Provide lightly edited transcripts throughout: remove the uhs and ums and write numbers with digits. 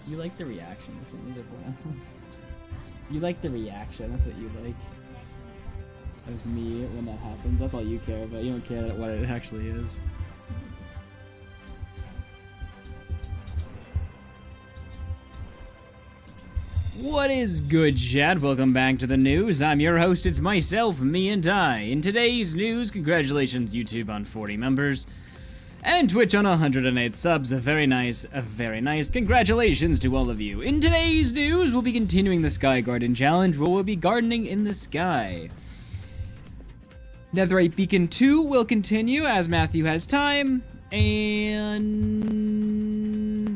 You like the reaction the same as everyone else. You like the reaction, that's what you like. Of me when that happens. That's all you care about. You don't care what it actually is. What is good, chat? Welcome back to the news. I'm your host, it's myself, me and I. In today's news, congratulations YouTube on 40 members. And Twitch on 108 subs. Very nice, very nice. Congratulations to all of you. In today's news, we'll be continuing the Sky Garden Challenge, where we'll be gardening in the sky. Netherite Beacon 2 will continue as Matthew has time, and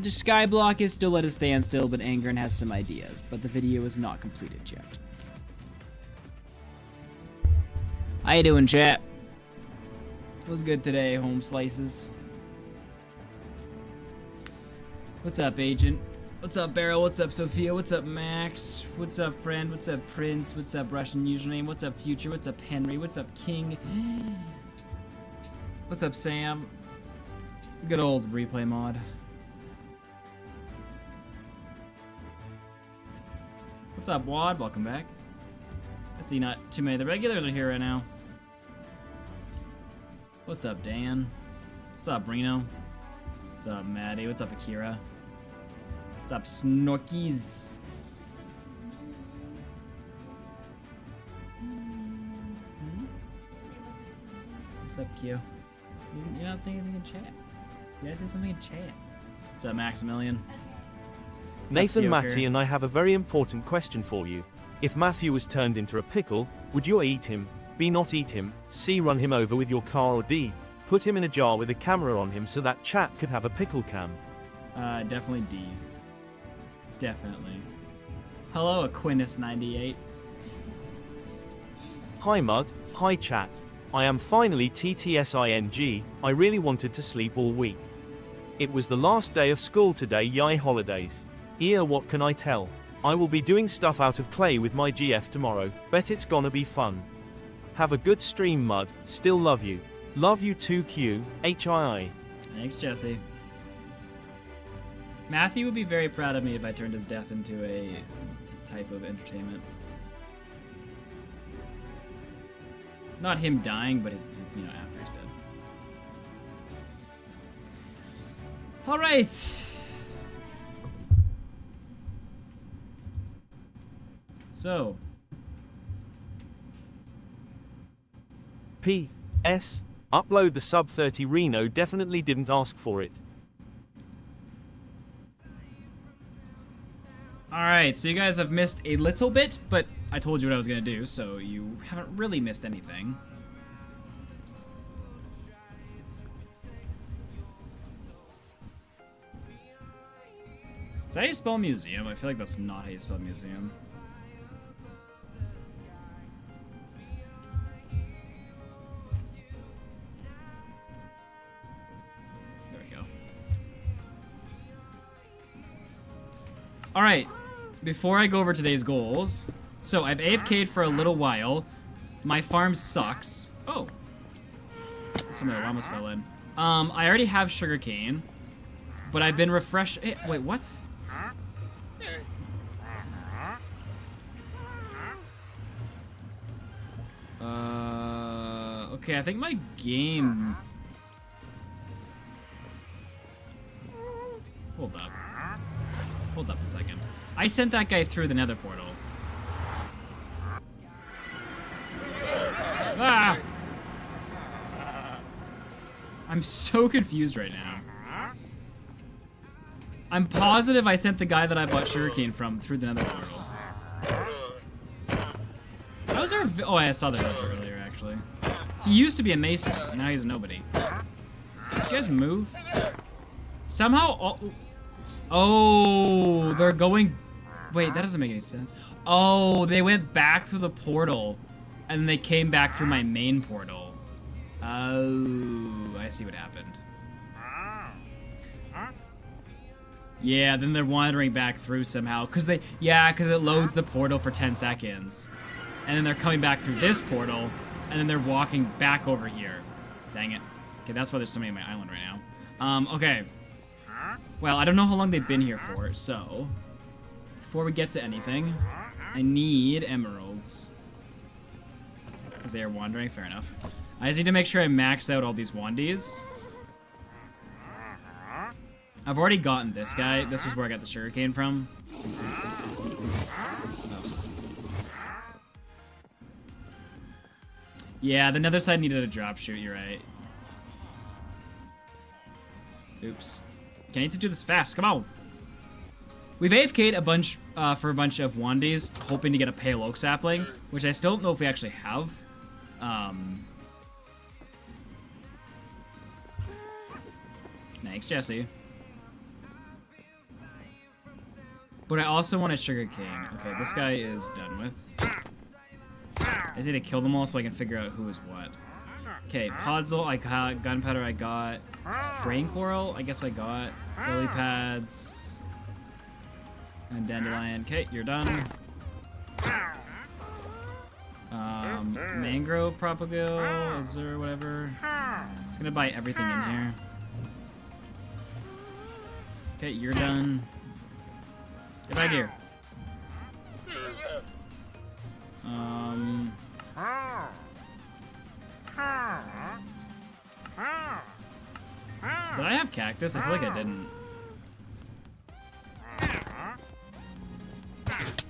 Skyblock is still at a standstill, but Angren has some ideas, but the video is not completed yet. How you doing, chat? What's good today, home slices? What's up, Agent? What's up, Beryl? What's up, Sophia? What's up, Max? What's up, friend? What's up, Prince? What's up, Russian username? What's up, Future? What's up, Henry? What's up, King? What's up, Sam? Good old replay mod. What's up, Wad? Welcome back. I see not too many of the regulars are here right now. What's up, Dan? What's up, Reno? What's up, Maddie? What's up, Akira? What's up, Snorkies? What's up, Q? You're not saying anything in chat. You gotta say something in chat. What's up, Maximilian? Nathan, Matty, and I have a very important question for you. If Matthew was turned into a pickle, would you A, eat him, B, not eat him, C, run him over with your car, or D, put him in a jar with a camera on him so that chat could have a pickle cam? Definitely D. Definitely. Hello, Aquinas98. Hi Mud, hi chat. I am finally TTSING, I really wanted to sleep all week. It was the last day of school today, yay holidays. What can I tell? I will be doing stuff out of clay with my GF tomorrow, bet it's gonna be fun. Have a good stream, Mud, still love you. Love you too, Q, HII. Thanks, Jesse. Matthew would be very proud of me if I turned his death into a type of entertainment. Not him dying, but his, you know, after he's dead. All right. So. P.S. Upload the sub 30 Reno definitely didn't ask for it. Alright, so you guys have missed a little bit, but I told you what I was going to do, so you haven't really missed anything. Is that how you spell museum? I feel like that's not how you spell museum. There we go. Alright. Before I go over today's goals, so I've AFK'd for a little while. My farm sucks. Oh. Something that almost fell in. I already have sugarcane, but I've been refreshed. Wait, what? Okay, I think my game... Hold up. Hold up a second. I sent that guy through the nether portal. Ah! I'm so confused right now. I'm positive I sent the guy that I bought sugarcane from through the nether portal. That was our oh, I saw the villager earlier, actually. He used to be a mason, and now he's nobody. You guys move? Somehow... Oh, they're going... Wait, that doesn't make any sense. Oh, they went back through the portal, and they came back through my main portal. Oh, I see what happened. Yeah, then they're wandering back through somehow, because they... Yeah, because it loads the portal for 10 seconds. And then they're coming back through this portal, and then they're walking back over here. Dang it. Okay, that's why there's so many on my island right now. Okay. Well, I don't know how long they've been here for, so before we get to anything, I need emeralds. Because they are wandering, fair enough. I just need to make sure I max out all these wandies. I've already gotten this guy. This was where I got the sugarcane from. Yeah, the nether side needed a drop shoot, you're right. Oops. Okay, I need to do this fast, come on! We've AFK'd a bunch, for a bunch of wandies, hoping to get a pale oak sapling, which I still don't know if we actually have. Thanks, Jesse. But I also want a sugarcane. Okay, this guy is done with. I just need to kill them all so I can figure out who is what. Okay, Podzol, I got gunpowder, I got brain coral, I guess I got lily pads, and dandelion. Okay, you're done. Mangrove propagule, is there whatever? I'm just gonna buy everything in here. Okay, you're done. Get back here. Did I have cactus? I feel like I didn't.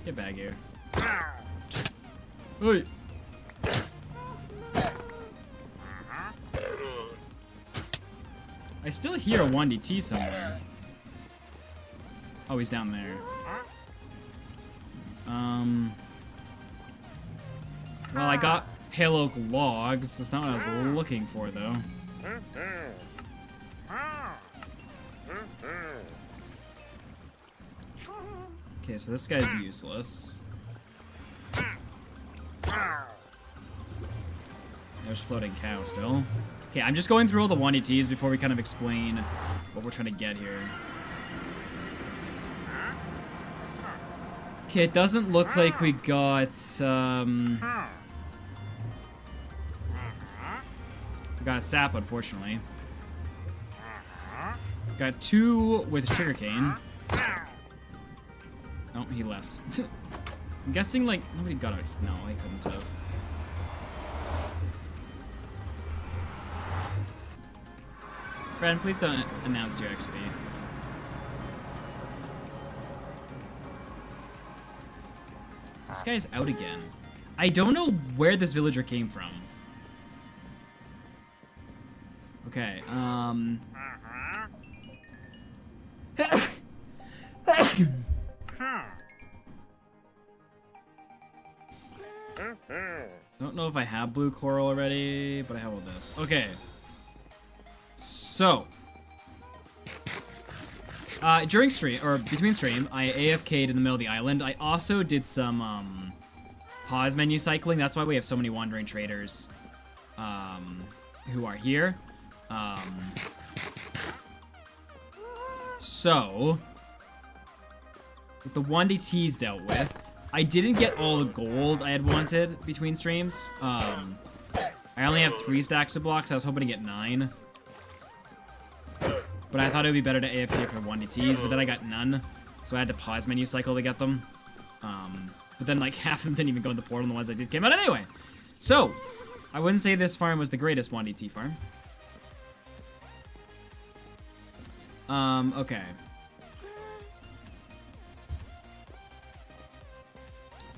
Get back here. Oi! I still hear a 1DT somewhere. Oh, he's down there. Well, I got pale oak logs. That's not what I was looking for, though. Okay, so this guy's useless. There's floating cow still. Okay, I'm just going through all the 1DTs before we kind of explain what we're trying to get here. Okay, it doesn't look like we got, we got a sap, unfortunately. Got 2 with sugarcane. Oh, he left. I'm guessing, like, nobody got it. No, I couldn't have. Friend, please don't announce your XP. This guy's out again. I don't know where this villager came from. Okay, don't know if I have blue coral already, but I have all this. Okay. So, during stream, or between stream, I AFK'd in the middle of the island. I also did some, pause menu cycling. That's why we have so many wandering traders, who are here. So, with the 1DTs dealt with, I didn't get all the gold I had wanted between streams. I only have 3 stacks of blocks. I was hoping to get 9. But I thought it would be better to AFK for 1DTs, but then I got none. So I had to pause menu cycle to get them. But then like half of them didn't even go in the portal, and the ones I did came out anyway. So, I wouldn't say this farm was the greatest 1DT farm. Okay.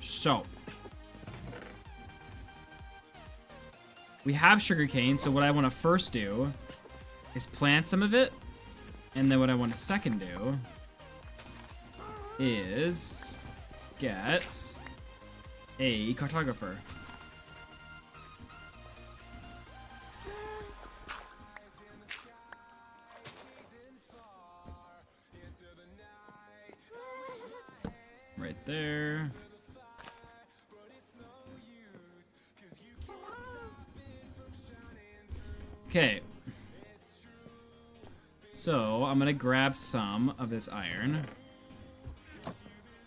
So, we have sugarcane, so what I want to first do is plant some of it, and then what I want to second do is get a cartographer. Right there. Okay. So, I'm gonna grab some of this iron.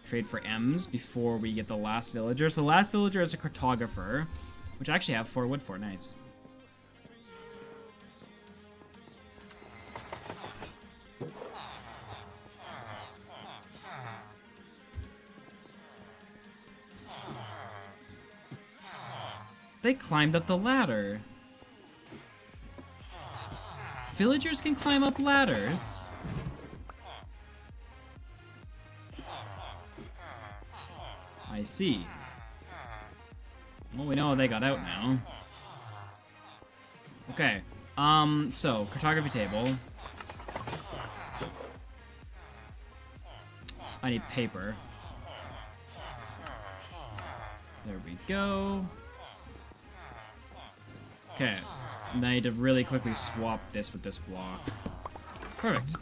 Trade for M's before we get the last villager. So the last villager is a cartographer, which I actually have 4 wood for. Nice. They climbed up the ladder. Villagers can climb up ladders. I see. Well, we know they got out now. Okay. So, cartography table. I need paper. There we go. Okay. Now I need to really quickly swap this with this block. Perfect.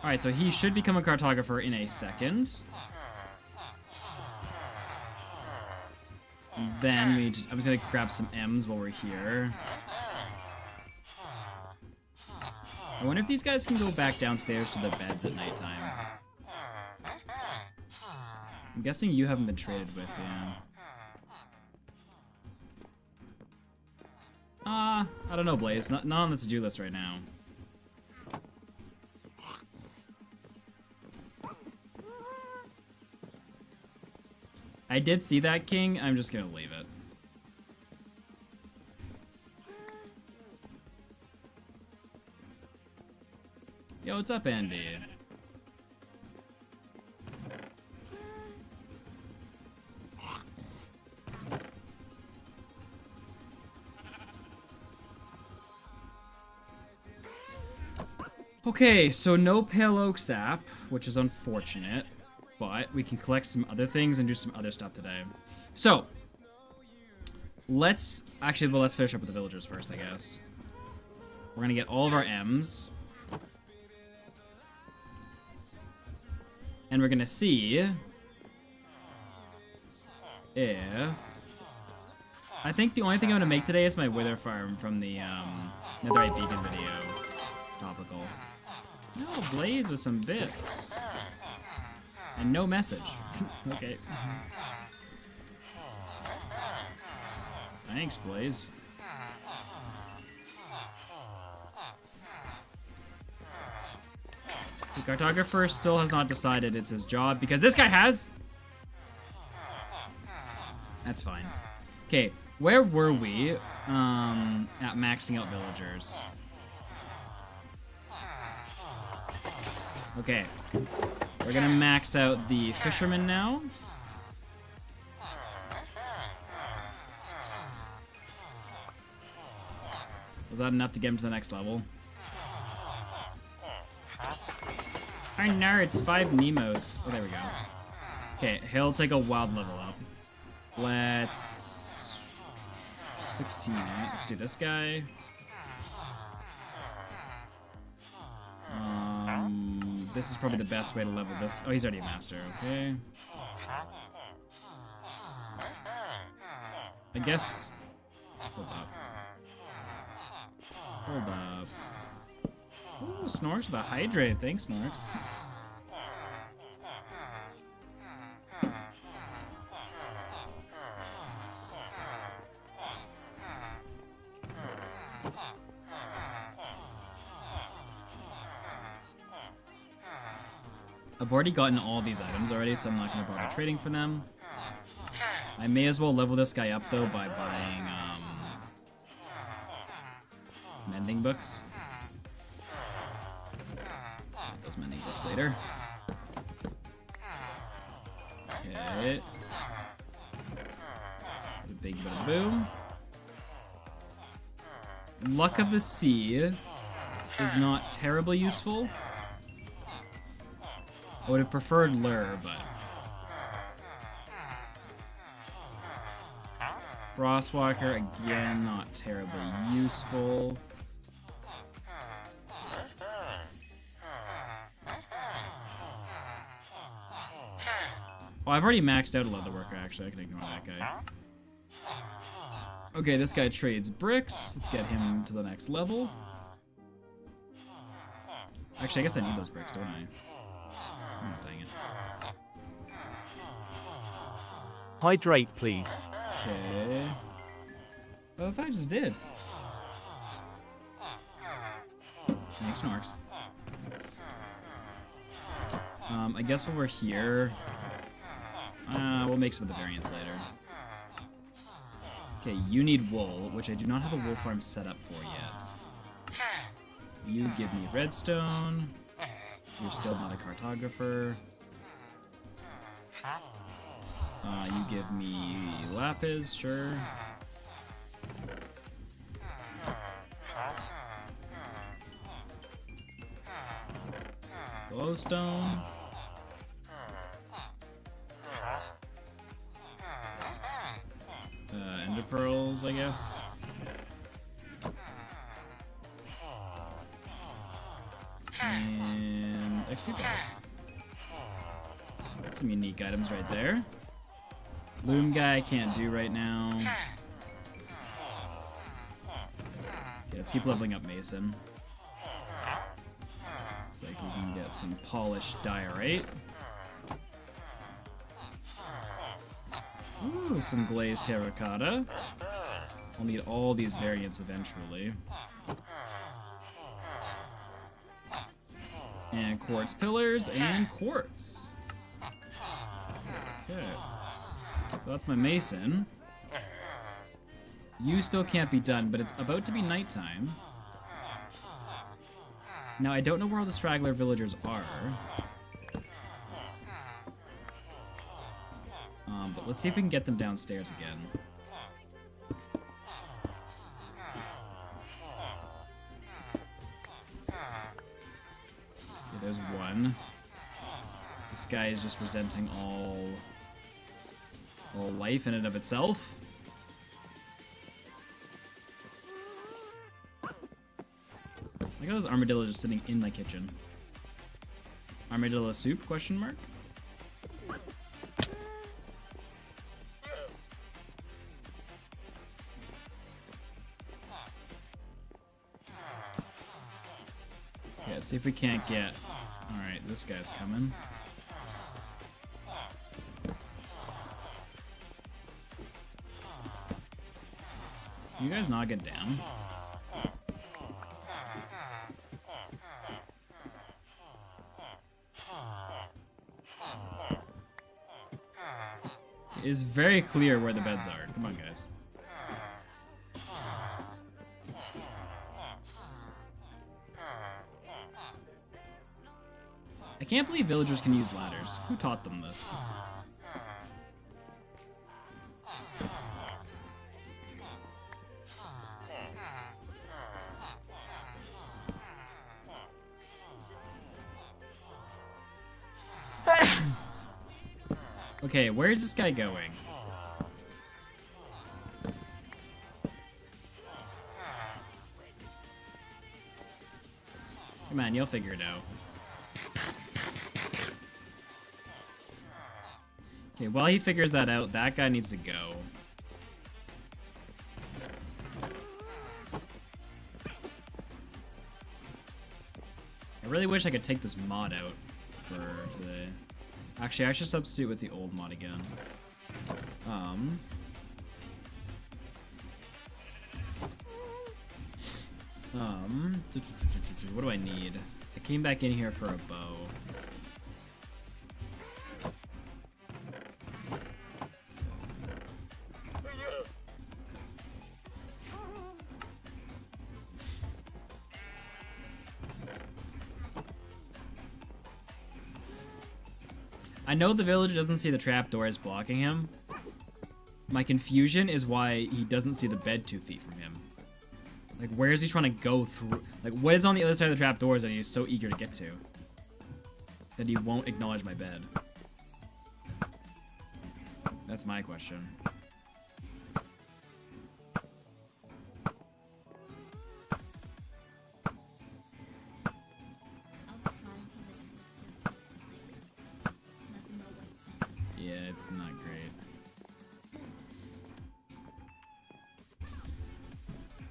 Alright, so he should become a cartographer in a second. And then we need to, I'm just gonna grab some M's while we're here. I wonder if these guys can go back downstairs to their beds at nighttime. I'm guessing you haven't been traded with, yeah. I don't know, Blaze. Not on the to-do list right now. I did see that, King. I'm just gonna leave it. Yo, what's up, Andy? Okay, so no pale oak sap, which is unfortunate, but we can collect some other things and do some other stuff today. So, let's finish up with the villagers first, I guess. We're gonna get all of our M's. And we're gonna see if... I think the only thing I'm gonna make today is my wither farm from the Netherite Beacon video. Topical. No, Blaze with some bits. And no message. Okay. Thanks, Blaze. The cartographer still has not decided it's his job because this guy has. That's fine. Okay, where were we at maxing out villagers? Okay, we're gonna max out the fisherman now. Was that enough to get him to the next level? I know, it's 5 Nemos. Oh, there we go. Okay, he'll take a wild level up. Let's... 16, right? Let's do this guy. This is probably the best way to level this. Oh, he's already a master, okay. I guess... Hold up. Hold up. Ooh, Snorks with a hydrate. Thanks, Snorks. I've already gotten all these items already, so I'm not going to bother trading for them. I may as well level this guy up, though, by buying mending books. Get those mending books later. Okay. A big bit of boom. Luck of the Sea is not terribly useful. I would have preferred Lure, but... Frostwalker, again, not terribly useful. Oh, I've already maxed out a leather worker, actually. I can ignore that guy. Okay, this guy trades bricks. Let's get him to the next level. Actually, I guess I need those bricks, don't I? Oh, dang it. Hydrate, please. Okay. Well, if I just did. Thanks, Snorks. I guess while we're here, we'll make some of the variants later. Okay, you need wool, which I do not have a wool farm set up for yet. You give me redstone. You're still not a cartographer. You give me lapis, sure. Glowstone. Ender pearls, I guess. And XP balls. Some unique items right there. Loom guy I can't do right now. Okay, let's keep leveling up Mason. Looks like we can get some polished diorite. Ooh, some glazed terracotta. I'll need all these variants eventually. And quartz pillars and quartz. Okay. So that's my mason. You still can't be done, but it's about to be nighttime. Now, I don't know where all the straggler villagers are. But let's see if we can get them downstairs again. Okay, there's one. This guy is just resenting all life in and of itself. I got this armadillo just sitting in my kitchen. Armadillo soup, question mark? Okay, let's see if we can't get... Alright, this guy's coming. You guys not get down? It is very clear where the beds are. Come on, guys. I can't believe villagers can use ladders. Who taught them this? Okay, where's this guy going? Come on, you'll figure it out. Okay, while he figures that out, that guy needs to go. I really wish I could take this mod out for today. Actually, I should substitute with the old mod again. What do I need? I came back in here for a bow. I know the villager doesn't see the trapdoors blocking him. My confusion is why he doesn't see the bed 2 feet from him. Like, where is he trying to go through? Like, what is on the other side of the trapdoors that he's so eager to get to? That he won't acknowledge my bed? That's my question. Yeah, it's not great.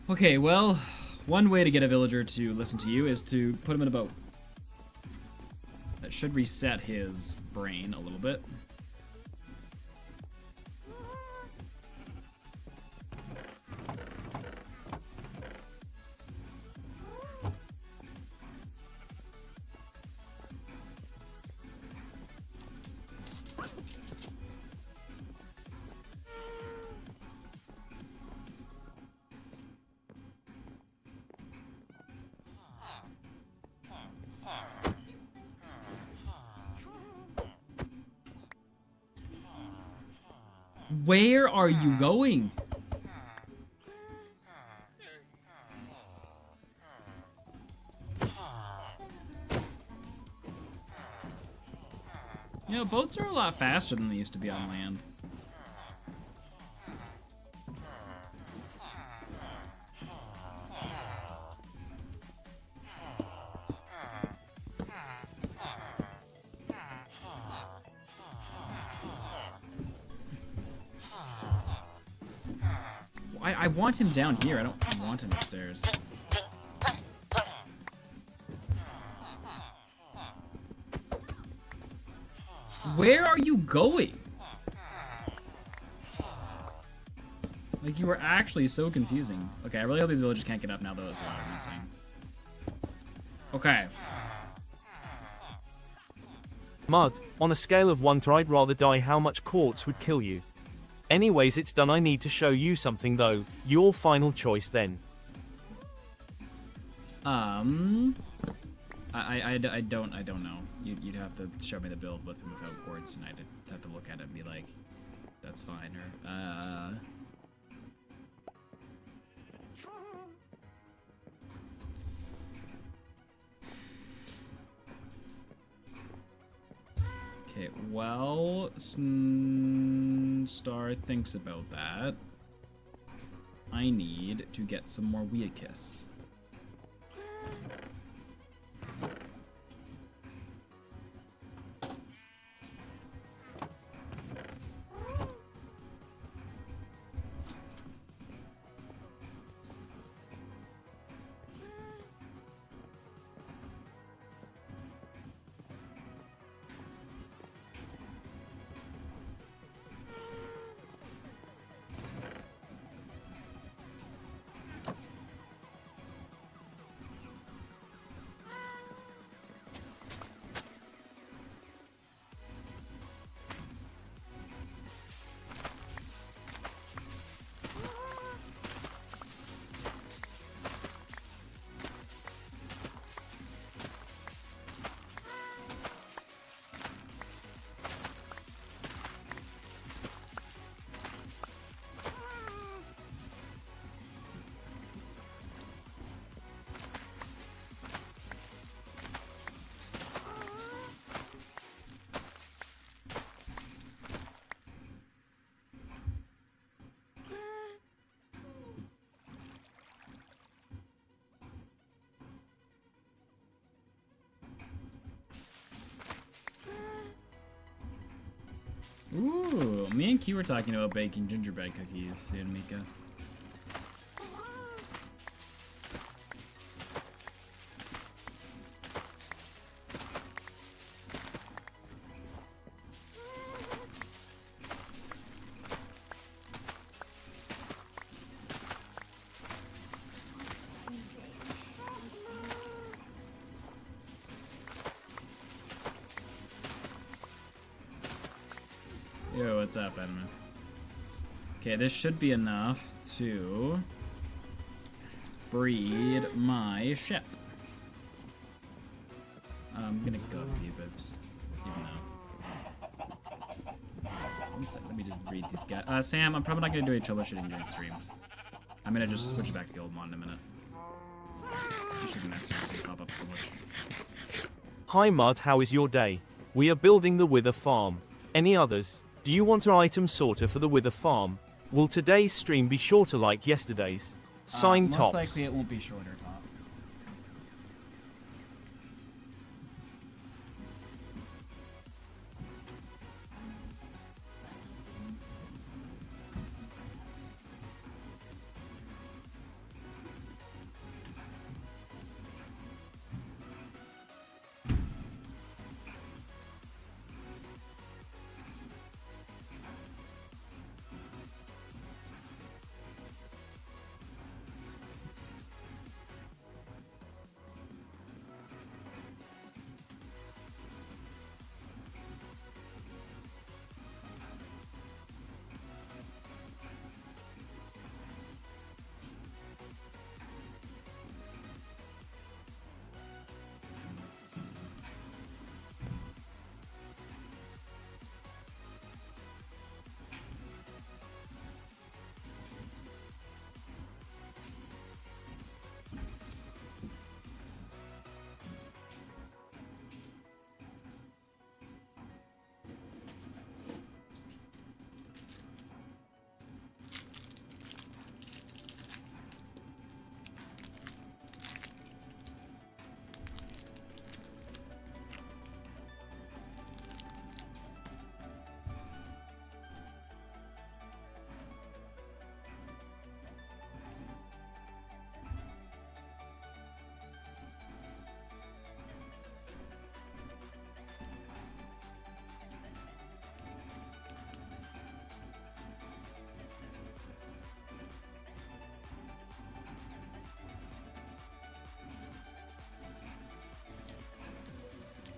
Okay, well, one way to get a villager to listen to you is to put him in a boat. That should reset his brain a little bit. Where are you going? You know, boats are a lot faster than they used to be on land. I want him down here. I don't want him upstairs. Where are you going? Like, you were actually so confusing. Okay, I really hope these villagers can't get up now that those ladder are missing. Okay. Mud, on a scale of 1 to I'd rather die, how much quartz would kill you? Anyways, it's done. I need to show you something though. Your final choice then. I don't know. You'd have to show me the build with and without quartz, and I'd have to look at it and be like, that's fine, or, Okay, well, Star thinks about that. I need to get some more weed kiss. Ooh, me and Q were talking about baking gingerbread cookies soon, Mika. Yo, what's up, Edmund? Okay, this should be enough to breed my ship. I'm gonna go with you, Bibs. Even though. One sec, let me just breed these guys. Sam, I'm probably not gonna do any troubleshooting during stream. I'm gonna just switch it back to the old mod in a minute. You shouldn't necessarily pop up so much. Hi Mud, how is your day? We are building the Wither farm. Any others? Do you want an item sorter for the Wither farm? Will today's stream be shorter like yesterday's? Signed, Tops. Most likely it won't be shorter, Top.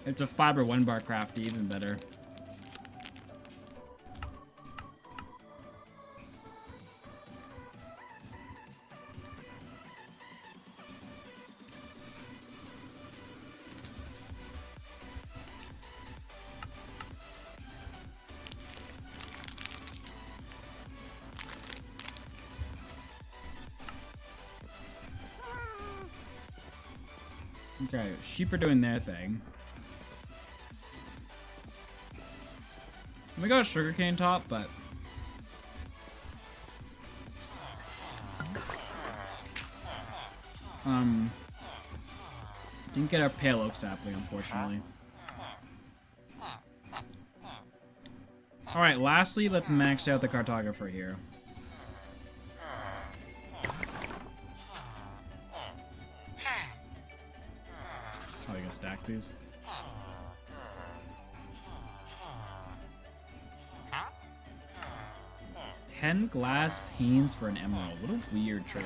It's a fiber 1-bar crafty, even better. Okay, sheep are doing their thing. We got a sugarcane top, but didn't get our pale oak sapling, unfortunately. All right, lastly, let's max out the cartographer here. Probably gonna stack these. $10 glass panes for an emerald. What a weird trade.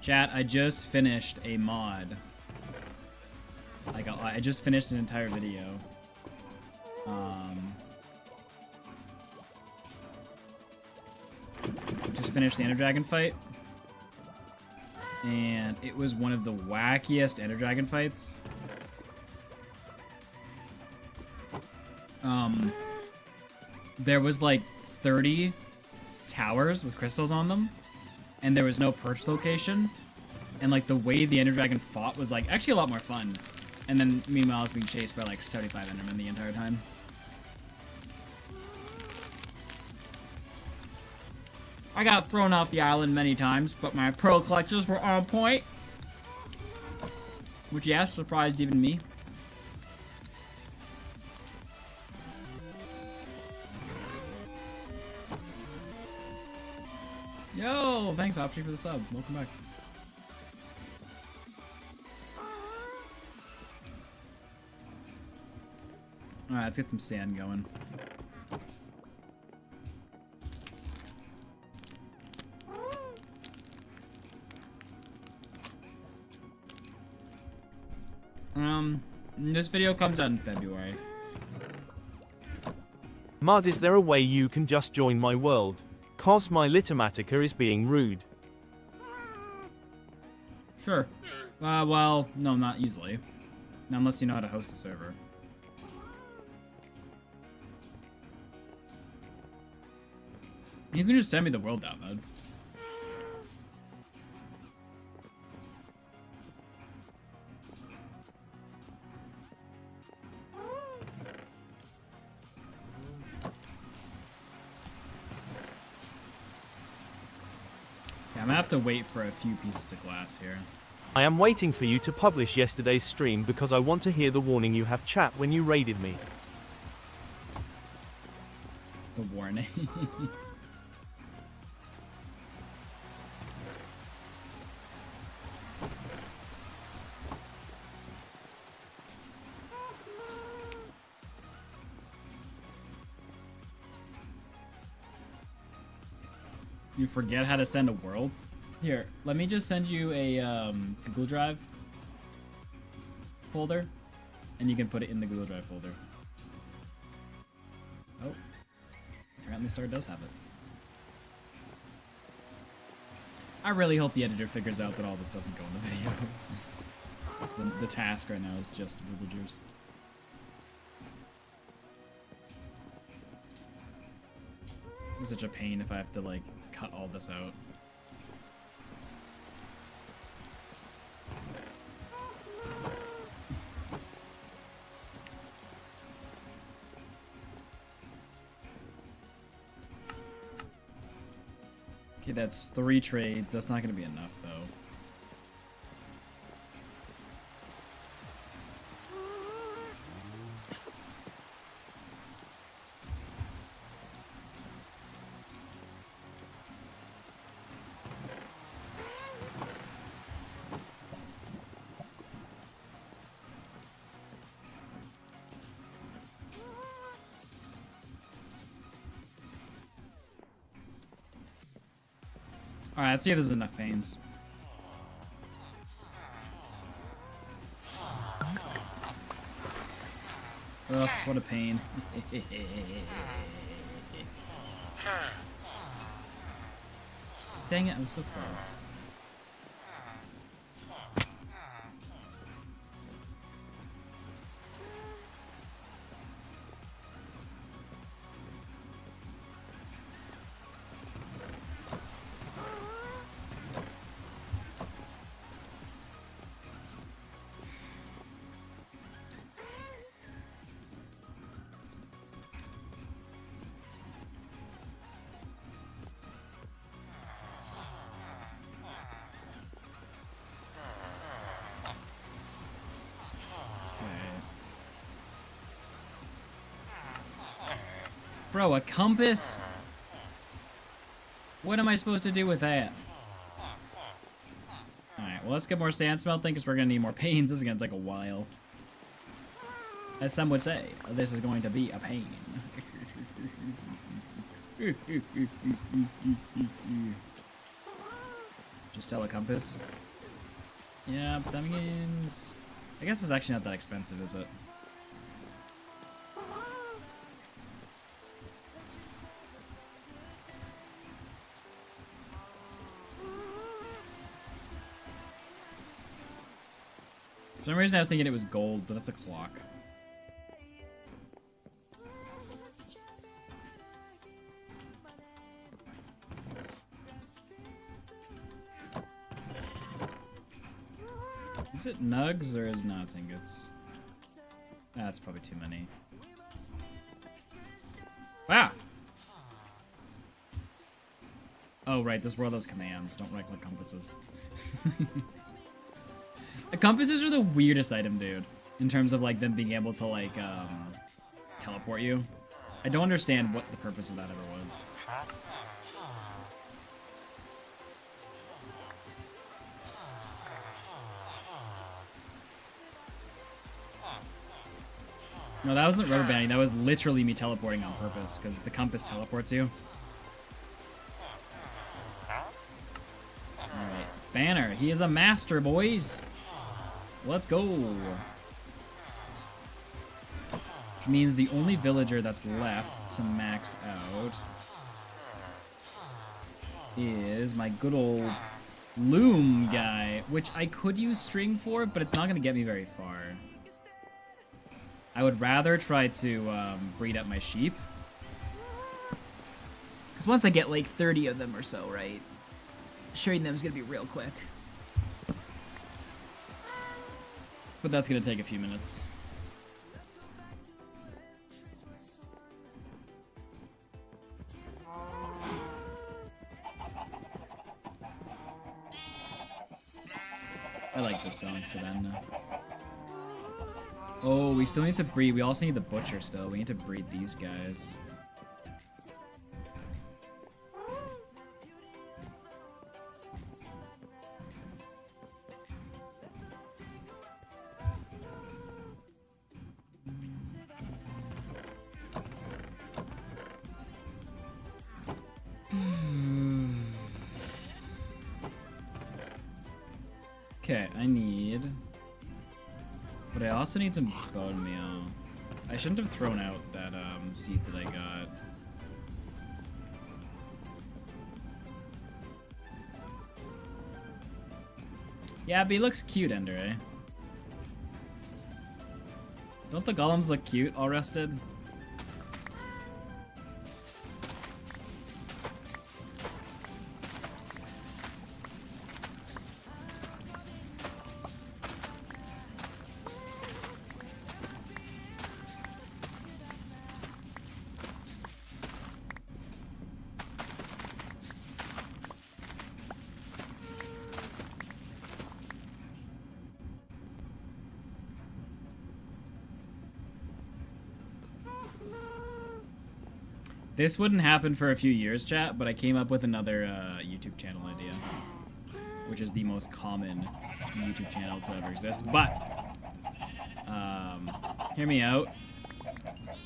Chat, I just finished a mod. Like, I just finished an entire video. Just finished the Ender Dragon fight. And it was one of the wackiest Ender Dragon fights. There was like 30 towers with crystals on them, and there was no perch location. And like the way the Ender Dragon fought was like actually a lot more fun. And then meanwhile I was being chased by like 75 Endermen the entire time. I got thrown off the island many times, but my pearl collectors were on point. Which, yes, surprised even me. Yo, thanks, Opti, for the sub. Welcome back. Alright, let's get some sand going. This video comes out in February. Mud, is there a way you can just join my world? Cause my Litomatica is being rude. Sure. Well, no, not easily. Not unless you know how to host a server. You can just send me the world download. I'm gonna have to wait for a few pieces of glass here. I am waiting for you to publish yesterday's stream because I want to hear the warning you have chat when you raided me. The warning. You forget how to send a world? Here, let me just send you a Google Drive folder, and you can put it in the Google Drive folder. Oh, apparently Star does have it. I really hope the editor figures out that all this doesn't go in the video. The task right now is just villagers. It's such a pain if I have to, like, cut all this out. Okay, that's 3 trades. That's not going to be enough, though. Alright, let's see if there's enough pains. Ugh, what a pain. Dang it, I was so close. Bro, a compass? What am I supposed to do with that? Alright, well, let's get more sand smelting because we're going to need more pains. This is going to take a while. As some would say, this is going to be a pain. Just sell a compass. Yeah, but that means... I guess it's actually not that expensive, is it? For some reason I was thinking it was gold, but that's a clock. Is it nugs or is not ingots? That's probably too many. Wow! Oh right, this world has commands. Don't write like compasses. Compasses are the weirdest item, dude. In terms of like them being able to like teleport you. I don't understand what the purpose of that ever was. No, that wasn't rubber banding. That was literally me teleporting on purpose because the compass teleports you. Alright. Banner. He is a master, boys. Let's go. Which means the only villager that's left to max out is my good old loom guy, which I could use string for, but it's not going to get me very far. I would rather try to breed up my sheep. Because once I get like 30 of them or so, right? Showing them is going to be real quick. But that's going to take a few minutes. I like this song, Savannah. Oh, we still need to breed. We also need the butcher still. We need to breed these guys. Okay, I need... But I also need some bone meal. I shouldn't have thrown out that seeds that I got. Yeah, but he looks cute, Ender, eh? Don't the golems look cute, all rested? This wouldn't happen for a few years, chat, but I came up with another YouTube channel idea, which is the most common YouTube channel to ever exist. But, hear me out.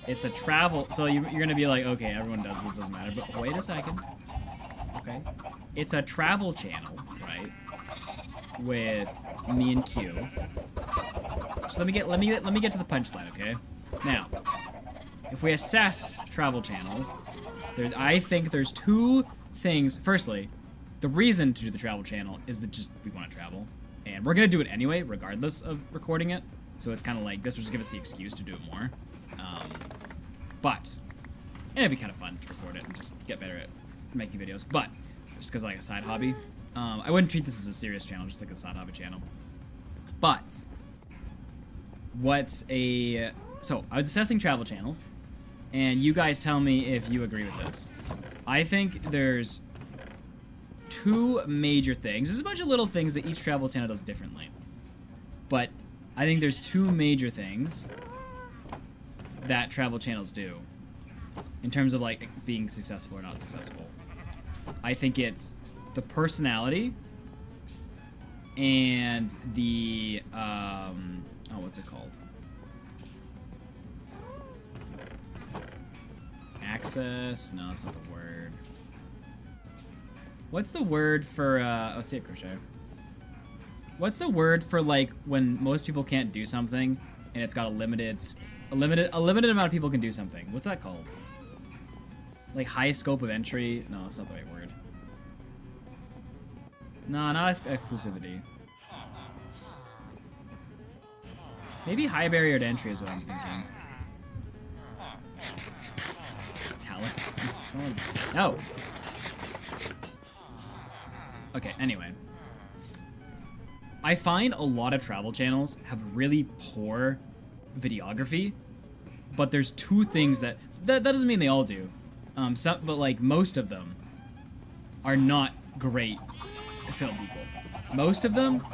It's a travel, so you're gonna be like, okay, everyone does this, doesn't matter. But wait a second. Okay. it's a travel channel, right? With me and Q. So let me get to the punchline, okay? Now, if we assess travel channels, I think there's two things. Firstly, the reason to do the travel channel is that just we want to travel, and we're gonna do it anyway, regardless of recording it. So it's kind of like this will just give us the excuse to do it more. And it'd be kind of fun to record it and just get better at making videos. But just because like a side hobby, I wouldn't treat this as a serious channel, just like a side hobby channel. But so I was assessing travel channels, and you guys tell me if you agree with this. I think there's two major things. There's a bunch of little things that each travel channel does differently, but I think there's two major things that travel channels do in terms of like being successful or not successful. I think it's the personality and the what's it called? Access? No, that's not the word. What's the word for say it, crochet. What's the word for like when most people can't do something and it's got a limited amount of people can do something? What's that called? Like high scope of entry? No, that's not the right word. No, not exclusivity. Maybe high barrier to entry is what I'm thinking. Talent. No. Okay, anyway. I find a lot of travel channels have really poor videography, but there's two things that doesn't mean they all do. But like most of them are not great film people. Most of them,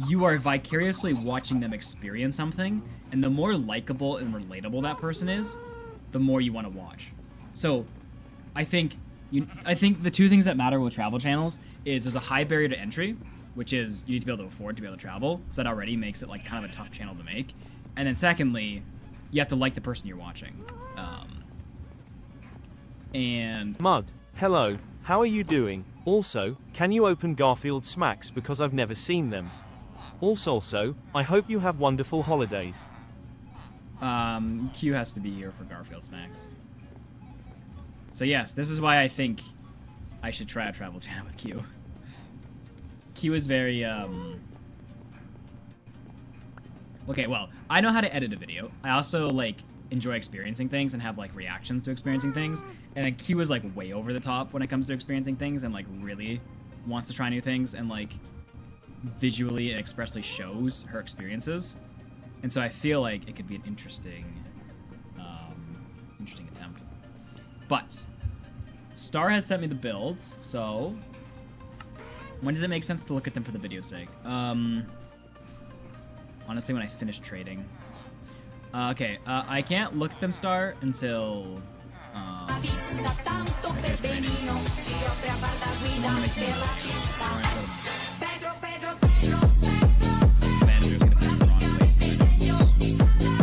you are vicariously watching them experience something, and the more likable and relatable that person is, the more you want to watch. So, I think the two things that matter with travel channels is there's a high barrier to entry, which is you need to be able to afford to be able to travel, so that already makes it like kind of a tough channel to make. And then secondly, you have to like the person you're watching. And Mud, hello, how are you doing? Also, can you open Garfield Smacks because I've never seen them? Also, I hope you have wonderful holidays. Q has to be here for Garfield Smacks. So yes, this is why I think I should try a travel channel with Q. Q is very, okay, well, I know how to edit a video. I also, like, enjoy experiencing things and have, like, reactions to experiencing things. And then Q is, like, way over the top when it comes to experiencing things and, like, really wants to try new things and, like, visually and expressly shows her experiences. And so I feel like it could be an interesting attempt. But Star has sent me the builds, so when does it make sense to look at them for the video's sake? Honestly, when I finish trading. Okay, I can't look at them, Star, until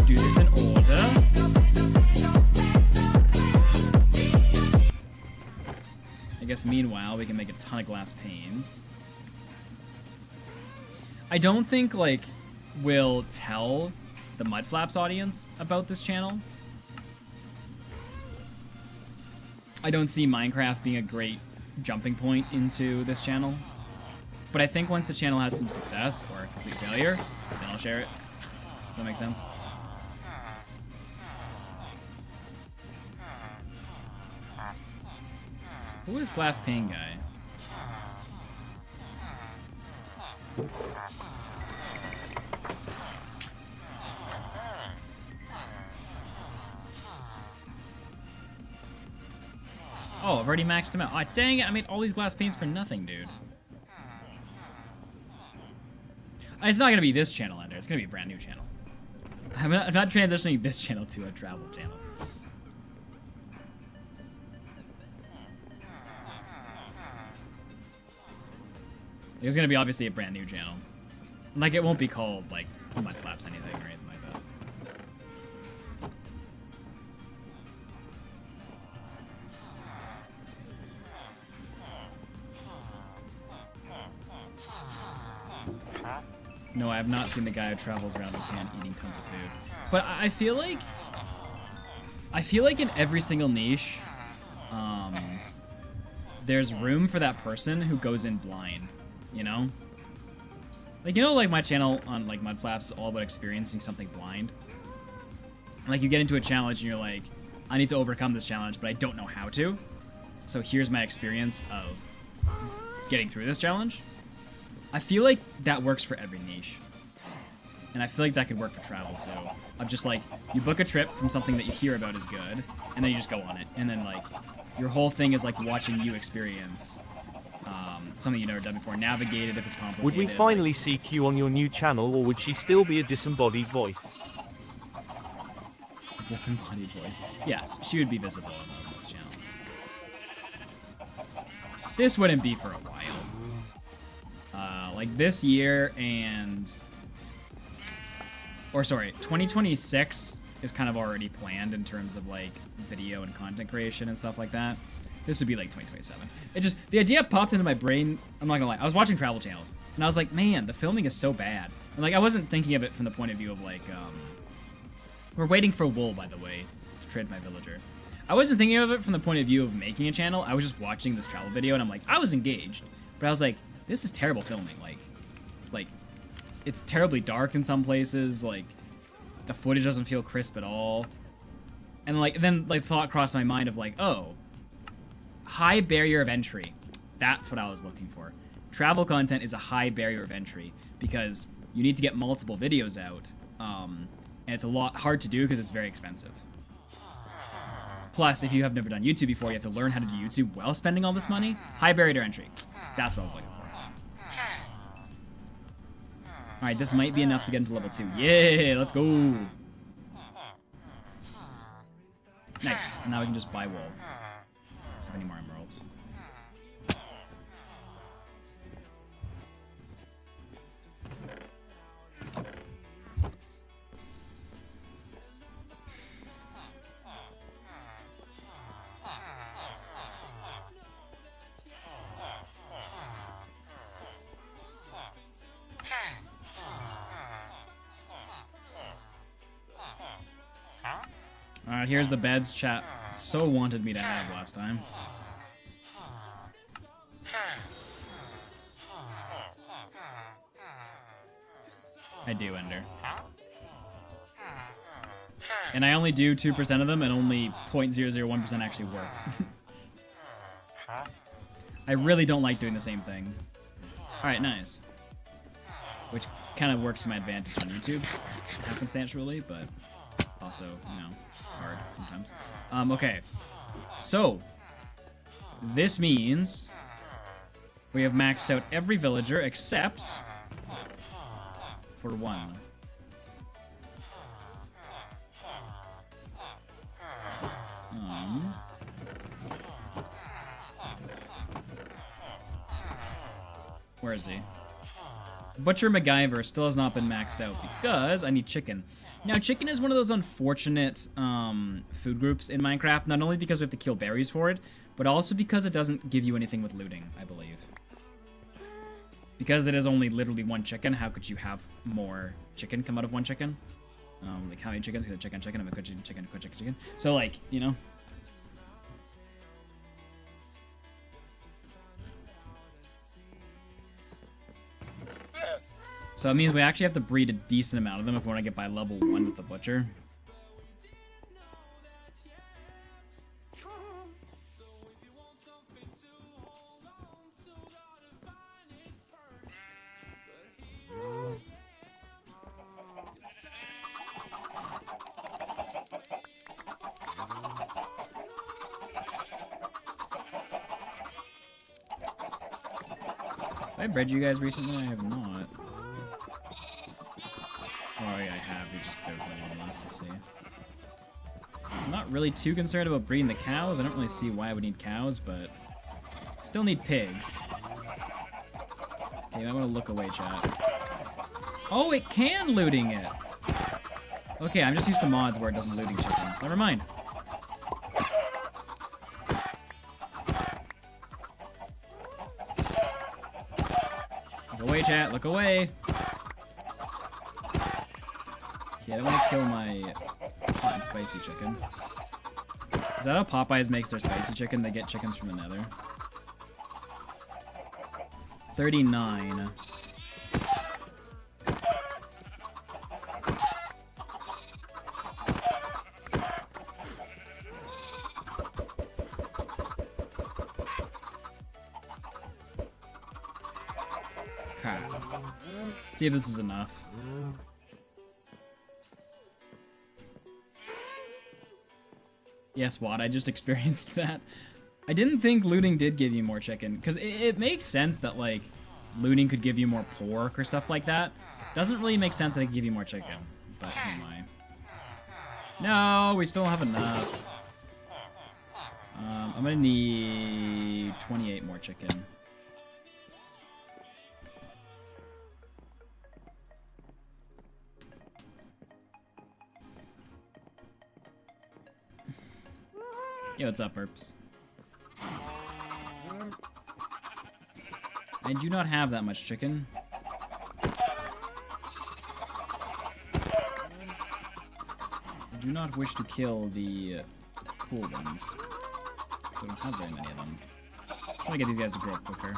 do this in order. I guess meanwhile we can make a ton of glass panes. I don't think like we'll tell the Mudflaps audience about this channel. I don't see Minecraft being a great jumping point into this channel. But I think once the channel has some success or a complete failure, then I'll share it. Does that make sense? Who is Glass Pane Guy? Oh, I've already maxed him out. Oh, dang it, I made all these glass panes for nothing, dude. It's not going to be this channel, Ender. It's going to be a brand new channel. I'm not transitioning this channel to a travel channel. It's going to be obviously a brand new channel. Like, it won't be called, like, Mudflaps anything or anything like that. No, I have not seen the guy who travels around with pan eating tons of food. But I feel like in every single niche, there's room for that person who goes in blind, you know? Like, you know, like my channel on like Mudflaps is all about experiencing something blind. Like you get into a challenge and you're like, I need to overcome this challenge, but I don't know how to. So here's my experience of getting through this challenge. I feel like that works for every niche. And I feel like that could work for travel too. Of just like, you book a trip from something that you hear about is good, and then you just go on it. And then like, your whole thing is like watching you experience something you've never done before. Navigate it if it's complicated. Would we finally see Q on your new channel, or would she still be a disembodied voice? Disembodied voice. Yes, she would be visible on this channel. This wouldn't be for a while. Like this year and... Or sorry, 2026 is kind of already planned in terms of like video and content creation and stuff like that. This would be like 2027. It just, the idea popped into my brain. I'm not gonna lie, I was watching travel channels and I was like, man, the filming is so bad. And like, I wasn't thinking of it from the point of view of like, we're waiting for wool, by the way, to trade my villager. I wasn't thinking of it from the point of view of making a channel. I was just watching this travel video and I'm like, I was engaged. But I was like, this is terrible filming. Like, it's terribly dark in some places. Like, the footage doesn't feel crisp at all. And like, then like thought crossed my mind of like, oh, high barrier of entry. That's what I was looking for. Travel content is a high barrier of entry because you need to get multiple videos out. And it's a lot hard to do because it's very expensive. Plus, if you have never done YouTube before, you have to learn how to do YouTube while spending all this money. High barrier to entry. That's what I was looking for. Alright, this might be enough to get into level 2. Yeah, let's go. Nice. And now we can just buy wool. So many more emeralds. Alright, here's the beds chat so wanted me to have last time. I do, Ender. And I only do 2% of them, and only 0.001% actually work. I really don't like doing the same thing. Alright, nice. Which kind of works to my advantage on YouTube, happenstantially, but also, you know, hard sometimes. Okay. So, this means we have maxed out every villager except for one. Where is he? Butcher MacGyver still has not been maxed out because I need chicken. Now, chicken is one of those unfortunate food groups in Minecraft, not only because we have to kill berries for it, but also because it doesn't give you anything with looting, I believe. Because it is only literally one chicken, how could you have more chicken come out of one chicken? Like, how many chickens? Because chicken, chicken, and a chicken, chicken, chicken, chicken. So, like, you know? So it means we actually have to breed a decent amount of them if we want to get by level 1 with the butcher. Have I bred you guys recently? I have not. Oh yeah, I have. There's only one left to see. I'm not really too concerned about breeding the cows. I don't really see why I would need cows, but still need pigs. Okay, I want to look away, chat. Oh, it can looting it. Okay, I'm just used to mods where it doesn't looting chickens. Never mind. Look away, chat. Look away. Okay, I don't want to kill my hot and spicy chicken. Is that how Popeyes makes their spicy chicken? They get chickens from the nether. 39. Okay. See if this is enough. Yes, what? I just experienced that. I didn't think looting did give you more chicken, because it makes sense that, like, looting could give you more pork or stuff like that. Doesn't really make sense that it could give you more chicken, but who am I? No, we still don't have enough. I'm gonna need 28 more chicken. Yo, what's up, Burps? I do not have that much chicken. I do not wish to kill the cool ones. I don't have very many of them. I'm trying to get these guys to grow up quicker.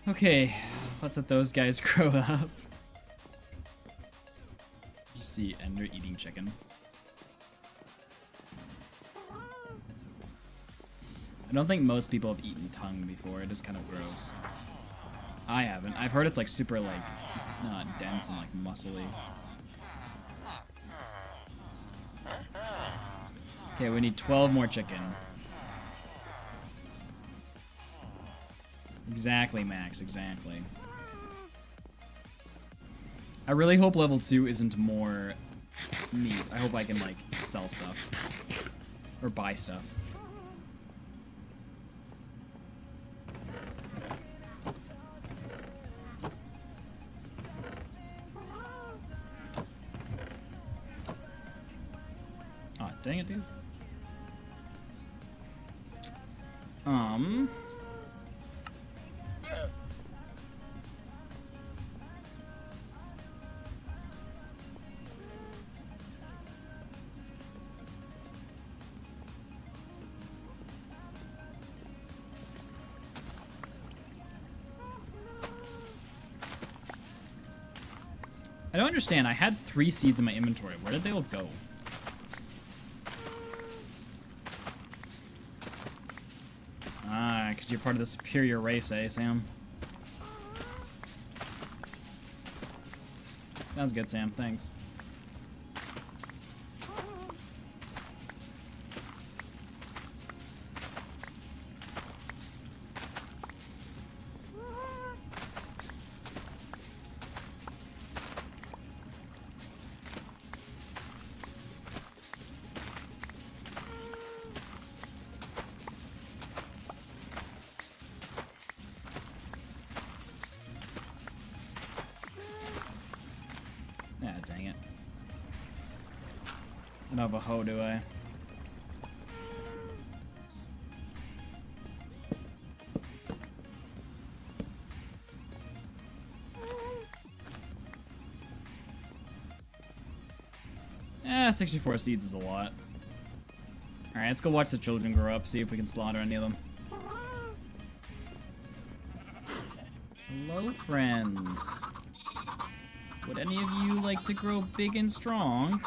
Okay, let's let those guys grow up. Just see Ender eating chicken. I don't think most people have eaten tongue before. It is kind of gross. I haven't. I've heard it's like super like dense and like muscly. Okay, we need 12 more chicken. Exactly, Max, exactly. I really hope level 2 isn't more meat. I hope I can, like, sell stuff. Or buy stuff. Aw, dang it, dude. I don't understand. I had 3 seeds in my inventory. Where did they all go? Ah, because you're part of the superior race, eh, Sam? Sounds good, Sam. Thanks. Dang it. I don't have a hoe, do I? Eh, 64 seeds is a lot. Alright, let's go watch the children grow up, see if we can slaughter any of them. Hello, friends. Would any of you like to grow big and strong?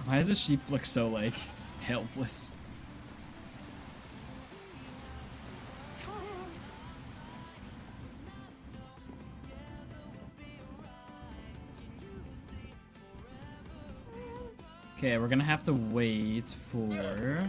Why does the sheep look so, like, helpless? Okay, we're gonna have to wait for...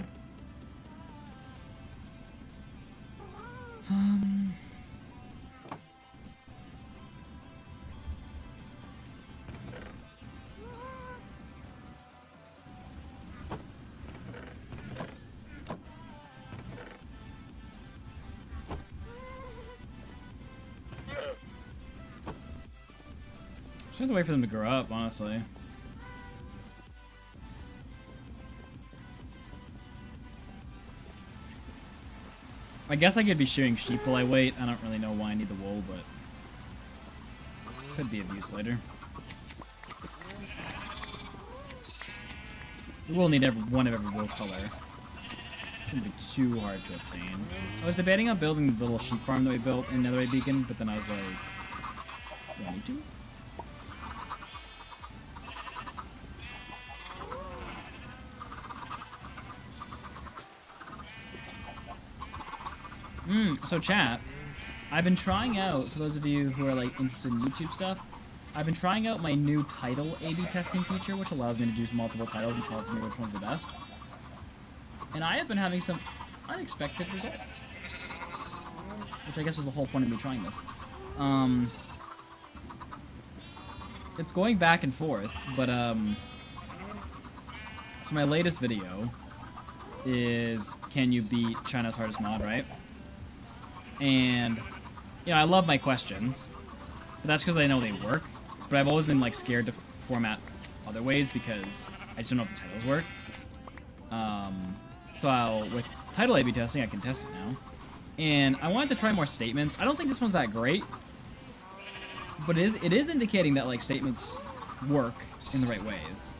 Just have to wait for them to grow up, honestly. I guess I could be shearing sheep while I wait. I don't really know why I need the wool, but could be of use later. We will need one of every wool color. Shouldn't be too hard to obtain. I was debating on building the little sheep farm that we built in Netherite Beacon, but then I was like, do I need to? So chat, I've been trying out, for those of you who are like interested in YouTube stuff, I've been trying out my new title A/B testing feature, which allows me to do multiple titles and tells me which one's the best. And I have been having some unexpected results, which I guess was the whole point of me trying this. It's going back and forth, but so my latest video is can you beat China's hardest mod, right? And you know, I love my questions, but that's because I know they work. But I've always been like scared to format other ways because I just don't know if the titles work. So with title A/B testing, I can test it now. And I wanted to try more statements. I don't think this one's that great, but it is indicating that like statements work in the right ways.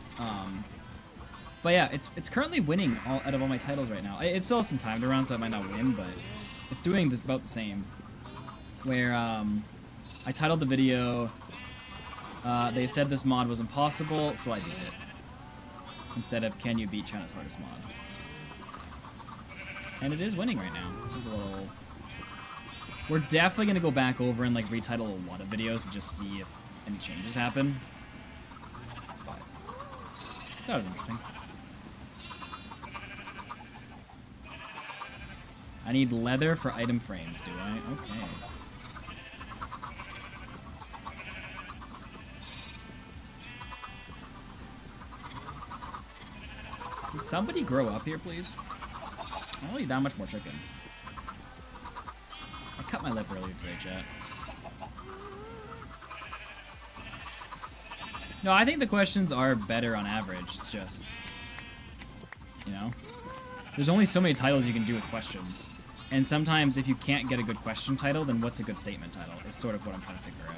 But yeah, it's currently winning out of all my titles right now. It still has some time to run, so I might not win, but it's doing this about the same. Where I titled the video, they said this mod was impossible, so I did it. Instead of can you beat China's hardest mod. And it is winning right now. This is a little... We're definitely going to go back over and like retitle a lot of videos and just see if any changes happen. But that was interesting. I need leather for item frames, do I? Okay. Can somebody grow up here, please? I don't need that much more chicken. I cut my lip earlier today, chat. No, I think the questions are better on average. It's just, you know, there's only so many titles you can do with questions. And sometimes if you can't get a good question title, then what's a good statement title? Is sort of what I'm trying to figure out.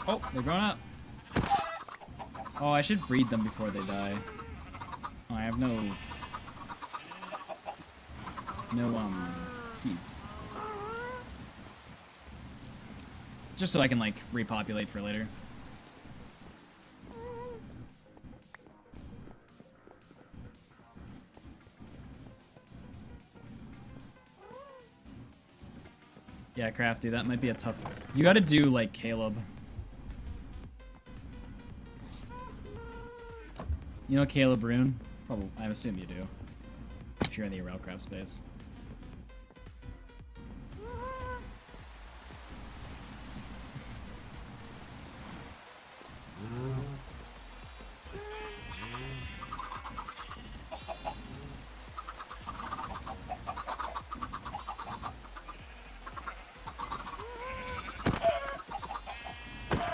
Oh, they're growing up. Oh, I should breed them before they die. Oh, I have no seeds. Just so I can like repopulate for later. Yeah, Crafty, that might be a tough... You gotta do like Caleb. You know Caleb Rune? Probably. I assume you do. If you're in the Railcraft space.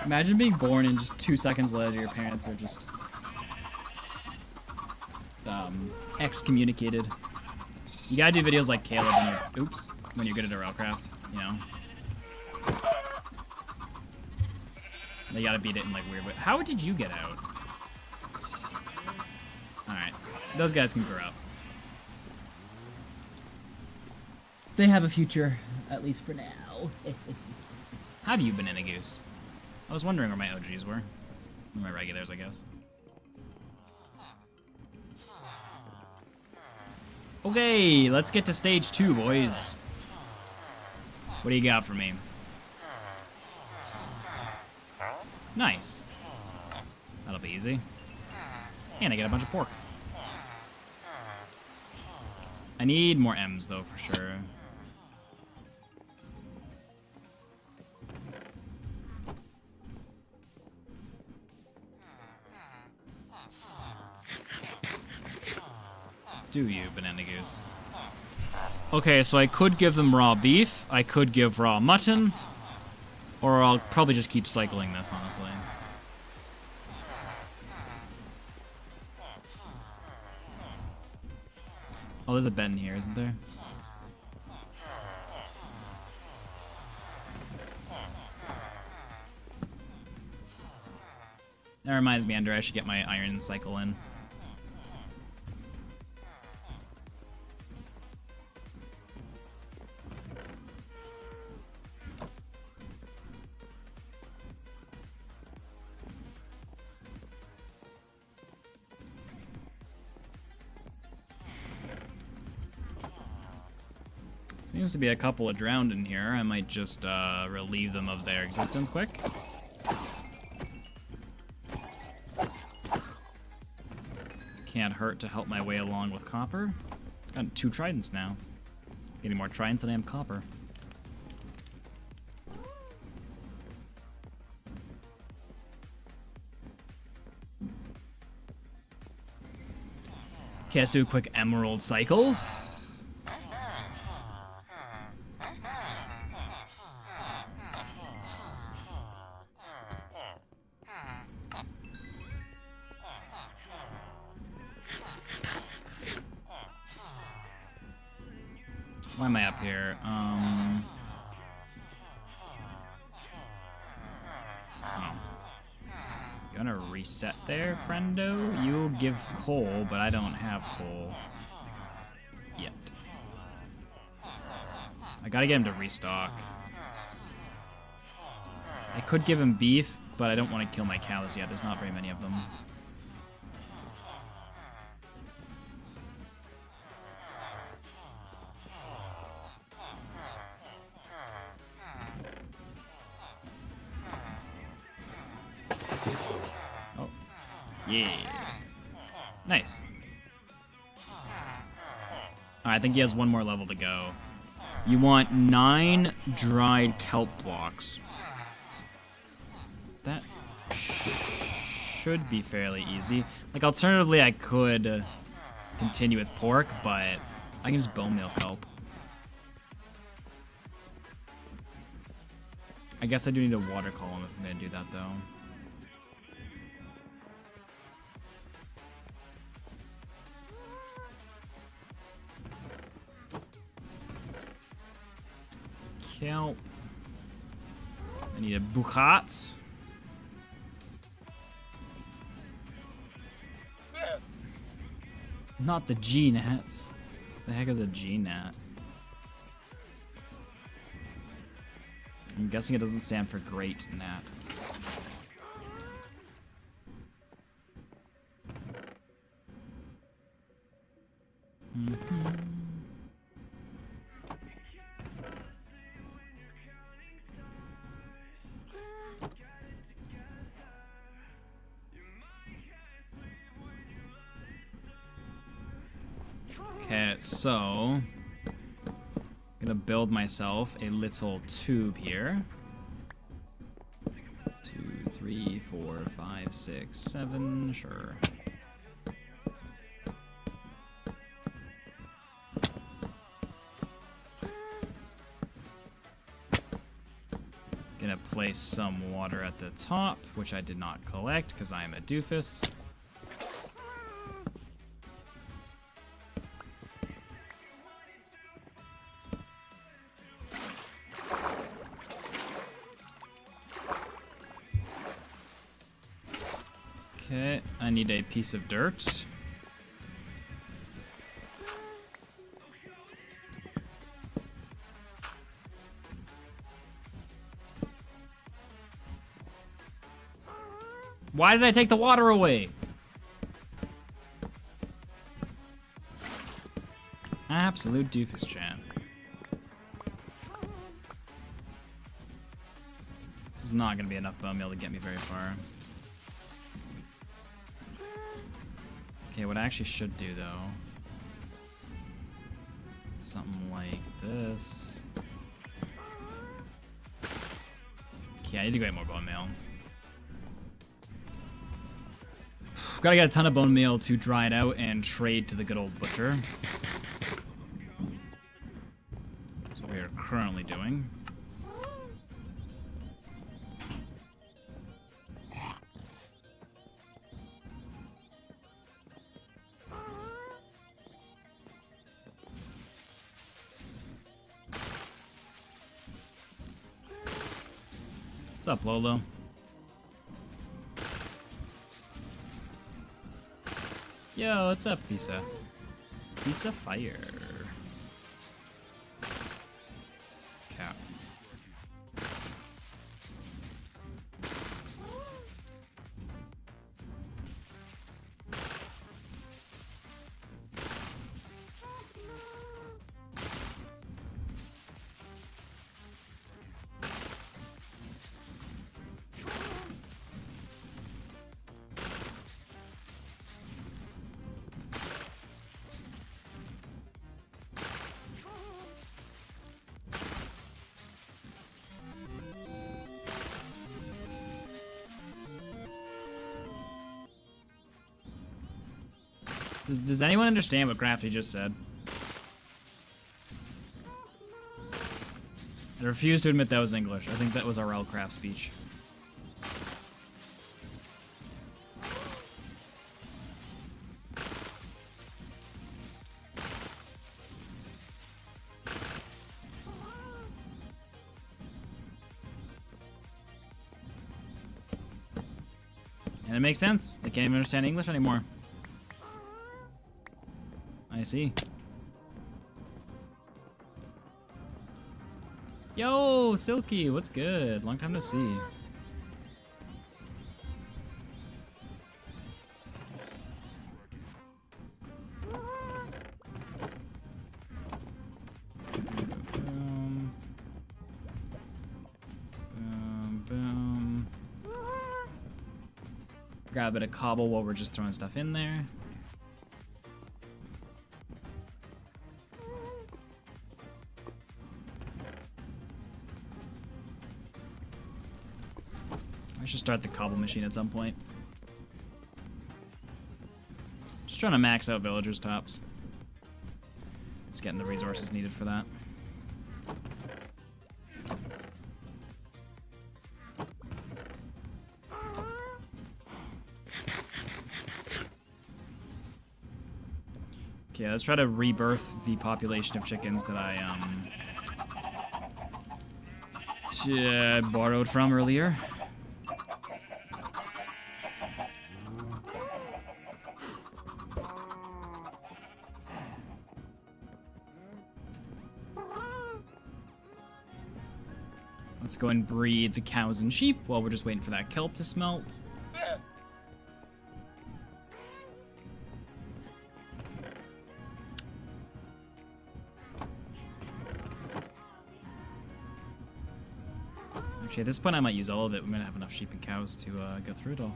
Imagine being born and just 2 seconds later your parents are just excommunicated. You gotta do videos like Caleb when you're good at Railcraft, you know? They gotta beat it in like weird way. How did you get out? Alright. Those guys can grow up. They have a future, at least for now. How have you been in a goose? I was wondering where my OGs were. My regulars, I guess. Okay, let's get to stage 2, boys. What do you got for me? Nice. That'll be easy. And I get a bunch of pork. I need more M's, though, for sure. Do you, Banana Goose? Okay, so I could give them raw beef, I could give raw mutton, or I'll probably just keep cycling this, honestly. Oh, there's a bed in here, isn't there? That reminds me, Ender, I should get my iron cycle in. Seems to be a couple of drowned in here. I might just relieve them of their existence quick. Can't hurt to help my way along with copper. Got 2 tridents now. Getting more tridents than I am copper. Okay, let's do a quick emerald cycle. Why am I up here? Oh. You wanna reset there, friendo? You'll give coal, but I don't have coal. Yet. I gotta get him to restock. I could give him beef, but I don't want to kill my cows yet. There's not very many of them. Oh. Yeah. Nice. I think he has one more level to go. You want 9 dried kelp blocks. That should be fairly easy. Like, alternatively, I could continue with pork, but I can just bone meal kelp. I guess I do need a water column if I'm gonna do that, though. Kelp. I need a buchat. Not the G-Nats. The heck is a G-Nat? I'm guessing it doesn't stand for Great Nat. Okay, so I'm gonna build myself a little tube here. 2, 3, 4, 5, 6, 7, sure. Gonna place some water at the top, which I did not collect because I am a doofus. Okay, I need a piece of dirt. Why did I take the water away? Absolute doofus, chat. This is not going to be enough bone meal to get me very far. Okay, what I actually should do, though, Something like this. Okay, I need to get more bone meal. Gotta get a ton of bone meal to dry it out and trade to the good old butcher. That's what we are currently doing. What's up, Lolo? Yo, what's up, Pisa? Pisa fire. Cap. Does anyone understand what Crafty just said? I refuse to admit that was English. I think that was RL Craft speech. And it makes sense. They can't even understand English anymore. I see. Yo, Silky, what's good? Long time no see. Boom. Boom, boom. Grab a bit of cobble while we're just throwing stuff in there. I should start the cobble machine at some point. Just trying to max out villagers' tops. Just getting the resources needed for that. Okay, let's try to rebirth the population of chickens that I borrowed from earlier. Let's go and breed the cows and sheep while we're just waiting for that kelp to smelt. Actually, at this point I might use all of it. We're gonna have enough sheep and cows to go through it all.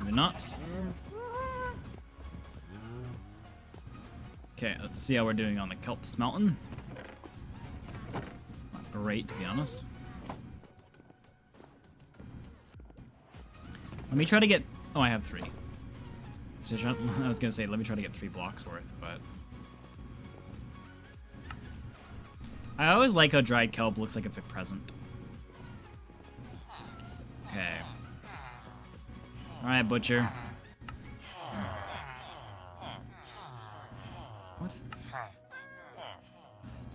Not. Okay, let's see how we're doing on the kelp smelting. Not great, to be honest. Let me try to get... Oh, I have 3. So I was gonna say, let me try to get 3 blocks worth, but... I always like how dried kelp looks like it's a present. Okay. Alright, butcher. What?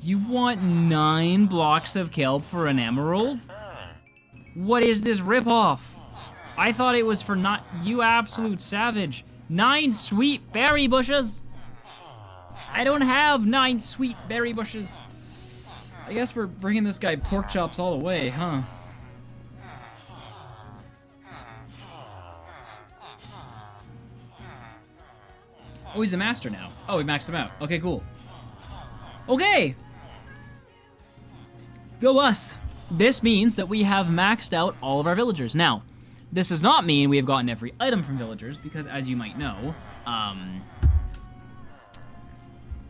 You want 9 blocks of kelp for an emerald? What is this ripoff? I thought it was for not... You absolute savage. 9 sweet berry bushes? I don't have 9 sweet berry bushes. I guess we're bringing this guy pork chops all the way, huh? Oh, he's a master now. Oh, we maxed him out. Okay, cool. Okay. Go us. This means that we have maxed out all of our villagers. Now, this does not mean we have gotten every item from villagers, because as you might know,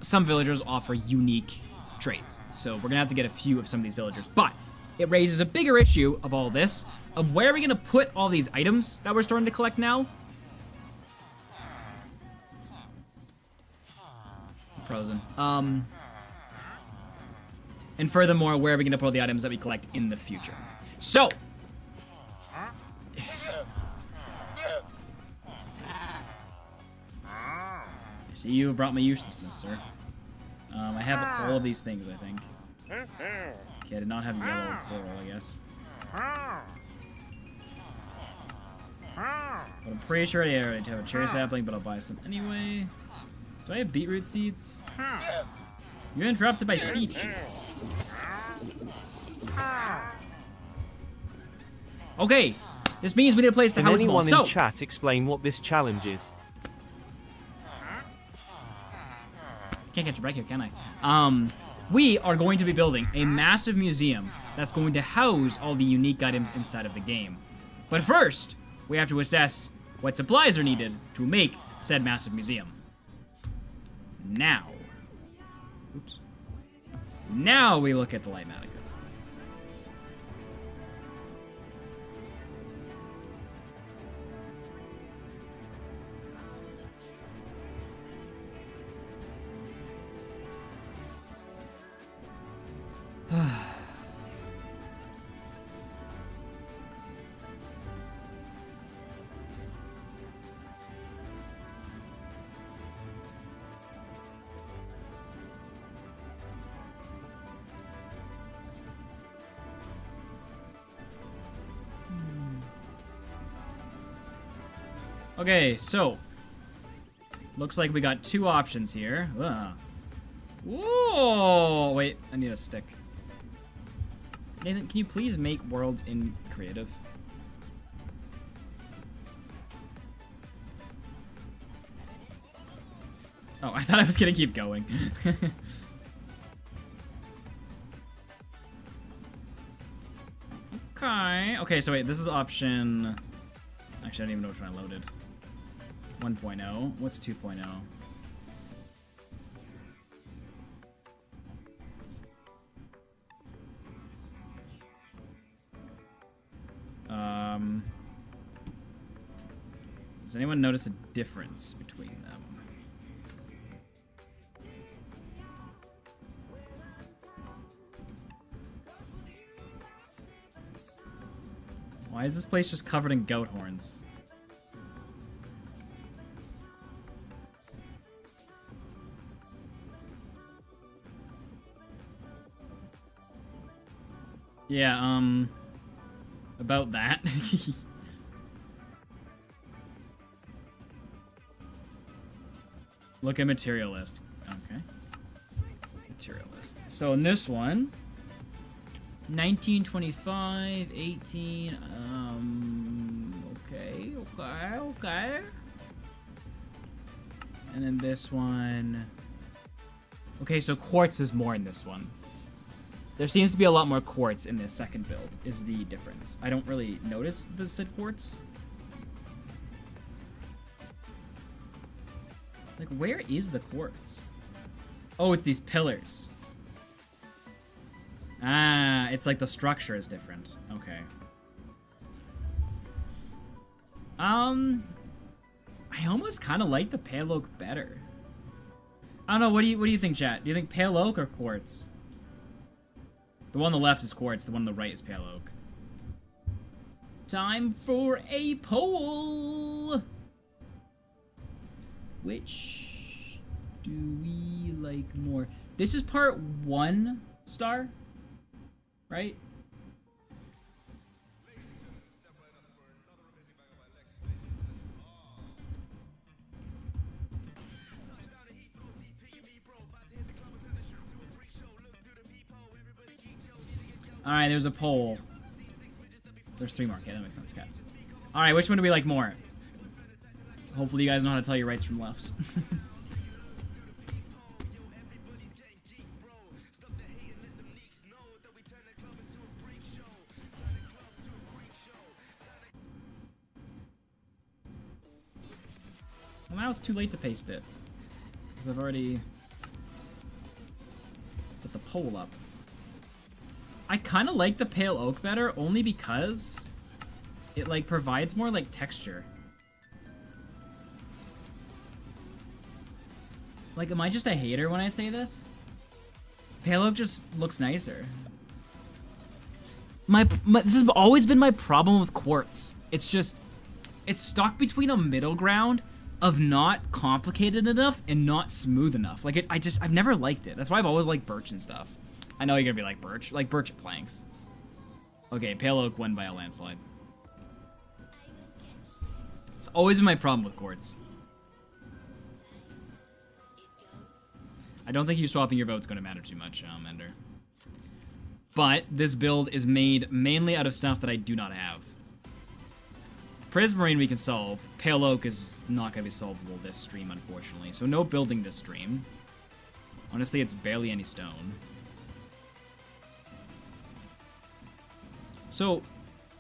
some villagers offer unique traits. So we're gonna have to get a few of some of these villagers. But it raises a bigger issue of all this, of where are we gonna put all these items that we're starting to collect now? Frozen. And furthermore, where are we gonna put all the items that we collect in the future? So, so you have brought my uselessness, sir. I have all of these things, I think. Okay, I did not have yellow coral, I guess. But I'm pretty sure I already have a cherry sapling, but I'll buy some anyway. Do I have beetroot seeds? You're interrupted by speech. Okay, this means we need to place the Can house anyone wall. in chat explain what this challenge is? Can't catch a break here, can I? We are going to be building a massive museum that's going to house all the unique items inside of the game. But first, we have to assess what supplies are needed to make said massive museum. Now, oops. Now we look at the Lightmaticas. Okay, so looks like we got two options here. Ugh. Whoa! Wait, I need a stick. Nathan, can you please make worlds in creative? Oh, I thought I was gonna keep going. Okay. Okay, so wait, this is option... Actually, I don't even know which one I loaded. 1.0. What's 2.0? Does anyone notice a difference between them? Why is this place just covered in goat horns? Yeah, about that. Look at material list. Okay. Material list. So in this one, 1925, 18, okay. And then this one. Okay, so quartz is more in this one. There seems to be a lot more quartz in this second build, is the difference. I don't really notice the said quartz. Like, where is the quartz? Oh, it's these pillars. Ah, it's like the structure is different. Okay. I almost kind of like the pale oak better. I don't know. What do you think, chat? Do you think pale oak or quartz? The one on the left is quartz. The one on the right is pale oak. Time for a poll. Which do we like more? This is part 1 star, right? Alright, there's a poll. There's 3 more. Okay, that makes sense. Okay. Alright, which one do we like more? Hopefully you guys know how to tell your rights from lefts. Well, now it's too late to paste it. Because I've already put the pole up. I kind of like the pale oak better, only because it, like, provides more, like, texture. Like, am I just a hater when I say this? Pale oak just looks nicer. This has always been my problem with quartz. It's just, it's stuck between a middle ground of not complicated enough and not smooth enough. Like, I've never liked it. That's why I've always liked birch and stuff. I know you're gonna be like birch planks. Okay, pale oak won by a landslide. It's always been my problem with quartz. I don't think you swapping your vote's gonna matter too much, Ender. But this build is made mainly out of stuff that I do not have. Prismarine we can solve. Pale oak is not gonna be solvable this stream, unfortunately. So no building this stream. Honestly, it's barely any stone. So,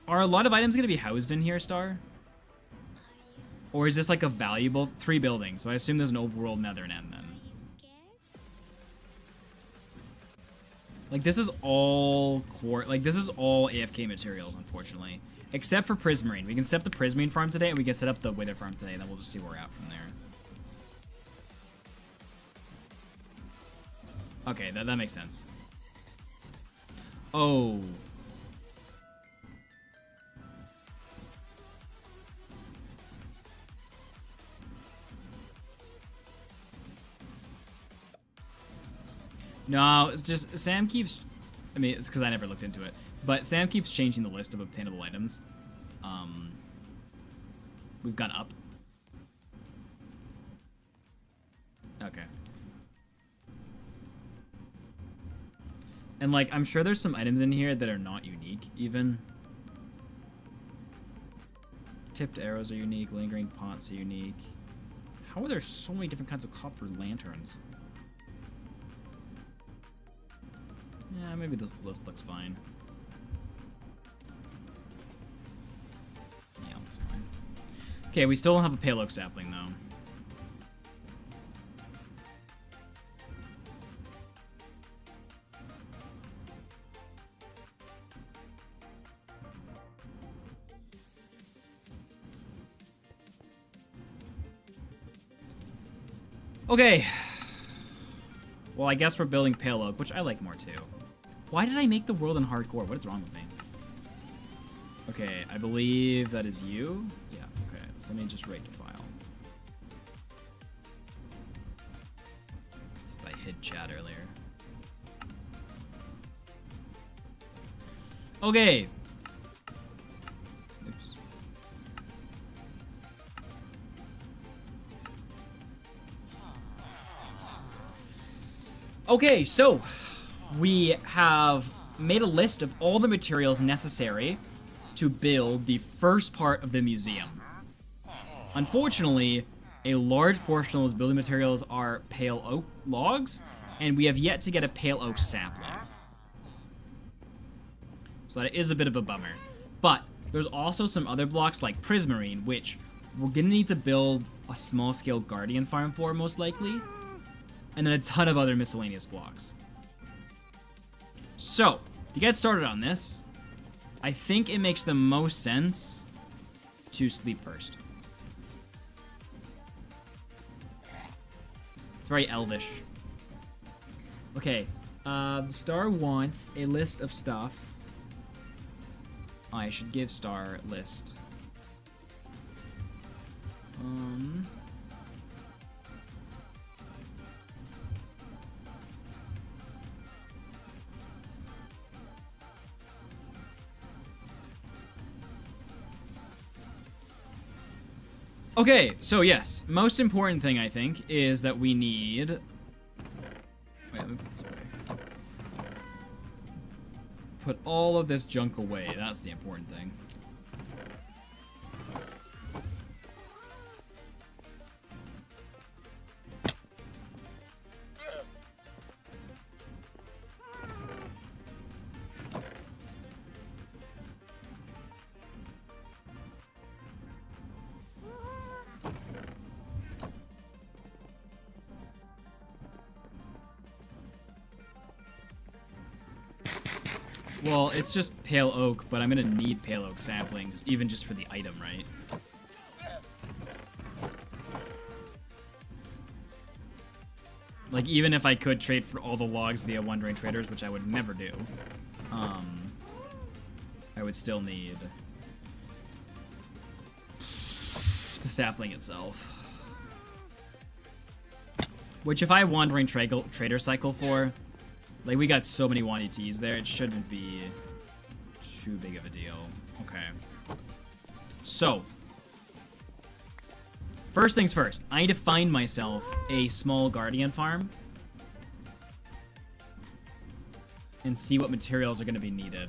are a lot of items gonna be housed in here, Star? Or is this like a valuable 3 buildings? So I assume there's an overworld nether and end then. Like, this is all this is all AFK materials, unfortunately. Except for Prismarine. We can set up the Prismarine farm today, and we can set up the Wither farm today, and then we'll just see where we're at from there. Okay, that makes sense. Oh. No, it's just Sam keeps... I mean, it's because I never looked into it. But Sam keeps changing the list of obtainable items. We've gone up. Okay. And, like, I'm sure there's some items in here that are not unique, even. Tipped arrows are unique. Lingering pots are unique. How are there so many different kinds of copper lanterns? Yeah, maybe this list looks fine. Yeah, looks fine. Okay, we still don't have a pale oak sapling, though. Okay. Well, I guess we're building pale oak, which I like more, too. Why did I make the world in hardcore? What is wrong with me? Okay, I believe that is you. Yeah, okay. So let me just rate the file. I hid chat earlier. Okay. Oops. Okay, so we have made a list of all the materials necessary to build the first part of the museum. Unfortunately, a large portion of those building materials are pale oak logs, and we have yet to get a pale oak sapling. So that is a bit of a bummer. But there's also some other blocks like Prismarine, which we're gonna need to build a small-scale guardian farm for, most likely, and then a ton of other miscellaneous blocks. So, to get started on this, I think it makes the most sense to sleep first. It's very elvish. Okay, Star wants a list of stuff. I should give Star a list. Okay, so yes, most important thing I think is that we need... Wait, let me put this away. Put all of this junk away, that's the important thing. Well, it's just pale oak, but I'm gonna need pale oak saplings, even just for the item, right? Like, even if I could trade for all the logs via Wandering Traders, which I would never do, I would still need the sapling itself. Which, if I Wandering Trader cycle for, like, we got so many 1ETs there, it shouldn't be too big of a deal. Okay. So, first things first, I need to find myself a small guardian farm and see what materials are going to be needed.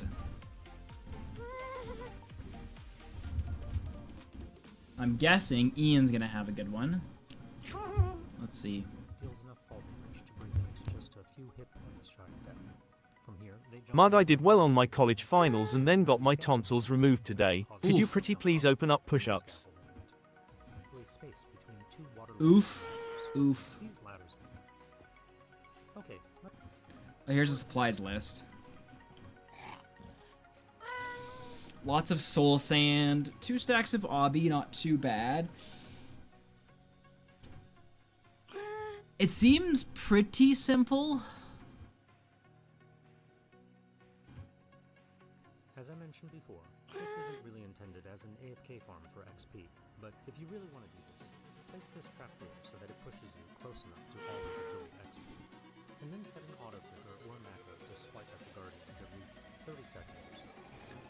I'm guessing Ian's going to have a good one. Let's see. Mud, I did well on my college finals and then got my tonsils removed today. Could you pretty please open up push-ups? Oof. Oof. Oh, here's the supplies list. Lots of soul sand. 2 stacks of obby, not too bad. It seems pretty simple. As I mentioned before, this isn't really intended as an AFK farm for XP, but if you really want to do this, place this trapdoor so that it pushes you close enough to always absorb XP, and then set an auto clicker or macro to swipe at the guardians every 30 seconds or so.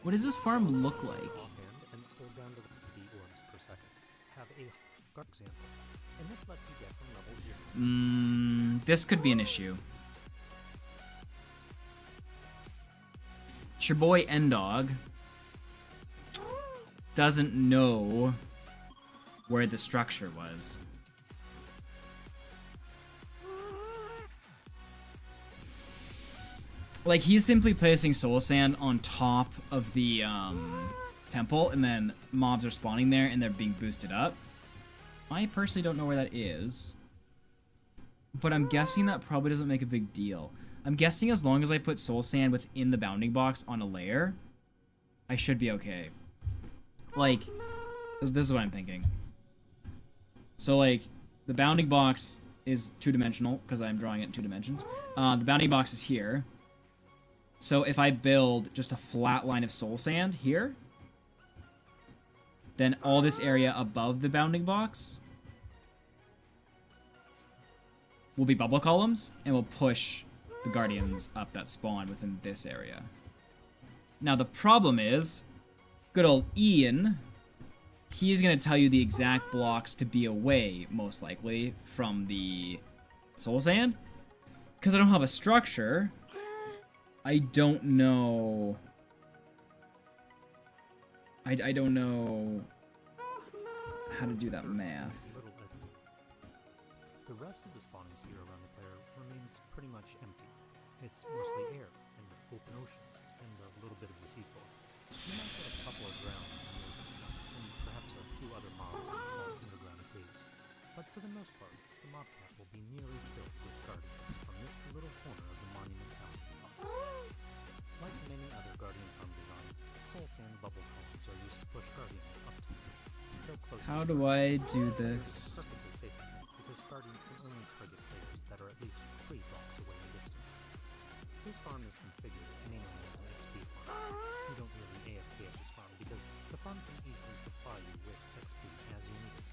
What does this farm look like? Offhand and hold down the orbs per second. Have a guard example, and this lets you get from level 0. This could be an issue. Your boy Endog doesn't know where the structure was. Like, he's simply placing soul sand on top of the temple, and then mobs are spawning there and they're being boosted up. I personally don't know where that is, but I'm guessing that probably doesn't make a big deal. I'm guessing as long as I put soul sand within the bounding box on a layer, I should be okay. Like, this is what I'm thinking. So, like, the bounding box is 2-dimensional, because I'm drawing it in 2 dimensions. The bounding box is here. So if I build just a flat line of soul sand here, then all this area above the bounding box will be bubble columns, and will push the guardians up that spawn within this area. Now the problem is, good old Ian, he's going to tell you the exact blocks to be away, most likely, from the soul sand. Because I don't have a structure, I don't know... I don't know how to do that math. The rest of the spawning sphere around the player remains pretty much empty. It's mostly air and open ocean and a little bit of the seafloor. You might get a couple of grounds and perhaps a few other mobs in small underground caves. But for the most part, the mob cap will be nearly filled with guardians from this little corner of the monument town. Like many other guardian farm designs, soul sand bubble columns are used to push guardians up to you. How do I do this? Perfectly safe, because guardians can only target players that are at least 3 blocks away in distance. This farm is configured mainly as an XP farm. You don't really AFK at this farm because the farm can easily supply you with XP as you need it.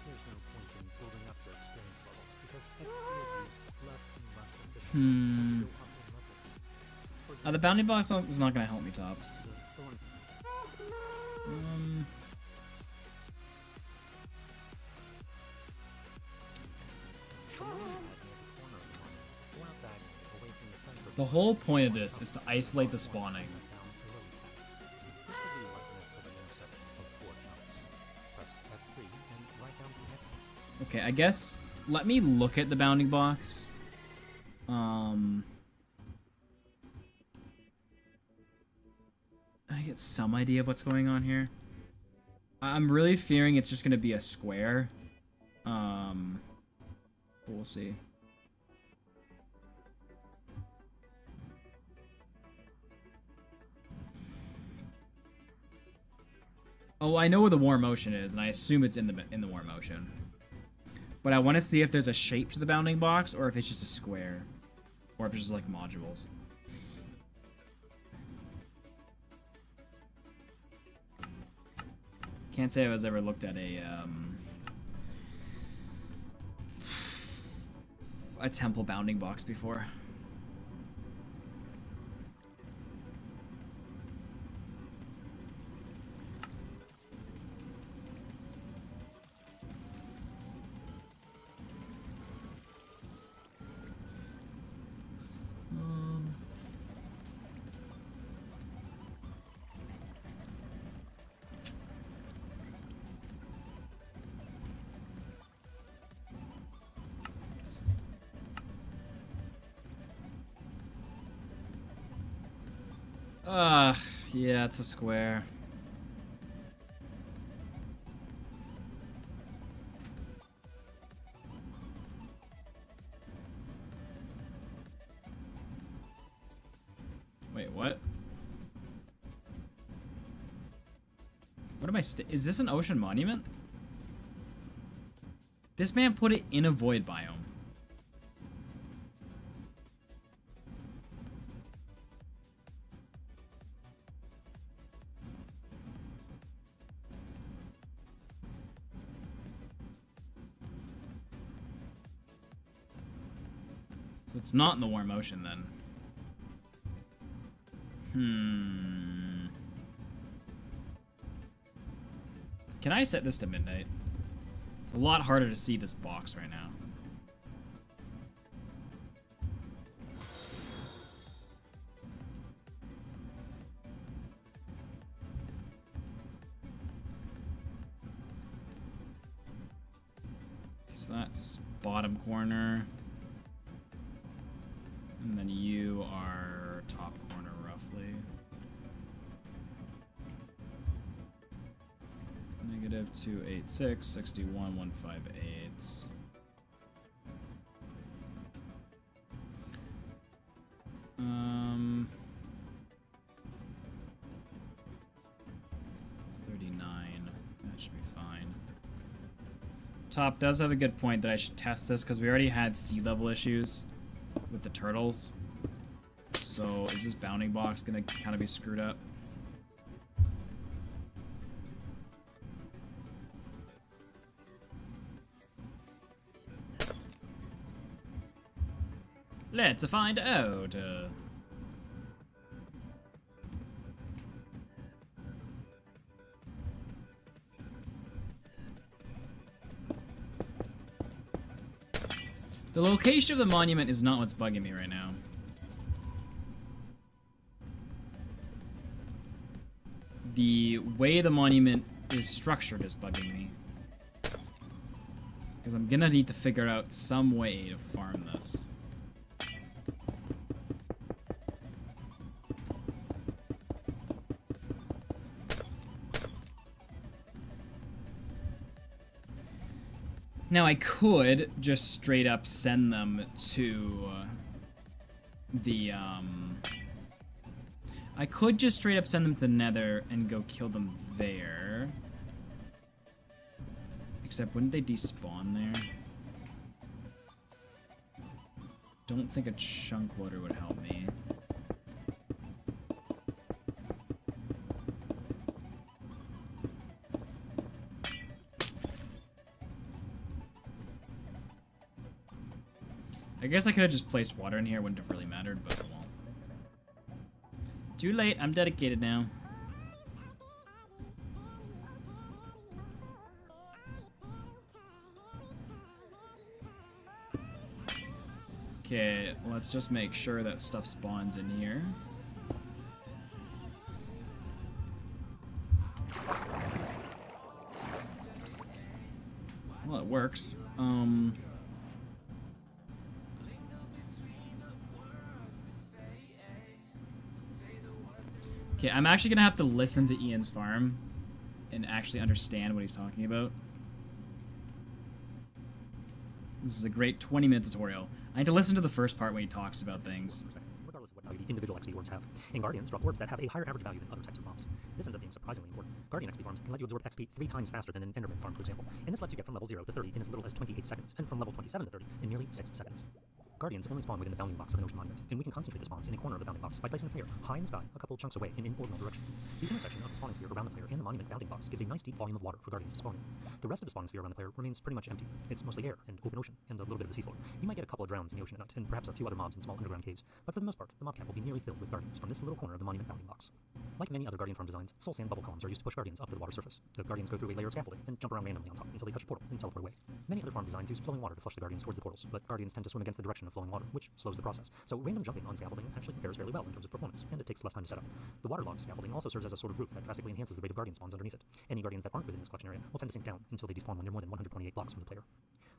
There's no point in building up your experience levels because XP is used less and less efficiently as you go up in levels. The bounty box is not going to help me, Tops. The whole point of this is to isolate the spawning. Okay, I guess let me look at the bounding box. I get some idea of what's going on here. I'm really fearing it's just gonna be a square. But we'll see. Oh, I know where the warm motion is, and I assume it's in the warm motion. But I want to see if there's a shape to the bounding box, or if it's just a square, or if it's just like modules. Can't say I was ever looked at a temple bounding box before. Yeah, it's a square. Wait, what? What am I is this an ocean monument? This man put it in a void biome. So it's not in the warm ocean then. Can I set this to midnight? It's a lot harder to see this box right now. So that's bottom corner. And then you are top corner, roughly. -286, 61, 158. Um, 39. That should be fine. Top does have a good point that I should test this because we already had sea level issues with the turtles. So is this bounding box gonna kind of be screwed up? Let's find out. The location of the monument is not what's bugging me right now. The way the monument is structured is bugging me. Because I'm gonna need to figure out some way to farm this. Now I could just straight up send them to the I could just straight up send them to the Nether and go kill them there. Except wouldn't they despawn there? Don't think a chunk loader would help me. I guess I could have just placed water in here, wouldn't have really mattered, but well. Too late, I'm dedicated now. Okay, let's just make sure that stuff spawns in here. Well, it works. Okay, I'm actually gonna have to listen to Ian's farm and actually understand what he's talking about. This is a great 20-minute tutorial. I need to listen to the first part when he talks about things. Regardless of what value the individual XP orbs have, and Guardians drop orbs that have a higher average value than other types of mobs. This ends up being surprisingly important. Guardian XP farms can let you absorb XP 3 times faster than an Enderman farm, for example, and this lets you get from level 0 to 30 in as little as 28 seconds, and from level 27 to 30 in nearly 6 seconds. Guardians only spawn within the bounding box of an ocean monument, and we can concentrate the spawns in a corner of the bounding box by placing the player high in the sky, a couple chunks away in an ordinal direction. The intersection of the spawning sphere around the player and the monument bounding box gives a nice deep volume of water for Guardians to spawn in. The rest of the spawning sphere around the player remains pretty much empty. It's mostly air and open ocean, and a little bit of the seafloor. You might get a couple of drowns in the ocean at night, and perhaps a few other mobs in small underground caves, but for the most part, the mob cap will be nearly filled with Guardians from this little corner of the monument bounding box. Like many other Guardian farm designs, soul sand bubble columns are used to push Guardians up to the water surface. The Guardians go through a layer of scaffolding and jump around randomly on top until they touch a portal and teleport away. Many other farm designs use flowing water to flush the Guardians towards the portals, but Guardians tend to swim against the direction of flowing water, which slows the process. So random jumping on scaffolding actually compares fairly well in terms of performance, and it takes less time to set up. The waterlogged scaffolding also serves as a sort of roof that drastically enhances the rate of Guardian spawns underneath it. Any Guardians that aren't within this collection area will tend to sink down until they despawn when they're more than 128 blocks from the player.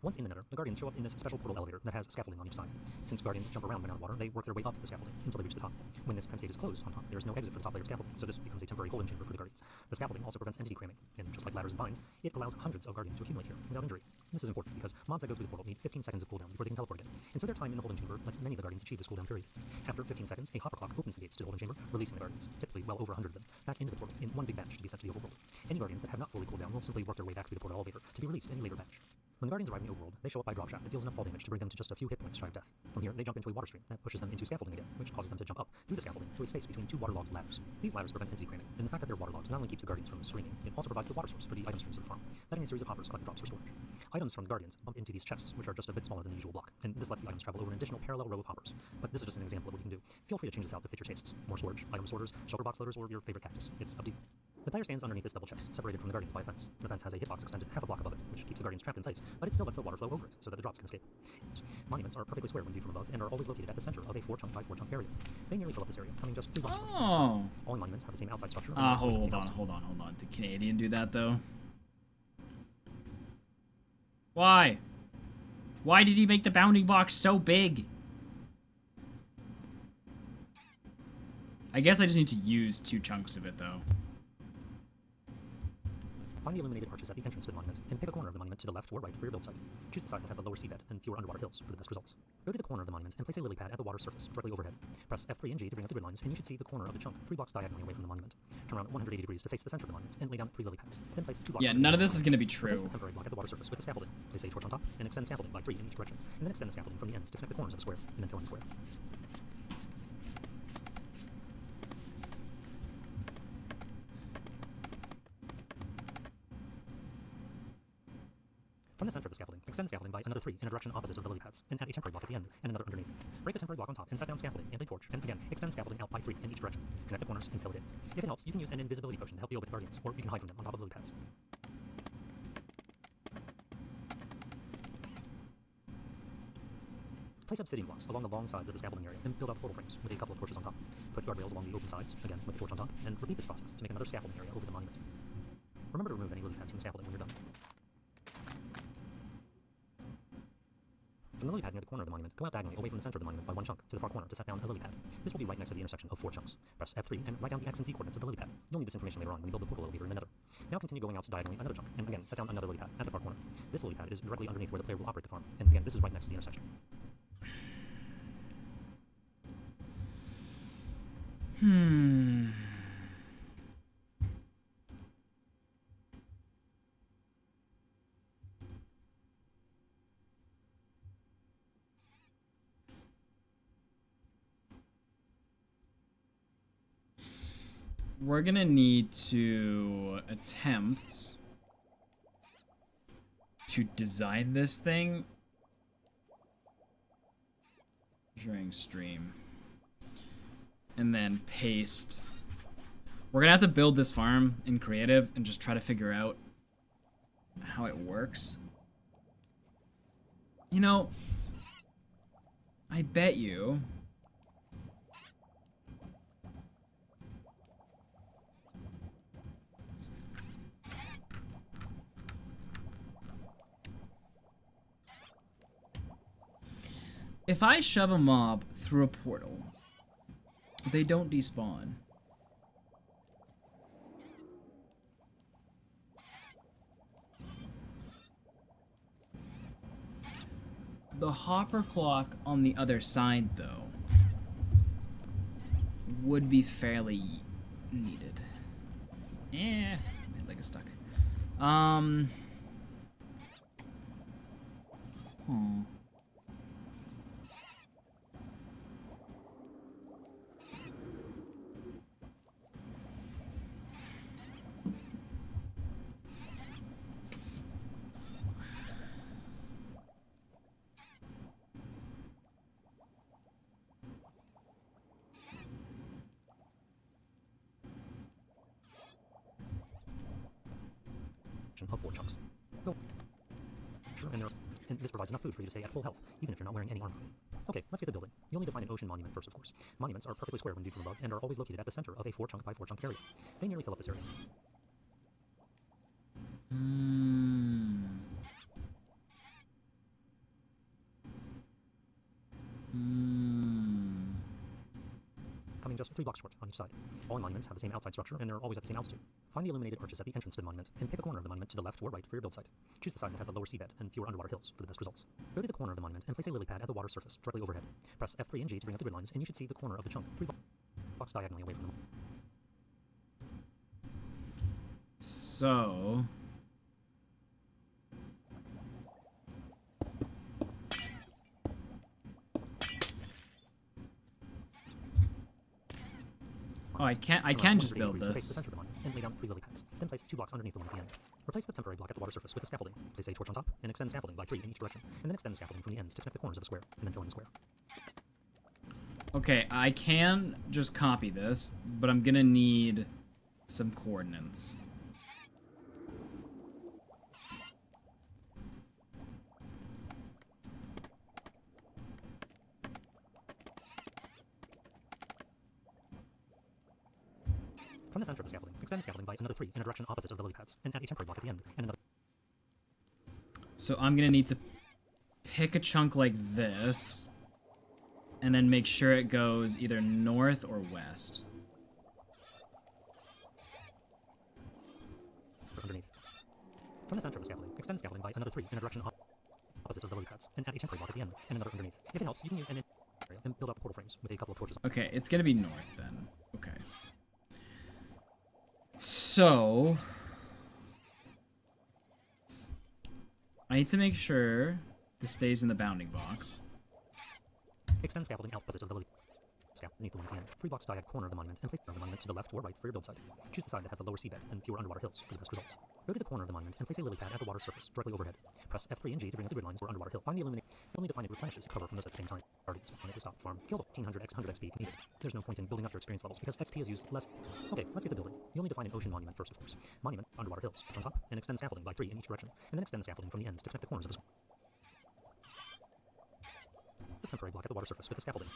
Once in the nether, the Guardians show up in this special portal elevator that has scaffolding on each side. Since Guardians jump around when out of water, they work their way up the scaffolding until they reach the top. When this fence gate is closed on top, there is no exit for the top layer of scaffolding, so this becomes a temporary holding chamber for the Guardians. The scaffolding also prevents entity cramming, and just like ladders and vines, it allows hundreds of Guardians to accumulate here without injury. This is important because mobs that go through the portal need 15 seconds of cooldown before they can teleport again, and so their time in the holding chamber lets many of the Guardians achieve this cooldown period. After 15 seconds, a hopper clock opens the gates to the holding chamber, releasing the Guardians, typically well over 100 of them, back into the portal in one big batch to be sent to the overworld. Any Guardians that have not fully cooled down will simply work their way back through the portal elevator to be released in a later batch. When the Guardians arrive in the overworld, they show up by drop shaft that deals enough fall damage to bring them to just a few hit points shy of death. From here, they jump into a water stream that pushes them into scaffolding again, which causes them to jump up through the scaffolding to a space between two waterlogged ladders. These ladders prevent entity cramming, and the fact that they're waterlogged not only keeps the Guardians from screaming, it also provides the water source for the item streams of the farm, letting a series of hoppers collect the drops for storage. Items from the Guardians bump into these chests, which are just a bit smaller than the usual block, and this lets the items travel over an additional parallel row of hoppers. But this is just an example of what you can do. Feel free to change this out to fit your tastes. More storage, item sorters, shelter box loaders, or your favorite cactus. It's up to you. The player stands underneath this double chest, separated from the Guardians by a fence. The fence has a hitbox extended half a block above it, which keeps the Guardians trapped in place, but it still lets the water flow over it, so that the drops can escape. Monuments are perfectly square when viewed from above, and are always located at the center of a 4-chunk by 4-chunk area. They nearly fill up this area, coming just 3 blocks away. Oh. All monuments have the same outside structure. Hold on. Did Canadian do that, though? Why? Why did he make the bounding box so big? I guess I just need to use 2 chunks of it, though. Find the illuminated arches at the entrance to the monument, and pick a corner of the monument to the left or right for your build site. Choose the side that has the lower seabed and fewer underwater hills for the best results. Go to the corner of the monument and place a lily pad at the water surface, directly overhead. Press F3 and G to bring up the grid lines, and you should see the corner of the chunk 3 blocks diagonally away from the monument. Turn around 180 degrees to face the center of the monument, and lay down 3 lily pads. Then place 2 blocks. Yeah, none of this is going to be true. Place the temporary block at the water surface with the scaffolding. Place a torch on top, and extend scaffolding by 3 in each direction, and then extend the scaffolding from the ends to connect the corners of the square, and then fill in the square. From the center of the scaffolding, extend the scaffolding by another 3 in a direction opposite of the lily pads, and add a temporary block at the end, and another underneath. Break the temporary block on top and set down scaffolding and a torch, and again, extend scaffolding out by 3 in each direction. Connect the corners and fill it in. If it helps, you can use an invisibility potion to help deal with the Guardians, or you can hide from them on top of the lily pads. Place obsidian blocks along the long sides of the scaffolding area, and build out portal frames with a couple of torches on top. Put guardrails along the open sides, again with a torch on top, and repeat this process to make another scaffolding area over the monument. Remember to remove any lily pads from the scaffolding when you're done. From the lily pad near the corner of the monument, go out diagonally away from the center of the monument by 1 chunk to the far corner to set down a lily pad. This will be right next to the intersection of 4 chunks. Press F3 and write down the X and Z coordinates of the lily pad. You'll need this information later on when you build the portal elevator in the nether. Now continue going out diagonally another chunk, and again set down another lily pad at the far corner. This lily pad is directly underneath where the player will operate the farm, and again this is right next to the intersection. We're gonna need to attempt to design this thing during stream. And then paste. We're gonna have to build this farm in creative and just try to figure out how it works. You know, I bet you if I shove a mob through a portal, they don't despawn. The hopper clock on the other side, though, would be fairly needed. Yeah, my leg is stuck. Of 4 chunks. Go. Sure, and this provides enough food for you to stay at full health, even if you're not wearing any armor. Okay, let's get the building. You'll need to find an ocean monument first, of course. Monuments are perfectly square when viewed from above, and are always located at the center of a 4-chunk by 4-chunk area. They nearly fill up this area. Coming just 3 blocks short on each side. All monuments have the same outside structure, and they're always at the same altitude. Find the illuminated arches at the entrance to the monument, and pick a corner of the monument to the left or right for your build site. Choose the side that has the lower seabed and fewer underwater hills for the best results. Go to the corner of the monument and place a lily pad at the water surface, directly overhead. Press F3 and G to bring up the grid lines, and you should see the corner of the chunk 3 blocks diagonally away from the monument. So... Oh, I can just build this. Face the center of the monument and lay down 3 lily pads. Then place 2 blocks underneath the one at the end. Replace the temporary block at the water surface with a scaffolding. Place a torch on top and extend scaffolding by 3 in each direction. And then extend scaffolding from the ends to connect the corners of the square, and then fill in the square. Okay, I can just copy this, but I'm gonna need some coordinates. From the center of the scaffolding, extend the scaffolding by another 3 in a direction opposite of the lily pads, and add a temporary block at the end, and another. So I'm gonna need to pick a chunk like this, and then make sure it goes either north or west. Underneath. From the center of the scaffolding, extend the scaffolding by another 3 in a direction opposite of the lily pads, and add a temporary block at the end, and another underneath. If it helps, you can use an area and build up the portal frames with a couple of torches. Okay, it's gonna be north then. Okay. So... I need to make sure this stays in the bounding box. Extend scaffolding opposite of the lily beneath the one at the end. 3 blocks diagonal corner of the monument, and place the monument to the left or right for your build site. Choose the side that has the lower seabed and fewer underwater hills for the best results. Go to the corner of the monument and place a lily pad at the water surface, directly overhead. Press F3 and G to bring up the grid lines for underwater hill. Find the illuminate. You'll need to find it replenishes cover from those at the same time. Already spawn it to stop farm. Kill the 1500 x 100 XP if needed. There's no point in building up your experience levels because XP is used less. Okay, let's get the building. You'll need to find an ocean monument first, of course. Monument, underwater hills, on top, and extend scaffolding by 3 in each direction, and then extend scaffolding from the ends to connect the corners of the square. The temporary block at the water surface with the scaffolding.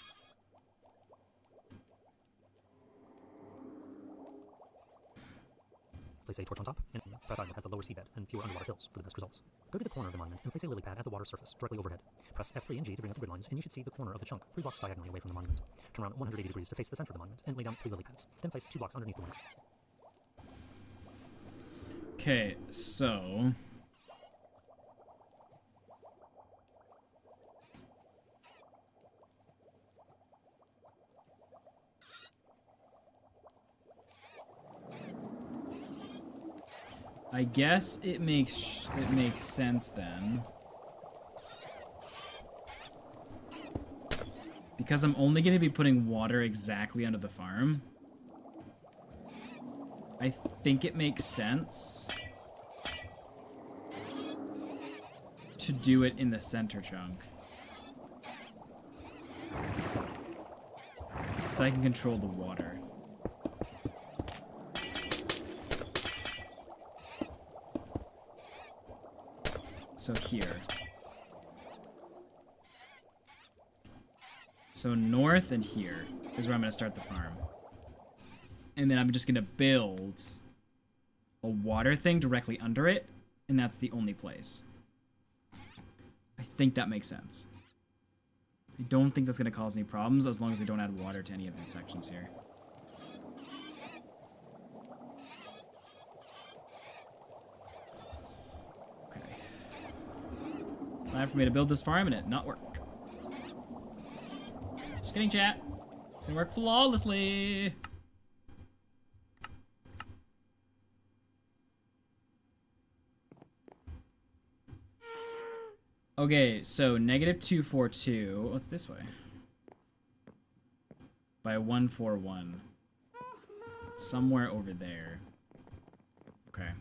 Place a torch on top, and press side that has the lower seabed and fewer underwater hills for the best results. Go to the corner of the monument and place a lily pad at the water surface, directly overhead. Press F3 and G to bring up the grid lines, and you should see the corner of the chunk 3 blocks diagonally away from the monument. Turn around 180 degrees to face the center of the monument, and lay down 3 lily pads. Then place 2 blocks underneath the monument. Okay, so... I guess it makes sense then. Because I'm only going to be putting water exactly under the farm. I think it makes sense to do it in the center chunk. Since I can control the water. So here. So north and here is where I'm going to start the farm. And then I'm just going to build a water thing directly under it, and that's the only place. I think that makes sense. I don't think that's going to cause any problems as long as they don't add water to any of these sections here. Time for me to build this farm and it not work. Just kidding, chat. It's gonna work flawlessly. Okay, so -242. What's this way? By 141. Somewhere over there. Okay.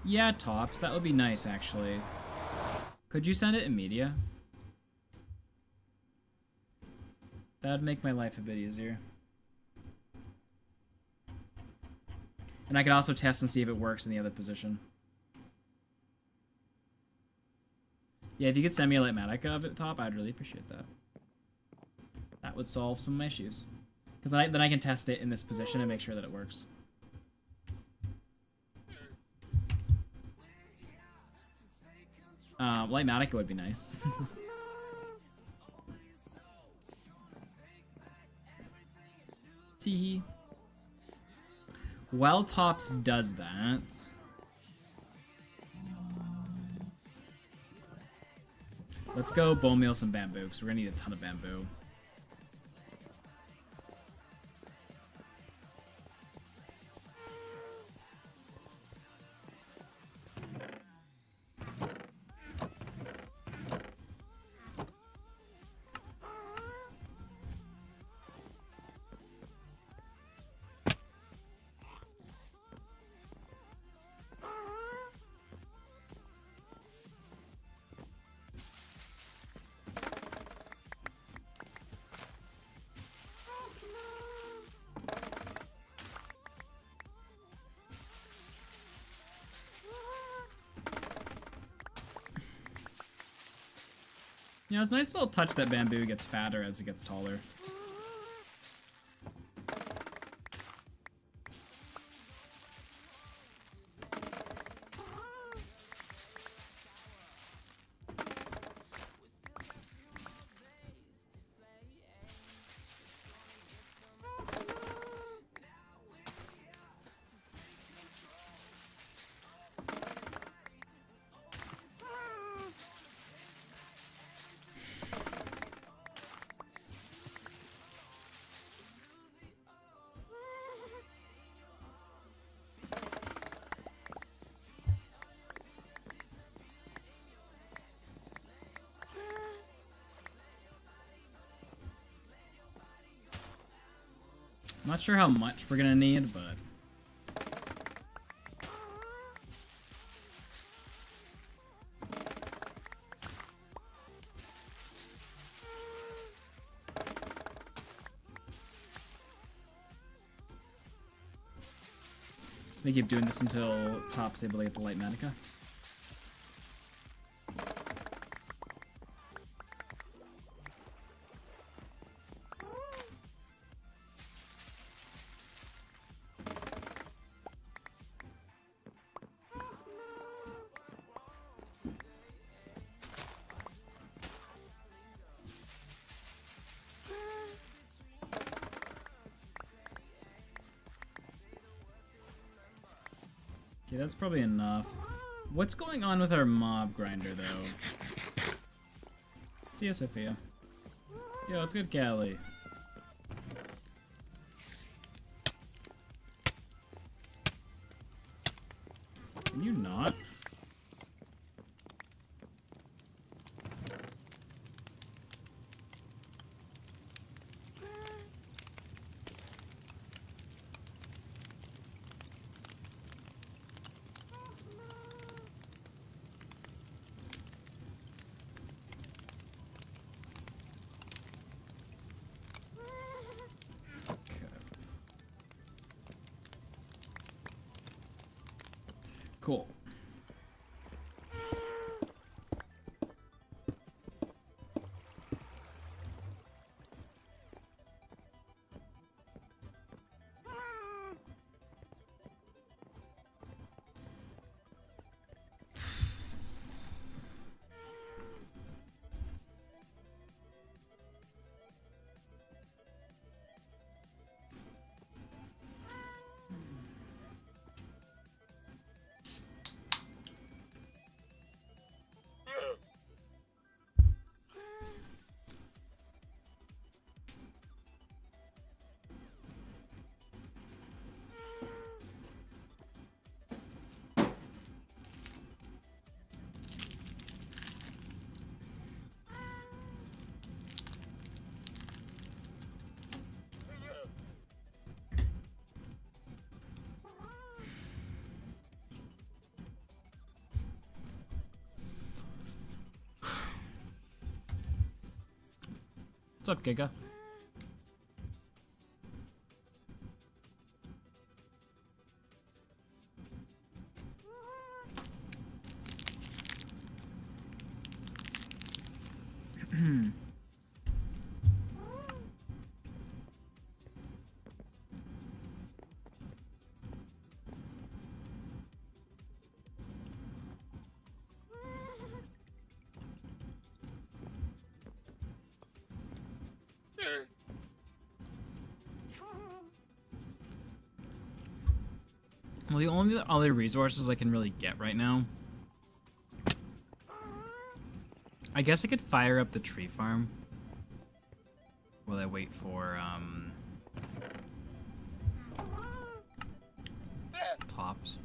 Yeah, tops. That would be nice, actually. Could you send it in media? That'd make my life a bit easier. And I could also test and see if it works in the other position. Yeah, if you could send me a Lightmatica of it top, I'd really appreciate that. That would solve some issues. Because then I can test it in this position and make sure that it works. Lightmatica would be nice. Teehee. Well, Tops does that. Let's go bone meal some bamboo, because we're going to need a ton of bamboo. You know, it's a nice little touch that bamboo gets fatter as it gets taller. I'm not sure how much we're gonna need, but... Just gonna keep doing this until Top's able to get the Lightmatica. Okay, that's probably enough. What's going on with our mob grinder, though? See ya, Sophia. Yo, it's good, Callie. Can you not? Cool. What's up, Giga? Well, the only other resources I can really get right now, I guess I could fire up the tree farm while I wait for tops.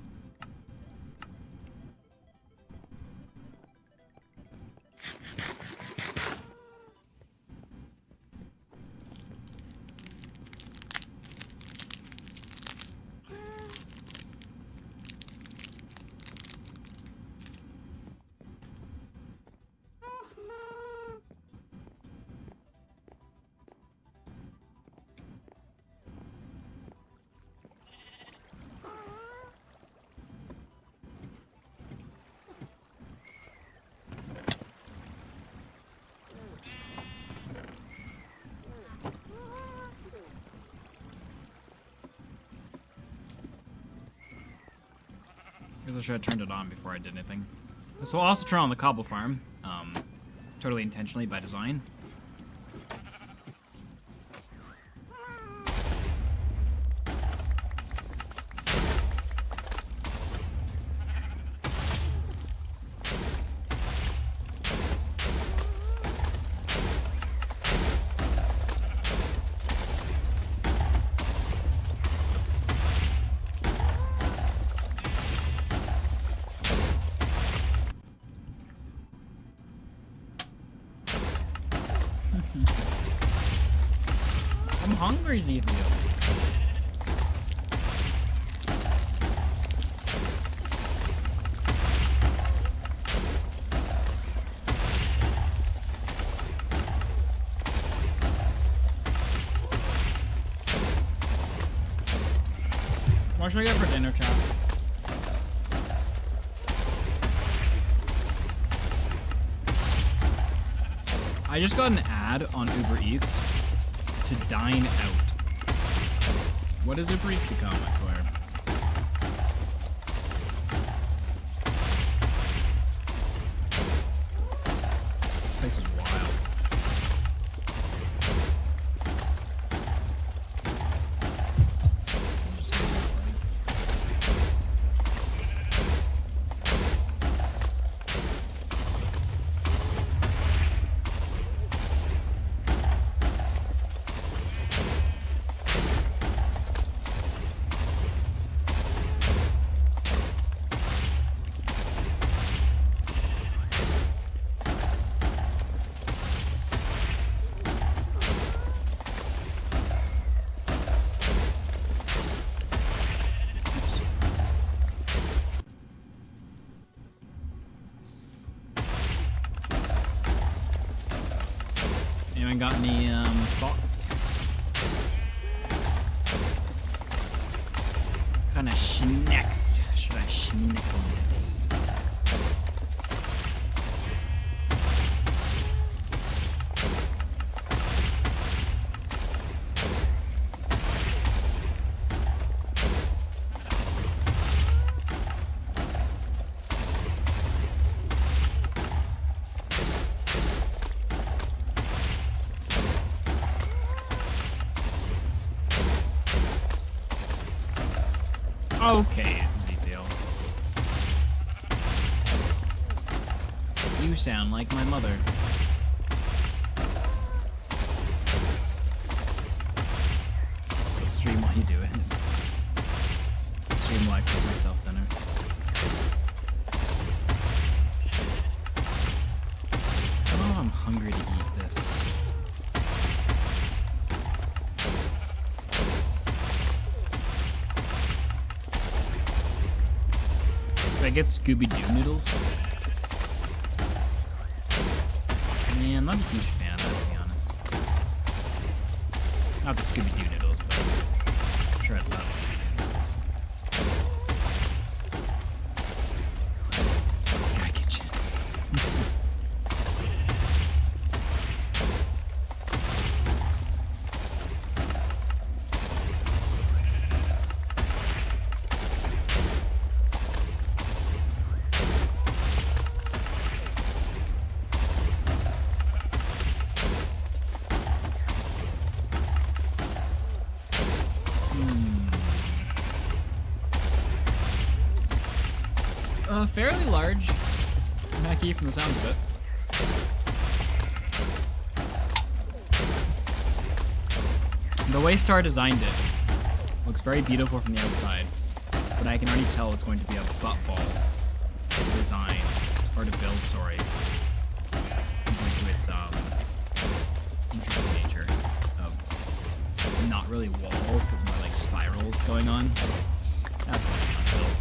I should have turned it on before I did anything. This will also turn on the cobble farm, totally intentionally by design. I'm hungry, Zethio. What should I get for dinner, chat? I just got an ad on Uber Eats to dine out. What has Uber Eats become, I swear? This place is wild. Anyone got any thoughts? What kind of snacks should I snack on today? Okay, Z-Tail. You sound like my mother. Stream while you do it. Stream while I cook myself dinner. Oh, I'm hungry to eat this. Should I get Scooby-Doo noodles? Yeah, I'm not a huge fan of that, to be honest. Not the Scooby-Doo noodles, but I'm sure I'd love Scooby-Doo noodles. Sky Kitchen. Fairly large. Mackie from the sound of it. The way Star designed it looks very beautiful from the outside, but I can already tell it's going to be a butt ball to design, or to build, sorry, due to its interesting nature of not really walls, but more like spirals going on. That's what I'm build.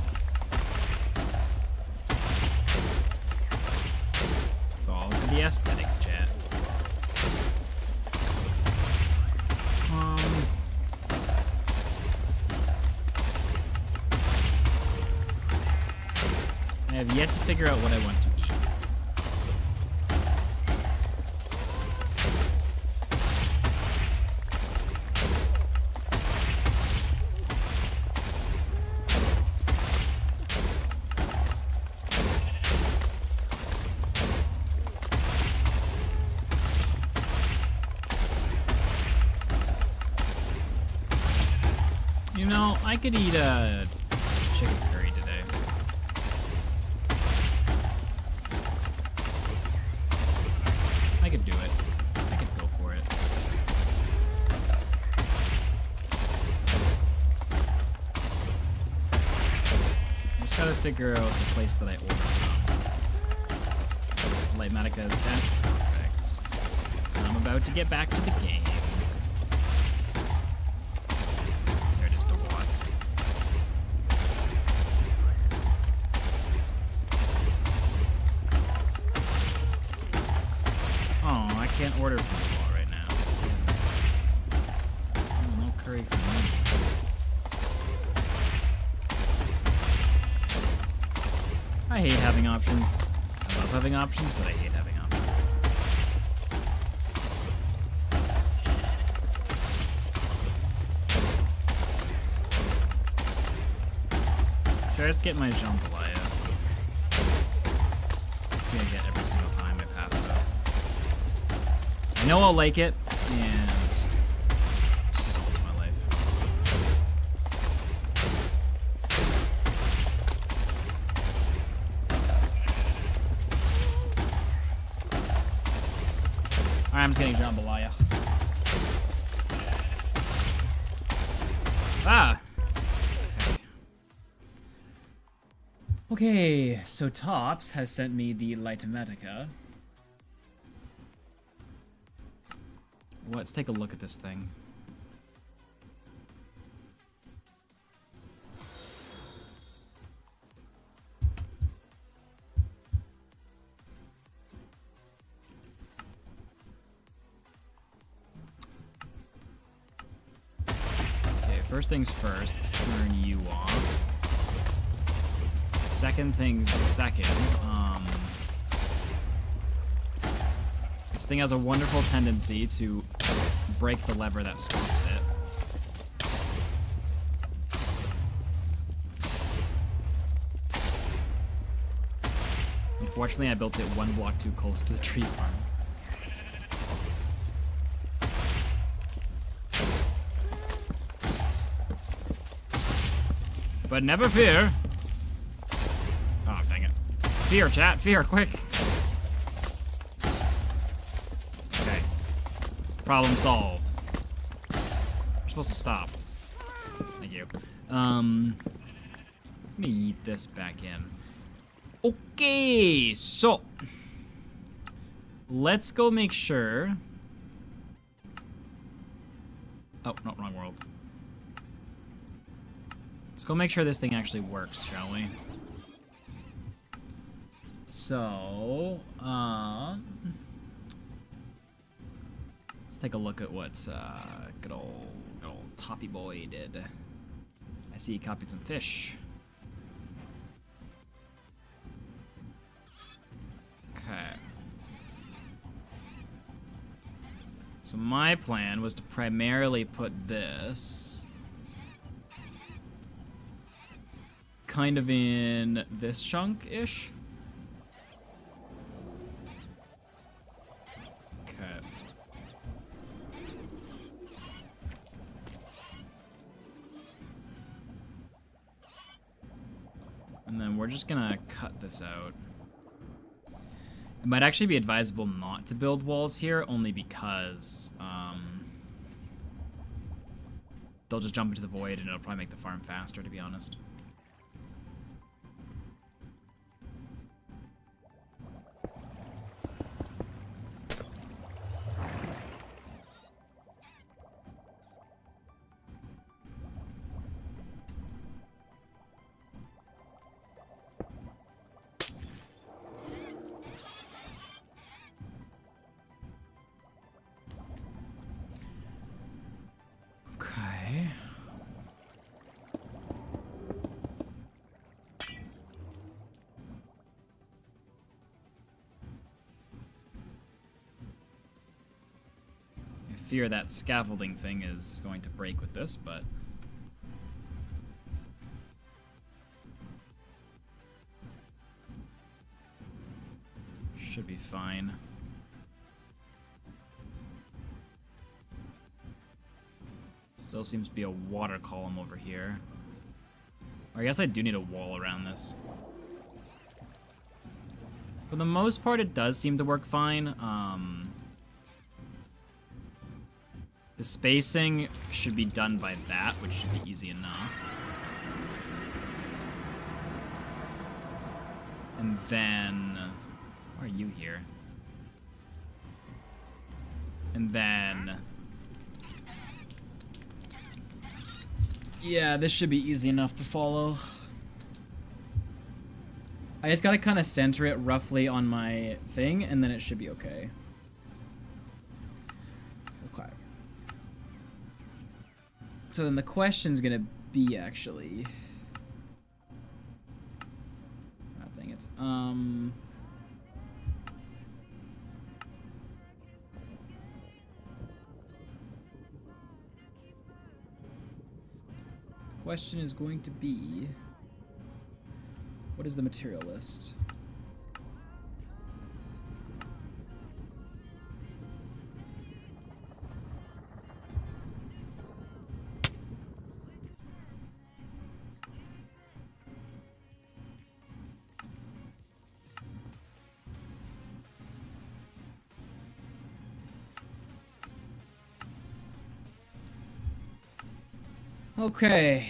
The aesthetic, chat. I have yet to figure out what I want to eat. You know, I could eat a chicken curry today. I could do it. I could go for it. I just gotta figure out the place that I ordered from. Light Matica is sent. Perfect. So I'm about to get back to the game. Can't order from the wall right now. Oh, no curry for me. I hate having options. I love having options, but I hate having options. Should I just get my jambalaya? I get every single time I pass up. I know I'll like it, and just salt my life. Alright, I'm just getting jambalaya. Ah! Okay, so Tops has sent me the Litematica. Let's take a look at this thing. Okay, first things first, let's turn you off. Second things second, this thing has a wonderful tendency to break the lever that stops it. Unfortunately, I built it one block too close to the tree farm. But never fear. Oh, dang it. Fear, chat, fear, quick. Problem solved. We're supposed to stop. Thank you. I'm gonna yeet this back in. Okay, so let's go make sure. Oh, no, wrong world. Let's go make sure this thing actually works, shall we? So, let's take a look at what good old Toppy Boy did. I see he copied some fish. Okay. So my plan was to primarily put this kind of in this chunk-ish. Okay. And then we're just gonna cut this out. It might actually be advisable not to build walls here, only because they'll just jump into the void and it'll probably make the farm faster, to be honest. Okay. I fear that scaffolding thing is going to break with this, but should be fine. Still seems to be a water column over here. Or I guess I do need a wall around this. For the most part, it does seem to work fine. The spacing should be done by that, which should be easy enough. And then... why are you here? And then... yeah, this should be easy enough to follow. I just gotta kind of center it roughly on my thing, and then it should be okay. Okay. So then the question's gonna be actually... oh, dang it. Question is going to be, what is the material list? Okay.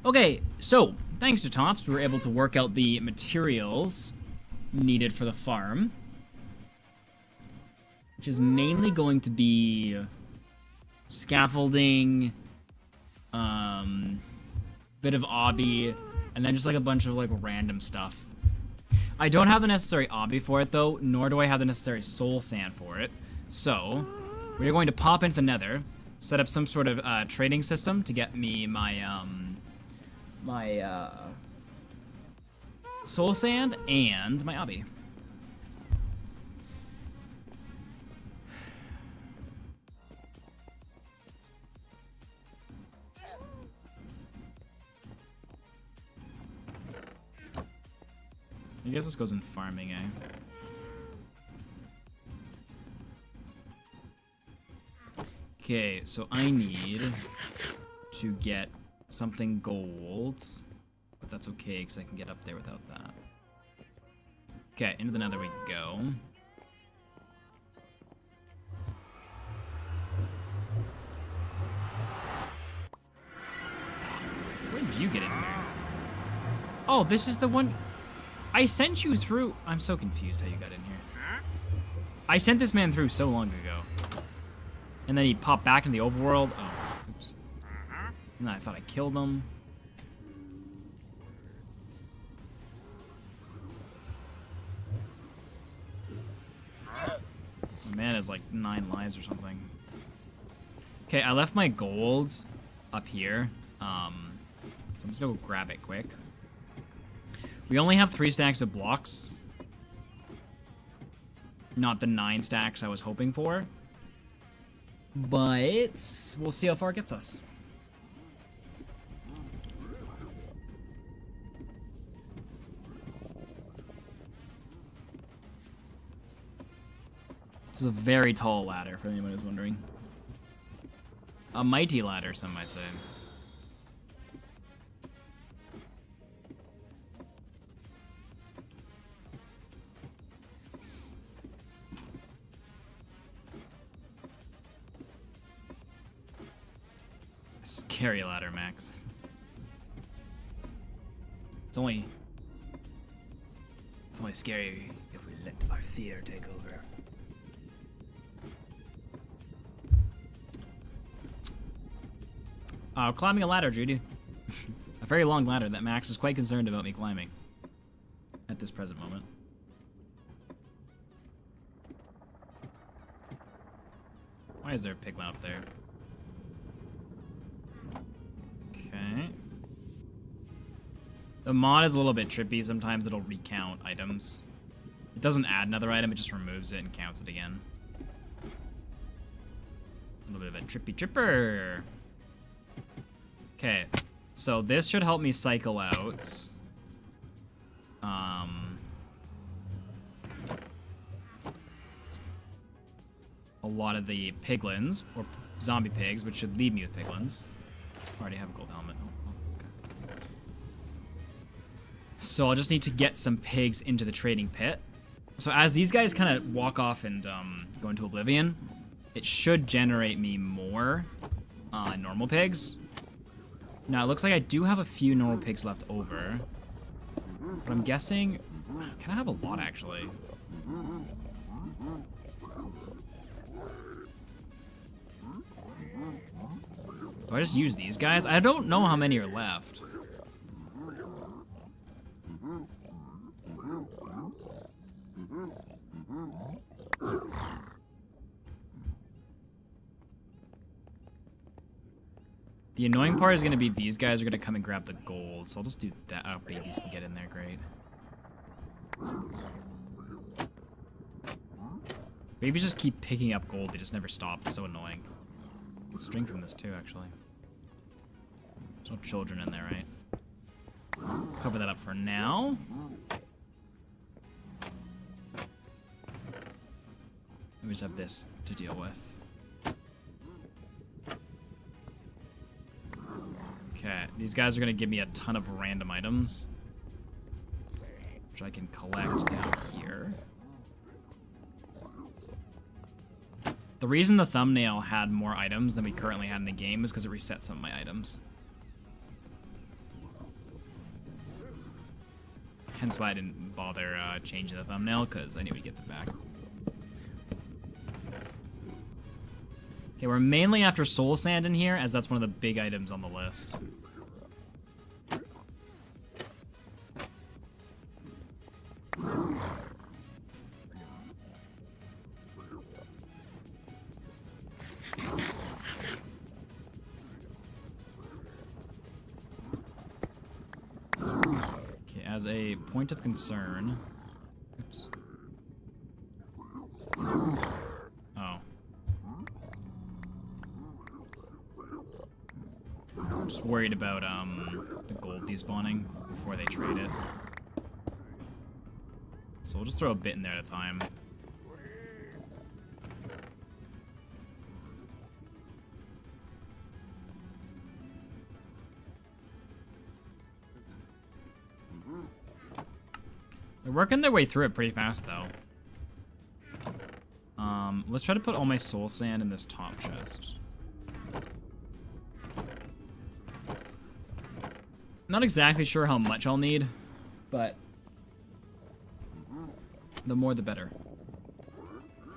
Okay, so thanks to Tops, we were able to work out the materials needed for the farm, which is mainly going to be scaffolding, bit of obby, and then just like a bunch of like random stuff. I don't have the necessary obby for it though, nor do I have the necessary soul sand for it. So we're going to pop into the nether, set up some sort of trading system to get me my soul sand and my obby. I guess this goes in farming, eh? Okay, so I need to get something gold, but that's okay because I can get up there without that. Okay, into the nether we go. Where did you get in here? Oh, this is the one... I sent you through... I'm so confused how you got in here. I sent this man through so long ago. And then he popped back in the overworld. Oh, oops. And I thought I killed him. planet has like 9 lives or something. Okay, I left my golds up here. So I'm just gonna go grab it quick. We only have 3 stacks of blocks. Not the 9 stacks I was hoping for. But we'll see how far it gets us. This is a very tall ladder, for anyone who's wondering. A mighty ladder, some might say. Scary ladder, Max. It's only scary if we let our fear take over. Climbing a ladder, Judy. A very long ladder that Max is quite concerned about me climbing at this present moment. Why is there a piglin up there? Okay. The mod is a little bit trippy. Sometimes it'll recount items. It doesn't add another item, it just removes it and counts it again. A little bit of a trippy tripper. Okay, so this should help me cycle out. A lot of the piglins, or zombie pigs, which should leave me with piglins. I already have a gold helmet. Oh, okay. So I'll just need to get some pigs into the trading pit. So as these guys kind of walk off and go into oblivion, it should generate me more normal pigs. Now, it looks like I do have a few normal pigs left over. But I'm guessing... Can I have a lot, actually? Do I just use these guys? I don't know how many are left. The annoying part is going to be these guys are going to come and grab the gold, so I'll just do that. Oh, babies can get in there, great. Babies just keep picking up gold, they just never stop, it's so annoying. Get string from this too, actually. There's no children in there, right? Cover that up for now. We just have this to deal with. Okay, these guys are going to give me a ton of random items, which I can collect down here. The reason the thumbnail had more items than we currently had in the game is because it reset some of my items. Hence why I didn't bother changing the thumbnail, because I knew we'd get them back. Okay, we're mainly after soul sand in here, as that's one of the big items on the list. Okay, as a point of concern... Oops. Oh. I'm just worried about the gold despawning before they trade it. So we'll just throw a bit in there at a time. They're working their way through it pretty fast, though. Let's try to put all my soul sand in this top chest. Not exactly sure how much I'll need, but the more the better.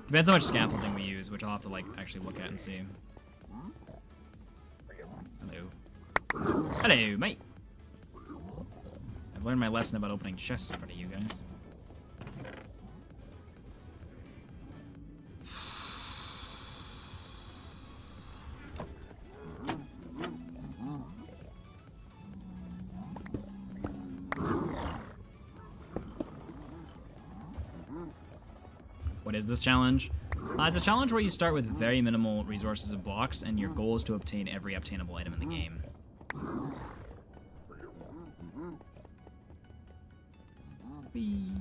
Depends how much scaffolding we use, which I'll have to like actually look at and see. Hello. Hello, mate. I've learned my lesson about opening chests in front of you guys. is this challenge? It's a challenge where you start with very minimal resources and blocks, and your goal is to obtain every obtainable item in the game. Whee.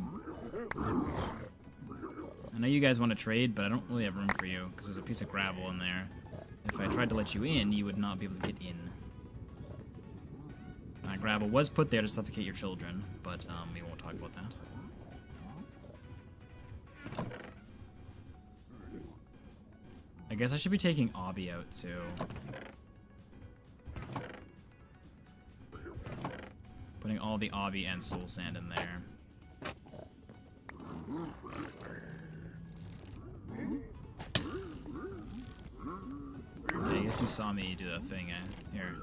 I know you guys want to trade, but I don't really have room for you, because there's a piece of gravel in there. If I tried to let you in, you would not be able to get in. Gravel was put there to suffocate your children, but we won't talk about that. I guess I should be taking Obby out, too. Putting all the Obby and soul sand in there. I guess you saw me do that thing, Here.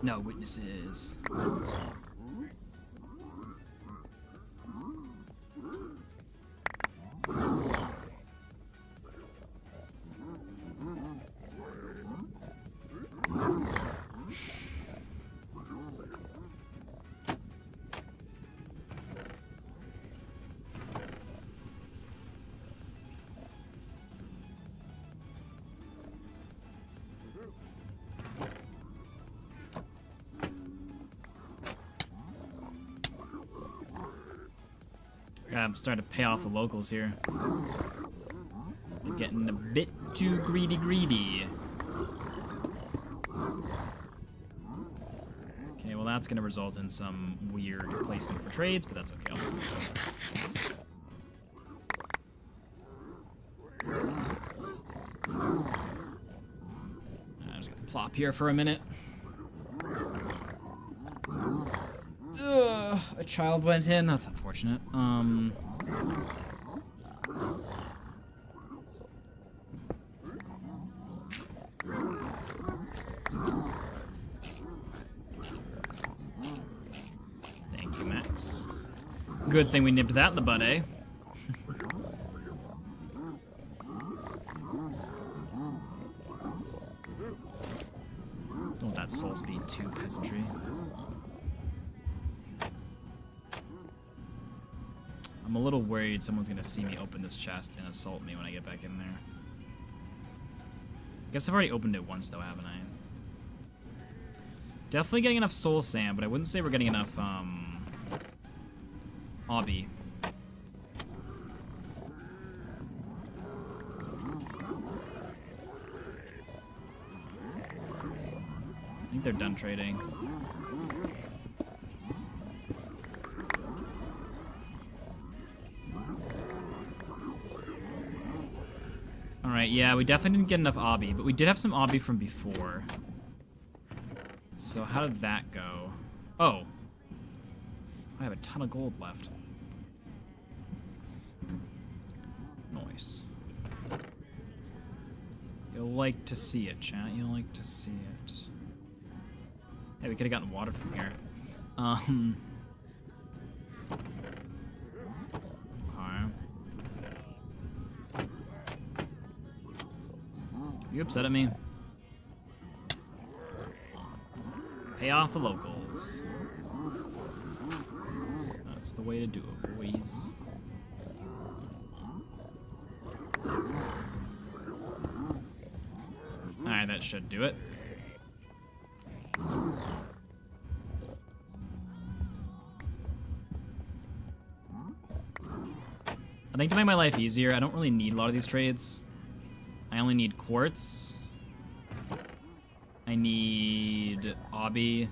No witnesses. I'm starting to pay off the locals here. They're getting a bit too greedy. Okay, well that's gonna result in some weird placement for trades, but that's okay. I'm just gonna plop here for a minute. A child went in. That's unfortunate. Thank you, Max. Good thing we nipped that in the bud, eh? Don't want that soul speed 2 peasantry. I'm a little worried someone's gonna see me open this chest and assault me when I get back in there. I guess I've already opened it once though, haven't I? Definitely getting enough soul sand, but I wouldn't say we're getting enough, Obby. I think they're done trading. Alright, yeah, we definitely didn't get enough Obby, but we did have some Obby from before. So how did that go? Oh. I have a ton of gold left. Nice. You'll like to see it, chat. You'll like to see it. Hey, we could have gotten water from here. Okay. You upset at me? Pay off the locals. That's the way to do it, boys. Alright, that should do it. I think to make my life easier, I don't really need a lot of these trades. I only need quartz. I need Obby.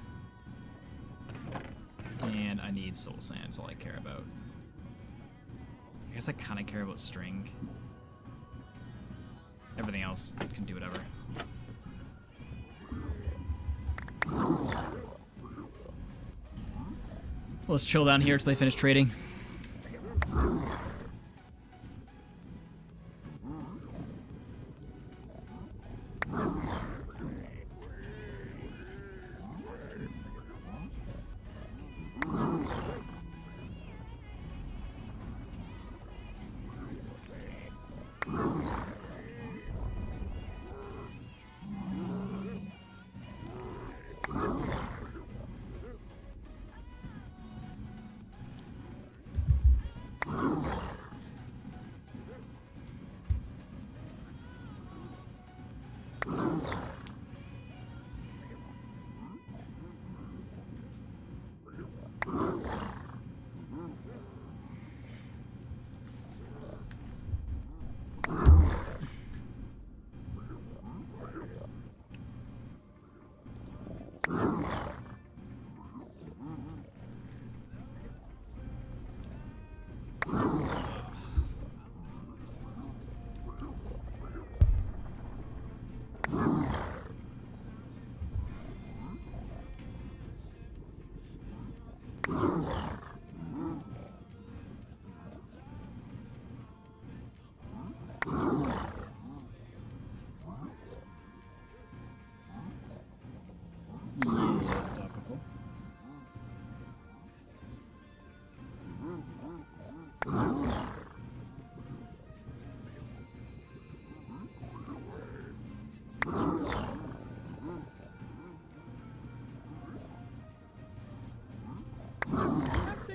And I need soul sand, that's all I care about. I guess I kind of care about string. Everything else can do whatever. Let's chill down here till they finish trading.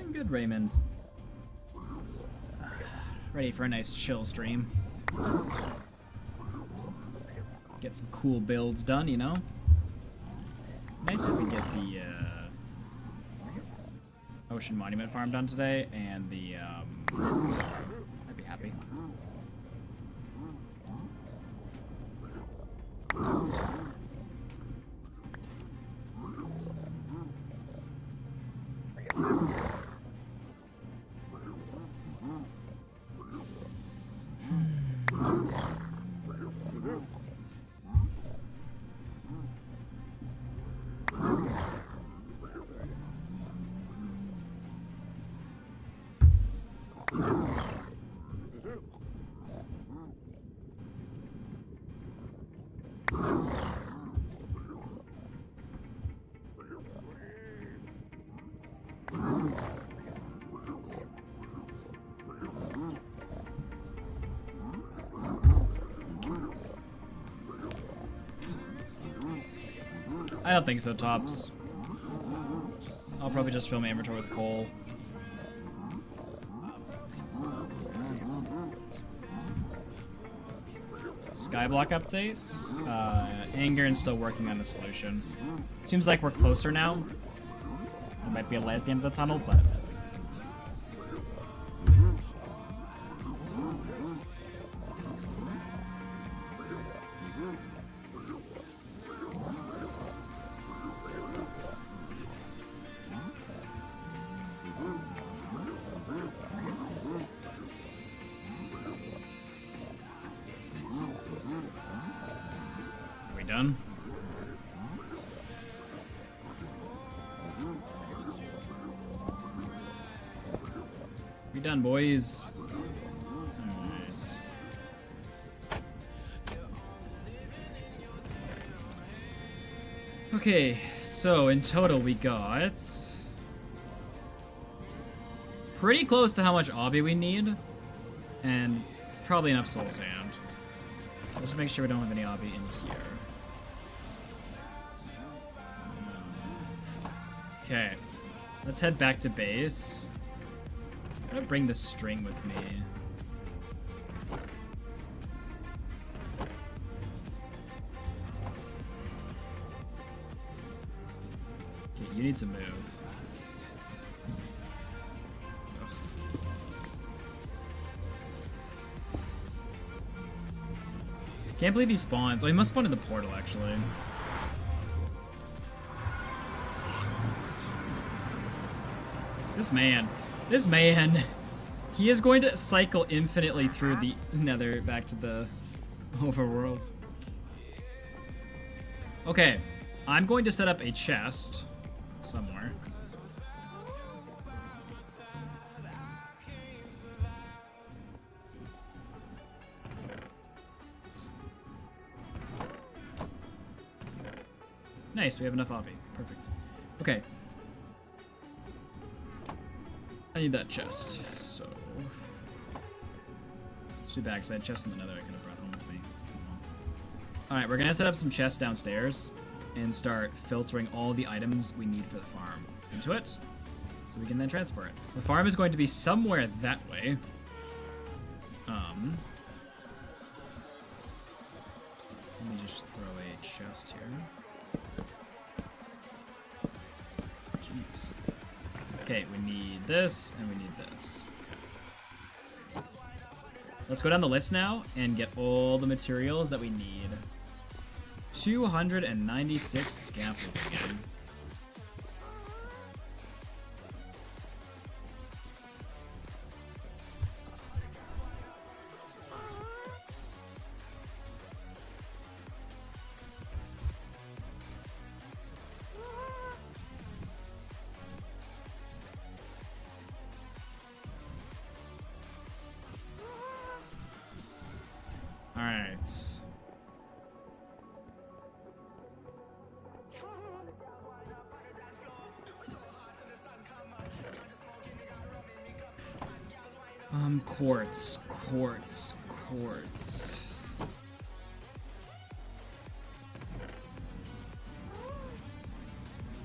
I'm good, Raymond. Ready for a nice chill stream. Get some cool builds done, you know? Nice if we get the Ocean Monument Farm done today, and the, I'd be happy. I don't think so, Tops. I'll probably just fill my inventory with coal. Skyblock updates. Angerin still working on the solution. Seems like we're closer now. There might be a light at the end of the tunnel, but... done. We done, boys. Alright. Okay, so in total we got pretty close to how much obby we need, and probably enough soul sand. Just make sure we don't have any obby in here. Okay, let's head back to base. I'm gonna bring the string with me. Okay, you need to move. Ugh. Can't believe he spawns. Oh, he must spawn in the portal, actually. This man, he is going to cycle infinitely through the nether back to the overworld. Okay, I'm going to set up a chest somewhere. Nice, we have enough obby. Perfect. Okay. I need that chest, so... It's too bad, because I had chests in the nether I could have brought home with me. Alright, we're gonna set up some chests downstairs and start filtering all the items we need for the farm into it, so we can then transport it. The farm is going to be somewhere that way. Let me just throw a chest here. Jeez. Okay, we need this, and we need this. Okay. Let's go down the list now and get all the materials that we need. 296 scaffolding. Alright. Quartz.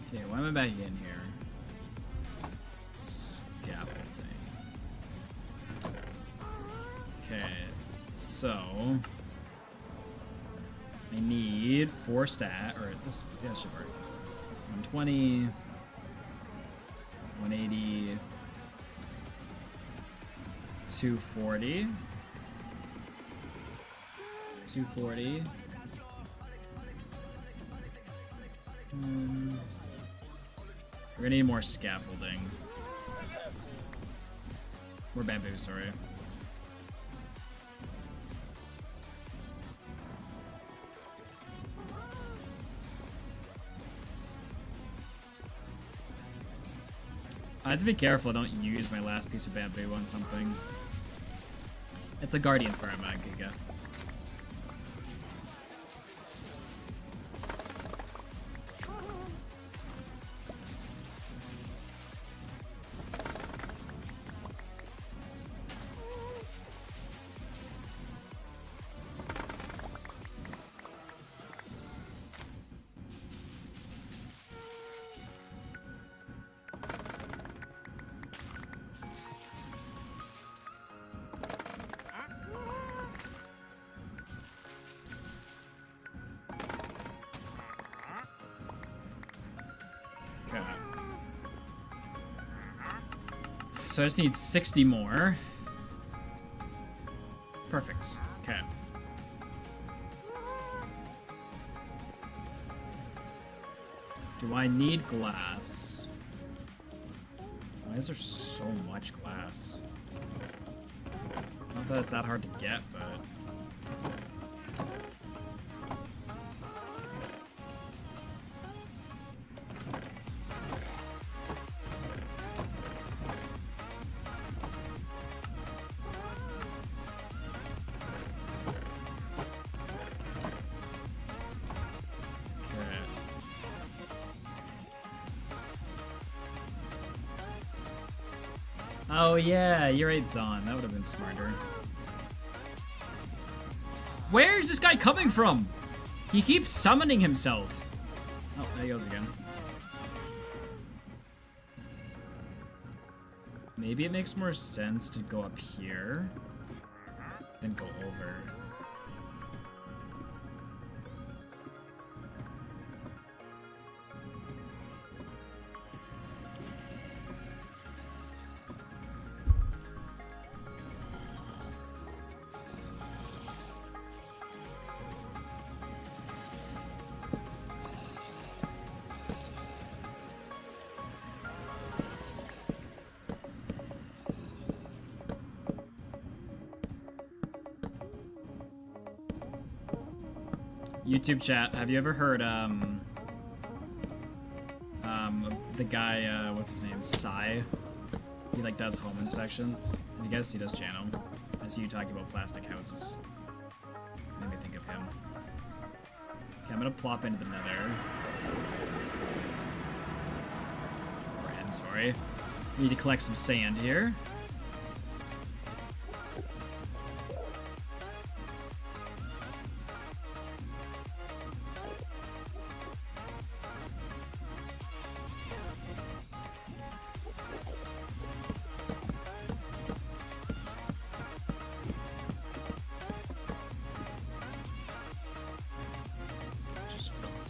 Okay, why am I back in here? So I need 4 stat, or this, yeah, should work. 120, 180, 240, 240. We're gonna need more scaffolding. More bamboo, sorry. I have to be careful I don't use my last piece of bamboo on something. It's a guardian farm, Giga. So I just need 60 more. Perfect. Okay. Do I need glass? Why is there so much glass? Not that it's that hard to get, but... Oh yeah, you're right, Zon. That would have been smarter. Where is this guy coming from? He keeps summoning himself. Oh, there he goes again. Maybe it makes more sense to go up here than go over. YouTube chat, have you ever heard, the guy, what's his name, Sai? He, like, does home inspections. I guess he does channel. I see you talking about plastic houses. Made me think of him. Okay, I'm gonna plop into the nether. Or in, sorry. We need to collect some sand here.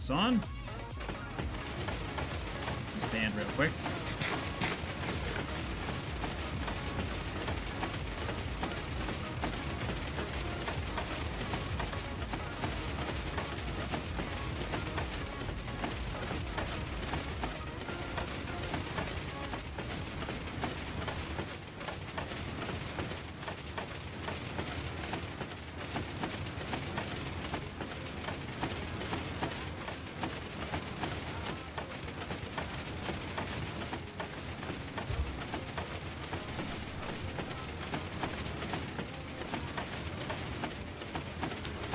On. Some sand real quick.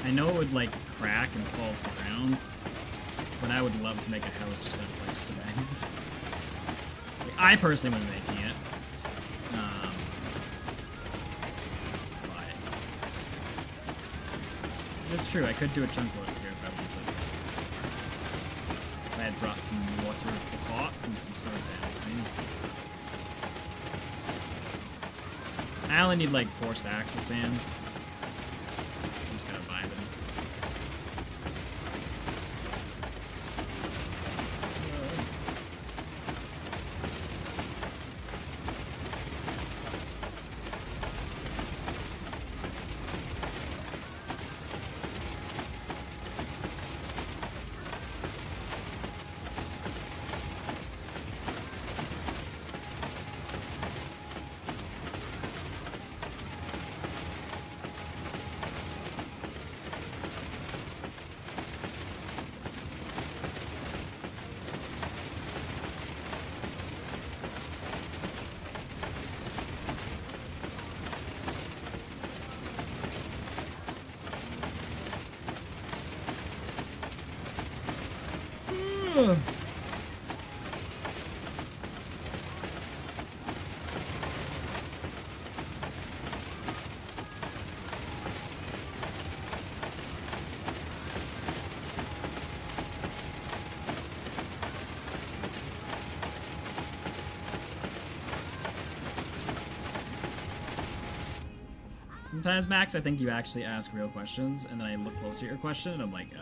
I know it would, like, crack and fall to the ground, but I would love to make a house just out of, like, cement. Like, I personally would be making it. But it's true, I could do a chunk load here if I wanted. If I had brought some water pots and some soda sand with me. I only need, like, 4 stacks of sand. Sometimes, Max, I think you actually ask real questions, and then I look closer at your question, and I'm like, oh.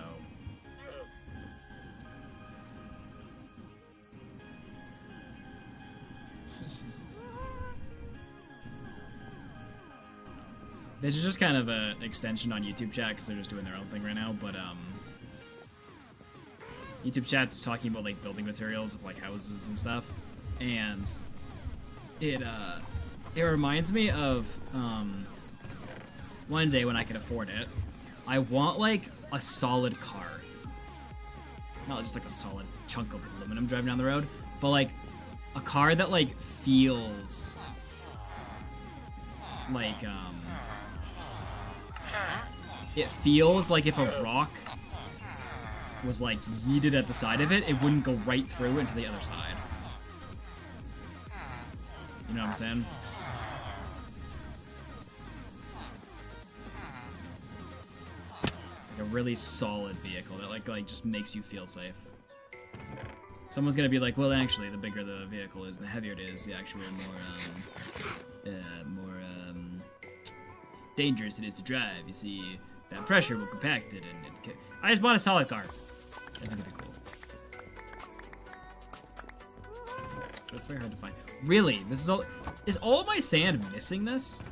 This is just kind of an extension on YouTube chat, because they're just doing their own thing right now, but, YouTube chat's talking about, like, building materials of, like, houses and stuff, and it reminds me of, one day when I can afford it, I want, like, a solid car. Not just, like, a solid chunk of aluminum driving down the road, but, like, a car that, like, feels like, it feels like if a rock was, like, yeeted at the side of it, it wouldn't go right through into the other side. You know what I'm saying? A really solid vehicle that like just makes you feel safe. Someone's gonna be like, well, actually, the bigger the vehicle is, the heavier it is, the actually more dangerous it is to drive. You see, that pressure will compact it, and I just want a solid car. I think it'd be cool. But it's very hard to find. Really, this is all of my sand missing this?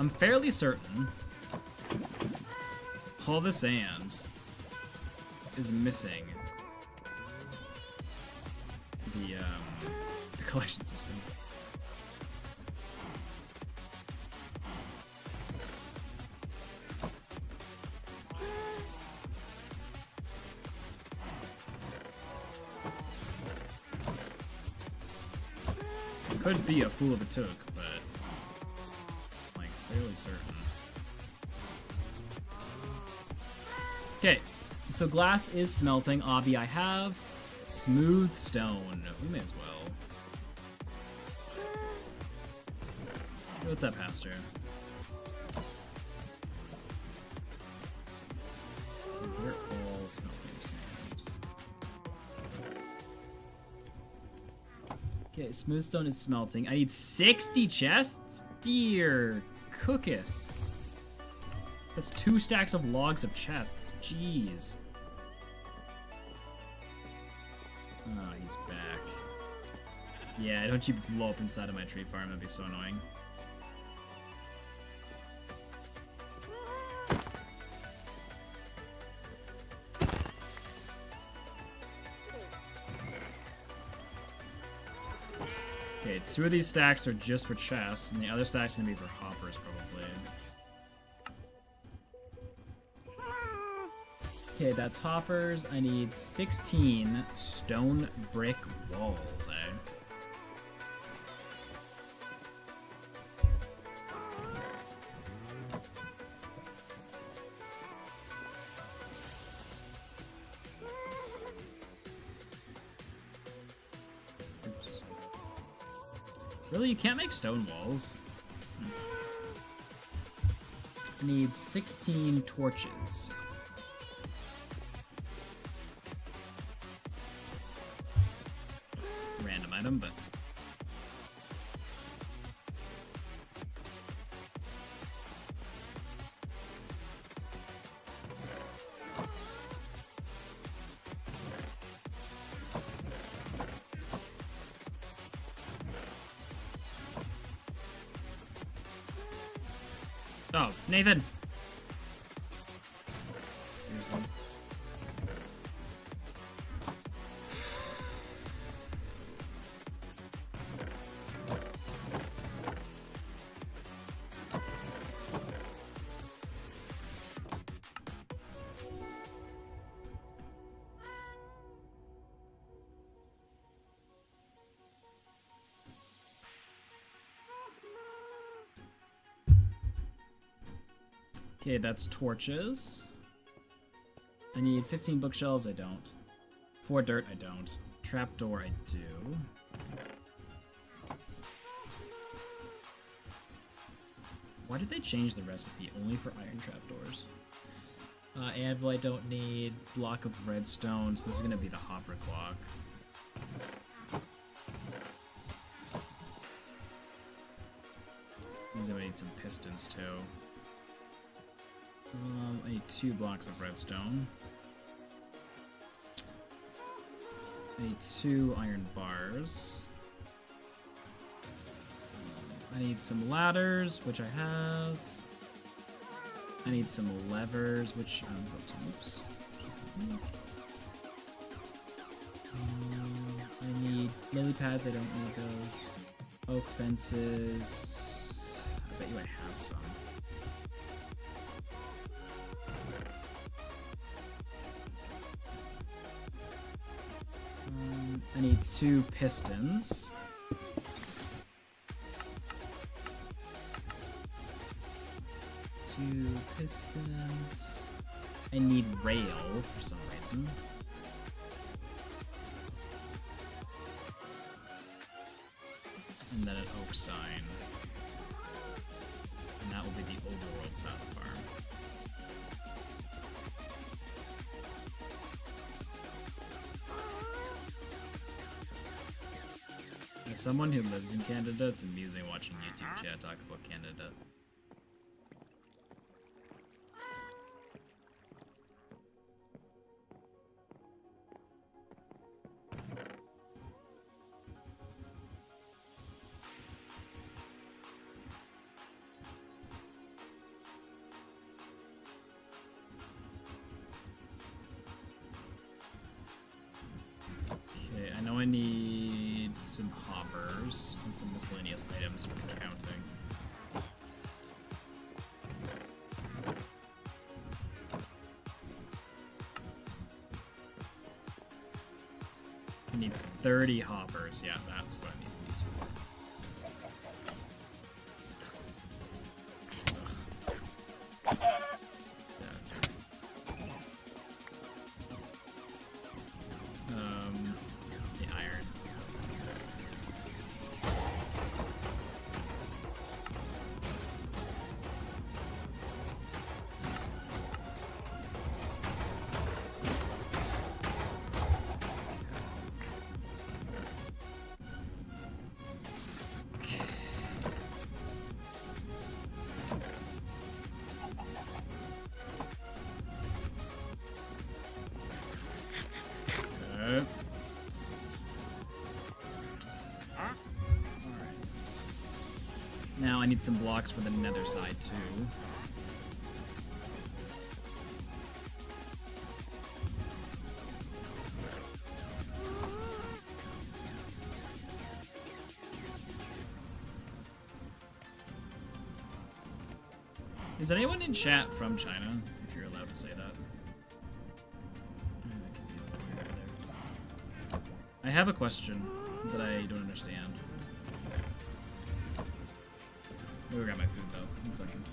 I'm fairly certain all the sand is missing the collection system. Could be a fool of a took, but fairly certain. Okay, so glass is smelting. Obby, I have smooth stone. We may as well. What's up, Pastor? We're all smelting sand. Okay, smooth stone is smelting. I need 60 chests? Dear Cookus. That's 2 stacks of logs of chests. Jeez. Oh, he's back. Yeah, don't you blow up inside of my tree farm. That'd be so annoying. Okay, 2 of these stacks are just for chests, and the other stack's gonna be for hoppers, probably. Okay, that's hoppers. I need 16 stone brick walls, eh? Oops. Really, you can't make stone walls? I need 16 torches. Random item, but... Oh, Nathan! Seriously. Okay, that's torches. I need 15 bookshelves, I don't. 4 dirt, I don't. Trapdoor, I do. Why did they change the recipe only for iron trapdoors? Anvil, I don't need. Block of redstone, so this is gonna be the hopper clock. Means I need some pistons too. I need 2 blocks of redstone. I need 2 iron bars. I need some ladders, which I have. I need some levers, which oops. I need lily pads. I don't need those. Oak fences. I bet you I have some. I need 2 pistons. 2 pistons. I need rail for some reason. And then an oak sign. And that will be the overworld south farm. As someone who lives in Canada, it's amusing watching YouTube chat talk about Canada. Okay, I know I need some hoppers and some miscellaneous items for counting. I need 30 hoppers. Yeah, that's what I need these for. The iron. Okay. Now I need some blocks for the nether side too. Is anyone in chat from China, if you're allowed to say that? I have a question that I don't understand. Let me grab my food though, 1 second.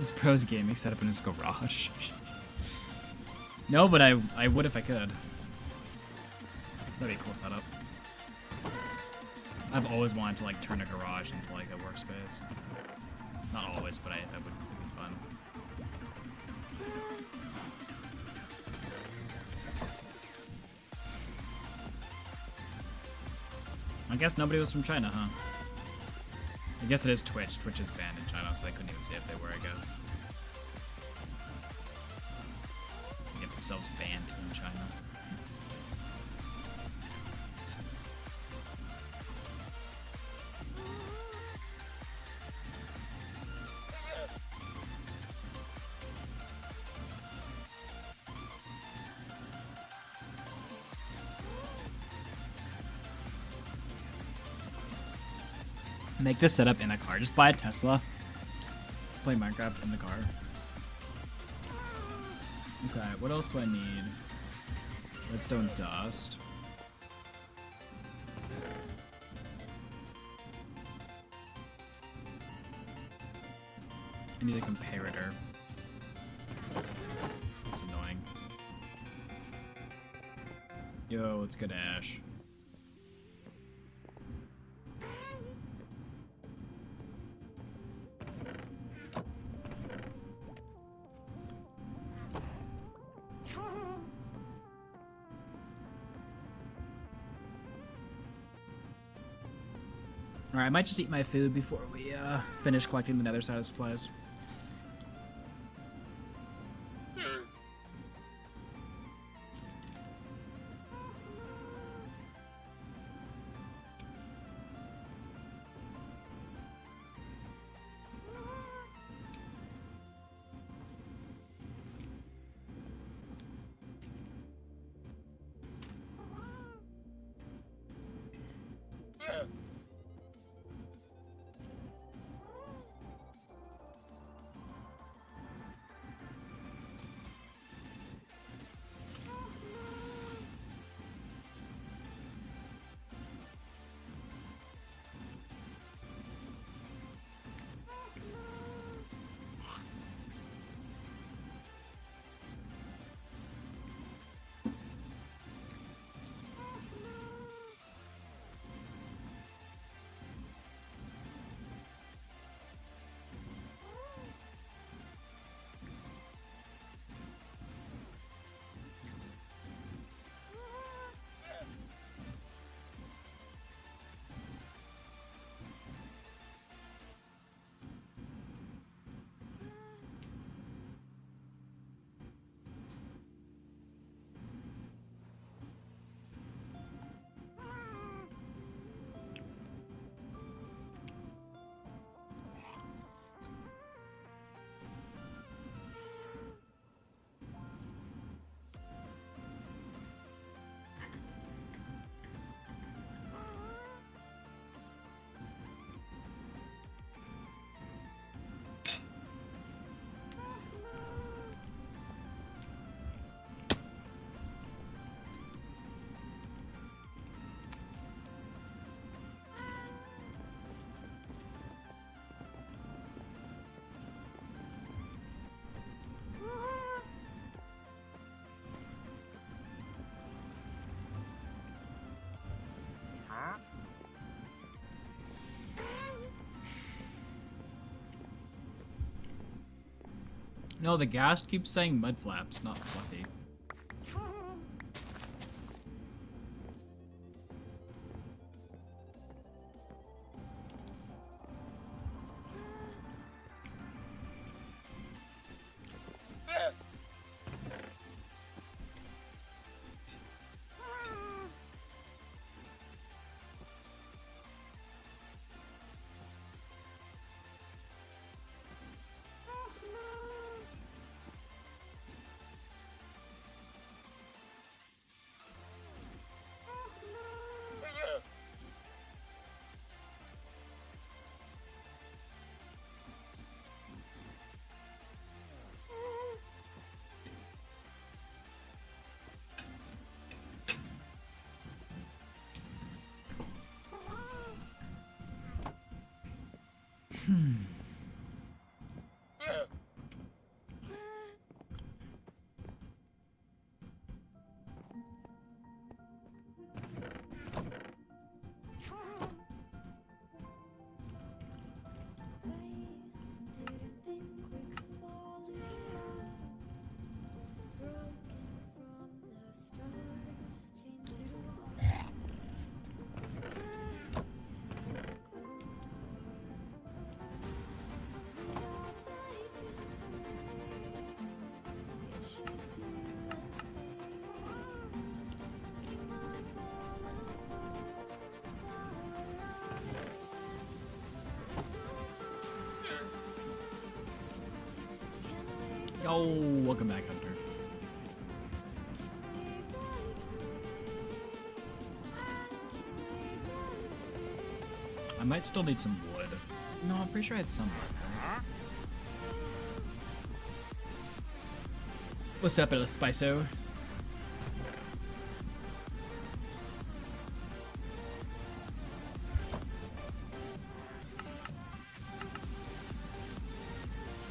His pros gaming setup in his garage. No, but I would if I could. That'd be a cool setup. I've always wanted to like turn a garage into like a workspace. Not always, but it'd be fun. I guess nobody was from China, huh? I guess it is Twitch. Twitch is banned in China, so they couldn't even say if they were, I guess. They get themselves banned in China. Make this setup in a car. Just buy a Tesla. Play Minecraft in the car. Okay, what else do I need? Redstone dust. I need a comparator. That's annoying. Yo, let's get Ash. Alright, I might just eat my food before we finish collecting the nether side of supplies. No, the ghast keeps saying mud flaps, not fluffy. Oh, welcome back, Hunter. I might still need some wood. No, I'm pretty sure I had some wood. What's up, El Spiso?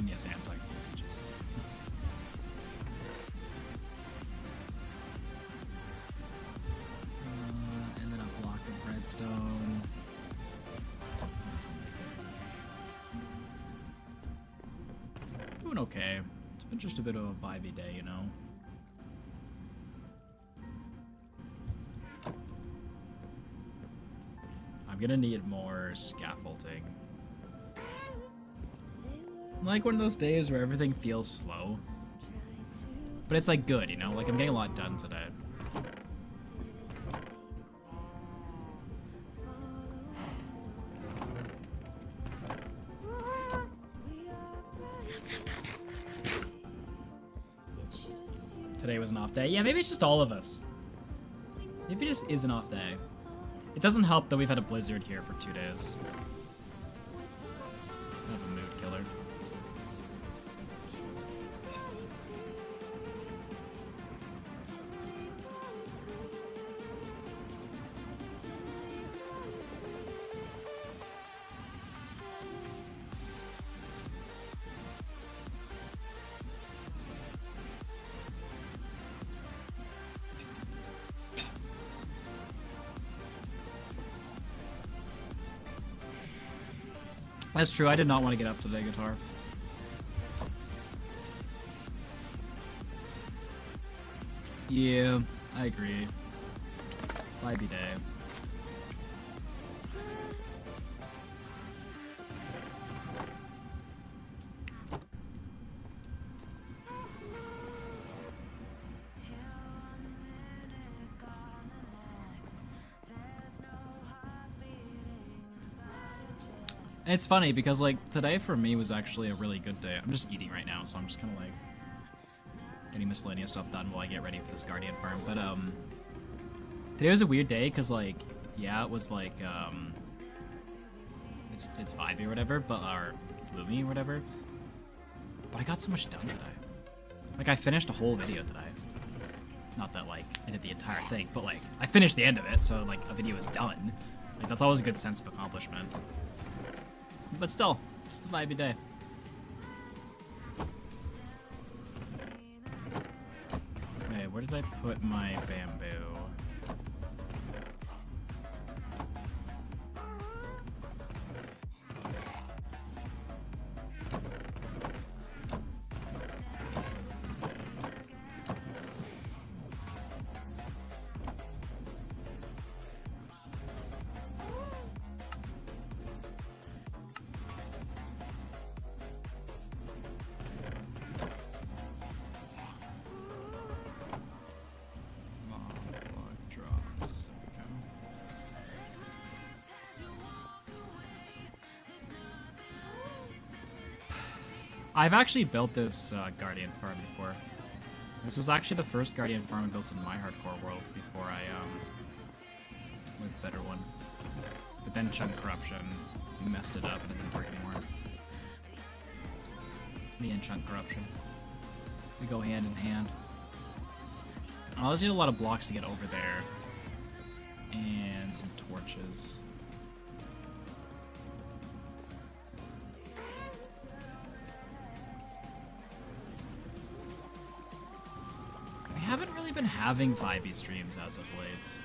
Yes, anti-creatures. And then a block of redstone. Doing okay. It's been just a bit of a vibey day, you know. I'm gonna need more scaffolding. Like one of those days where everything feels slow. But it's like good, you know? Like I'm getting a lot done today. Today was an off day. Yeah, maybe it's just all of us. Maybe it just is an off day. It doesn't help that we've had a blizzard here for 2 days. Kind of a mood killer. That's true, I did not want to get up today, guitar. Yeah, I agree. Vibey day. It's funny because like today for me was actually a really good day. I'm just eating right now, so I'm just kind of like getting miscellaneous stuff done while I get ready for this Guardian farm. But today was a weird day because like yeah, it was like it's vibey or whatever, but or gloomy or whatever. But I got so much done today. Like I finished a whole video today. Not that like I did the entire thing, but like I finished the end of it, so like a video is done. Like that's always a good sense of accomplishment. But still, just a vibey day. Okay, where did I put my bamboo? I've actually built this Guardian farm before. This was actually the first Guardian farm I built in my hardcore world before I went better one. But then Chunk Corruption messed it up and it didn't work anymore. Me and Chunk Corruption. We go hand in hand. I always need a lot of blocks to get over there. And some torches. Been having vibey streams as of late.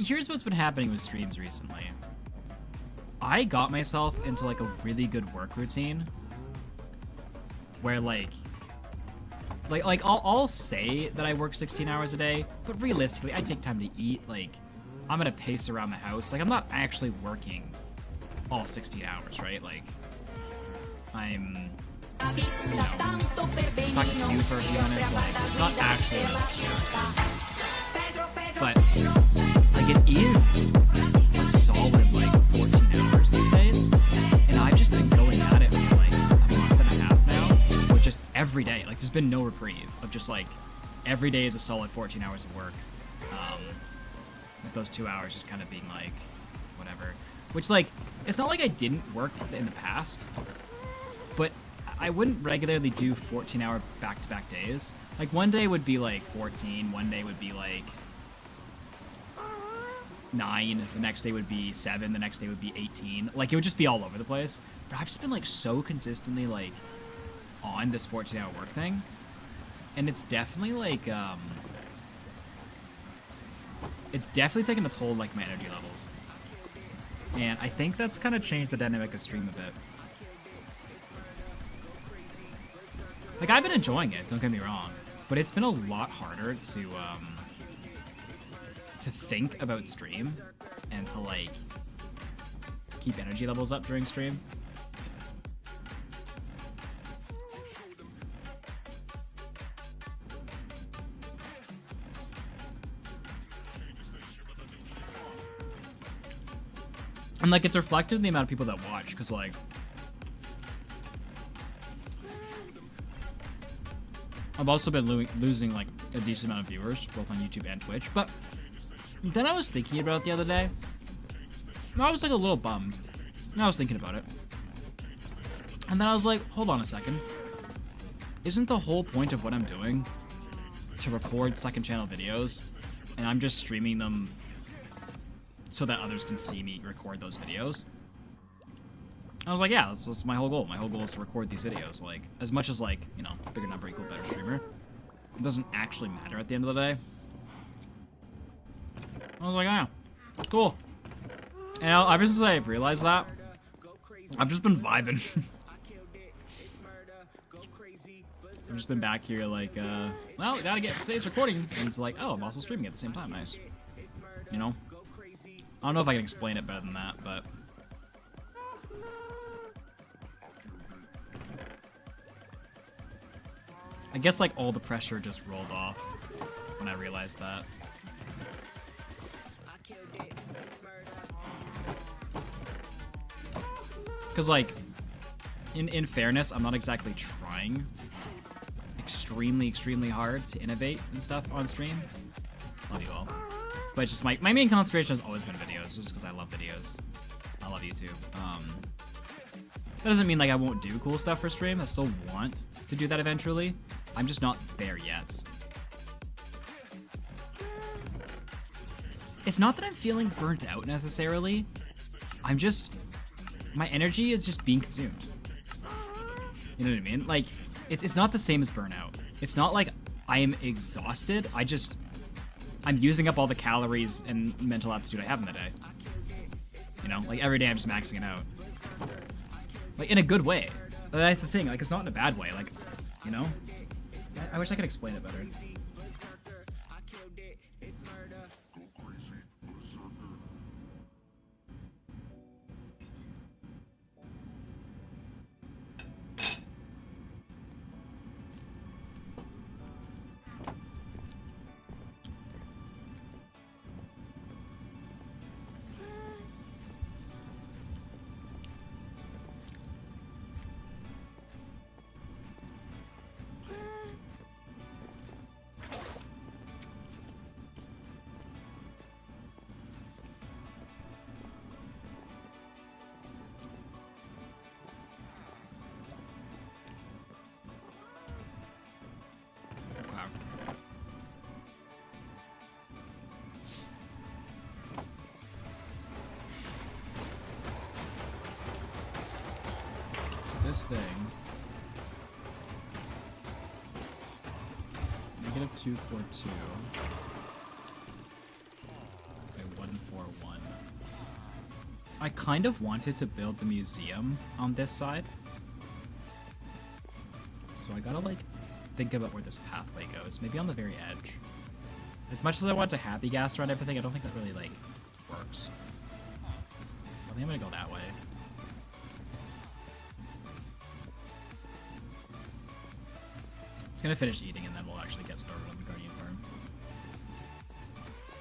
Here's what's been happening with streams recently. I got myself into like a really good work routine where like I'll say that I work 16 hours a day, but realistically I take time to eat. Like I'm gonna pace around the house. Like I'm not actually working all 16 hours, right? Like I'm talk to you for a few minutes, like, it's not actually but, like, it is a solid, like, 14 hours these days, and I've just been going at it for, like, a month and a half now, which been no reprieve of just like every day is a solid 14 hours of work. With those 2 hours just kind of being like whatever. Which like it's not like I didn't work in the past, but I wouldn't regularly do 14-hour back-to-back days. Like one day would be like 14, one day would be like 9, the next day would be 7, the next day would be 18. Like it would just be all over the place. But I've just been like so consistently like on this 14-hour work thing, and it's definitely like it's definitely taken a toll on like my energy levels, and I think that's kind of changed the dynamic of stream a bit. Like I've been enjoying it, don't get me wrong, but it's been a lot harder to think about stream and to like keep energy levels up during stream. And like it's reflected in the amount of people that watch, because like I've also been losing like a decent amount of viewers both on YouTube and Twitch. But then I was thinking about it the other day, and I was like a little bummed. And I was thinking about it, and then I was like, hold on a second, isn't the whole point of what I'm doing to record second channel videos, and I'm just streaming them so that others can see me record those videos? I was like, yeah, that's my whole goal. My whole goal is to record these videos. Like, as much as, like, you know, bigger number equal better streamer, it doesn't actually matter at the end of the day. I was like, yeah, cool. And ever since I realized that, I've just been vibing. I've just been back here like, well, gotta get today's recording. And it's like, oh, I'm also streaming at the same time. Nice. You know? I don't know if I can explain it better than that, but I guess like all the pressure just rolled off when I realized that. Because like, in fairness, I'm not exactly trying extremely hard to innovate and stuff on stream. Love you all. But it's just my main concentration has always been videos, just because I love videos. I love YouTube. That doesn't mean like I won't do cool stuff for stream. I still want to do that eventually. I'm just not there yet. It's not that I'm feeling burnt out necessarily. I'm just, my energy is just being consumed. You know what I mean? Like, it's not the same as burnout. It's not like I am exhausted. I'm using up all the calories and mental aptitude I have in the day. You know, like every day I'm just maxing it out. Like in a good way. But that's the thing, like it's not in a bad way. Like, you know? I wish I could explain it better. This thing, -242 by 141. I kind of wanted to build the museum on this side, so I gotta like think about where this pathway goes. Maybe on the very edge. As much as I want to happy gas around everything, I don't think that really like works. So I think I'm gonna go that way. I'm gonna finish eating and then we'll actually get started on the Guardian farm.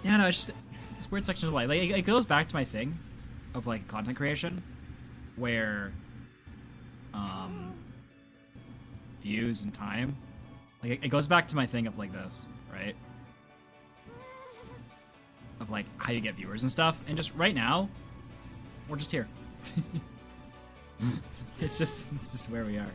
Yeah, no, it's just this weird section of life. Like it goes back to my thing of like content creation, where views and time Like, it goes back to my thing of, like, this, right? Of, like, how you get viewers and stuff. And just right now, we're just here. It's just where we are.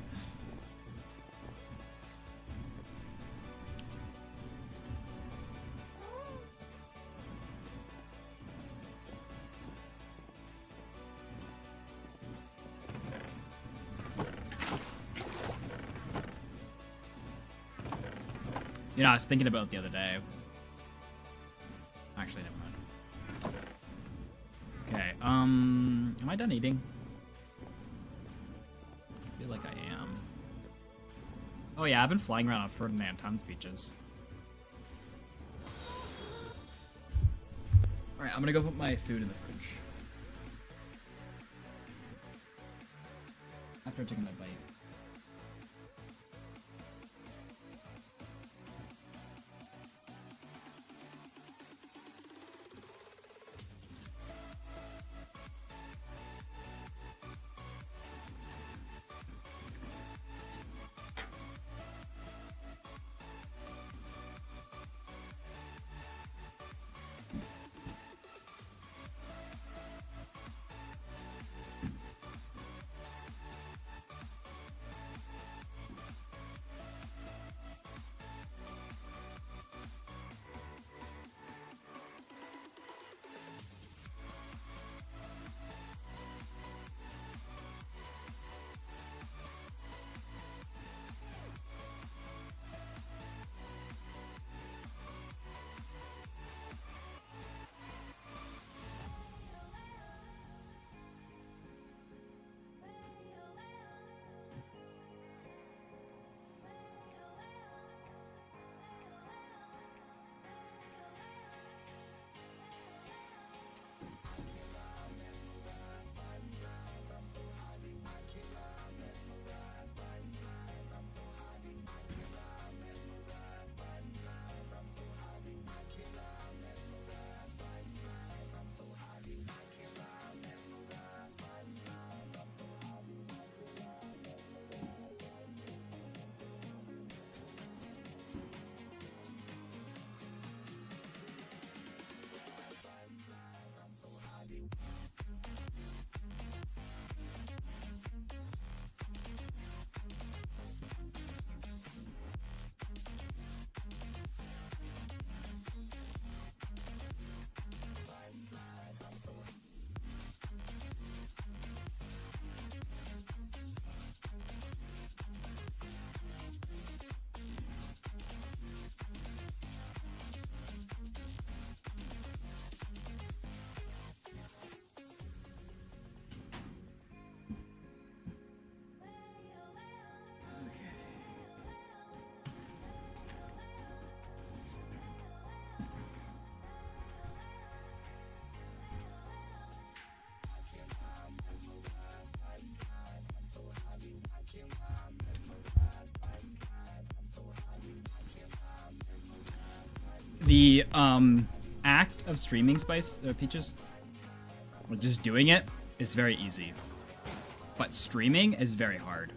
You know, I was thinking about it the other day. Actually, never mind. Okay, am I done eating? I feel like I am. Oh yeah, I've been flying around on Ferdinand Tons beaches. Alright, I'm gonna go put my food in the fridge. After taking a bite. The act of streaming Spice Peaches, just doing it is very easy, but streaming is very hard.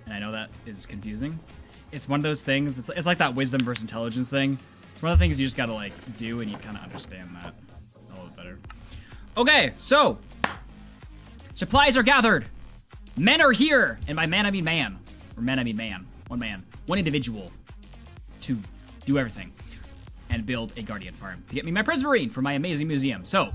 And I know that is confusing. It's one of those things. It's like that wisdom versus intelligence thing. It's one of the things you just gotta like do, and you kind of understand that a little better. Okay, so supplies are gathered. Men are here, and by man I mean man, or men I mean man. One individual. To do everything and build a guardian farm to get me my prismarine for my amazing museum. So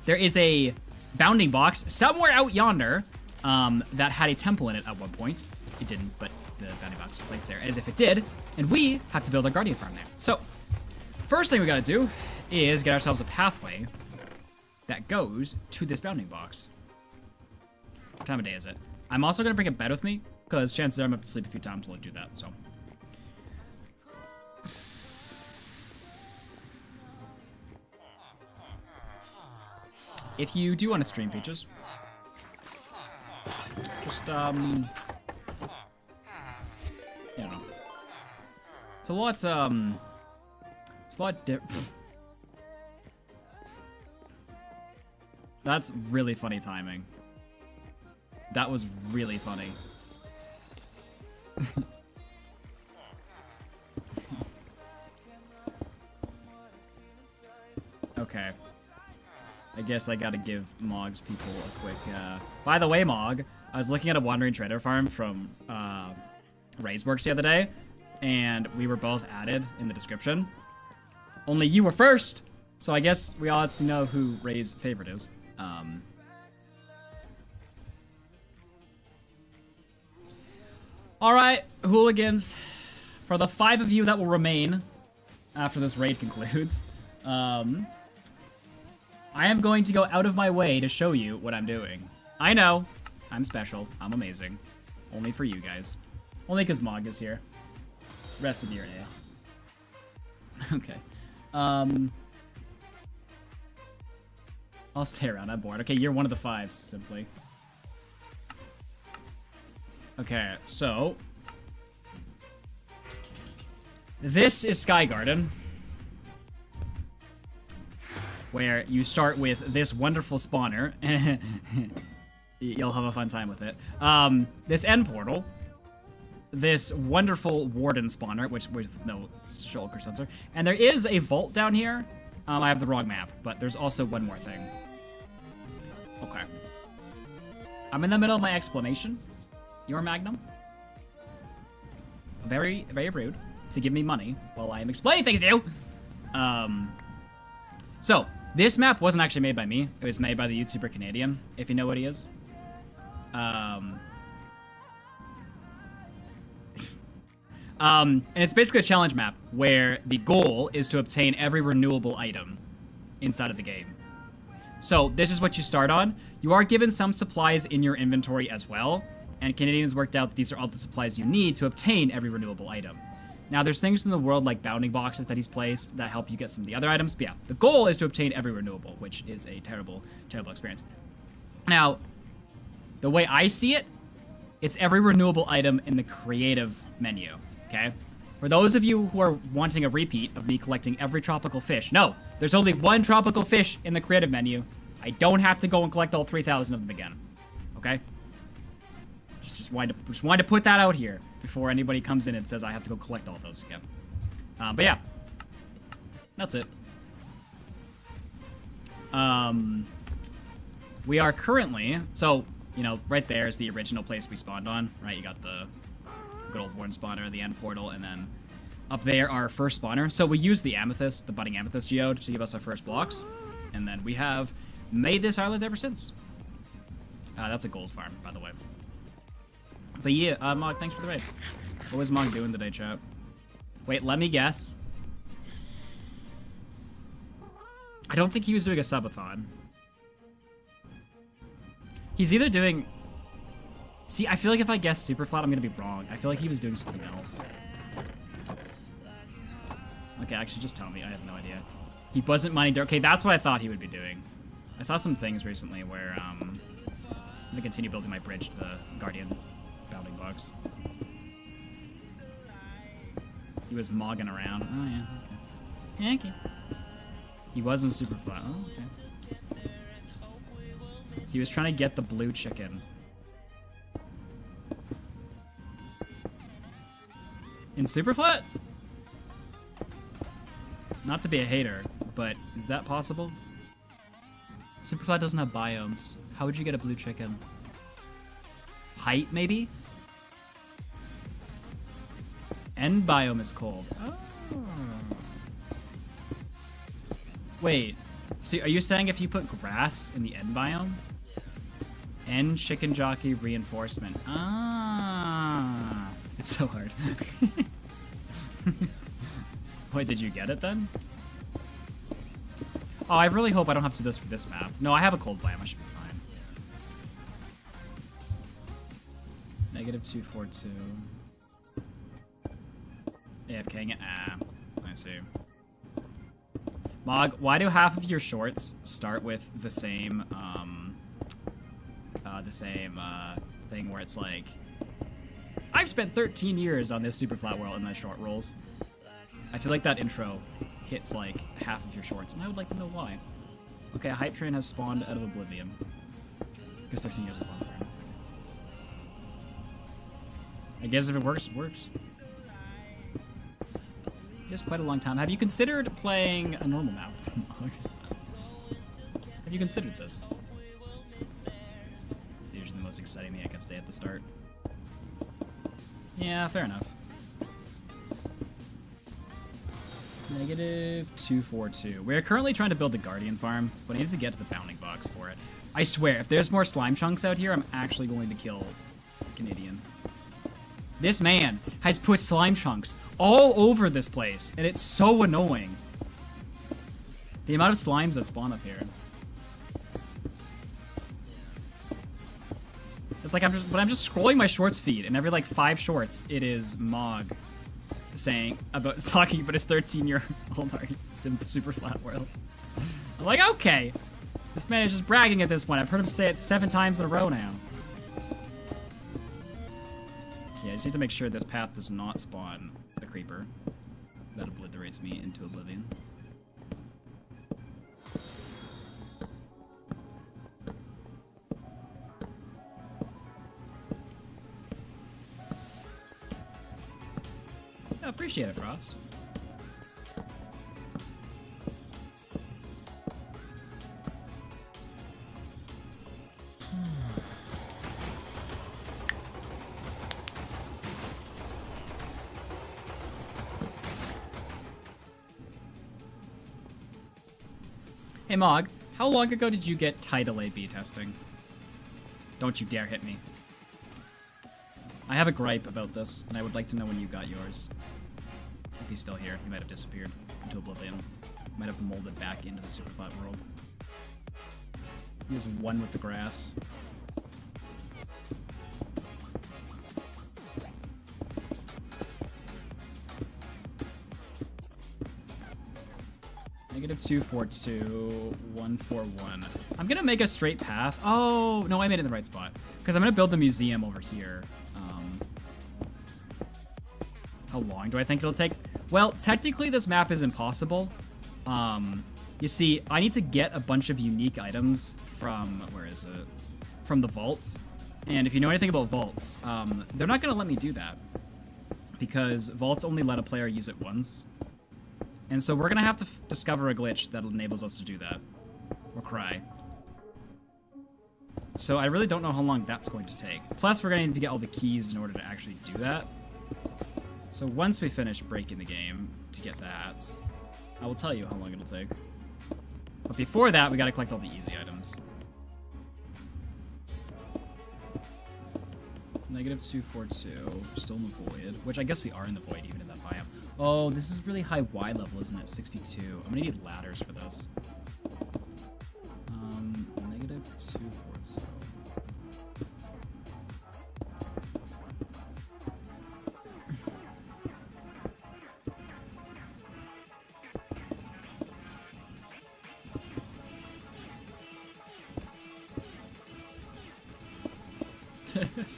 there is a bounding box somewhere out yonder that had a temple in it at one point. It didn't, but the bounding box was placed there as if it did, and we have to build our guardian farm there. So first thing we gotta do is get ourselves a pathway that goes to this bounding box. What time of day is it? I'm also gonna bring a bed with me because chances are I'm gonna have to sleep a few times while I do that. So if you do want to stream Peaches, just I don't know. It's a lot That's really funny timing. That was really funny. Okay. I guess I gotta give Mog's people a quick, By the way, Mog, I was looking at a Wandering Trader farm from, Ray's Works the other day, and we were both added in the description. Only you were first! So I guess we all have to know who Ray's favorite is. Alright, hooligans. For the 5 of you that will remain after this raid concludes, I am going to go out of my way to show you what I'm doing. I know, I'm special, I'm amazing. Only for you guys. Only because Mog is here. Rest of you are A. Okay. I'll stay around, I'm bored. Okay, you're one of the 5s, simply. Okay, so... This is Sky Garden, where you start with this wonderful spawner. You'll have a fun time with it. This end portal, this wonderful warden spawner, which with no shulker sensor, and there is a vault down here. I have the wrong map, but there's also one more thing. Okay. I'm in the middle of my explanation. Your Magnum. Very, very rude to give me money while I am explaining things to you. So, this map wasn't actually made by me. It was made by the YouTuber Canadian, if you know what he is. And it's basically a challenge map where the goal is to obtain every renewable item inside of the game. So, this is what you start on. You are given some supplies in your inventory as well, and Canadian's worked out that these are all the supplies you need to obtain every renewable item. Now, there's things in the world like bounding boxes that he's placed that help you get some of the other items. But yeah, the goal is to obtain every renewable, which is a terrible, terrible experience. Now, the way I see it, it's every renewable item in the creative menu, okay? For those of you who are wanting a repeat of me collecting every tropical fish, no, there's only one tropical fish in the creative menu. I don't have to go and collect all 3,000 of them again, okay? Just wanted to put that out here before anybody comes in and says I have to go collect all those again. But yeah, that's it. We are currently, so, you know, right there is the original place we spawned on, right? You got the good old warden spawner, the end portal, and then up there our first spawner. So we use the amethyst, the budding amethyst geode to give us our first blocks, and then we have made this island ever since. That's a gold farm, by the way. But yeah, Mog, thanks for the raid. What was Mog doing today, chat? Wait, let me guess. I don't think he was doing a subathon. He's either doing... See, I feel like if I guess super flat, I'm gonna be wrong. I feel like he was doing something else. Okay, actually, just tell me. I have no idea. He wasn't mining dirt. Okay, that's what I thought he would be doing. I saw some things recently where, I'm gonna continue building my bridge to the Guardian bounding box. He was mogging around. Oh, yeah, okay. Yeah, okay. He wasn't super flat. Oh, okay. He was trying to get the blue chicken. In super flat? Not to be a hater, but is that possible? Superflat doesn't have biomes. How would you get a blue chicken? Height, maybe? End biome is cold. Oh. Wait, so are you saying if you put grass in the end biome? End chicken jockey reinforcement. Ah, it's so hard. Wait, did you get it then? Oh, I really hope I don't have to do this for this map. No, I have a cold biome. I should be fine. -242. AFKing it. Ah, I see. Mog, why do half of your shorts start with the same, thing where it's like, I've spent 13 years on this super flat world in my short rolls. I feel like that intro hits like half of your shorts, and I would like to know why. Okay, a hype train has spawned out of oblivion. Because 13 years of fun. I guess if it works, it works. It's quite a long time. Have you considered playing a normal map? Have you considered this? It's usually the most exciting thing I can say at the start. Yeah, fair enough. -242. We're currently trying to build a Guardian farm, but I need to get to the bounding box for it. I swear, if there's more slime chunks out here, I'm actually going to kill Canadian. This man has put slime chunks all over this place, and it's so annoying. The amount of slimes that spawn up here. It's like I'm just scrolling my shorts feed, and every like 5 shorts, it is Mog talking about his 13-year-old super flat world. I'm like, okay, this man is just bragging at this point. I've heard him say it 7 times in a row now. Okay, I just need to make sure this path does not spawn the creeper that obliterates me into oblivion. I appreciate it, Frost. Hey Mog, how long ago did you get Tidal A/B testing? Don't you dare hit me. I have a gripe about this, and I would like to know when you got yours. If he's still here, he might have disappeared into oblivion. Might have molded back into the superflat world. He is one with the grass. -242, 141. I'm gonna make a straight path. Oh, no, I made it in the right spot. Because I'm gonna build the museum over here. How long do I think it'll take? Well, technically this map is impossible. You see, I need to get a bunch of unique items from, where is it? From the vaults. And if you know anything about vaults, they're not gonna let me do that. Because vaults only let a player use it once. And so we're gonna have to discover a glitch that enables us to do that. Or cry. So I really don't know how long that's going to take. Plus, we're gonna need to get all the keys in order to actually do that. So once we finish breaking the game to get that, I will tell you how long it'll take. But before that, we gotta collect all the easy items. -242, still in the void, which I guess we are in the void even in that biome. Oh, this is really high Y level, isn't it? 62. I'm gonna need ladders for this. -242.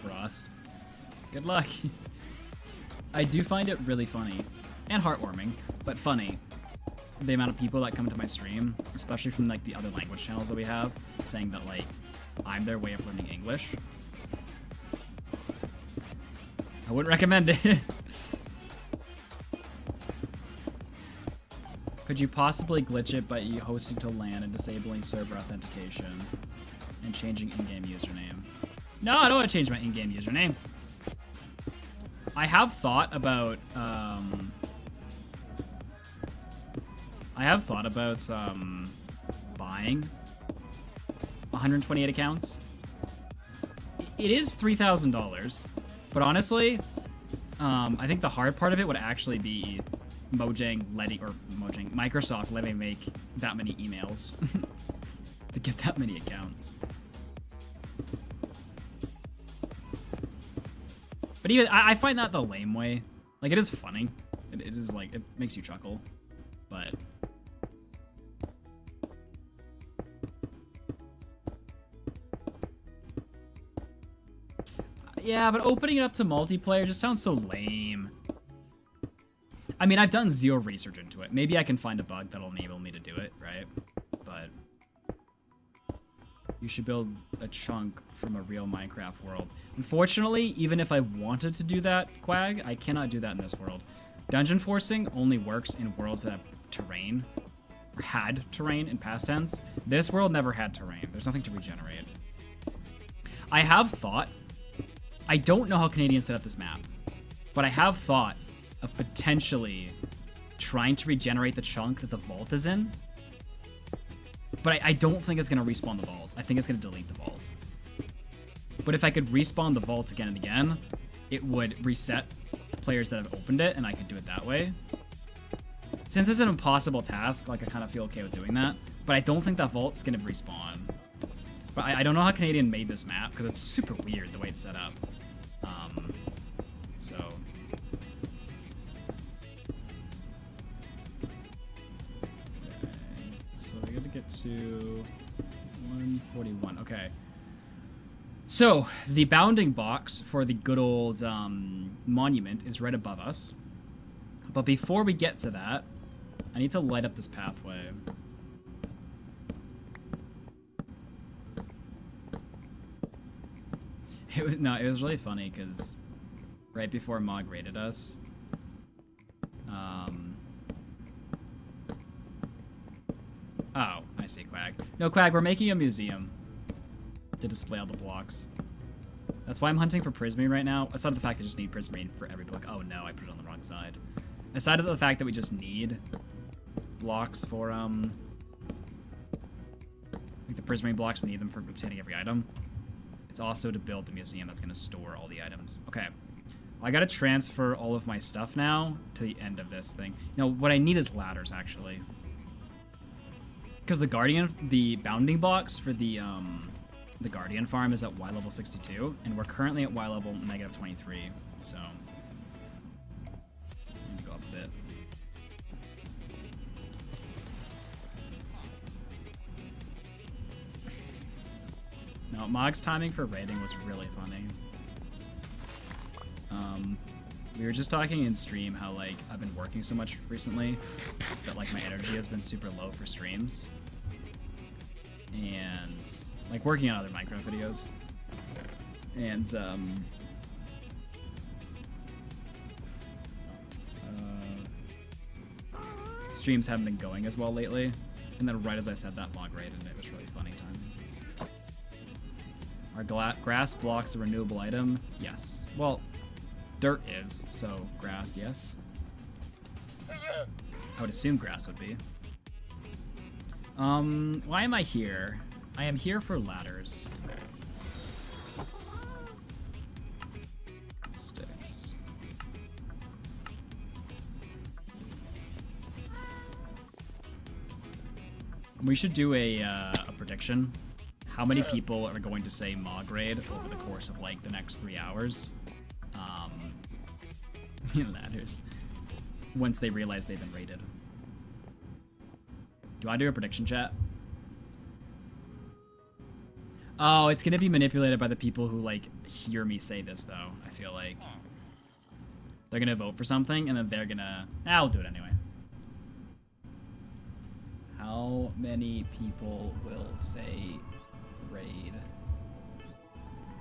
Frost. Good luck. I do find it really funny and heartwarming, but funny, the amount of people that come to my stream, especially from like the other language channels that we have, saying that like I'm their way of learning English. I wouldn't recommend it. Could you possibly glitch it by hosting to LAN and disabling server authentication and changing in-game username? No, I don't want to change my in-game username. I have thought about buying 128 accounts. It is $3,000, but honestly, I think the hard part of it would actually be Microsoft letting me make that many emails to get that many accounts. But even I find that the lame way. Like, it is funny. It is like, it makes you chuckle. But yeah, but opening it up to multiplayer just sounds so lame. I mean, I've done zero research into it. Maybe I can find a bug that'll enable me to do it, right? But You should build a chunk from a real Minecraft world. Unfortunately, even if I wanted to do that, Quag, I cannot do that in this world. Dungeon forcing only works in worlds that have terrain, or had terrain in past tense. This world never had terrain. There's nothing to regenerate. I have thought, I don't know how Canadians set up this map, but I have thought of potentially trying to regenerate the chunk that the vault is in. But I don't think it's going to respawn the vault. I think it's going to delete the vault. But if I could respawn the vault again and again, it would reset players that have opened it, and I could do it that way. Since it's an impossible task, like I kind of feel okay with doing that. But I don't think that vault's going to respawn. But I don't know how Canadian made this map, because it's super weird the way it's set up. So... we got to get to 141. Okay. So, the bounding box for the good old monument is right above us. But before we get to that, I need to light up this pathway. It was really funny because right before Mog raided us, oh, I see, Quag. No, Quag, we're making a museum to display all the blocks. That's why I'm hunting for prismarine right now. Aside of the fact I just need prismarine for every block. Oh no, I put it on the wrong side. Aside of the fact that we just need blocks for, like the prismarine blocks, we need them for obtaining every item. It's also to build the museum that's going to store all the items. Okay. I gotta transfer all of my stuff now to the end of this thing. No, what I need is ladders, actually. Because the bounding box for the Guardian farm is at Y level 62, and we're currently at Y level negative 23, so... Let me go up a bit. No, Mog's timing for raiding was really funny. We were just talking in stream how, like, I've been working so much recently that, like, my energy has been super low for streams. And, like, working on other Minecraft videos. And, streams haven't been going as well lately. And then right as I said that, Mog raided, and it was really funny timing. Are grass blocks a renewable item? Yes. Well, dirt is, so grass, yes. I would assume grass would be. Why am I here? I am here for ladders. Sticks. We should do a prediction. How many people are going to say Mog raid over the course of, like, the next 3 hours? Ladders. Once they realize they've been raided. Do I do a prediction, chat? Oh, it's gonna be manipulated by the people who, like, hear me say this, though. I feel like they're gonna vote for something, and then they're gonna... I'll do it anyway. How many people will say raid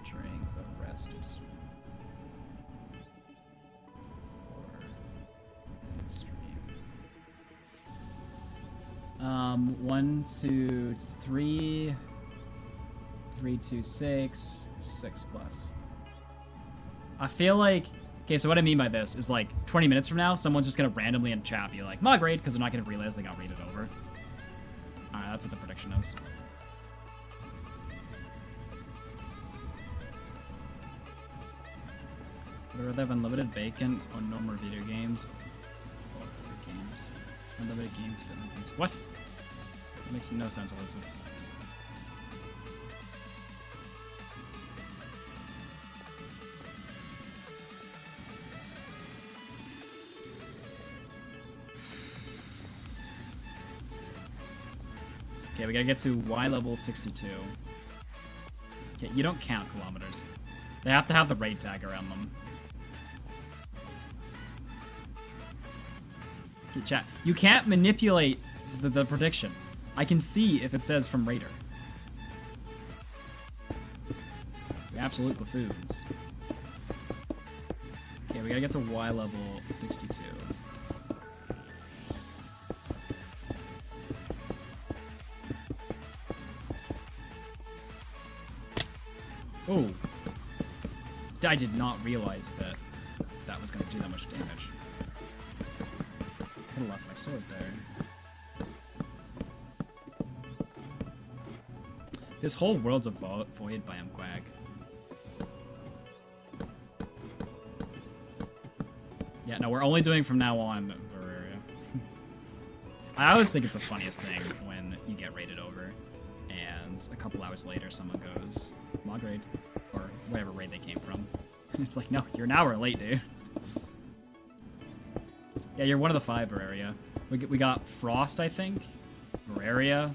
during the rest of stream? 1, 2, 3, 3, 2, 6, 6 plus. I feel like, okay, so what I mean by this is, like, 20 minutes from now, someone's just gonna randomly in chat be like, Mog raid, because they're not gonna realize they got raided over. Alright, that's what the prediction is. Would I rather have unlimited bacon or no more video games? Or other games. Unlimited games, fitness games. What? That makes no sense, Elizabeth. Okay, we gotta get to Y level 62. Okay, you don't count kilometers. They have to have the raid tag around them. Okay, chat. You can't manipulate the prediction. I can see if it says from Raider. absolute buffoons. Okay, we gotta get to Y level 62. Oh! I did not realize that that was gonna do that much damage. Could have lost my sword there. This whole world's a void biome, Quag. Yeah, no, we're only doing from now on Bavaria. I always think it's the funniest thing when you get raided over, and a couple hours later someone goes, mod raid, or whatever raid they came from. It's like, no, you're an hour late, dude. Yeah, you're one of the 5, Bavaria. We got Frost, I think, Bavaria,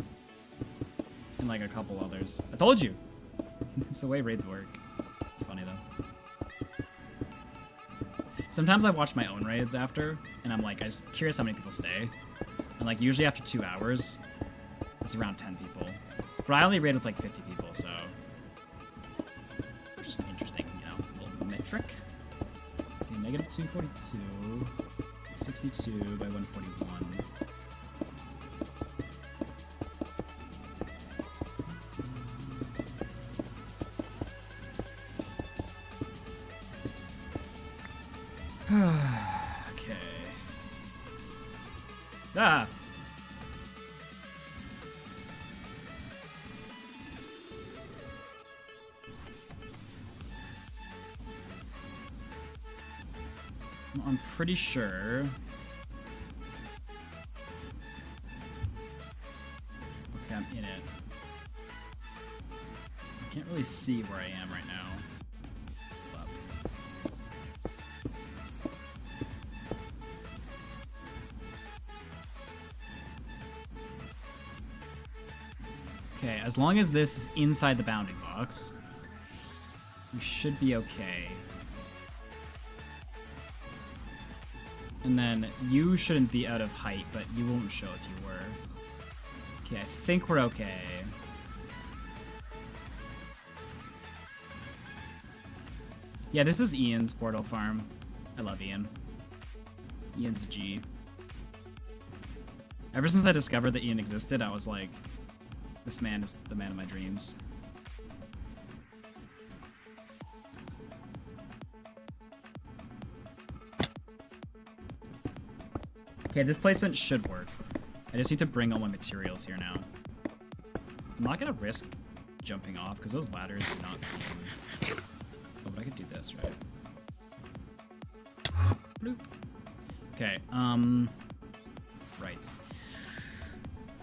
and like a couple others. I told you! It's the way raids work. It's funny though. Sometimes I watch my own raids after, and I'm like, I'm just curious how many people stay. And like, usually after 2 hours, it's around 10 people. But I only raid with like 50 people, so... just an interesting, you know, little metric. Okay, negative 242, 62 by 141. Okay. Ah! I'm pretty sure. Okay, I'm in it. I can't really see where I am right now. Okay, as long as this is inside the bounding box, we should be okay. And then you shouldn't be out of height, but you won't show if you were. Okay, I think we're okay. Yeah, this is Ian's portal farm. I love Ian. Ian's a G. Ever since I discovered that Ian existed, I was like, this man is the man of my dreams. Okay, this placement should work. I just need to bring all my materials here now. I'm not gonna risk jumping off because those ladders do not seem... Oh, but I could do this, right? Bloop. Okay, right.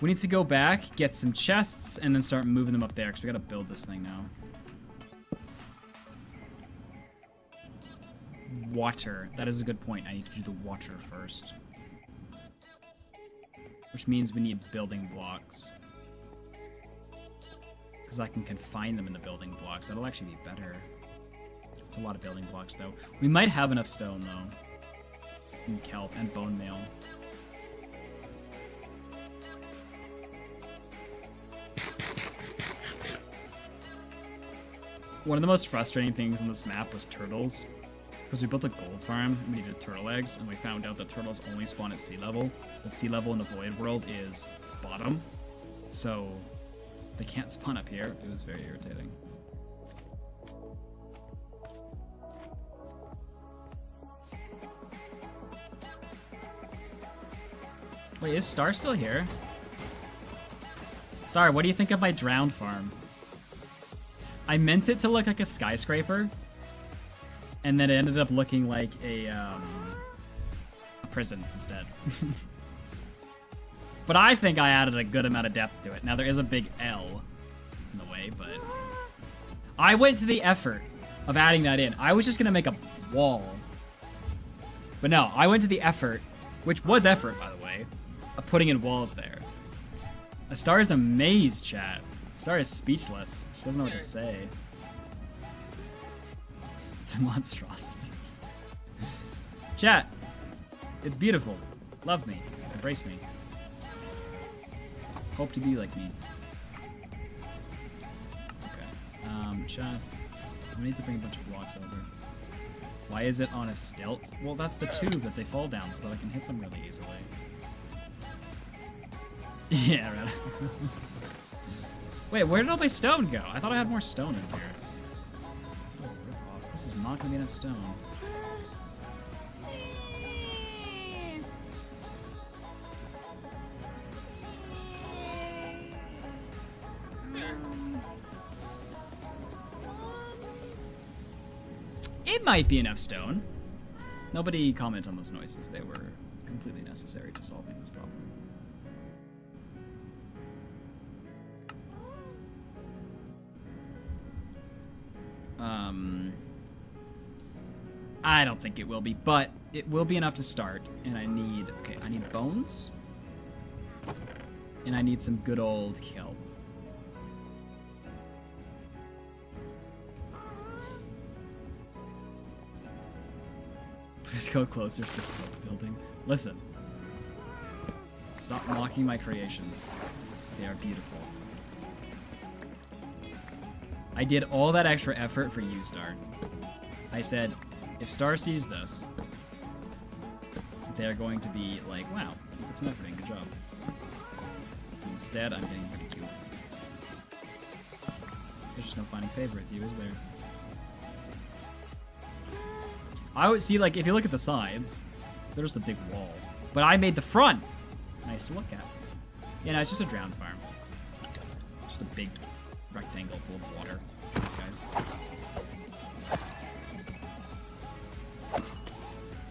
We need to go back, get some chests, and then start moving them up there, because we gotta build this thing now. Water. That is a good point. I need to do the water first. Which means we need building blocks. Because I can confine them in the building blocks. That'll actually be better. It's a lot of building blocks, though. We might have enough stone, though. And kelp and bone meal. One of the most frustrating things in this map was turtles. Because we built a gold farm, and we needed turtle eggs, and we found out that turtles only spawn at sea level. But sea level in the void world is bottom. So they can't spawn up here. It was very irritating. Wait, is Star still here? Star, what do you think of my drowned farm? I meant it to look like a skyscraper, and then it ended up looking like a prison instead. But I think I added a good amount of depth to it. Now there is a big L in the way, but I went to the effort of adding that in. I was just gonna make a wall, but no, I went to the effort, which was effort, by the way, of putting in walls there. A Star is amazed, chat. Star is speechless. She doesn't know what to say. It's a monstrosity. Chat, it's beautiful. Love me. Embrace me. Hope to be like me. Okay. Chests. I need to bring a bunch of blocks over. Why is it on a stilt? Well, that's the tube that they fall down so that I can hit them really easily. Yeah, right. Wait, where did all my stone go? I thought I had more stone in here. Oh, rip off. This is not gonna be enough stone. It might be enough stone. Nobody comment on those noises. They were completely necessary to solving this problem. I don't think it will be, but it will be enough to start. And I need, okay, I need bones. And I need some good old kelp. Please go closer to the stealth building. Listen. Stop mocking my creations. They are beautiful. I did all that extra effort for you, Star. I said, if Star sees this, they're going to be like, wow, you put some effort in, good job. Instead, I'm getting ridiculed. There's just no finding favor with you, is there? I would see, like, if you look at the sides, they're just a big wall. But I made the front nice to look at. Yeah, no, it's just a drowned farm. Just a big rectangle full of water. These guys.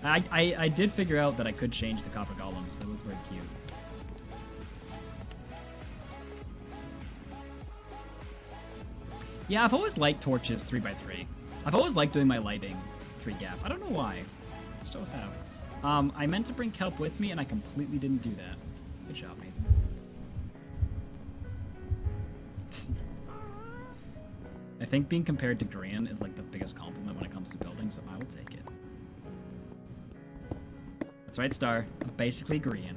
I did figure out that I could change the copper golems. That was very cute. Yeah, I've always liked torches 3x3. I've always liked doing my lighting 3 gap. I don't know why. Just always have. I meant to bring kelp with me, and I completely didn't do that. Good job, Nathan. I think being compared to Grian is like the biggest compliment when it comes to building, so I will take it. That's right, Star. I'm basically Grian.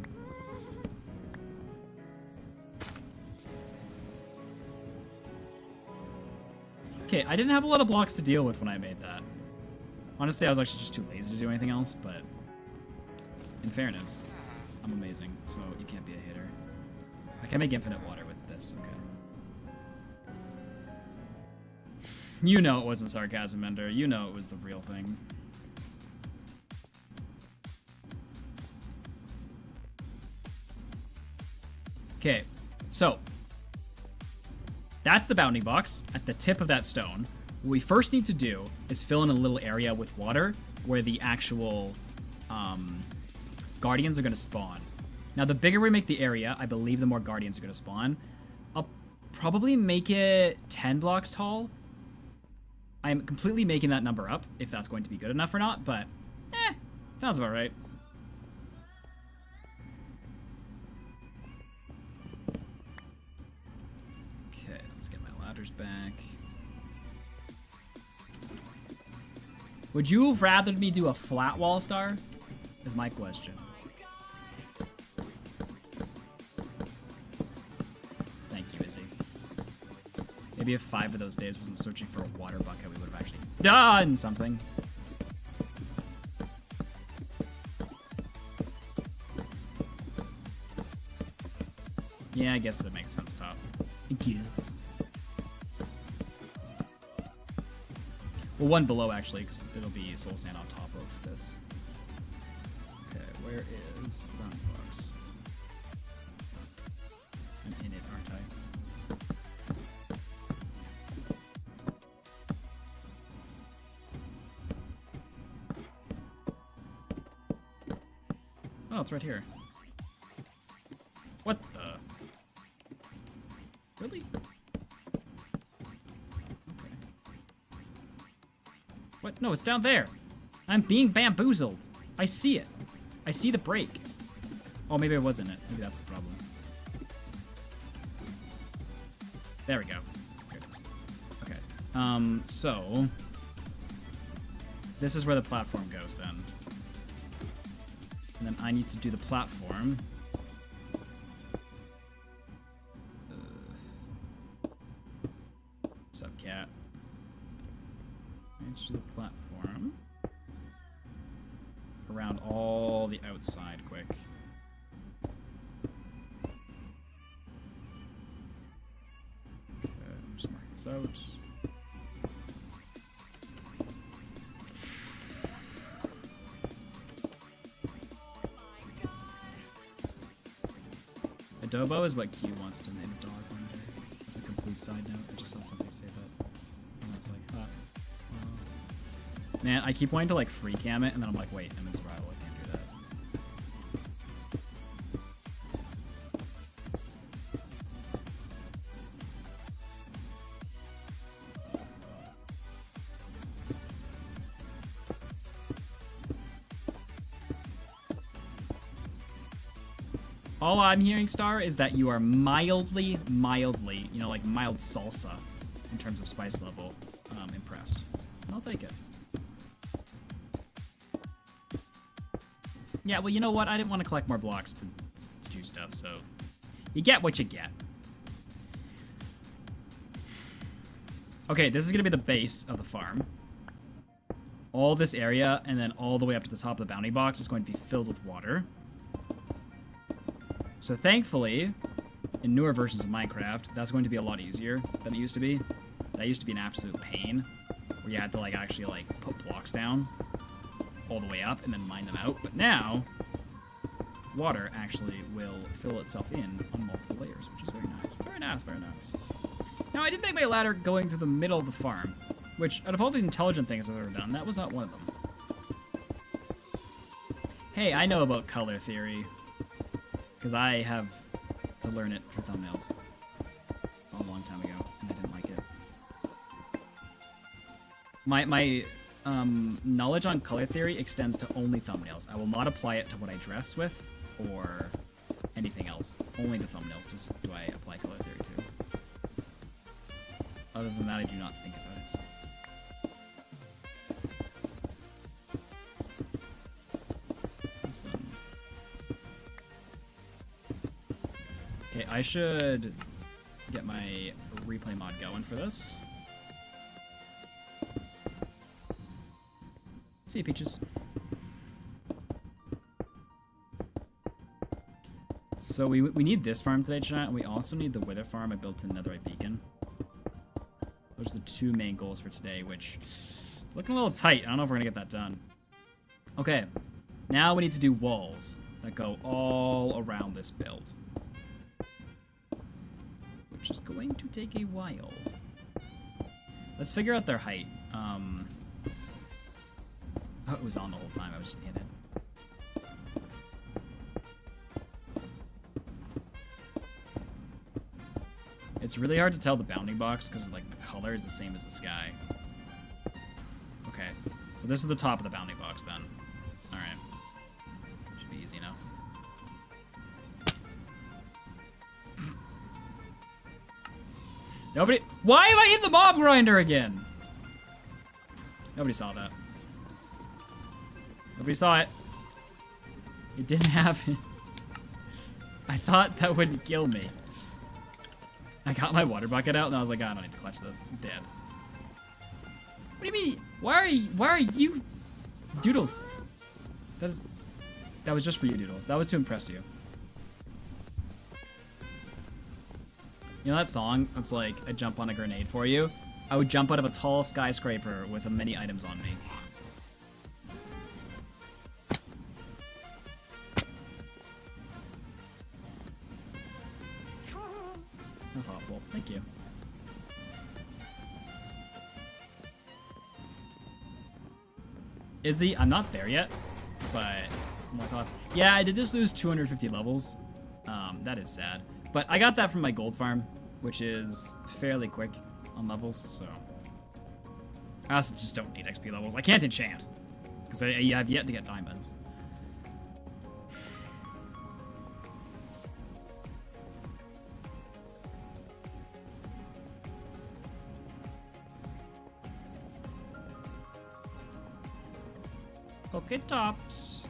Okay, I didn't have a lot of blocks to deal with when I made that. Honestly, I was actually just too lazy to do anything else, but in fairness, I'm amazing, so you can't be a hater. I can make infinite water with this, okay. You know it wasn't sarcasm, Ender. You know it was the real thing. Okay, so that's the bounding box at the tip of that stone. What we first need to do is fill in a little area with water where the actual guardians are going to spawn. Now, the bigger we make the area, I believe the more guardians are going to spawn. I'll probably make it 10 blocks tall. I'm completely making that number up, if that's going to be good enough or not, but sounds about right. Okay, let's get my ladders back. Would you have rather me do a flat wall, Star? Is my question. Thank you, Izzy. Maybe if 5 of those days wasn't searching for a water bucket, we would have actually done something. Yeah, I guess that makes sense, Top. I guess. Well, one below, actually, because it'll be soul sand on top of this. Okay, where is the bounding box? I'm in it, aren't I? Oh, it's right here. What the? Really? Okay. What? No, it's down there. I'm being bamboozled. I see it. I see the break. Oh, maybe it wasn't it. Maybe that's the problem. There we go. There it is. Okay. So this is where the platform goes then. And then I need to do the platform. What's up, cat? let's do the platform around all the outside quick. Okay, I'm just marking this out. Adobo is what Q wants to name a dog one day. That's a complete side note. I just saw somebody say that. And I was like, huh. Man, I keep wanting to like free cam it, and then I'm like, wait, I'm in survival. I can't do that. All I'm hearing, Star, is that you are mildly, you know, like mild salsa in terms of spice level, impressed. I'll take it. Yeah, well, you know what? I didn't want to collect more blocks to do stuff, so you get what you get. Okay, this is going to be the base of the farm. All this area, and then all the way up to the top of the bounty box is going to be filled with water. So thankfully, in newer versions of Minecraft, that's going to be a lot easier than it used to be. That used to be an absolute pain, where you had to like actually like put blocks down all the way up and then mine them out. But now, water actually will fill itself in on multiple layers, which is very nice. Very nice, very nice. Now, I did make my ladder going through the middle of the farm, which, out of all the intelligent things I've ever done, that was not one of them. Hey, I know about color theory, because I have to learn it for thumbnails a long time ago, and I didn't like it. My knowledge on color theory extends to only thumbnails. I will not apply it to what I dress with or anything else. Only to thumbnails do I apply color theory to. Other than that, I do not think about it. Awesome. Okay, I should get my replay mod going for this. See you, Peaches. So we need this farm today, chat, and we also need the wither farm I built in Netherite Beacon. Those are the two main goals for today, which is looking a little tight. I don't know if we're gonna get that done. Okay, now we need to do walls that go all around this build, which is going to take a while. Let's figure out their height. Oh, it was on the whole time. I was just in it. It's really hard to tell the bounding box because like the color is the same as the sky. Okay, so this is the top of the bounding box then. All right, should be easy enough. Nobody. Why am I in the mob grinder again? Nobody saw that. Nobody saw it. It didn't happen. I thought that wouldn't kill me. I got my water bucket out and I was like, oh, I don't need to clutch this. I'm dead. What do you mean? Why are you Doodles? That was just for you, Doodles. That was to impress you. You know that song? It's like, I jump on a grenade for you. I would jump out of a tall skyscraper with many items on me. No thoughtful. Thank you. Izzy, I'm not there yet, but my thoughts. Yeah, I did just lose 250 levels. That is sad. But I got that from my gold farm, which is fairly quick on levels, so. I also just don't need XP levels. I can't enchant, because I have yet to get diamonds. Okay, tops.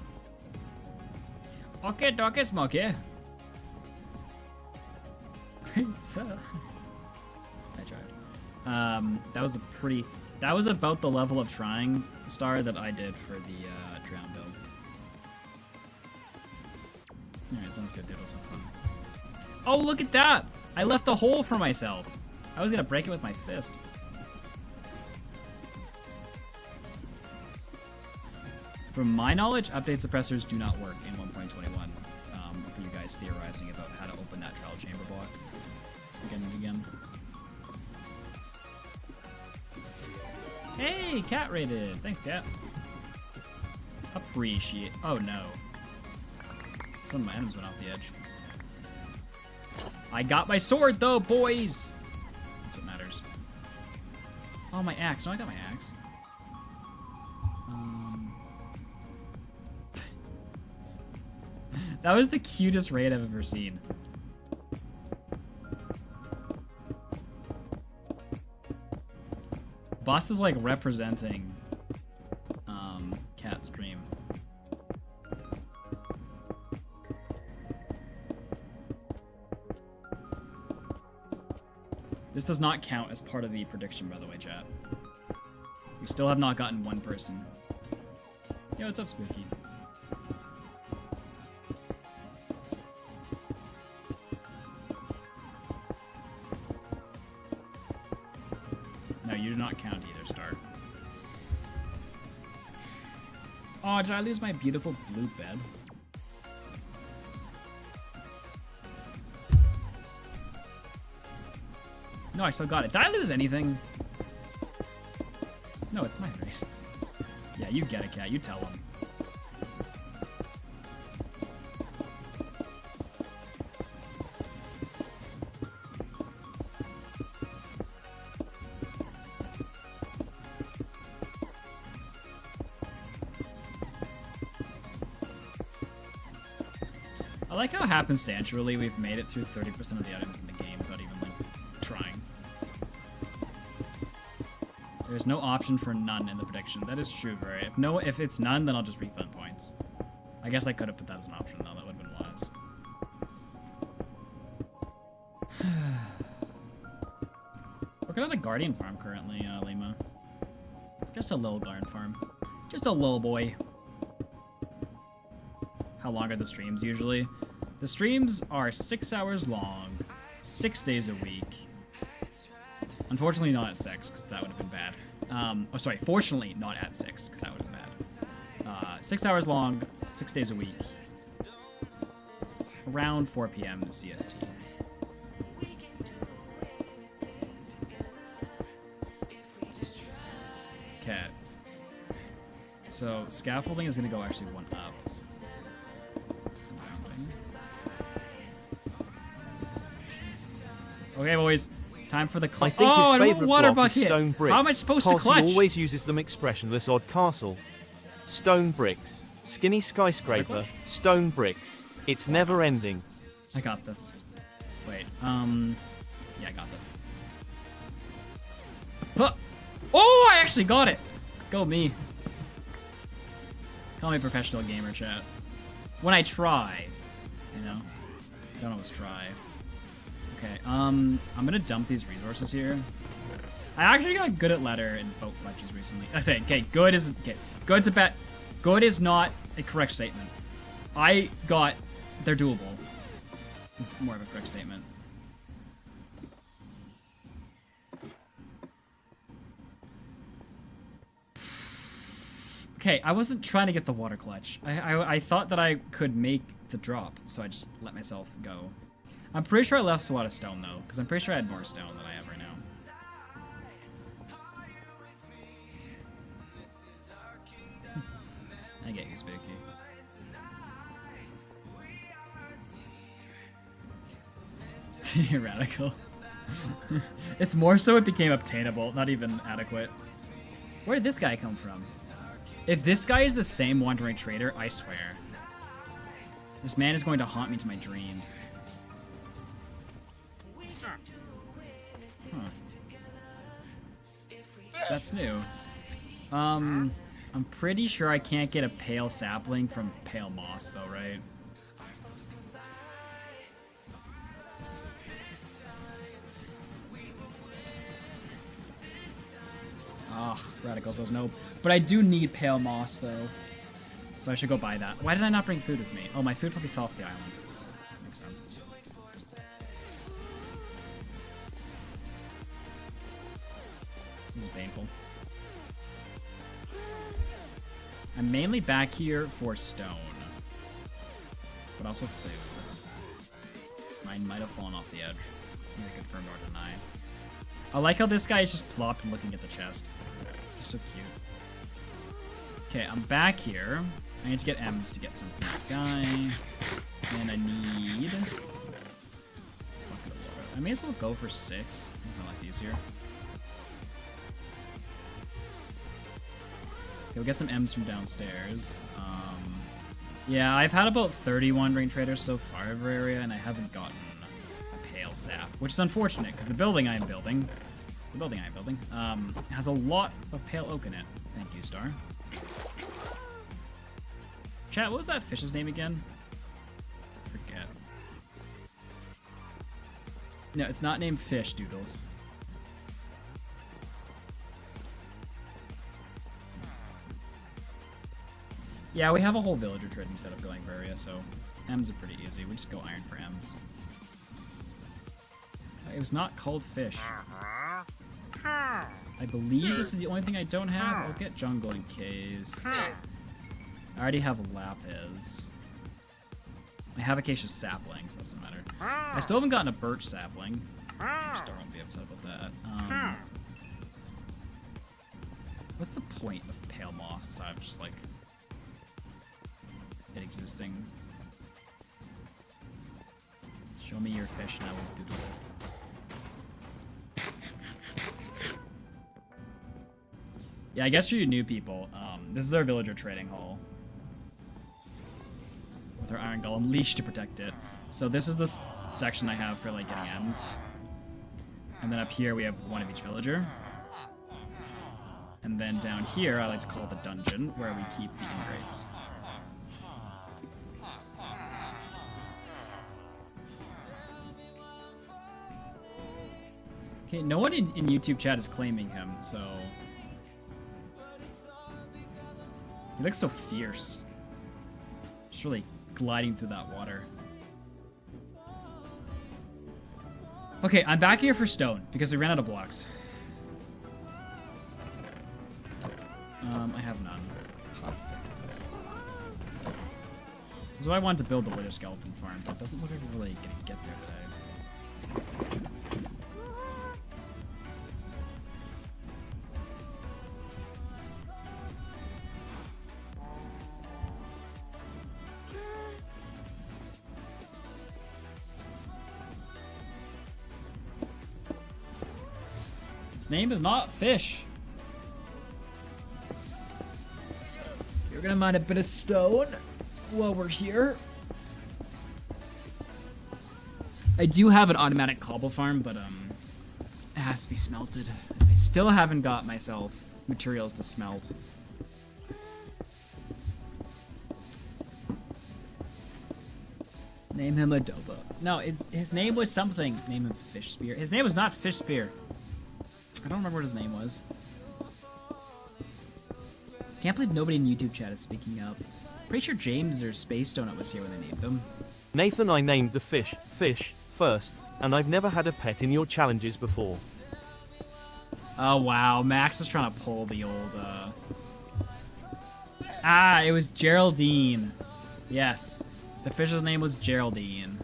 Okay, dokie, smoky. Great, I tried. That That was about the level of trying star that I did for the drown build. Alright, sounds good, dude. Let's have fun. Oh, look at that! I left a hole for myself. I was gonna break it with my fist. From my knowledge, update suppressors do not work in 1.21. For you guys theorizing about how to open that trial chamber block again and again. Hey, cat rated. Thanks, cat. Appreciate. Oh no. Some of my items went off the edge. I got my sword though, boys. That's what matters. Oh, my axe. No, I got my axe. That was the cutest raid I've ever seen. Boss is like representing cat stream. This does not count as part of the prediction, by the way, chat. We still have not gotten one person. Yo, what's up, Spooky? No, you do not count either, Star. Oh, did I lose my beautiful blue bed? No, I still got it. Did I lose anything? No, it's my race. Yeah, you get it, cat. You tell him. I like how happenstantially we've made it through 30% of the items in the game without even like trying. There's no option for none in the prediction. That is true, right? If it's none, then I'll just refund points. I guess I could have put that as an option, though. That would have been wise. Working on a guardian farm currently, Lima. Just a little guardian farm. Just a little boy. How long are the streams usually? The streams are 6 hours long, 6 days a week. Unfortunately, not at 6, because that would have been bad. Oh, sorry, fortunately, not at 6, because that would have been bad. 6 hours long, 6 days a week. Around 4 p.m. CST. Okay. So, scaffolding is going to go actually one up. Okay, boys. Time for the clutch. I think his I don't favorite water block is bucket. stone brick. How am I supposed to Castle clutch? always uses them expressionless odd castle. Stone bricks. Skinny skyscraper. Stone bricks. It's never ending. I got this. Wait, yeah, I got this. Huh. Oh, I actually got it. Go me. Call me professional gamer, chat. When I try, you know. Don't always try. Okay, I'm gonna dump these resources here. I actually got good at ladder and boat clutches recently. I say, okay, good is not a correct statement. They're doable. It's more of a correct statement. Okay, I wasn't trying to get the water clutch. I thought that I could make the drop, so I just let myself go. I'm pretty sure I left a lot of stone, though, because I'm pretty sure I had more stone than I have right now. I get you, Spooky. Radical. It's more so it became obtainable, not even adequate. Where did this guy come from? If this guy is the same wandering trader, I swear. This man is going to haunt me to my dreams. Huh. That's new. I'm pretty sure I can't get a pale sapling from pale moss, though, right? Oh, Ugh, radicals, those nope. But I do need pale moss, though. So I should go buy that. Why did I not bring food with me? Oh, my food probably fell off the island. Makes sense. This is painful. I'm mainly back here for stone. But also food. Mine might have fallen off the edge. Neither confirm nor deny. I like how this guy is just plopped looking at the chest. Just so cute. Okay, I'm back here. I need to get M's to get something. Guy. And I need... bucket of water. I may as well go for 6. I like these here. Okay, we'll get some M's from downstairs. Yeah, I've had about 30 wandering traders so far over area, and I haven't gotten a pale sap, which is unfortunate because the building I'm building, has a lot of pale oak in it. Thank you, Star. Chat, what was that fish's name again? I forget. No, it's not named Fish, Doodles. Yeah, we have a whole villager trading setup going for area, so M's are pretty easy. We just go iron for M's. It was not called fish. I believe this is the only thing I don't have. I'll get jungle in case. I already have a lapis. I have acacia sapling, so it doesn't matter. I still haven't gotten a birch sapling. Star won't be upset about that. What's the point of pale moss aside of just like it existing? Show me your fish and I will doodle it. Yeah, I guess for you new people, this is our villager trading hall. With our iron golem leash to protect it. So this is the section I have for like getting M's. And then up here we have one of each villager. And then down here I like to call the dungeon, where we keep the ingrates. Okay, no one in YouTube chat is claiming him, so... He looks so fierce. Just really gliding through that water. Okay, I'm back here for stone, because we ran out of blocks. I have none. This is why I wanted to build the Wither Skeleton farm, but it doesn't look like we're really gonna get there today. Its name is not Fish. You're gonna mine a bit of stone while we're here. I do have an automatic cobble farm, but it has to be smelted. I still haven't got myself materials to smelt. Name him Adobo. No, his name was something. Name him Fish Spear. His name was not Fish Spear. I don't remember what his name was. Can't believe nobody in YouTube chat is speaking up. Pretty sure James or Space Donut was here when they named them. Nathan, I named the fish first, and I've never had a pet in your challenges before. Oh wow, Max is trying to pull the old Ah, it was Geraldine. Yes. The fish's name was Geraldine.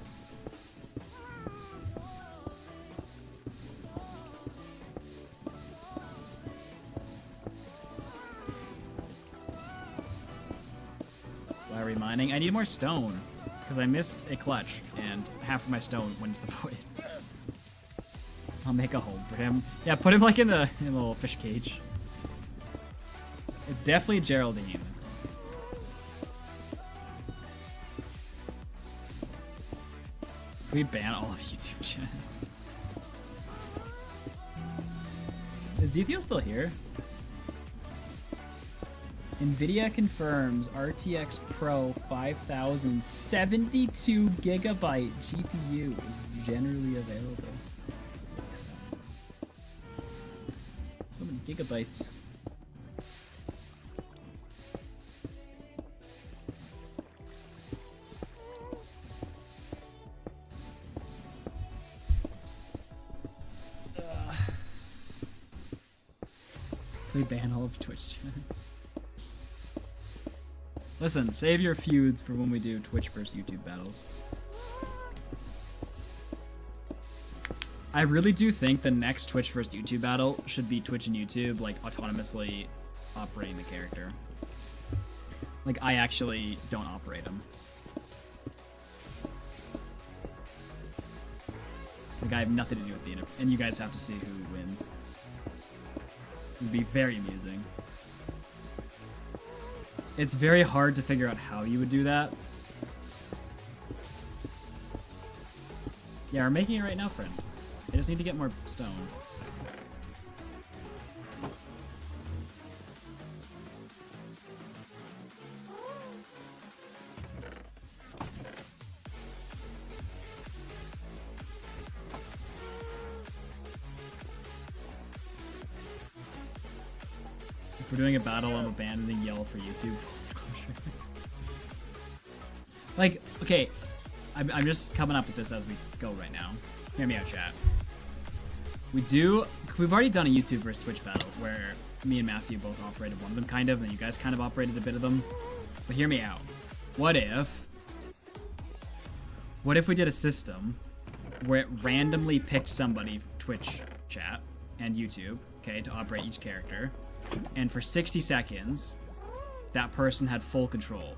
Mining. I need more stone because I missed a clutch and half of my stone went to the void. I'll make a home for him. Yeah, put him like in the little fish cage. It's definitely Geraldine. Can we ban all of YouTube chat? Is Zethiel still here? NVIDIA confirms RTX Pro 5072 gigabyte GPU is generally available. So many gigabytes. They ban all of Twitch chat. Listen, save your feuds for when we do Twitch versus YouTube battles. I really do think the next Twitch versus YouTube battle should be Twitch and YouTube, like, autonomously operating the character. Like, I actually don't operate them. Like, I have nothing to do with the interface, and you guys have to see who wins. It would be very amusing. It's very hard to figure out how you would do that. Yeah, we're making it right now, friend. I just need to get more stone. If we're doing a battle, I'm abandoning Yell for YouTube. Like, okay, I'm just coming up with this as we go right now. Hear me out, chat. We've already done a YouTube versus Twitch battle where me and Matthew both operated one of them, kind of, and you guys kind of operated a bit of them. But hear me out. What if we did a system where it randomly picked somebody, Twitch chat and YouTube, okay, to operate each character, and for 60 seconds, that person had full control.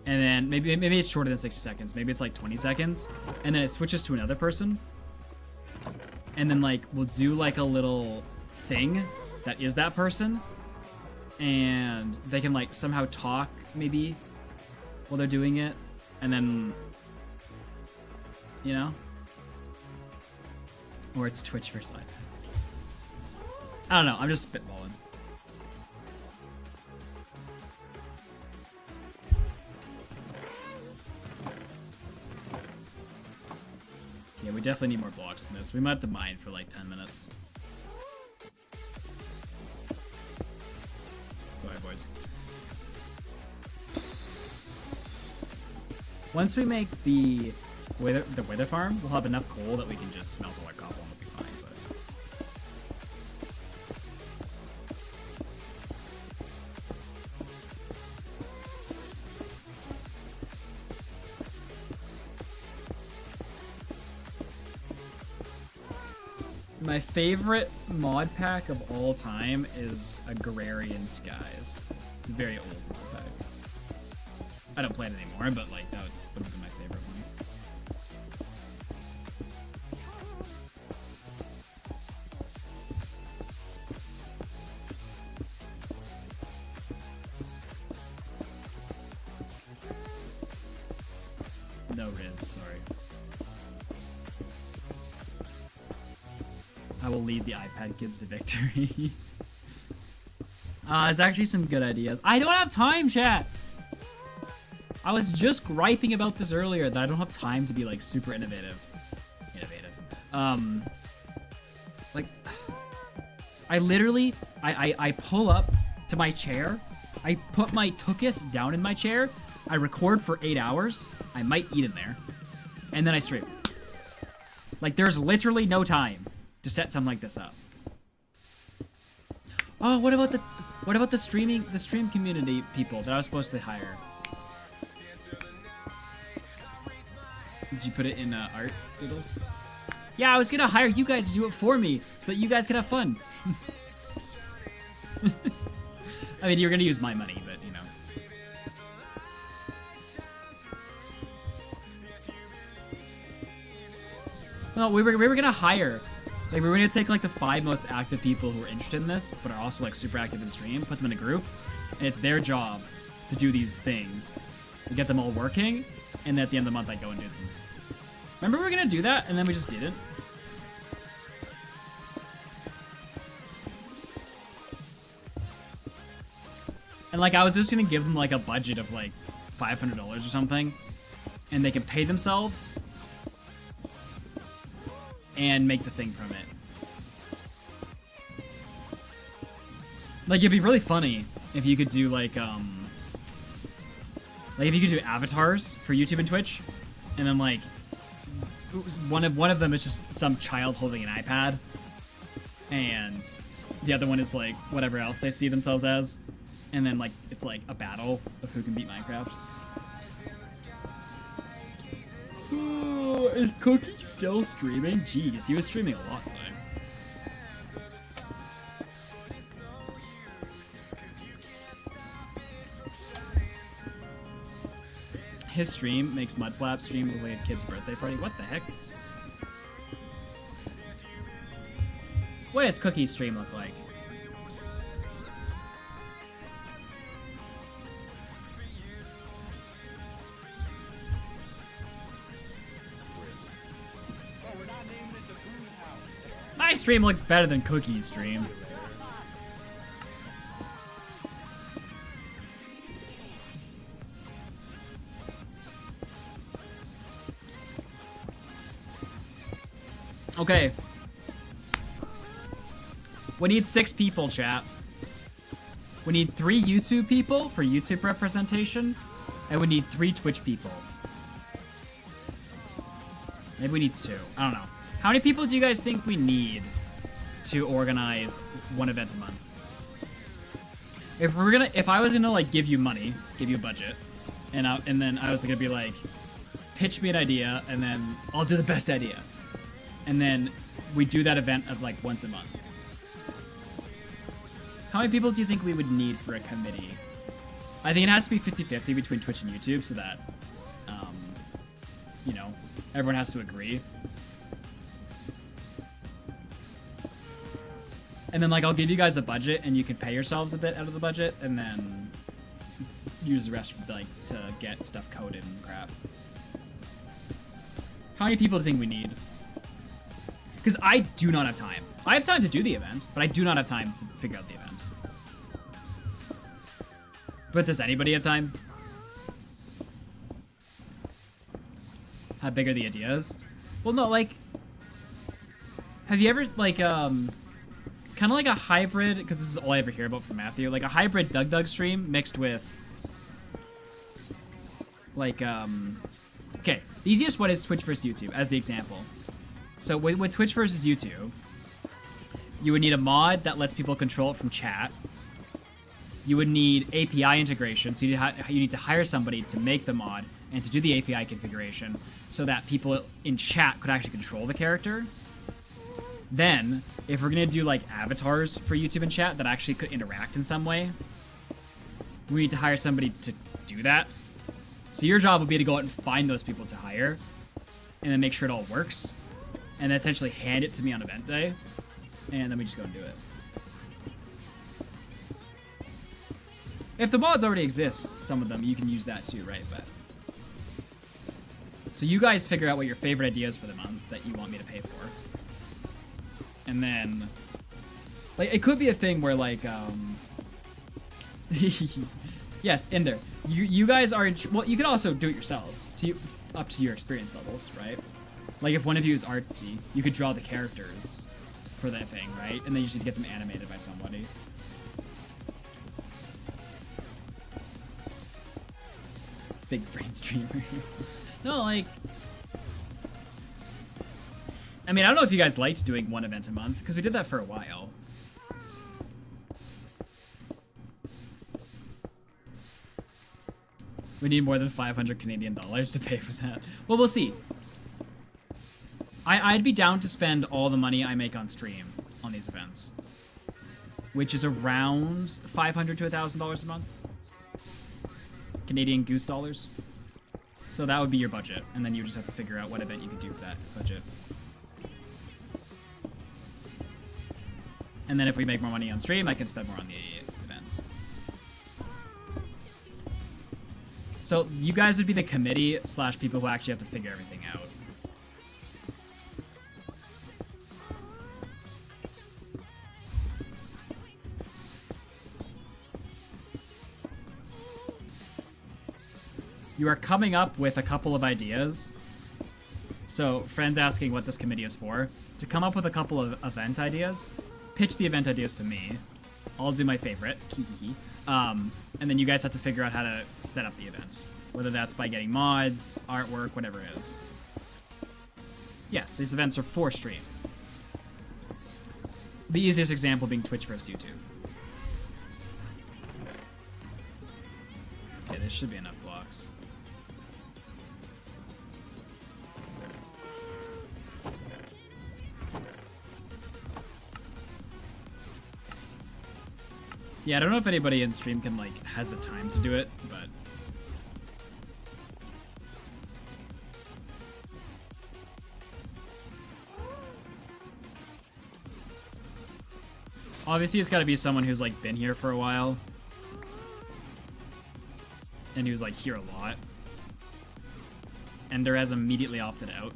And then maybe it's shorter than 60 seconds. Maybe it's like 20 seconds. And then it switches to another person. And then like we'll do like a little thing that is that person. And they can like somehow talk maybe while they're doing it. And then, you know? Or it's Twitch versus iPads. I don't know. I'm just spitballing. Yeah, we definitely need more blocks than this. We might have to mine for like 10 minutes. Sorry, boys. Once we make the wither farm, we'll have enough coal that we can just smelt all our cobble and we'll be fine. But my favorite mod pack of all time is Agrarian Skies. It's a very old mod pack. I don't play it anymore, but like that would have been my favorite one. No Riz, sorry. I will lead the iPad kids to victory. There's actually some good ideas. I don't have time, chat! I was just griping about this earlier, that I don't have time to be, like, super innovative. Like, I literally, I pull up to my chair, I put my tuchus down in my chair, I record for 8 hours, I might eat in there, and then I stream. Like, there's literally no time to set something like this up. Oh, what about the stream community people that I was supposed to hire? Did you put it in art doodles? Yeah, I was gonna hire you guys to do it for me so that you guys could have fun. I mean, you're gonna use my money, but you know. No, we were gonna hire. Like, we were gonna take like the 5 most active people who are interested in this, but are also like super active in the stream, put them in a group, and it's their job to do these things, to get them all working, and then at the end of the month I go and do them. Remember we were gonna do that, and then we just didn't? And like, I was just gonna give them like a budget of like $500 or something, and they can pay themselves and make the thing from it. Like, it'd be really funny if you could do like if you could do avatars for YouTube and Twitch, and then like one of them is just some child holding an iPad, and the other one is like whatever else they see themselves as, and then like it's like a battle of who can beat Minecraft. Is Cookie still streaming? Jeez, he was streaming a lot today. His stream makes Mudflap stream the way a kid's birthday party. What the heck? What does Cookie's stream look like? My stream looks better than Cookie's stream. Okay. We need 6 people, chat. We need 3 YouTube people for YouTube representation, and we need 3 Twitch people. Maybe we need 2. I don't know. How many people do you guys think we need to organize one event a month? If I was gonna like give you money, give you a budget, and then I was gonna be like, pitch me an idea, and then I'll do the best idea, and then we do that event of like once a month. How many people do you think we would need for a committee? I think it has to be 50-50 between Twitch and YouTube, so that, you know, everyone has to agree. And then, like, I'll give you guys a budget, and you can pay yourselves a bit out of the budget, and then use the rest, like, to get stuff coded and crap. How many people do you think we need? Because I do not have time. I have time to do the event, but I do not have time to figure out the event. But does anybody have time? How big are the ideas? Well, no, like, have you ever, like, kind of like a hybrid, because this is all I ever hear about from Matthew, like a hybrid Doug stream mixed with, like, okay, the easiest one is Twitch versus YouTube, as the example. So with Twitch versus YouTube, you would need a mod that lets people control it from chat. You would need API integration, so you need to hire somebody to make the mod and to do the API configuration so that people in chat could actually control the character. Then, if we're gonna do like avatars for YouTube and chat that actually could interact in some way, we need to hire somebody to do that. So your job would be to go out and find those people to hire, and then make sure it all works, and then essentially hand it to me on event day, and then we just go and do it. If the mods already exist, some of them, you can use that too, right? But so you guys figure out what your favorite ideas for the month that you want me to pay for. And then, like, it could be a thing where, like, yes, Ender, you guys are, well, you can also do it yourselves, up to your experience levels, right? Like, if one of you is artsy, you could draw the characters for that thing, right? And then you should get them animated by somebody. Big brain streamer. No, like, I mean, I don't know if you guys liked doing one event a month, because we did that for a while. We need more than 500 Canadian dollars to pay for that. Well, we'll see. I'd be down to spend all the money I make on stream on these events, which is around $500 to $1,000 a month. Canadian Goose dollars. So that would be your budget, and then you just have to figure out what event you could do for that budget. And then if we make more money on stream, I can spend more on the events. So you guys would be the committee / people who actually have to figure everything out. You are coming up with a couple of ideas. So, friends asking what this committee is for. To come up with a couple of event ideas, pitch the event ideas to me. I'll do my favorite, and then you guys have to figure out how to set up the event. Whether that's by getting mods, artwork, whatever it is. Yes, these events are for stream. The easiest example being Twitch versus YouTube. Okay, this should be enough blocks. Yeah, I don't know if anybody in stream can, like, has the time to do it, but... Obviously, it's gotta be someone who's, like, been here for a while. And who's, like, here a lot. Ender has immediately opted out.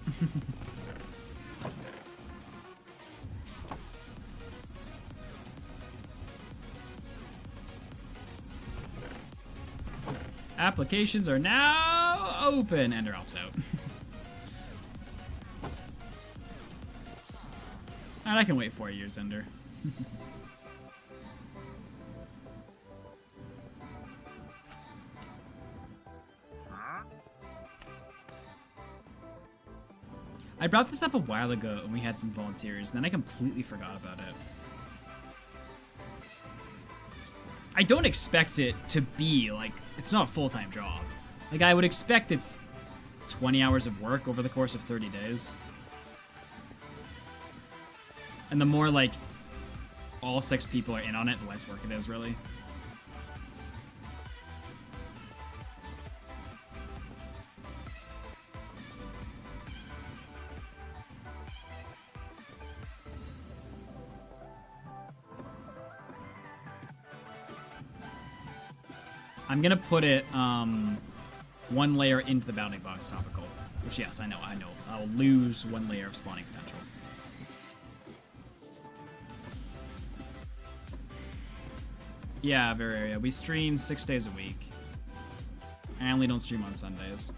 Applications are now open. Ender opts out. And I can wait 4 years, Ender. I brought this up a while ago when we had some volunteers, and then I completely forgot about it. I don't expect it to be, like, it's not a full-time job. Like, I would expect it's 20 hours of work over the course of 30 days. And the more, like, all 6 people are in on it, the less work it is, really. I'm gonna put it 1 layer into the bounding box topical. Which, yes, I know. I'll lose 1 layer of spawning potential. Yeah, Veraria. We stream 6 days a week. I only don't stream on Sundays.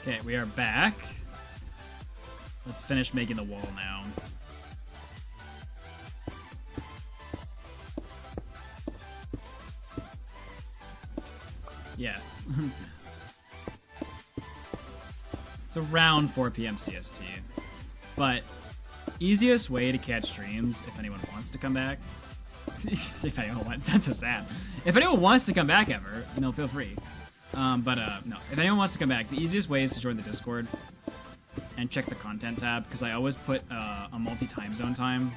Okay, we are back. Let's finish making the wall now. Yes. It's around 4 p.m. CST. But easiest way to catch streams, if anyone wants to come back. If anyone wants, that's so sad. If anyone wants to come back ever, no, feel free. No, if anyone wants to come back, the easiest way is to join the Discord and check the content tab, because I always put a multi-time zone time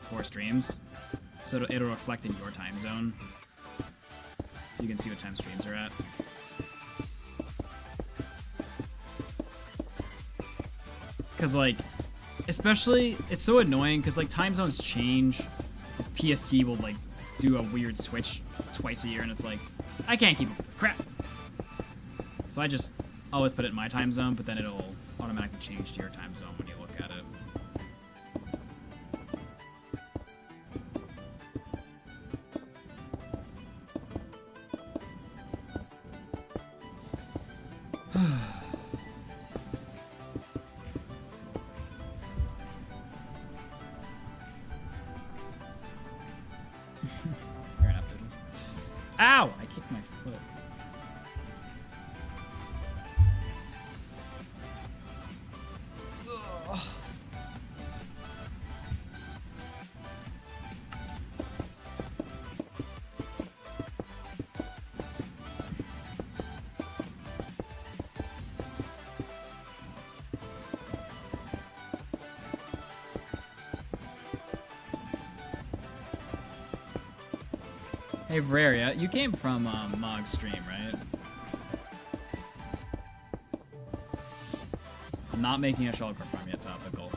for streams, so it'll reflect in your time zone, so you can see what time streams are at. Because, like, especially, it's so annoying, because, like, time zones change. PST will, like, do a weird switch twice a year, and it's like, I can't keep up with this crap. So I just always put it in my time zone, but then it'll automatically change to your time zone when you look at it. Fair enough, Doodles. Ow! I kicked my foot. Ugh. Hey, Veraria, you came from Mog's stream, right? I'm not making a shulker farm yet, topical.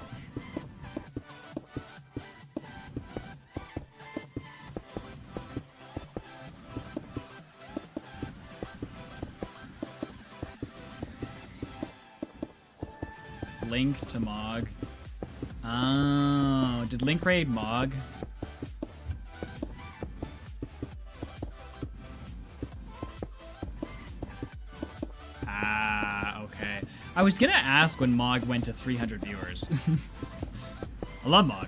Link to Mog. Oh, did Link raid Mog? I was gonna ask when Mog went to 300 viewers. I love Mog.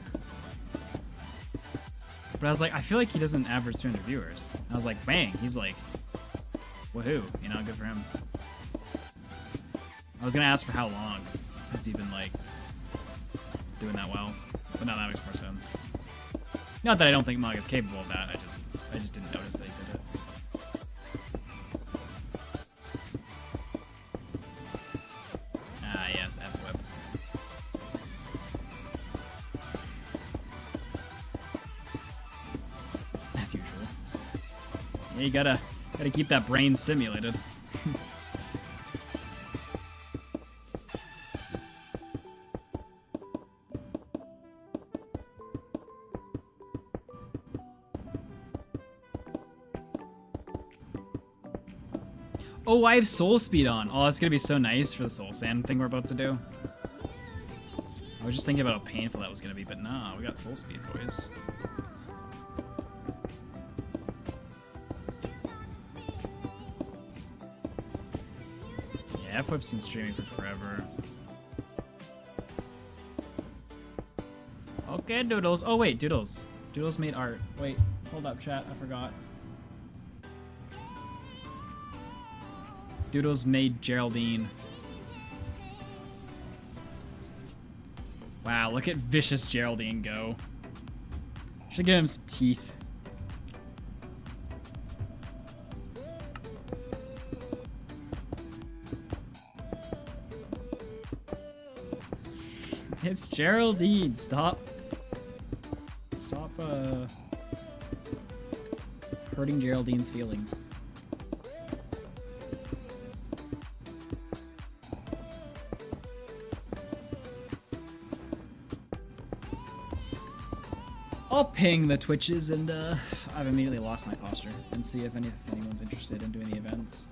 But I was like, I feel like he doesn't average 300 viewers. And I was like, bang, he's like, woohoo, you know, good for him. I was gonna ask for how long has he been like doing that well, but now that makes more sense. Not that I don't think Mog is capable of that. I just didn't notice that he did it. Ah, yes, F-whip. As usual. Yeah, you gotta keep that brain stimulated. Oh, I have soul speed on. Oh, that's gonna be so nice for the soul sand thing we're about to do. I was just thinking about how painful that was gonna be, but nah, we got soul speed, boys. Yeah, F-Whip's been streaming for forever. Okay, Doodles. Oh, wait, Doodles. Doodles made art. Wait, hold up, chat. I forgot. Doodles made Geraldine. Wow, look at vicious Geraldine go. Should get him some teeth. It's Geraldine. Stop. Stop hurting Geraldine's feelings. I'll ping the Twitches and I've immediately lost my posture and see if anyone's interested in doing the events.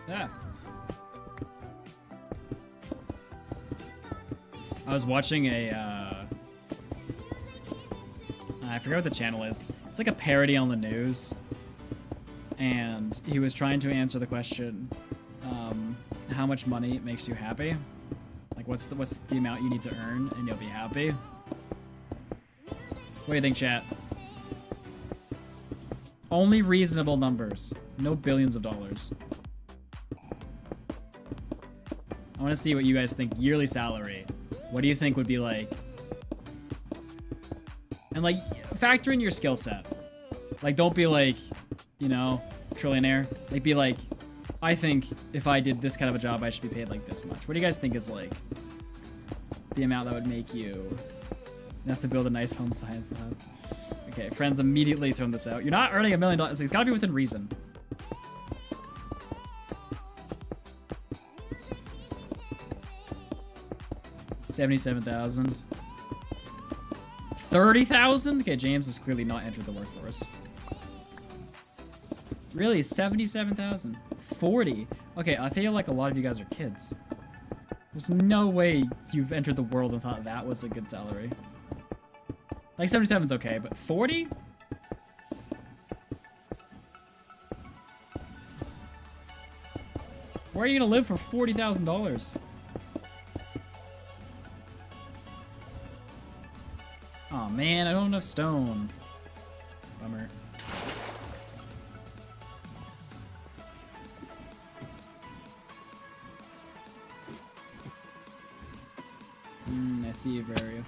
Yeah. I was watching a, I forget what the channel is. It's like a parody on the news. And he was trying to answer the question, how much money makes you happy? Like, what's the amount you need to earn and you'll be happy? What do you think, chat? Only reasonable numbers. No billions of dollars. I want to see what you guys think. Yearly salary. What do you think would be like? And like, factor in your skill set. Like, don't be like, you know, trillionaire. Like, be like, I think if I did this kind of a job, I should be paid like this much. What do you guys think is like the amount that would make you have to build a nice home science lab? Okay, friends immediately thrown this out. You're not earning $1 million. It's gotta be within reason. $77,000. $30,000? Okay, James has clearly not entered the workforce. Really? $77,000? $40,000? Okay, I feel like a lot of you guys are kids. There's no way you've entered the world and thought that was a good salary. Like, 77's okay, but 40? Where are you gonna live for $40,000? Oh man, I don't have enough stone. Bummer. I see you, Vario.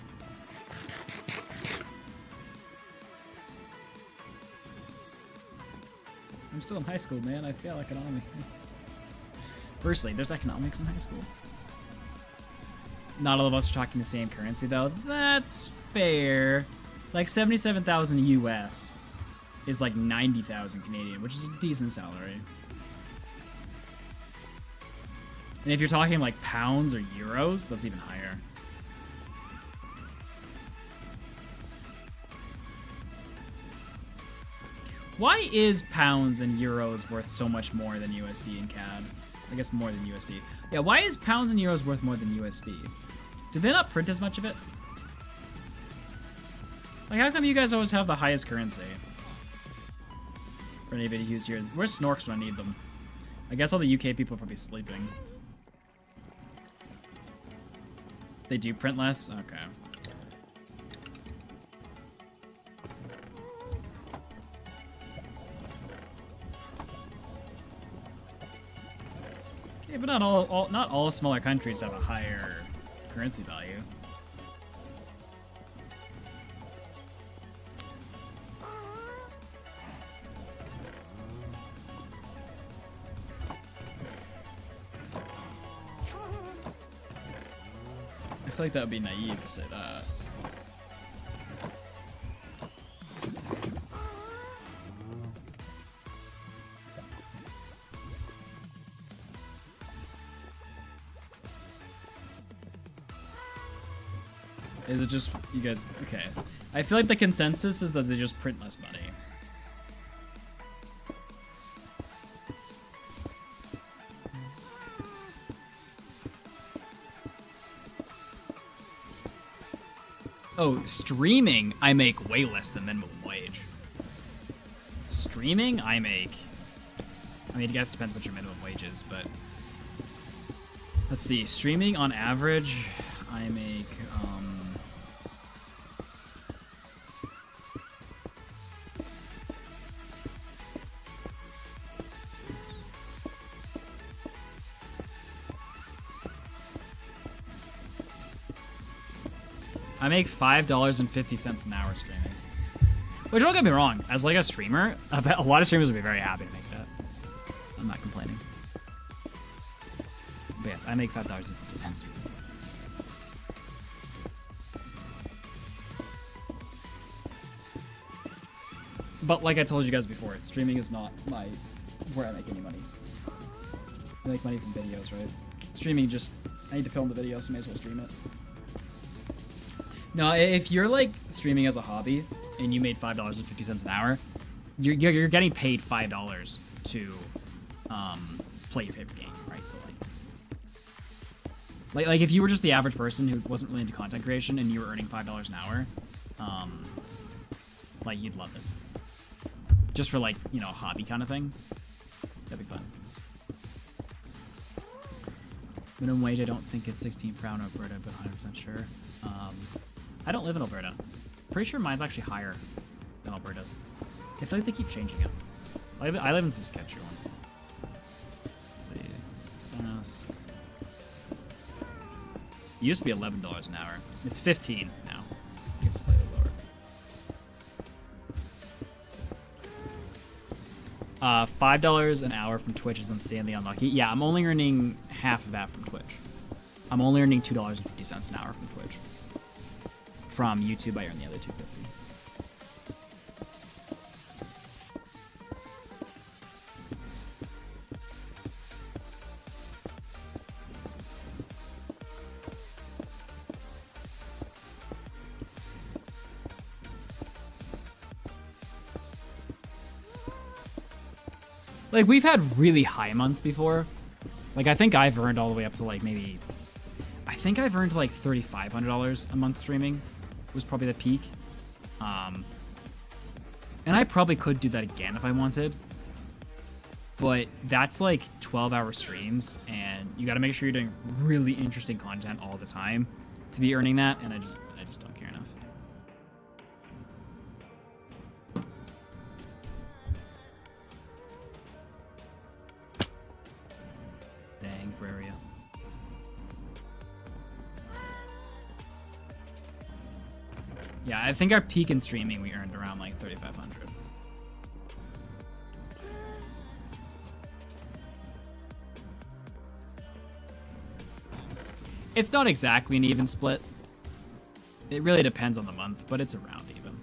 I'm still in high school, man. I fail economics. Firstly, there's economics in high school. Not all of us are talking the same currency, though. That's fair. Like 77,000 US is like 90,000 Canadian, which is a decent salary. And if you're talking like pounds or euros, that's even higher. Why is pounds and euros worth so much more than USD and CAD? I guess more than USD. Yeah, why is pounds and euros worth more than USD? Did they not print as much of it? Like, how come you guys always have the highest currency? For any videos here. Where's Snorks when I need them? I guess all the UK people are probably sleeping. They do print less? Okay. Okay, but not all smaller countries have a higher currency value. I feel like that would be naive to say that. Is it just, you guys, okay. I feel like the consensus is that they just print less money. Oh, streaming, I make way less than minimum wage. Streaming, I mean, I guess it depends what your minimum wage is, but let's see. Streaming on average, I make, I make $5.50 an hour streaming. Which, don't get me wrong, as like a streamer, a lot of streamers would be very happy to make that. I'm not complaining. But yes, I make $5.50. But like I told you guys before, streaming is not where I make any money. I make money from videos, right? Streaming just, I need to film the video, so I may as well stream it. No, if you're like streaming as a hobby and you made $5.50 an hour, you're getting paid $5 to play your favorite game, right? So like if you were just the average person who wasn't really into content creation and you were earning $5 an hour, like you'd love it. Just for like, you know, a hobby kind of thing. That'd be fun. Minimum wage, I don't think it's 16 per hour in Alberta, but 100% sure. I don't live in Alberta. Pretty sure mine's actually higher than Alberta's. I feel like they keep changing it. I live in Saskatchewan. Let's see. It used to be $11 an hour. It's 15 now. It's slightly lower. $5 an hour from Twitch is insanely unlucky. Yeah, I'm only earning half of that from Twitch. I'm only earning $2.50 an hour from Twitch. From YouTube, I earn the other $2.50. Like, we've had really high months before. Like, I think I've earned all the way up to, like, maybe... I think I've earned, like, $3,500 a month streaming. Was probably the peak. And I probably could do that again if I wanted. But that's, like, 12-hour streams, and you gotta make sure you're doing really interesting content all the time to be earning that, and I just don't care enough. Dang, Praria. Yeah, I think our peak in streaming we earned around like 3,500. It's not exactly an even split. It really depends on the month, but it's around even.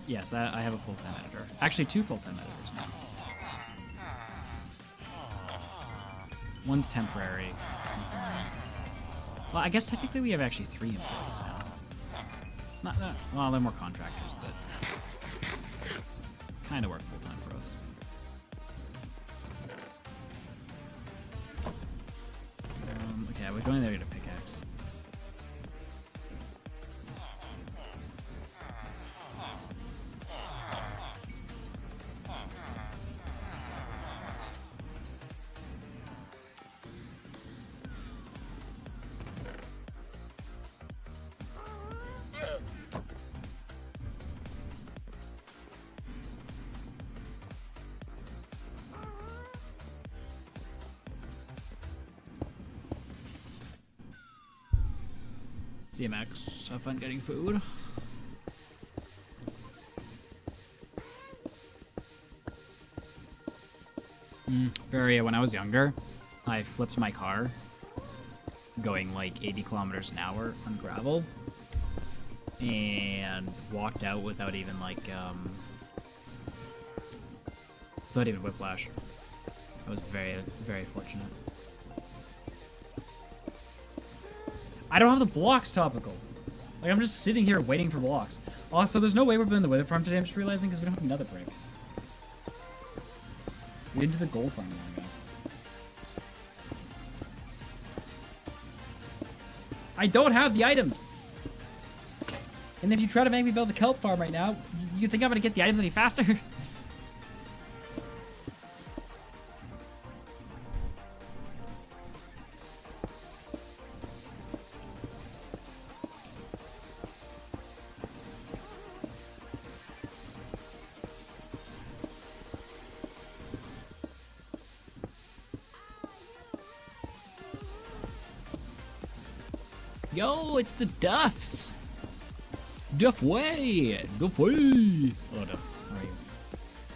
Yes, Yes, I have a full-time editor. Actually, 2 full-time editors now. One's temporary. Well, I guess technically we have actually 3 employees now. Not that. Well, they're more contractors, but kind of work full-time for us. Okay, we're going there to get a pickaxe. DMX, have fun getting food. When I was younger, I flipped my car going like 80 kilometers an hour on gravel and walked out without even whiplash. I was very, very fortunate. I don't have the blocks topical. Like, I'm just sitting here waiting for blocks. Also, there's no way we're building the wither farm today, I'm just realizing, because we don't have another brick. We didn't do the gold farm long ago. I don't have the items! And if you try to make me build the kelp farm right now, you think I'm gonna get the items any faster? Yo, it's the Duffs! Duff way! Duff way! Hello, Duff. How are you?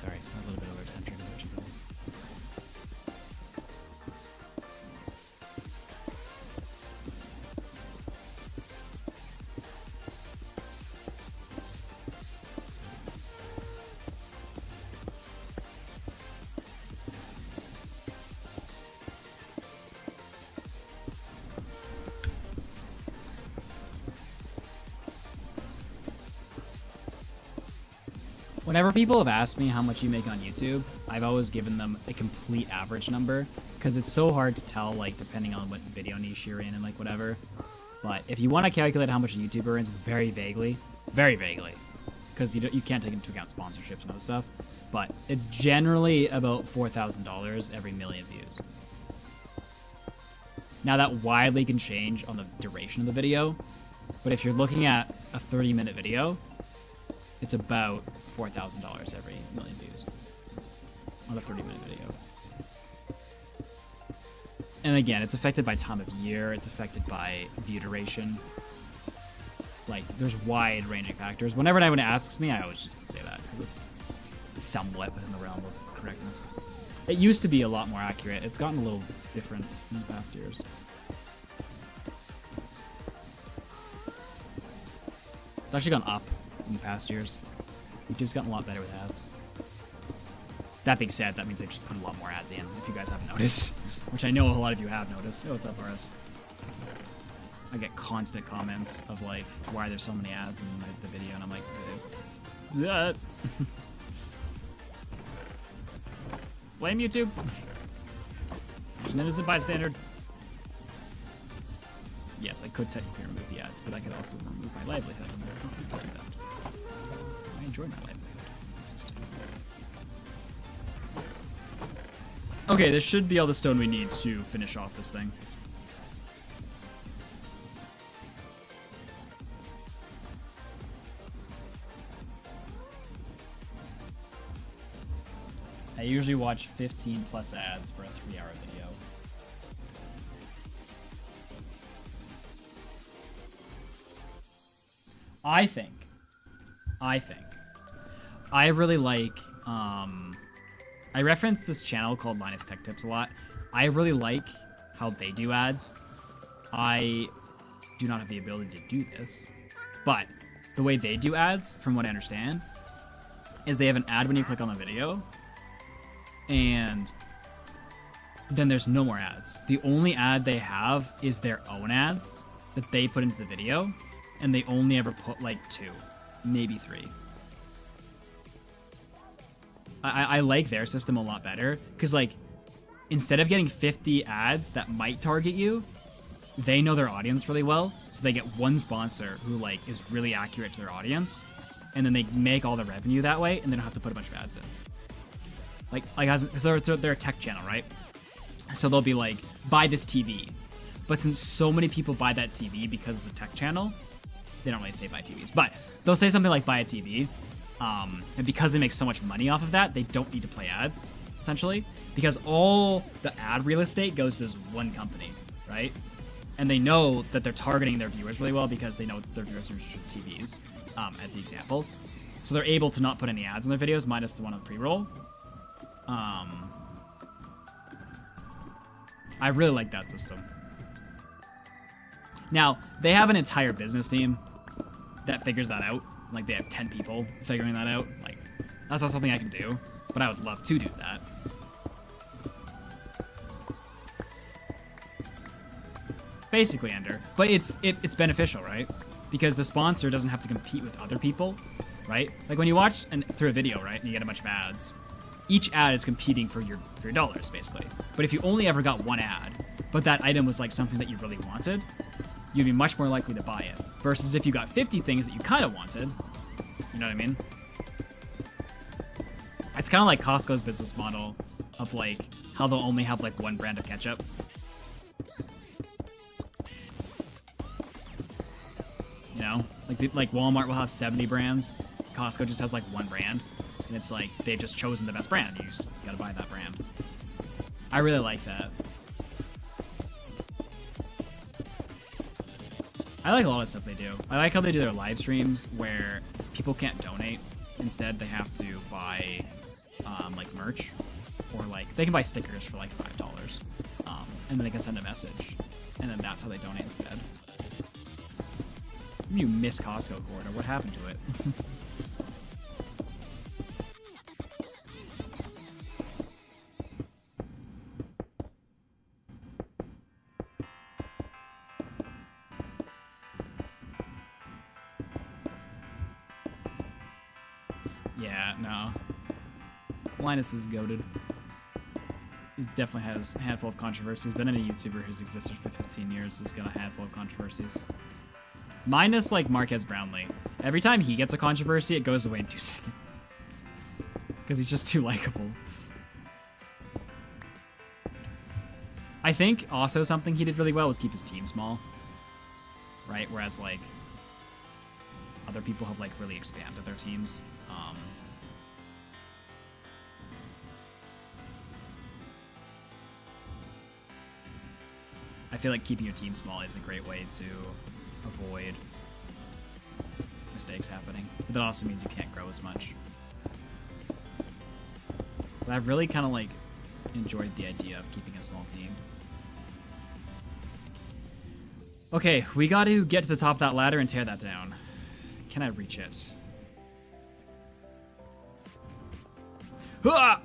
Sorry, I was a little bit overexcentric, which is okay. Whenever people have asked me how much you make on YouTube, I've always given them a complete average number, because it's so hard to tell, like, depending on what video niche you're in and, like, whatever. But if you want to calculate how much a YouTuber earns very vaguely, because you can't take into account sponsorships and other stuff, but it's generally about $4,000 every million views. Now, that widely can change on the duration of the video, but if you're looking at a 30-minute video, it's about $4,000 every million views on a 30-minute video. And again, it's affected by time of year, it's affected by view duration. Like, there's wide-ranging factors. Whenever anyone asks me, I always just say that, because it's somewhat within the realm of correctness. It used to be a lot more accurate. It's gotten a little different in the past years. It's actually gone up in the past years. YouTube's gotten a lot better with ads. That being said, that means they've just put a lot more ads in, if you guys haven't noticed. Which I know a lot of you have noticed. Oh, what's up, RS? I get constant comments of, like, why there's so many ads in the video, and I'm like, it's that. Blame YouTube. There's an innocent bystander. Yes, I could technically remove the ads, but I could also remove my livelihood. And I don't need to do that. I enjoy my livelihood. Okay, this should be all the stone we need to finish off this thing. I usually watch 15 plus ads for a 3-hour video. I think I really like, I reference this channel called Linus Tech Tips a lot. I really like how they do ads. I do not have the ability to do this, but the way they do ads, from what I understand, is they have an ad when you click on the video, and then there's no more ads. The only ad they have is their own ads that they put into the video, and they only ever put like 2, maybe 3. I like their system a lot better, because like instead of getting 50 ads that might target you, they know their audience really well, so they get one sponsor who like is really accurate to their audience, and then they make all the revenue that way, and they don't have to put a bunch of ads in. So they're a tech channel, right? So they'll be like, buy this TV. But since so many people buy that TV because it's a tech channel, they don't really say buy TVs. But they'll say something like buy a TV. And because they make so much money off of that, they don't need to play ads, essentially. Because all the ad real estate goes to this one company, right? And they know that they're targeting their viewers really well because they know their viewers are TVs, as the example. So they're able to not put any ads in their videos, minus the one on the pre-roll. I really like that system. Now, they have an entire business team that figures that out. Like, they have 10 people figuring that out. Like, that's not something I can do, but I would love to do that. Basically, Ender. But it's beneficial, right? Because the sponsor doesn't have to compete with other people, right? Like, when you watch through a video, right, and you get a bunch of ads, each ad is competing for your dollars, basically. But if you only ever got one ad, but that item was like something that you really wanted, you'd be much more likely to buy it. Versus if you got 50 things that you kind of wanted, you know what I mean? It's kind of like Costco's business model of like how they'll only have like one brand of ketchup. You know, like Walmart will have 70 brands. Costco just has like one brand. And it's like, they've just chosen the best brand. You just gotta buy that brand. I really like that. I like a lot of stuff they do. I like how they do their live streams where people can't donate. Instead, they have to buy, like, merch. Or, like, they can buy stickers for, like, $5. And then they can send a message. And then that's how they donate instead. You miss Costco, Gordo. What happened to it? Yeah, no. Linus is goated. He definitely has a handful of controversies, but any YouTuber who's existed for 15 years has got a handful of controversies. Minus, like, Marquez Brownlee. Every time he gets a controversy, it goes away in 2 seconds. Because he's just too likable. I think also something he did really well was keep his team small. Right? Whereas, like, other people have, like, really expanded their teams. I feel like keeping your team small is a great way to avoid mistakes happening. But that also means you can't grow as much. But I've really kind of like enjoyed the idea of keeping a small team. Okay, we got to get to the top of that ladder and tear that down. Can I reach it? Ah!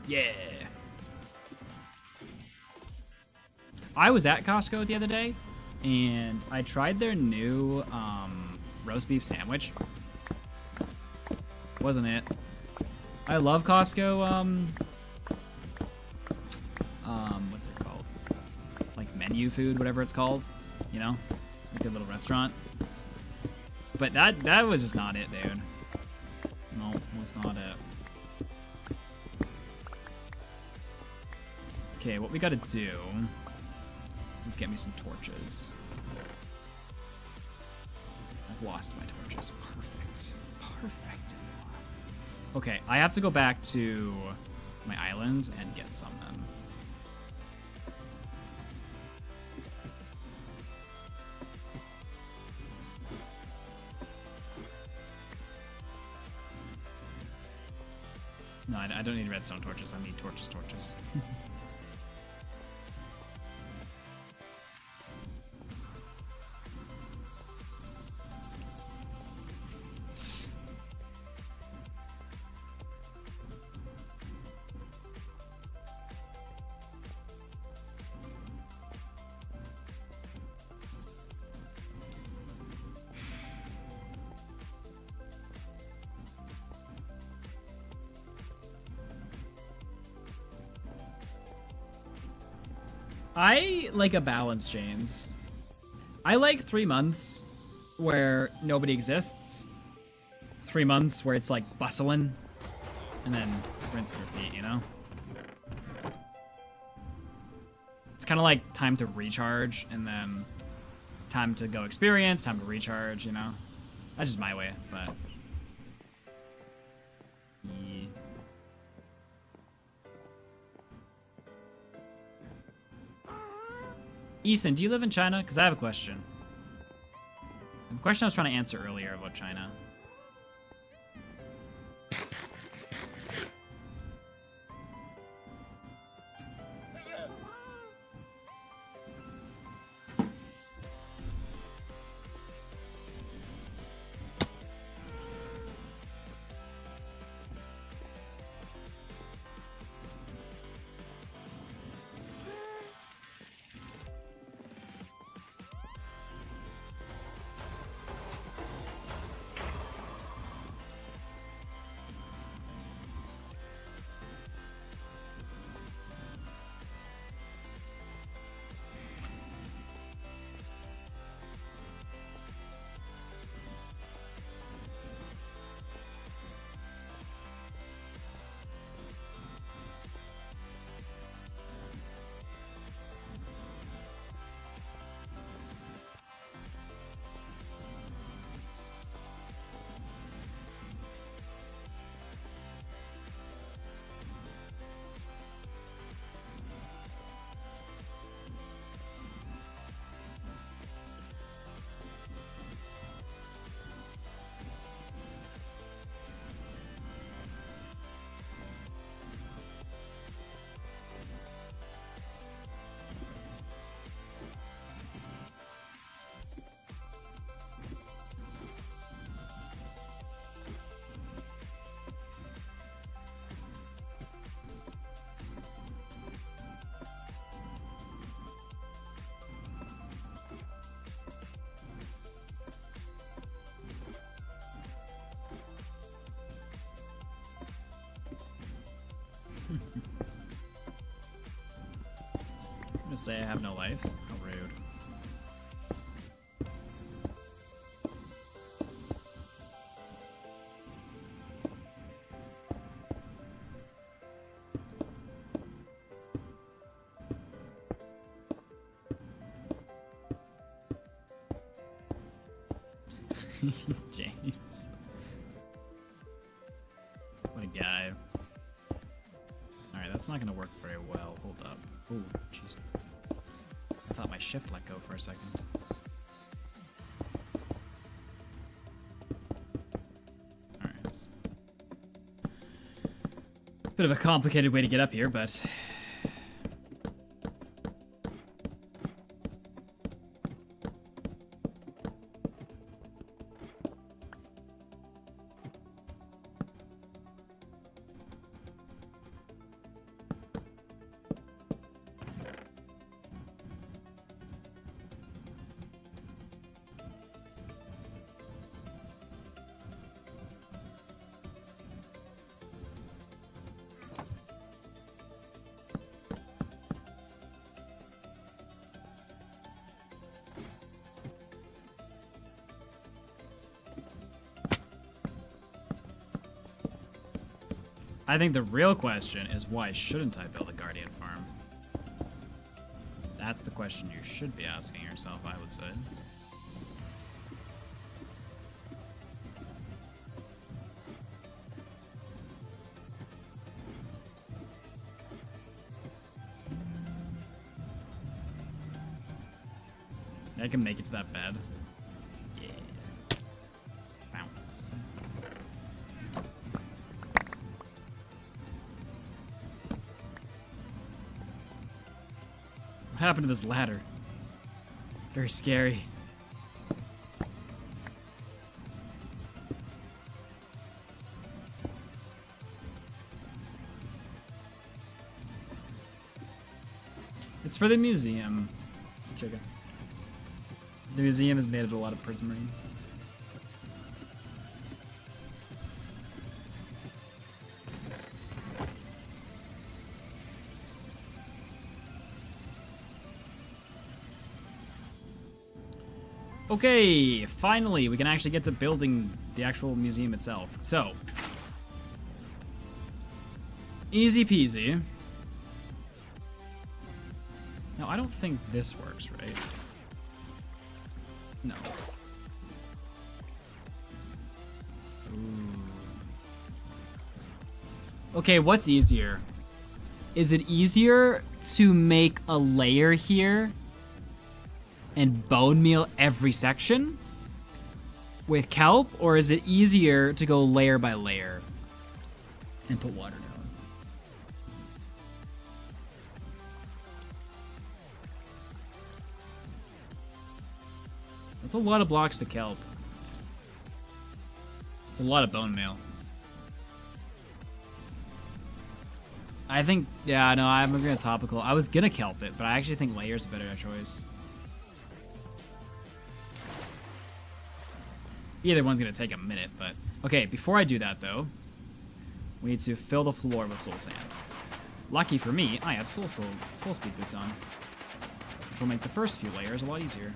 Yeah. I was at Costco the other day, and I tried their new roast beef sandwich. Wasn't it? I love Costco, what's it called? Like menu food, whatever it's called, you know? Like a little restaurant. But that was just not it, dude. No, it was not it. Okay, what we gotta do is get me some torches. I've lost my torches. Perfect. Perfect. Okay, I have to go back to my island and get some then. No, I don't need redstone torches. I need torches. I like a balance, James. I like 3 months where nobody exists. 3 months where it's like bustling. And then rinse and repeat, you know? It's kind of like time to recharge and then time to go experience, time to recharge, you know? That's just my way, but... Yeah. Easton, do you live in China? Because I have a question. A question I was trying to answer earlier about China. I'm gonna say I have no life. How rude. James. What a guy. Alright, that's not gonna work very well. Hold up. Ooh, jeez. I thought my shift let go for a second. Alright. Bit of a complicated way to get up here, but... I think the real question is why shouldn't I build a Guardian farm? That's the question you should be asking yourself, I would say. I can make it to that bed. Yeah. Bounce. What happened to this ladder? Very scary. It's for the museum. Sugar. The museum is made of a lot of prismarine. Okay, finally, we can actually get to building the actual museum itself. So, easy peasy. No, I don't think this works, right? No. Ooh. Okay, what's easier? Is it easier to make a layer here and bone meal every section with kelp, or is it easier to go layer by layer and put water down? That's a lot of blocks to kelp. It's a lot of bone meal. I think, yeah, no, I'm agreeing with topical. I was gonna kelp it, but I actually think layer's a better choice. Either one's gonna take a minute, but... Okay, before I do that, though, we need to fill the floor with soul sand. Lucky for me, I have soul speed boots on, which will make the first few layers a lot easier.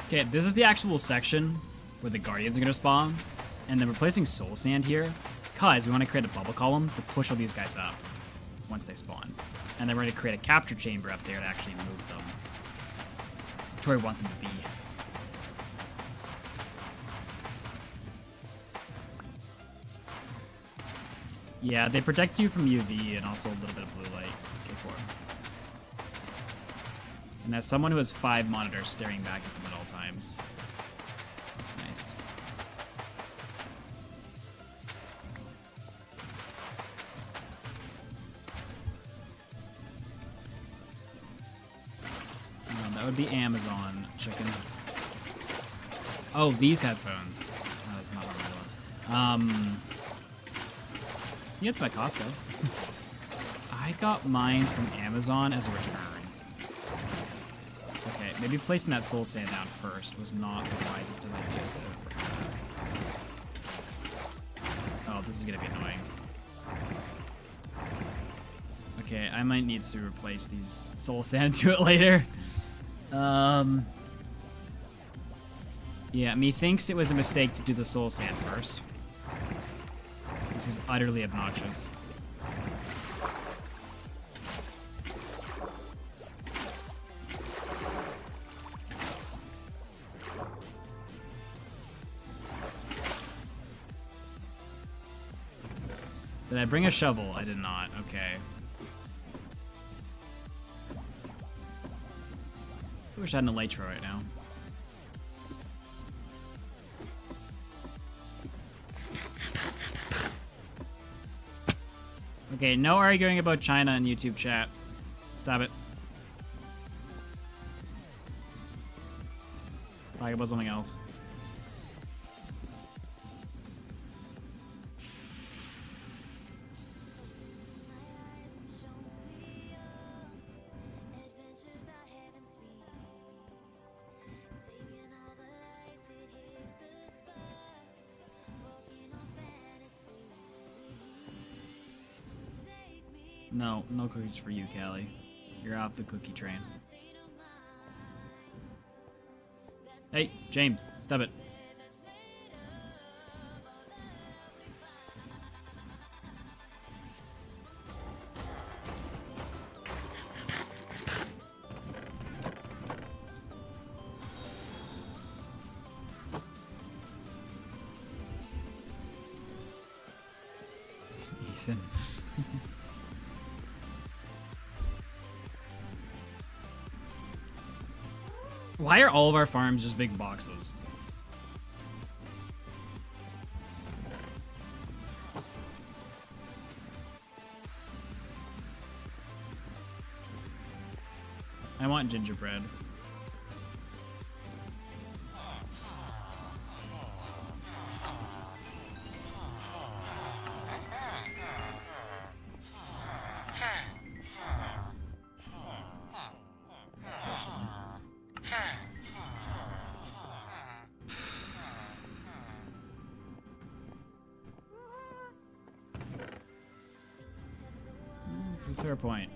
Okay, this is the actual section where the Guardians are going to spawn, and then we're placing Soul Sand here, because we want to create a bubble column to push all these guys up once they spawn. And then we're going to create a capture chamber up there to actually move them to where we want them to be. Yeah, they protect you from UV and also a little bit of blue light. K4. And as someone who has 5 monitors staring back at them at all times, that's nice. That would be Amazon chicken. Oh, these headphones. No, those are not my ones. You get them at Costco. I got mine from Amazon as a return. Okay, maybe placing that soul sand down first was not the wisest of ideas there. Oh, this is gonna be annoying. Okay, I might need to replace these soul sand to it later. Yeah, methinks it was a mistake to do the soul sand first. This is utterly obnoxious. Did I bring a shovel? I did not. Okay. I wish I had an elytra right now. Okay, no arguing about China in YouTube chat. Stop it. Talk about something else. No, no cookies for you, Callie. You're off the cookie train. Hey, James, stop it. Ethan. Why are all of our farms just big boxes? I want gingerbread. That's a fair point.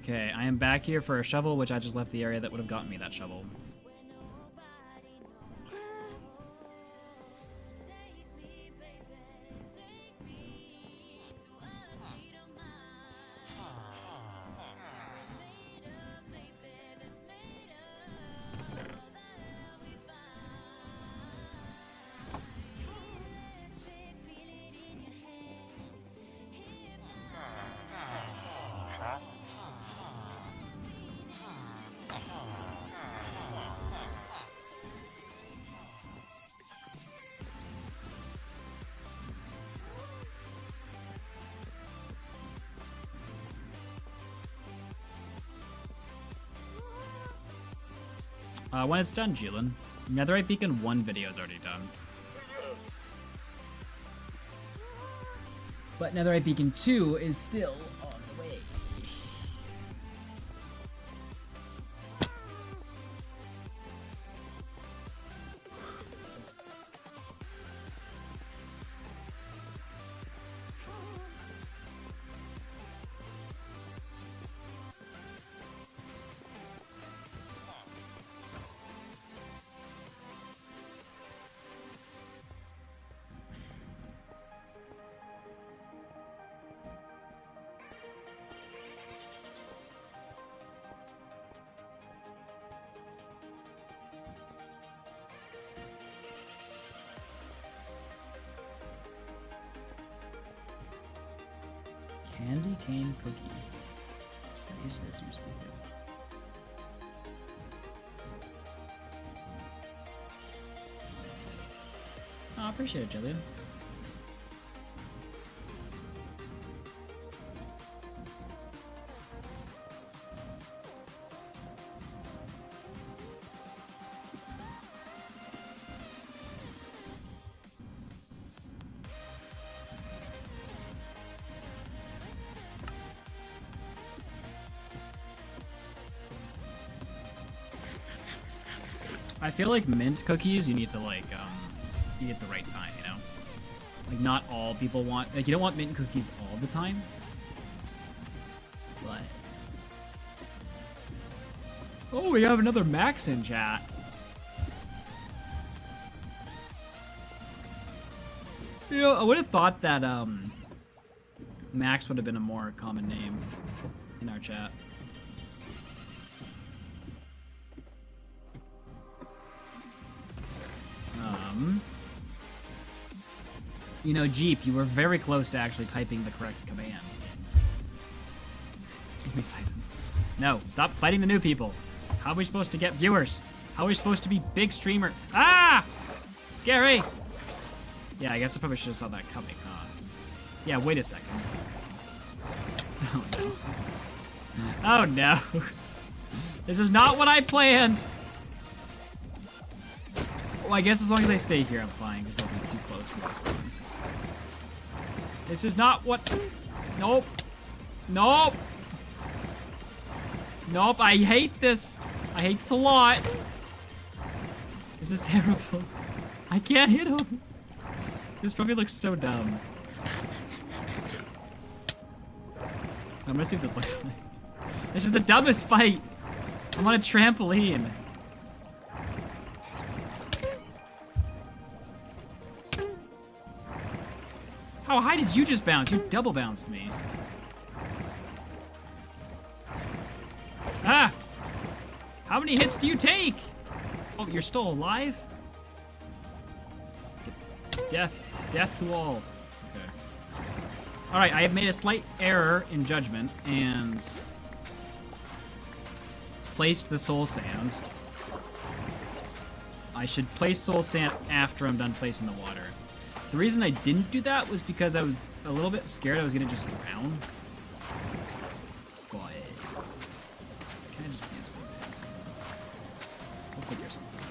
Okay, I am back here for a shovel, which I just left the area that would have gotten me that shovel. When it's done, Jilin. Netherite Beacon 1 video is already done. But Netherite Beacon 2 is still on the way. Candy cane cookies. What is this you speak of? Oh, I appreciate it, Jillian. I feel like mint cookies, you need to like, eat at the right time, you know? Like, not all people want, like, you don't want mint cookies all the time. But... oh, we have another Max in chat. You know, I would have thought that, Max would have been a more common name in our chat. You know, Jeep, you were very close to actually typing the correct command. Let me fight them. No, stop fighting the new people. How are we supposed to get viewers? How are we supposed to be big streamer? Ah! Scary! Yeah, I guess I probably should have saw that coming, huh? Yeah, wait a second. Oh no. Oh no. This is not what I planned! Well, I guess as long as I stay here, I'm fine, because I'll be too close for this one. This is not what... nope. Nope. Nope, I hate this. I hate this a lot. This is terrible. I can't hit him. This probably looks so dumb. I'm gonna see what this looks like. This is the dumbest fight. I'm on a trampoline. How high did you just bounce? You double bounced me. Ah! How many hits do you take? Oh, you're still alive? Death to all. Okay. Alright, I have made a slight error in judgment and placed the soul sand. I should place soul sand after I'm done placing the water. The reason I didn't do that was because I was a little bit scared I was gonna just drown. But can I just dance for a bit? We'll figure something out.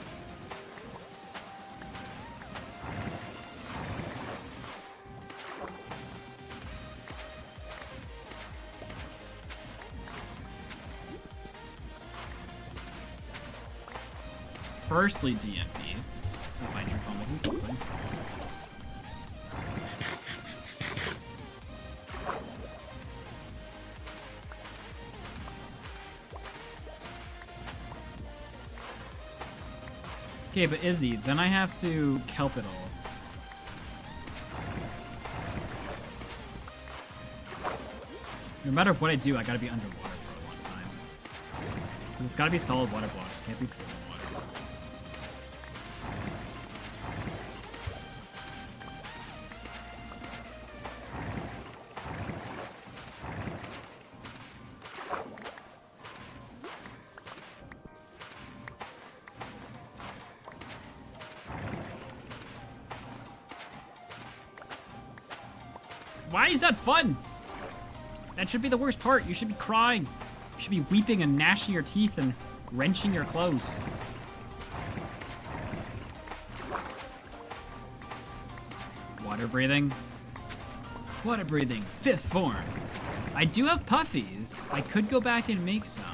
Firstly, DMP. If I drink on making something. Okay, but Izzy, then I have to kelp it all. No matter what I do, I gotta be underwater for a long time. And it's gotta be solid water blocks, it can't be cold water. Why is that fun? That should be the worst part. You should be crying. You should be weeping and gnashing your teeth and wrenching your clothes. Water breathing. Water breathing. 5th form. I do have puffies. I could go back and make some.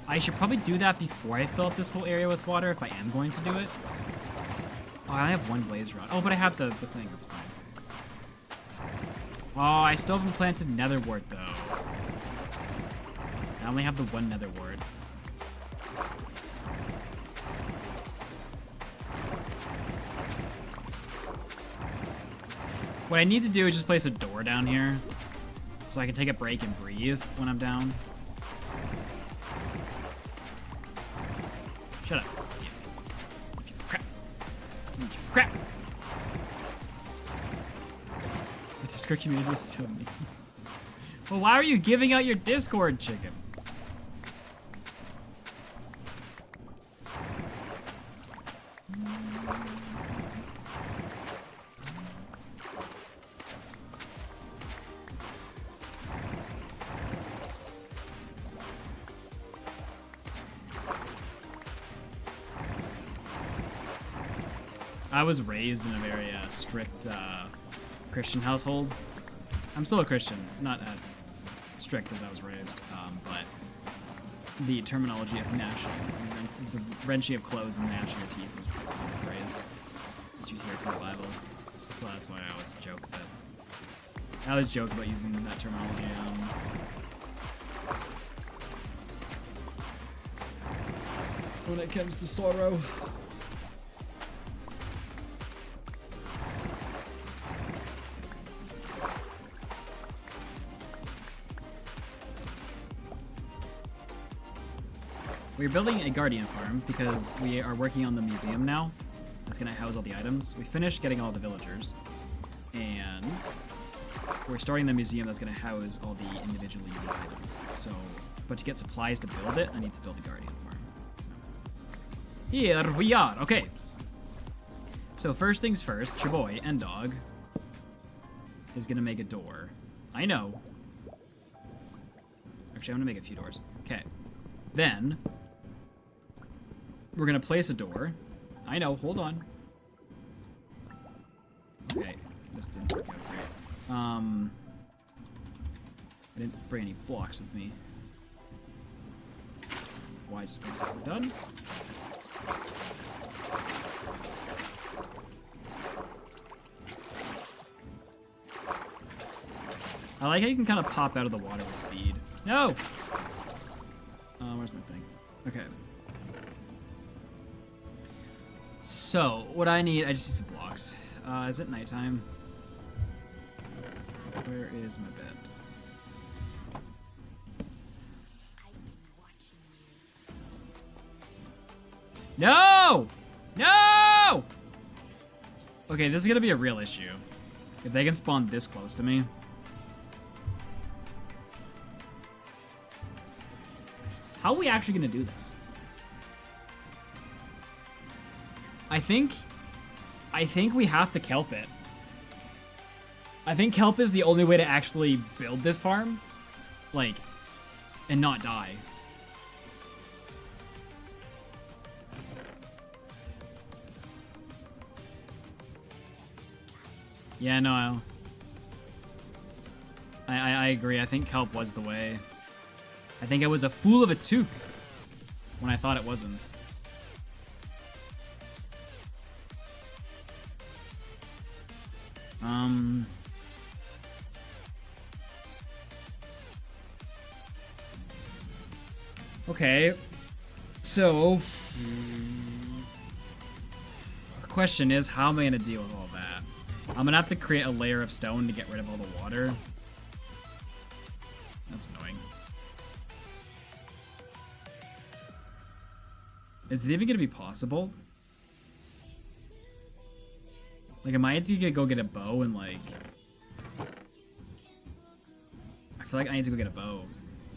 I should probably do that before I fill up this whole area with water if I am going to do it. Oh, I have 1 blaze rod. Oh, but I have the thing. That's fine. Oh, I still haven't planted nether wart, though. I only have the 1 nether wart. What I need to do is just place a door down here so I can take a break and breathe when I'm down. Shut up. Crap. Crap. The Discord community is so mean. Well, why are you giving out your Discord, chicken? I was raised in a very strict Christian household. I'm still a Christian, not as strict as I was raised, but the terminology of gnashing, the wrenching of clothes and gnashing your teeth was a phrase that you hear from the Bible. So that's why I always joke that. I always joke about using that terminology. When it comes to sorrow. We're building a guardian farm because we are working on the museum now. That's gonna house all the items. We finished getting all the villagers, and we're starting the museum that's gonna house all the individually unique items. So, but to get supplies to build it, I need to build a guardian farm. So, here we are. Okay. So first things first, Chaboy and Dog is gonna make a door. I know. Actually, I'm gonna make a few doors. Okay. Then we're gonna place a door. I know, hold on. Okay, this didn't work out great. I didn't bring any blocks with me. Wisest things ever done. I like how you can kind of pop out of the water with speed. No! Where's my thing? Okay. So, what I need, I just need some blocks. Is it nighttime? Where is my bed? No! No! Okay, this is gonna be a real issue. If they can spawn this close to me. How are we actually gonna do this? I think I think we have to kelp it. I think kelp is the only way to actually build this farm. Like, and not die. Yeah, no, I agree. I think kelp was the way. I think I was a fool of a toque when I thought it wasn't. Okay. So, the question is, how am I going to deal with all that? I'm going to have to create a layer of stone to get rid of all the water. That's annoying. Is it even going to be possible? Like, am I going to go get a bow and, like... I feel like I need to go get a bow.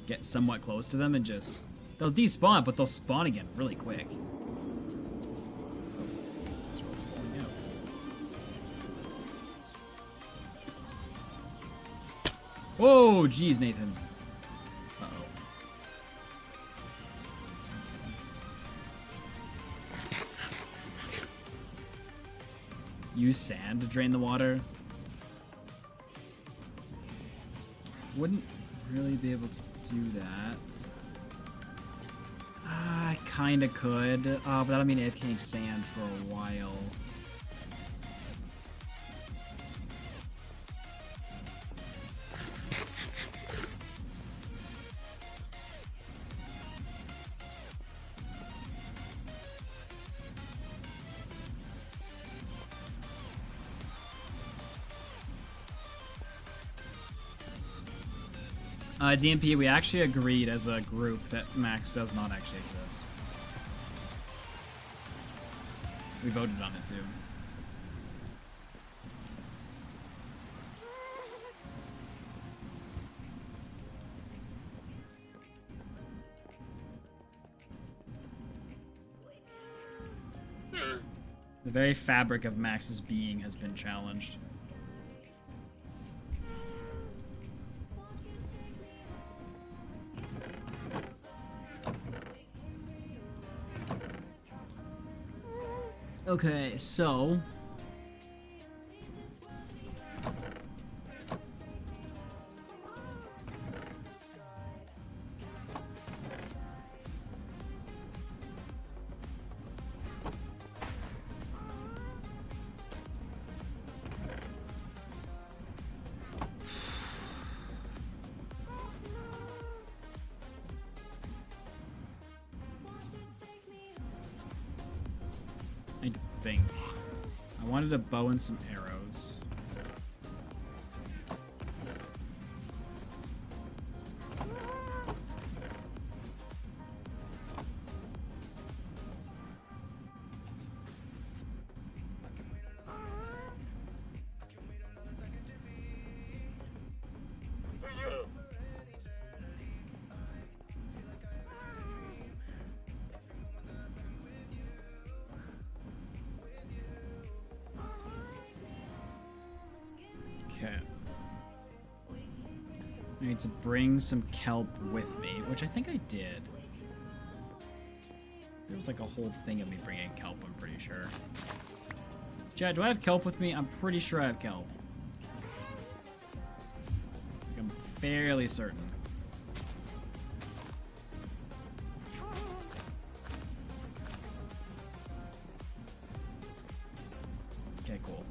Get somewhat close to them and just... They'll despawn, but they'll spawn again really quick. It's really falling out. Whoa, jeez, Nathan. Uh-oh. Use sand to drain the water. Wouldn't really be able to do that. I kinda could, but that'll mean AFKing sand for a while. DMP, we actually agreed as a group that Max does not actually exist. We voted on it too. The very fabric of Max's being has been challenged. Okay, so... I think. I wanted a bow and some arrows. Okay. I need to bring some kelp with me, which I think I did. There was like a whole thing of me bringing kelp, I'm pretty sure. Chad, do I have kelp with me? I'm pretty sure I have kelp. Like, I'm fairly certain. Okay, cool.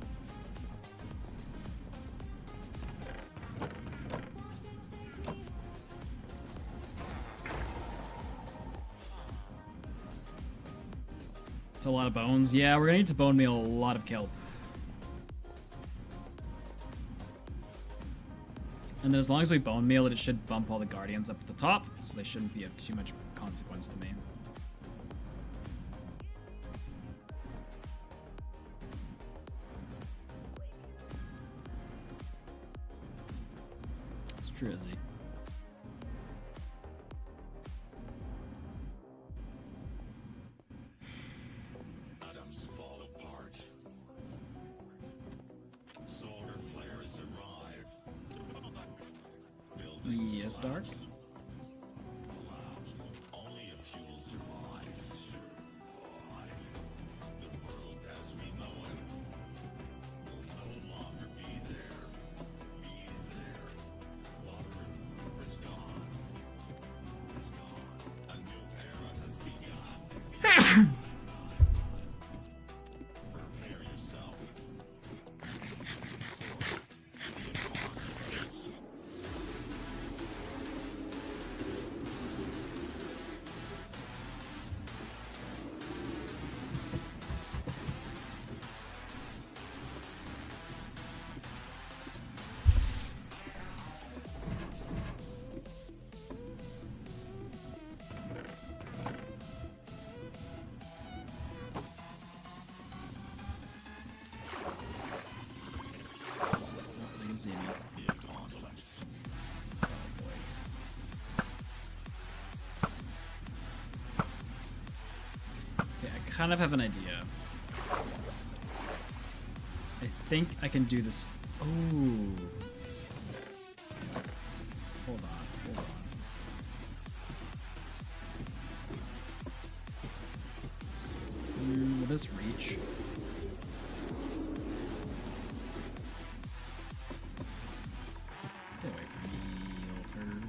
It's a lot of bones. Yeah, we're gonna need to bone meal a lot of kelp. And then as long as we bone meal it, it should bump all the guardians up at the top, so they shouldn't be of too much consequence to me. It's true, Izzy. Yes, Dark. Only a few will survive. The world as we know it will no longer be there. Water is gone. A new era has begun. Prepare yourself. They can see me. The apocalypse. Okay, I kind of have an idea. I think I can do this. Oh. Hold on, hold on. Will this reach? Get away from me, little turd.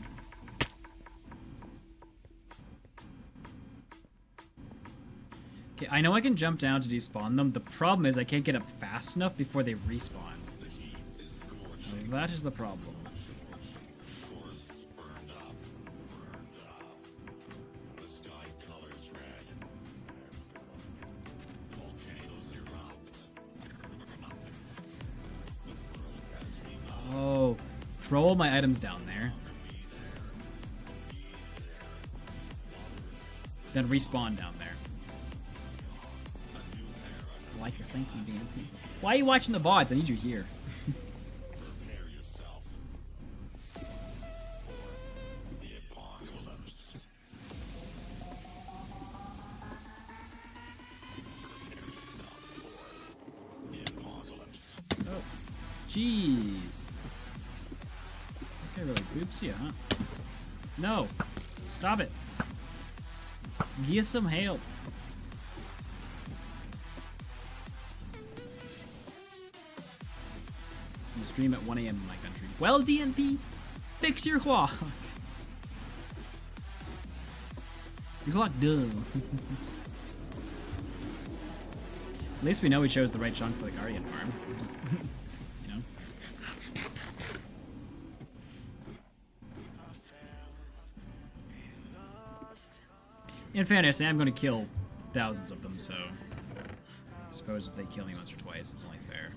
Okay, I know I can jump down to despawn them. The problem is I can't get up fast enough before they respawn. The heat is scorching. That is the problem. Forests burned up. The sky colors red. Volcanoes erupt. The world as we know Oh, throw all my items down there. Then respawn down there. I like your thinking, DMP. Why are you watching the VODs? I need you here. prepare yourself. The apocalypse. The apocalypse. Oh, jeez. Okay, really boops you, huh? No, stop it. Get some help. You stream at 1 a.m. in my country. Well, DNP, fix your clock. Your clock dumb. At least we know we chose the right chunk for the Guardian farm. Just, you know. In fairness, I am going to kill thousands of them, so I suppose if they kill me once or twice, it's only fair.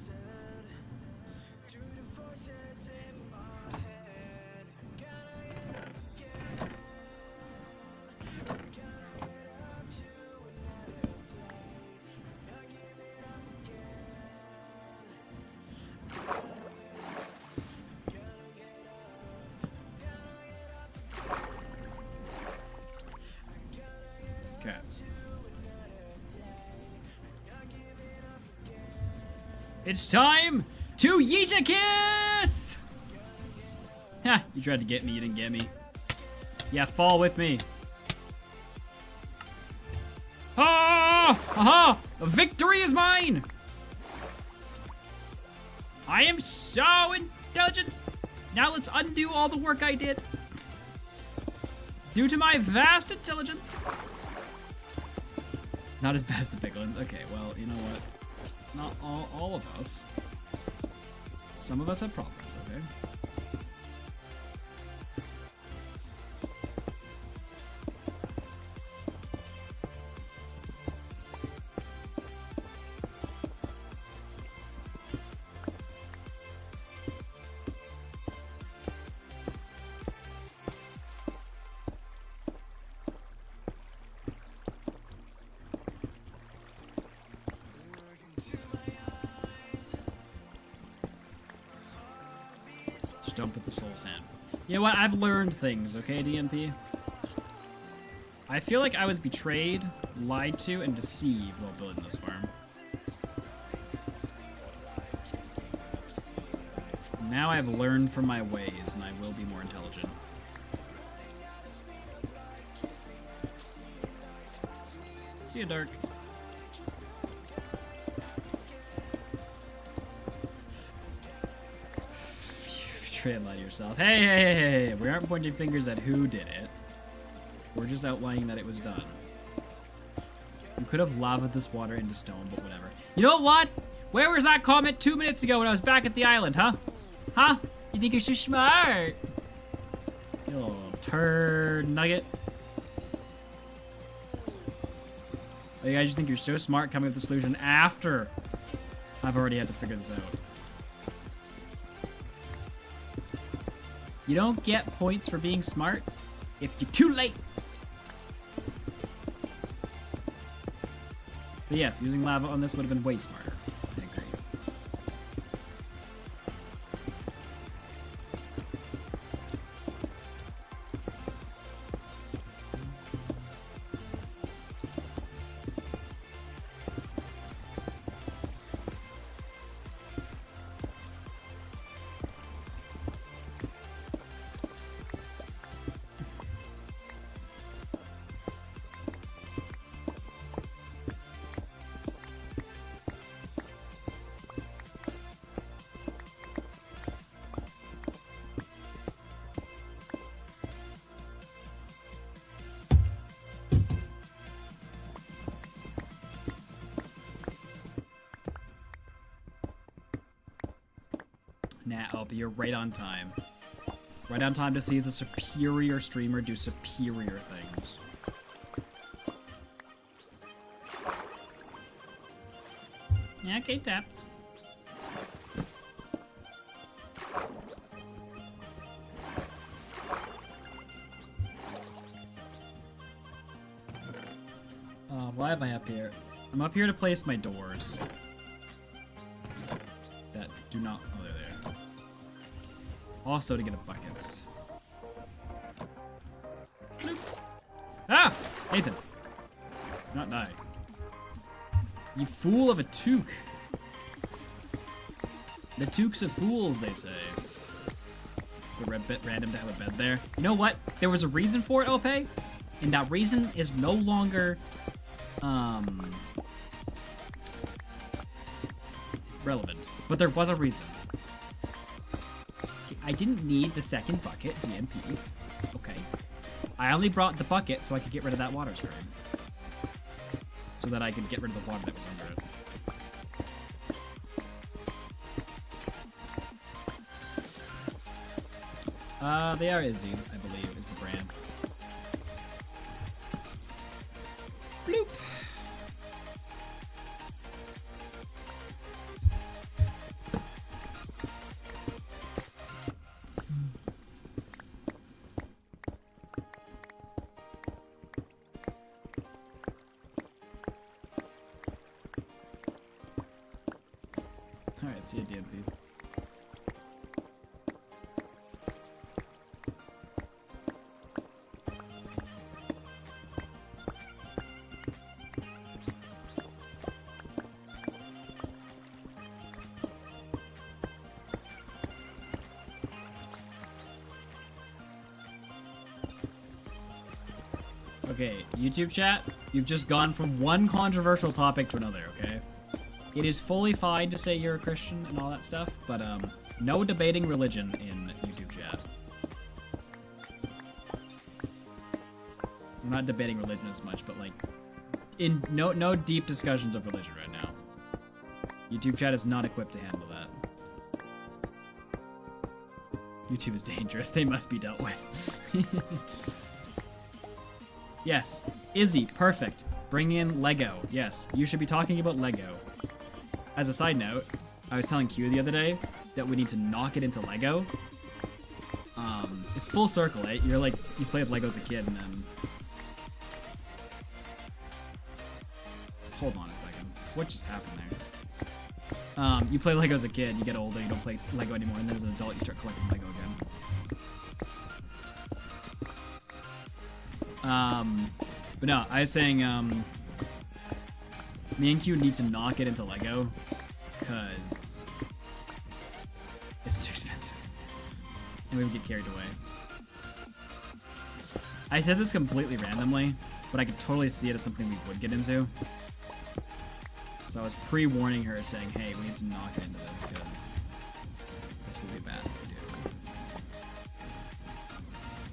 Okay. It's time to yeet a kiss! Ha! You tried to get me, you didn't get me. Yeah, fall with me. Ah! Aha! Victory is mine! I am so intelligent! Now let's undo all the work I did. Due to my vast intelligence. Not as bad as the piglins. Okay, well, you know what? Not all of us. Some of us have problems, okay? Just don't put the soul sand. You know what? I've learned things, okay, DNP? I feel like I was betrayed, lied to, and deceived while building this farm. Now I have learned from my ways, and I will be more intelligent. See you, Dark. Try and lie to yourself. Hey, we aren't pointing fingers at who did it. We're just outlining that it was done. You could have lavaed this water into stone, but whatever. You know what? Where was that comment 2 minutes ago when I was back at the island, huh? Huh? You think you're so smart? You little turd nugget. Oh, you guys just think you're so smart coming up with the solution after I've already had to figure this out. You don't get points for being smart if you're too late. But yes, using lava on this would have been way smarter. I agree. Nah, oh, but you're right on time. Right on time to see the superior streamer do superior things. Yeah, okay, taps. Why am I up here? I'm up here to place my doors. That do not... Oh, they're there. Also to get a bucket. Bloop. Ah! Nathan! Do not die. You fool of a toque. The toques of fools, they say. It's a red bit random to have a bed there. You know what? There was a reason for it, Ope, and that reason is no longer relevant. But there was a reason. I didn't need the second bucket, DMP. Okay. I only brought the bucket so I could get rid of that water stream. So that I could get rid of the water that was under it. They are Izzy, I believe, is the brand. Bloop. Alright, see you, DMP. Okay, YouTube chat, you've just gone from one controversial topic to another, okay? It is fully fine to say you're a Christian and all that stuff, but no debating religion in YouTube chat. I'm not debating religion as much, but like, in no deep discussions of religion right now. YouTube chat is not equipped to handle that. YouTube is dangerous. They must be dealt with. Yes, Izzy, perfect. Bring in Lego. Yes, you should be talking about Lego. As a side note, I was telling Q the other day that we need to knock it into Lego. It's full circle, eh? You're like, you play with Lego as a kid and then... Hold on a second. What just happened there? You play Lego as a kid, you get older, you don't play Lego anymore, and then as an adult you start collecting Lego again. But no, I was saying, me and Q need to knock it into Lego, because it's too expensive. and we would get carried away. I said this completely randomly, but I could totally see it as something we would get into. So I was pre-warning her, saying, hey, we need to not get into this, because this will be bad if we do.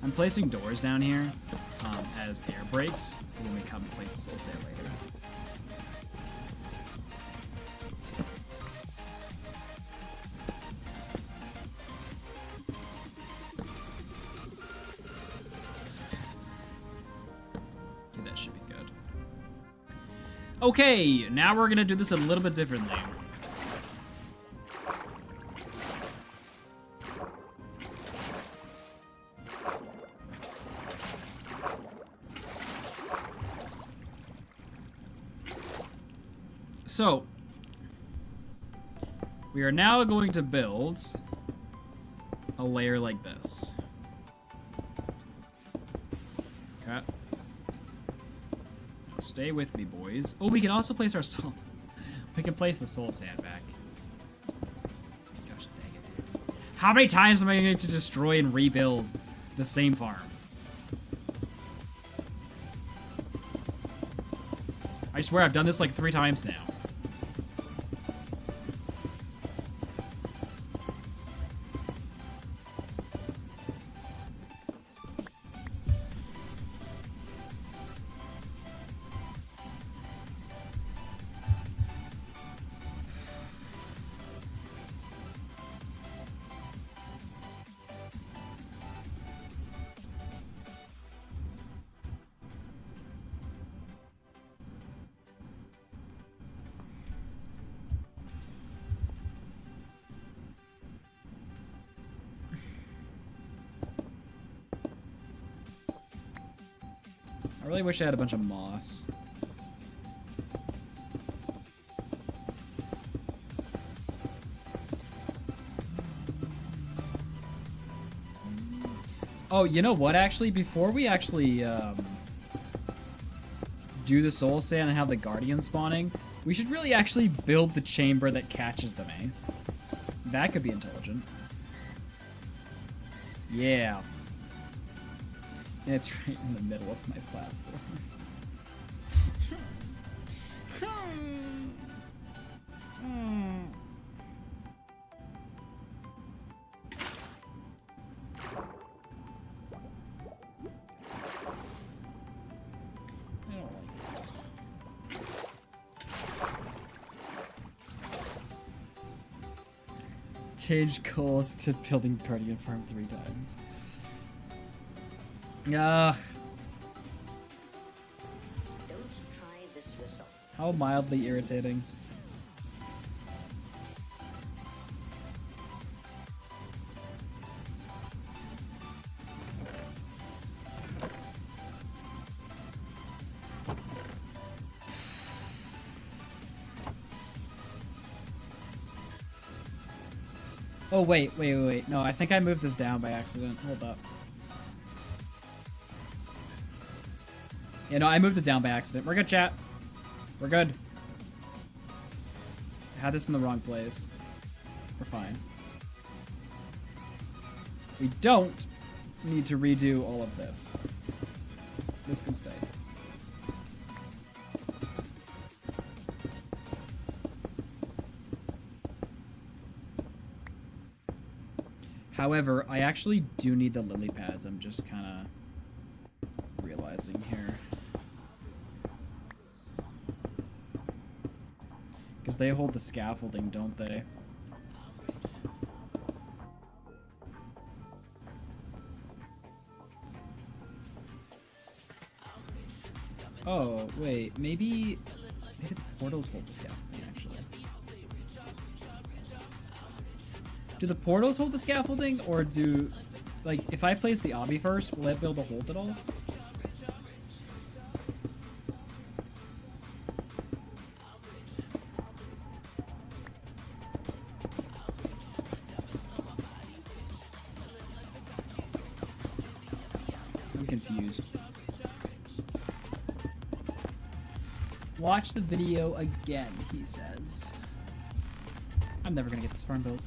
I'm placing doors down here as air brakes when we come to place the soul sand later. Okay, that should be good. Okay, now we're gonna do this a little bit differently. So, we are now going to build a layer like this. Okay. Stay with me, boys. Oh, we can also place our soul. We can place the soul sand back. Gosh dang it, dude. How many times am I going to destroy and rebuild the same farm? I swear I've done this like 3 times now. I really wish I had a bunch of moss. Oh, you know what, actually? Before we actually do the soul sand and have the guardians spawning, we should really actually build the chamber that catches them, eh? That could be intelligent. Yeah. And it's right in the middle of my platform. I don't like this. Change goals to building Guardian Farm 3 times. Ugh. How mildly irritating. Oh, wait. No, I think I moved this down by accident. Hold up. Yeah, no, I moved it down by accident. We're good, chat. We're good. I had this in the wrong place. We're fine. We don't need to redo all of this. This can stay. However, I actually do need the lily pads. I'm just kind of realizing here. Because they hold the scaffolding, don't they? Oh, wait. Maybe the portals hold the scaffolding, actually. Do the portals hold the scaffolding, or do... Like, if I place the obby first, will it be able to hold it all? I'm confused. Watch the video again, he says. I'm never gonna get this farm built.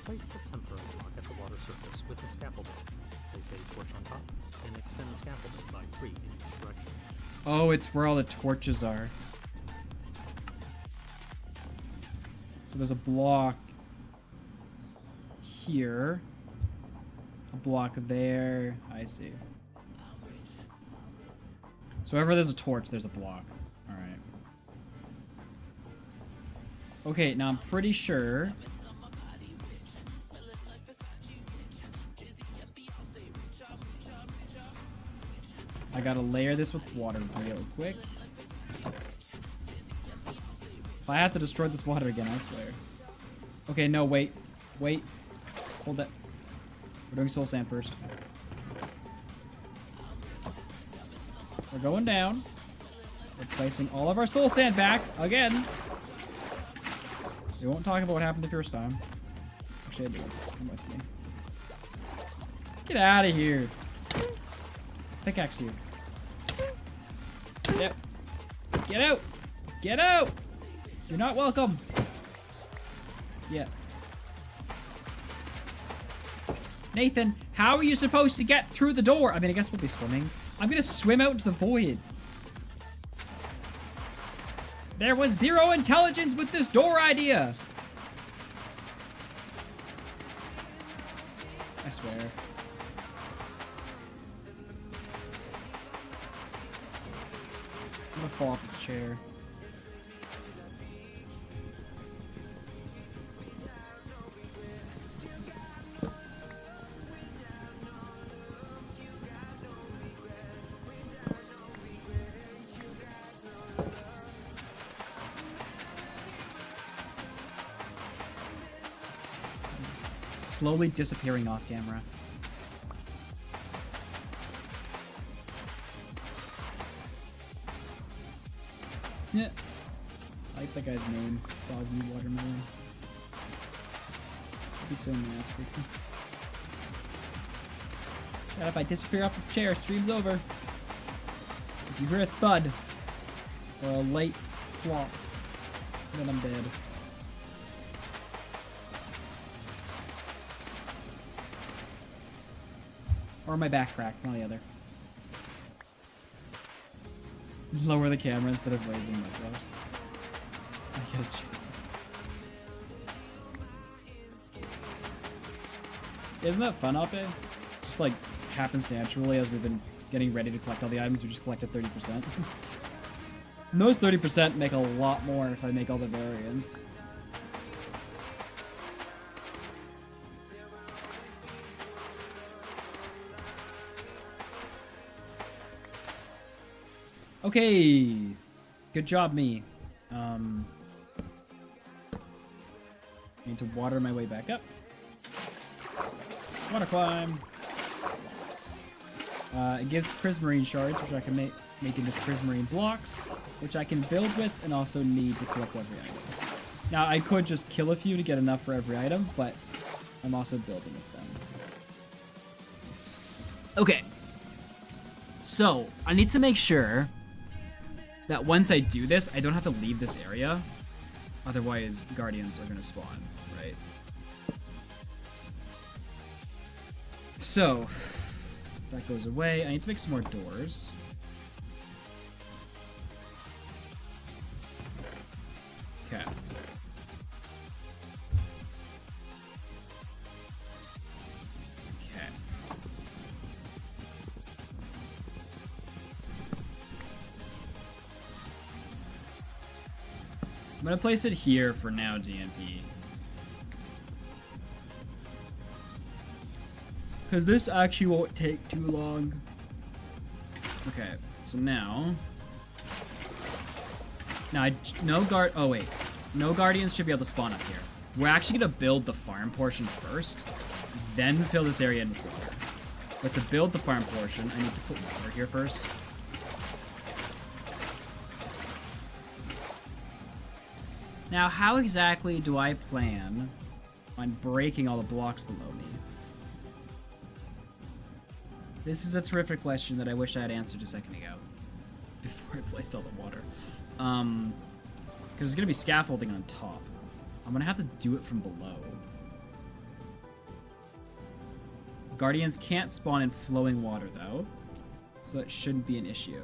Place the temporary block at the water surface with the scaffolding. Place a torch on top and extend the scaffolding by 3 in each direction. Oh, it's where all the torches are. So there's a block here. A block there. I see. So wherever there's a torch, there's a block. Alright. Okay, now I'm pretty sure... I gotta layer this with water real quick. If I have to destroy this water again, I swear. Okay, no, wait. Wait. Hold that. We're doing soul sand first. We're going down. We're placing all of our soul sand back again. We won't talk about what happened the first time. Actually, I do want this to come with me. Get out of here. Pickaxe you. Yep. Get out! Get out! You're not welcome. Yeah. Nathan, how are you supposed to get through the door? I mean, I guess we'll be swimming. I'm gonna swim out into the void. There was 0 intelligence with this door idea. I swear. I'm gonna fall off this chair. Slowly disappearing off camera. Yeah. I like that guy's name. Soggy Watermelon. That'd be so nasty. And if I disappear off this chair, stream's over. If you hear a thud or a light flop, then I'm dead. Or my back crack, one or the other. Lower the camera instead of raising my gloves. I guess. Isn't that fun, Ape? Just like happens naturally as we've been getting ready to collect all the items. We just collected 30%. And those 30% make a lot more if I make all the variants. Okay, good job, me. Need to water my way back up. Water climb. It gives prismarine shards, which I can make into prismarine blocks, which I can build with and also need to collect every item. Now, I could just kill a few to get enough for every item, but I'm also building with them. Okay. So, I need to make sure that once I do this, I don't have to leave this area. Otherwise, guardians are going to spawn, right? So, that goes away. I need to make some more doors. Okay. Okay. I'm gonna place it here for now, DMP. Because this actually won't take too long. Okay, so now... no guardians should be able to spawn up here. We're actually gonna build the farm portion first, then fill this area in with water. But to build the farm portion, I need to put water here first. Now, how exactly do I plan on breaking all the blocks below me? This is a terrific question that I wish I had answered a second ago, before I placed all the water. Because there's going to be scaffolding on top. I'm going to have to do it from below. Guardians can't spawn in flowing water, though. So it shouldn't be an issue.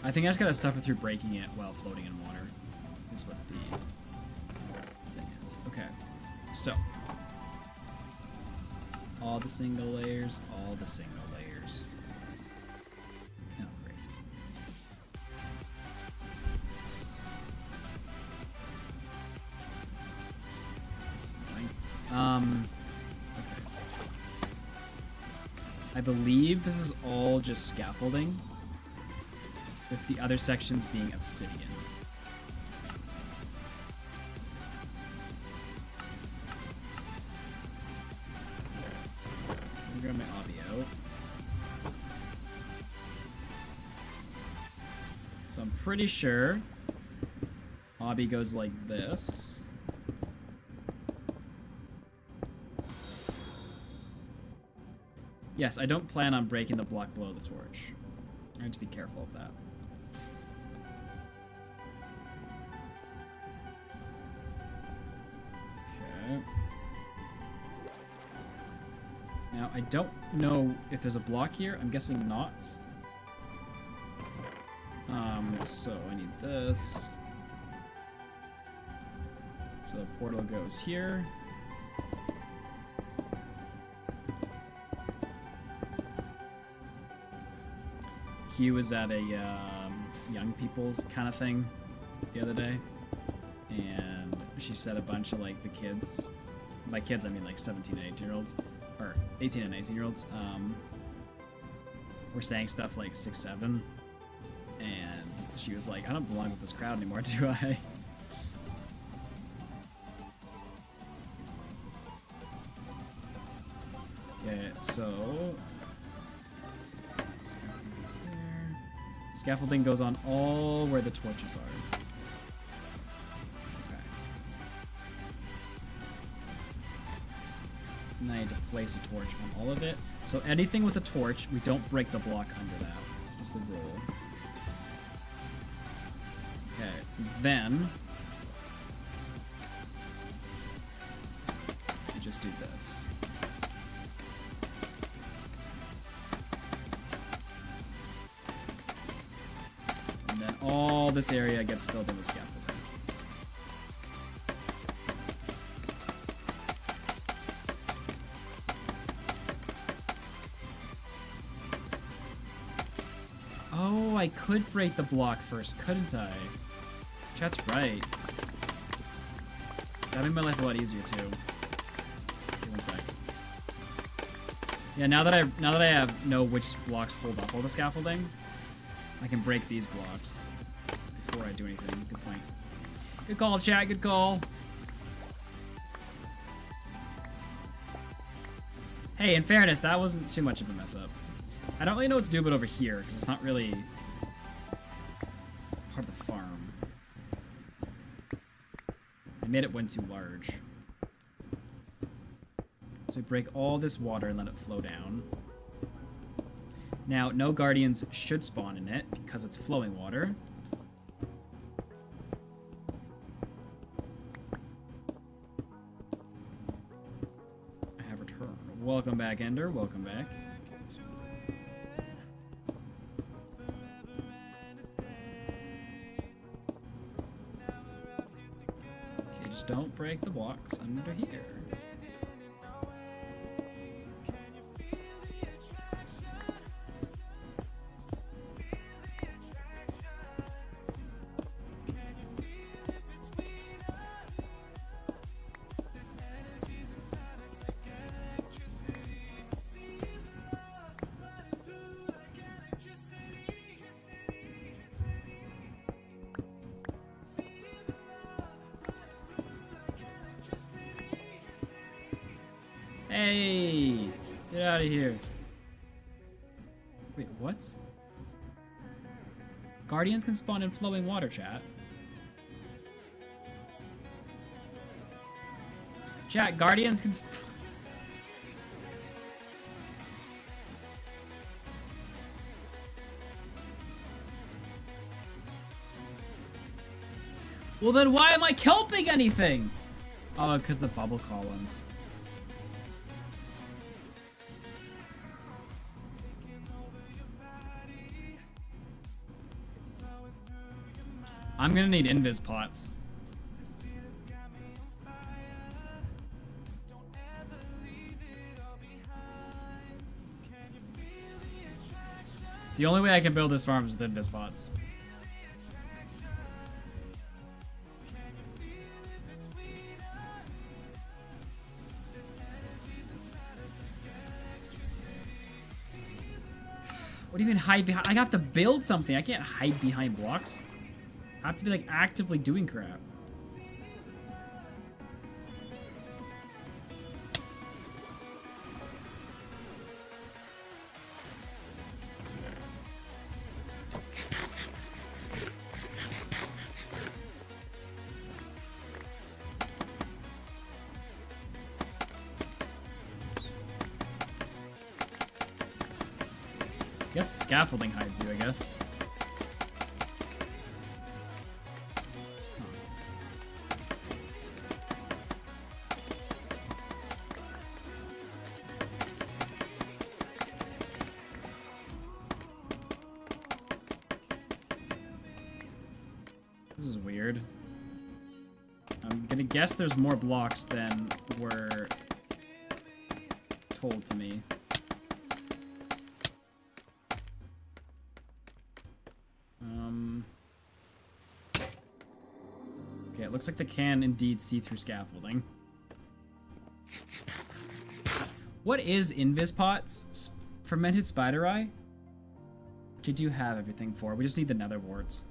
I think I just gotta suffer through breaking it while floating in water. Is what the thing is. Okay. So. All the single layers, all the single layers. Oh, great. Okay. I believe this is all just scaffolding, with the other sections being obsidian. Let me grab my obby out. So I'm pretty sure obby goes like this. Yes, I don't plan on breaking the block below the torch. I have to be careful of that. Okay. Now, I don't know if there's a block here. I'm guessing not. So I need this. So the portal goes here. Q was at a young people's kind of thing the other day, and she said a bunch of like the kids, by kids I mean like 17 and 18-year-olds, or 18 and 19-year-olds, were saying stuff like 6'7", and she was like, I don't belong with this crowd anymore, do I? Okay, so scaffolding goes on all where the torches are. Okay. Now I need to place a torch on all of it. So anything with a torch, we don't break the block under that. That's the rule. Okay, then we just do this. All this area gets filled in with scaffolding. Oh, I could break the block first, couldn't I? That's right. That made my life a lot easier too. Okay, one sec. Yeah, now that I know which blocks hold up all the scaffolding, I can break these blocks before I do anything. Good point. Good call, chat. Good call. Hey, in fairness, that wasn't too much of a mess up. I don't really know what to do but over here, because it's not really part of the farm. I made it one too large. So we break all this water and let it flow down. Now, no guardians should spawn in it because it's flowing water. I have returned. Welcome back, Ender. Welcome back. Okay, just don't break the blocks under here. Hey! Get out of here. Wait, what? Guardians can spawn in flowing water, chat. Chat, Guardians can Well then why am I kelping anything? Oh, because the bubble columns. I'm gonna need invis pots. The only way I can build this farm is with invis pots. What do you mean hide behind? I have to build something. I can't hide behind blocks. I have to be like actively doing crap. I guess scaffolding hides you, I guess. This is weird. I'm gonna guess there's more blocks than were told to me. Okay, it looks like they can indeed see through scaffolding. What is invis pots? Fermented spider eye? Which I do have everything for. We just need the nether warts.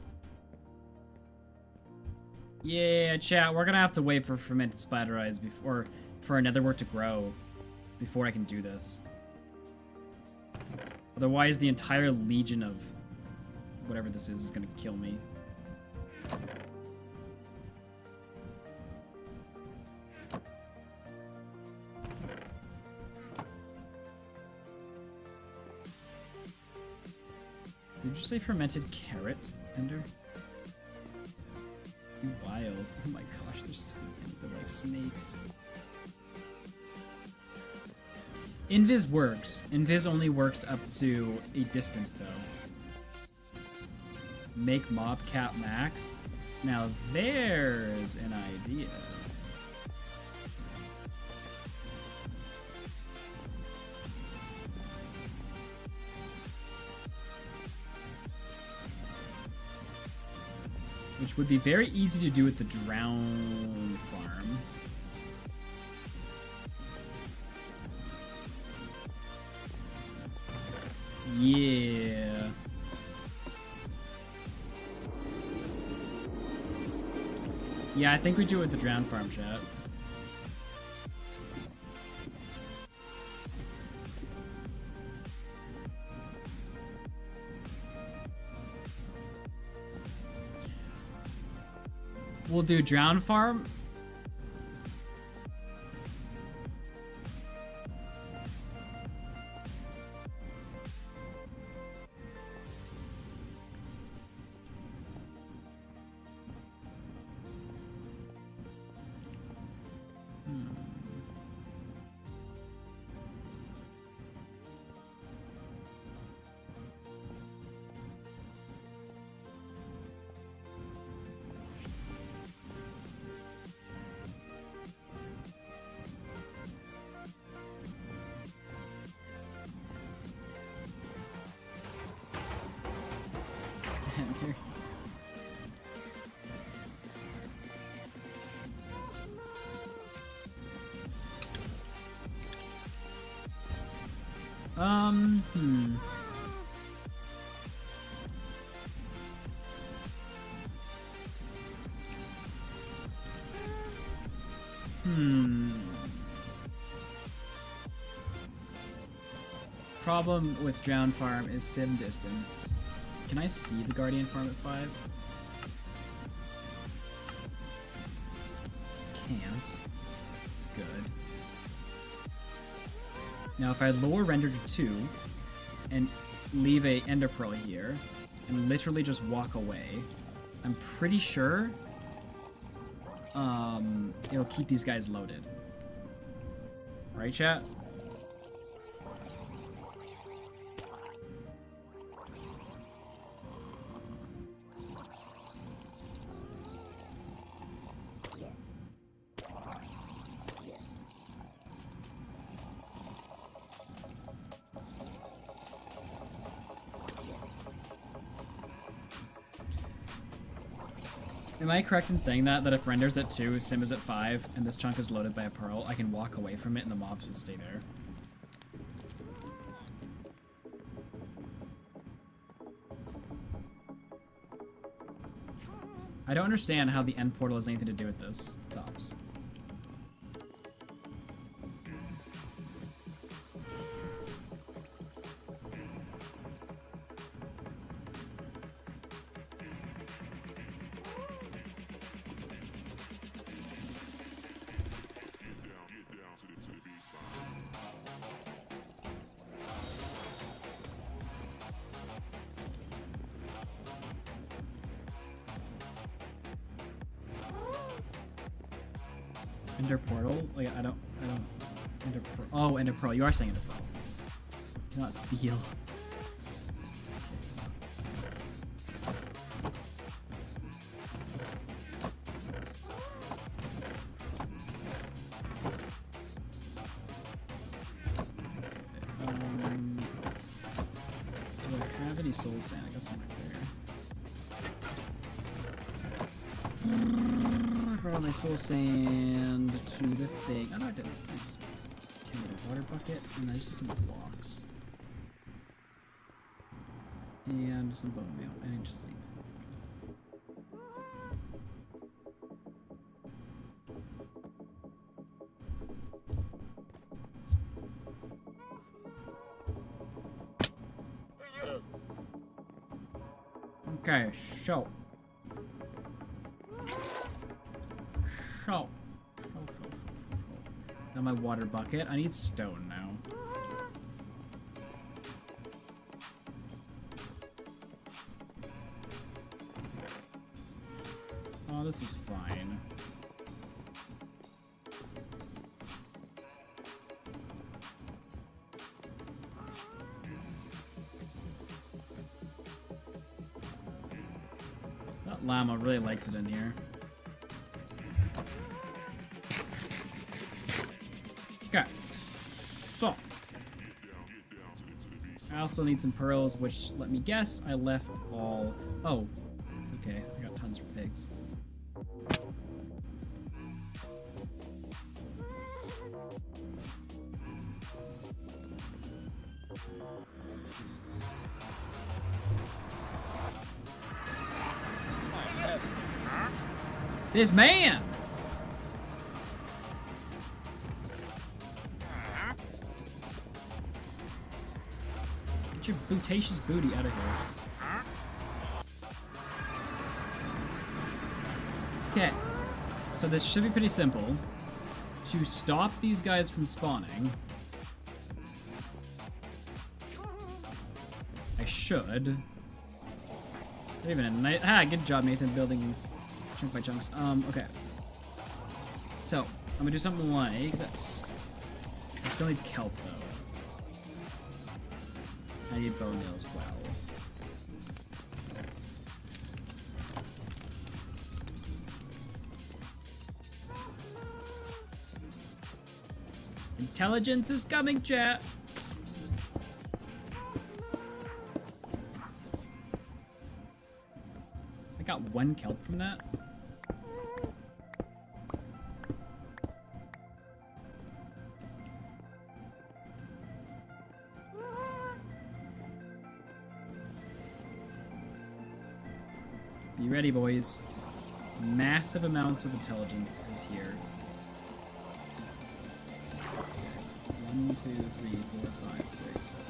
Yeah, chat, we're gonna have to wait for fermented spider eyes before for a nether wart to grow before I can do this. Otherwise, the entire legion of whatever this is gonna kill me. Did you say fermented carrot, Ender? You wild. Oh my gosh, there's so many. They're like snakes. Invis works. Invis only works up to a distance, though. Make mob cap max? Now there's an idea. Which would be very easy to do with the drown farm. Yeah. Yeah, I think we do it with the drown farm, chat. We'll do drown farm. Hmm. Problem with drown farm is sim distance. Can I see the guardian farm at 5? Can't. It's good. Now if I lower render to 2 and leave a ender pearl here and literally just walk away, I'm pretty sure it'll keep these guys loaded. Right, chat? Am I correct in saying that if render's at 2, sim is at 5, and this chunk is loaded by a pearl, I can walk away from it and the mobs will stay there? I don't understand how the end portal has anything to do with this, Tops. Ender portal? Like, I don't, Ender pearl. Oh, Ender pearl. You are saying Ender pearl. Not spiel. Do I have any soul sand? I got some right there. I brought all my soul sand to the thing. Oh no, I didn't. Nice. Okay, I need a water bucket, and I just need some blocks. And some bone meal, and interesting. Okay, so. Now my water bucket. I need stone now. Oh, this is fine. That llama really likes it in here. Okay, so I also need some pearls, which, let me guess, I left all. Oh, it's okay. I got tons for pigs. This man! Get your bootatious booty out of here. Okay, so this should be pretty simple. To stop these guys from spawning, I should. Even a nice. Ah, good job, Nathan, building chunk by chunks. Okay. So, I'm gonna do something like this. I still need kelp, though. I need bone meal as well. Intelligence is coming, chat. I got one kelp from that. Be ready, boys. Massive amounts of intelligence is here. 1, 2, 3, 4, 5, 6, 7,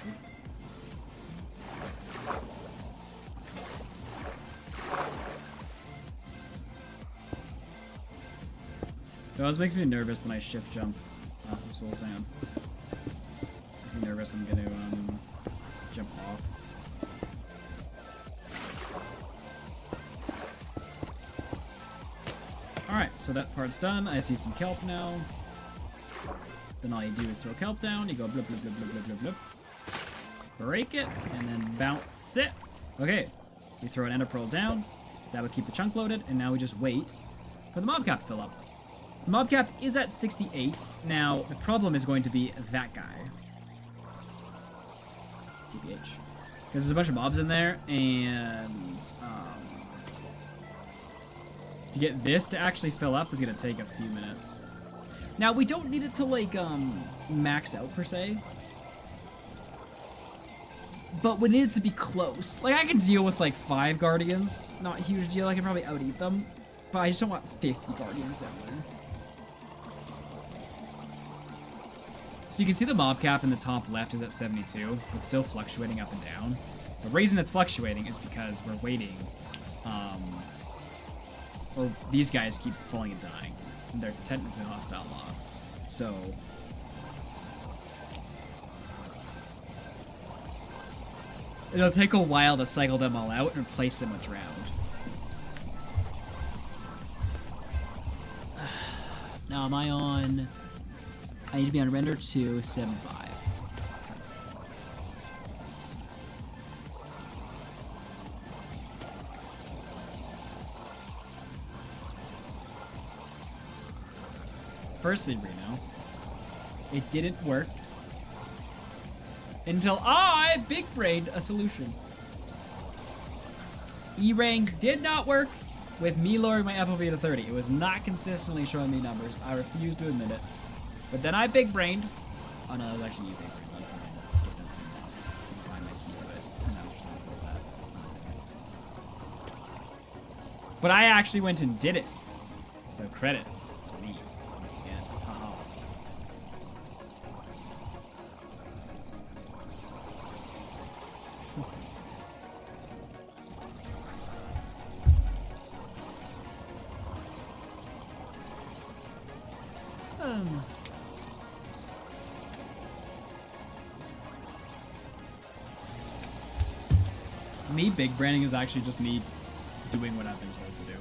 8. It always makes me nervous when I shift jump off of Soul Sand. Makes me nervous I'm gonna jump off. Alright, so that part's done. I just need some kelp now. Then all you do is throw kelp down. You go blip, blip, blip, blip, blip, blip, blip. Break it, and then bounce it. Okay, we throw an ender pearl down. That would keep the chunk loaded, and now we just wait for the mob cap to fill up. So the mob cap is at 68. Now, the problem is going to be that guy. TBH. Because there's a bunch of mobs in there, and to get this to actually fill up is gonna take a few minutes. Now we don't need it to like max out per se, but we need it to be close. Like I can deal with like 5 guardians, not a huge deal. I can probably out eat them, but I just don't want 50 guardians down there. So you can see the mob cap in the top left is at 72. It's still fluctuating up and down. The reason it's fluctuating is because we're waiting, or these guys keep falling and dying. And they're technically hostile mobs. So it'll take a while to cycle them all out and replace them with drowned. Now am I on... I need to be on render to 75. Firstly, Reno, it didn't work until I big-brained a solution. E-rank did not work with me lowering my FOV to 30. It was not consistently showing me numbers. I refuse to admit it. But then I big-brained. Oh no, that was actually you big-brained. Find my key to it. And that was just like that. But I actually went and did it. So credit to me once again. Haha. Me big branding is actually just me doing what I've been told to do.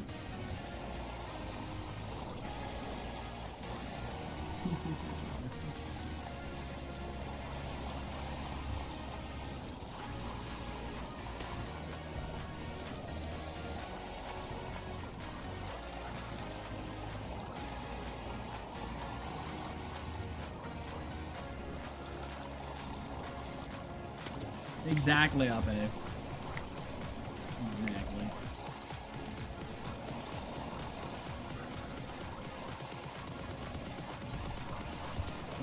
Exactly, Abe. Exactly.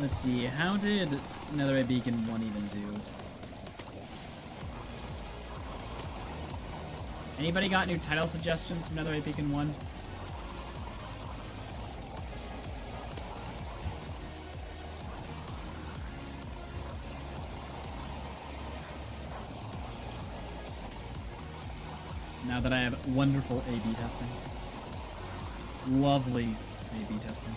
Let's see, how did Netherite Beacon 1 even do? Anybody got new title suggestions from Netherite Beacon 1? Now that I have wonderful A/B testing. Lovely A/B testing.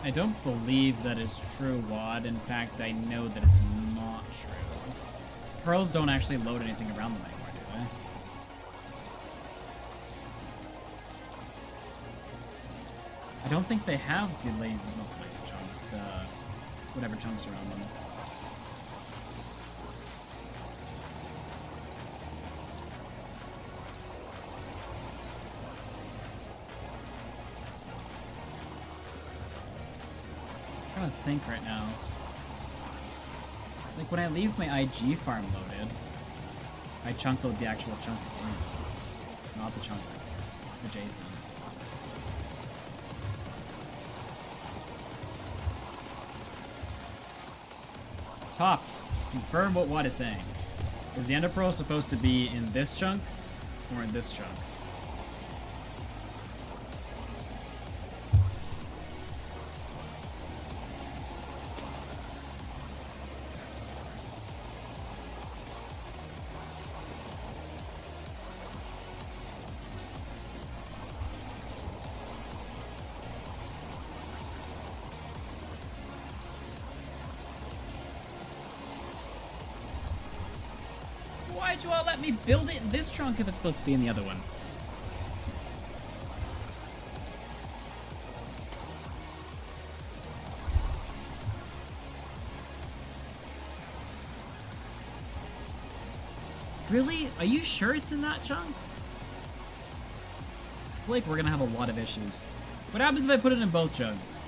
I don't believe that is true, Wad. In fact, I know that it's not true. Pearls don't actually load anything around them anymore, do they? I don't think they have the lazy, not lazy chunks, the whatever chunks around them. I'm trying to think right now. Like when I leave my IG farm loaded, I chunk load the actual chunk it's in, not the chunk adjacent. Tops, confirm what Watt is saying. Is the Ender Pearl supposed to be in this chunk or in this chunk? Why'd you all let me build it in this trunk if it's supposed to be in the other one? Really? Are you sure it's in that chunk? I feel like we're gonna have a lot of issues. What happens if I put it in both chunks?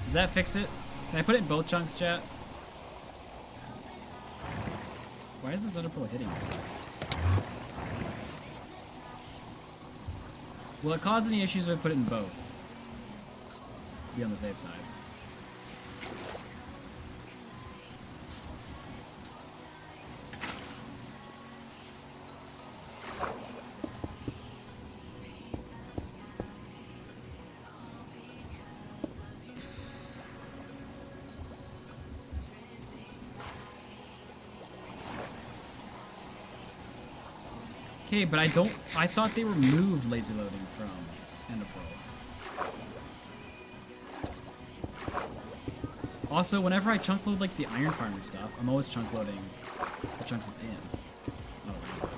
Does that fix it? Can I put it in both chunks, chat? Why is this Ender Pearl hitting me? Will it cause any issues if I put it in both? Be on the safe side. Okay, but I thought they removed lazy loading from Ender Pearls. Also, whenever I chunk load like the iron farm and stuff, I'm always chunk loading the chunks it's in. Not around it.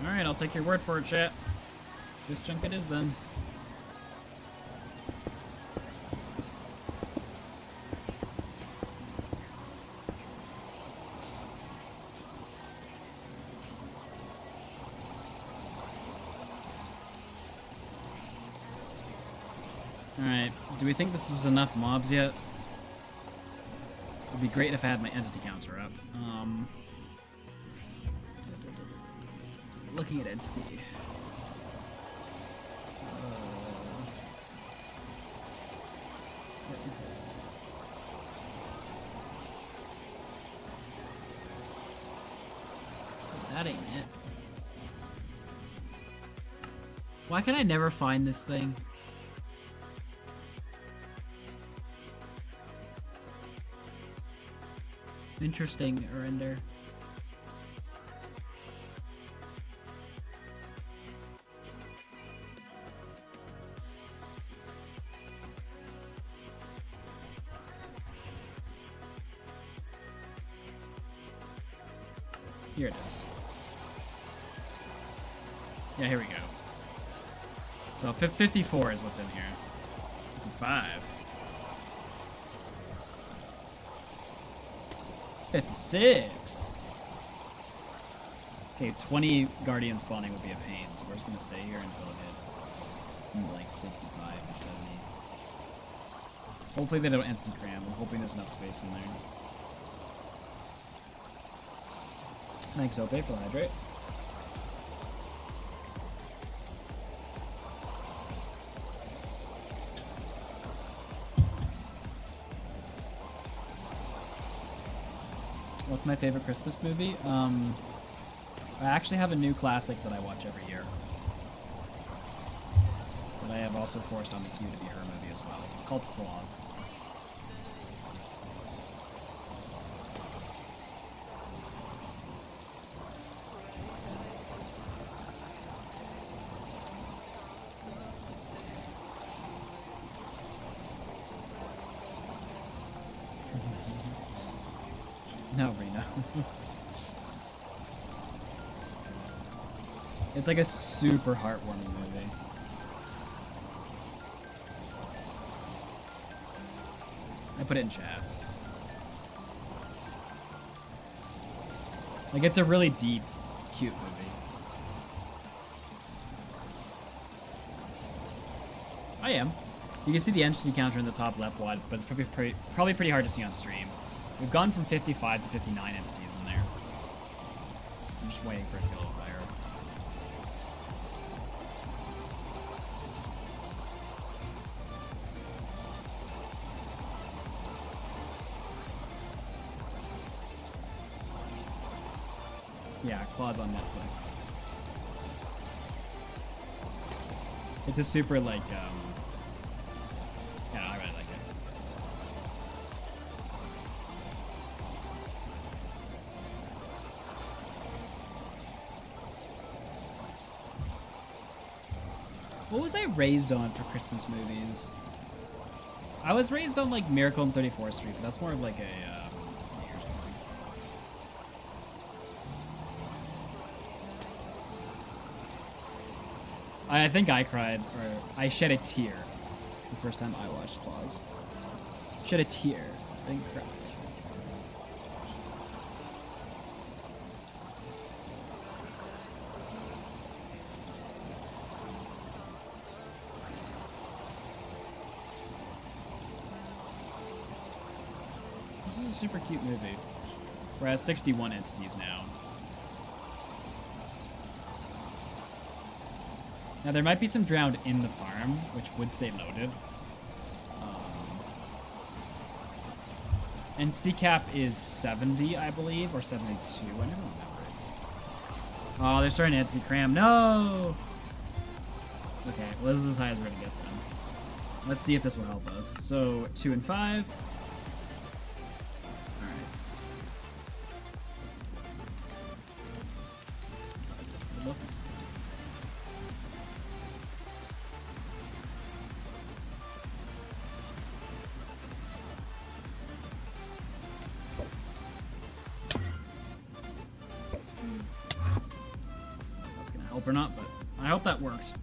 Alright, I'll take your word for it, chat. This chunk it is then. Alright, do we think this is enough mobs yet? It'd be great if I had my entity counter up. Looking at entity. What is it? That ain't it. Why can I never find this thing? Interesting, Render. Here it is. Yeah, here we go. So 54 is what's in here. 55. 56. Okay, 20 Guardian spawning would be a pain, so we're just gonna stay here until it hits like 65 or 70. Hopefully they don't instant cram. I'm hoping there's enough space in there. Thanks, Ope, for the hydrate. What's my favorite Christmas movie? I actually have a new classic that I watch every year. That I have also forced on the queue to be her movie as well. It's called Claws. No, Reno. It's like a super heartwarming movie. I put it in chat. Like, it's a really deep, cute movie. I am. You can see the entity counter in the top left quad, but it's probably pretty hard to see on stream. We've gone from 55 to 59 entities in there. I'm just waiting for it to get a little higher. Yeah, Claw's on Netflix. It's a super, like, yeah, I really like it. What was I raised on for Christmas movies? I was raised on, like, Miracle on 34th Street, but that's more of, like, a, New Year's movie. I think I cried, or I shed a tear the first time I watched Claws. Shed a tear. I didn't cry. This is a super cute movie. We're at 61 entities now. Now, there might be some drowned in the farm, which would stay loaded. Entity cap is 70, I believe, or 72. I never remember it. Oh, they're starting entity cram. No! Okay, well, this is as high as we're going to get them. Let's see if this will help us. So, 2 and 5. Alright. I'd love to stay. Or not, but I hope that worked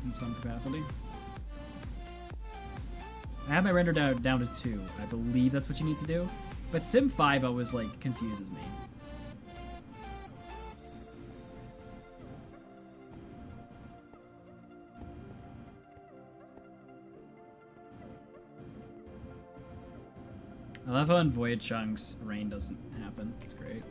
in some capacity. I have my render down to 2. I believe that's what you need to do. But Sim 5 always, like, confuses me. I love how in Void Chunks, rain doesn't happen. It's great.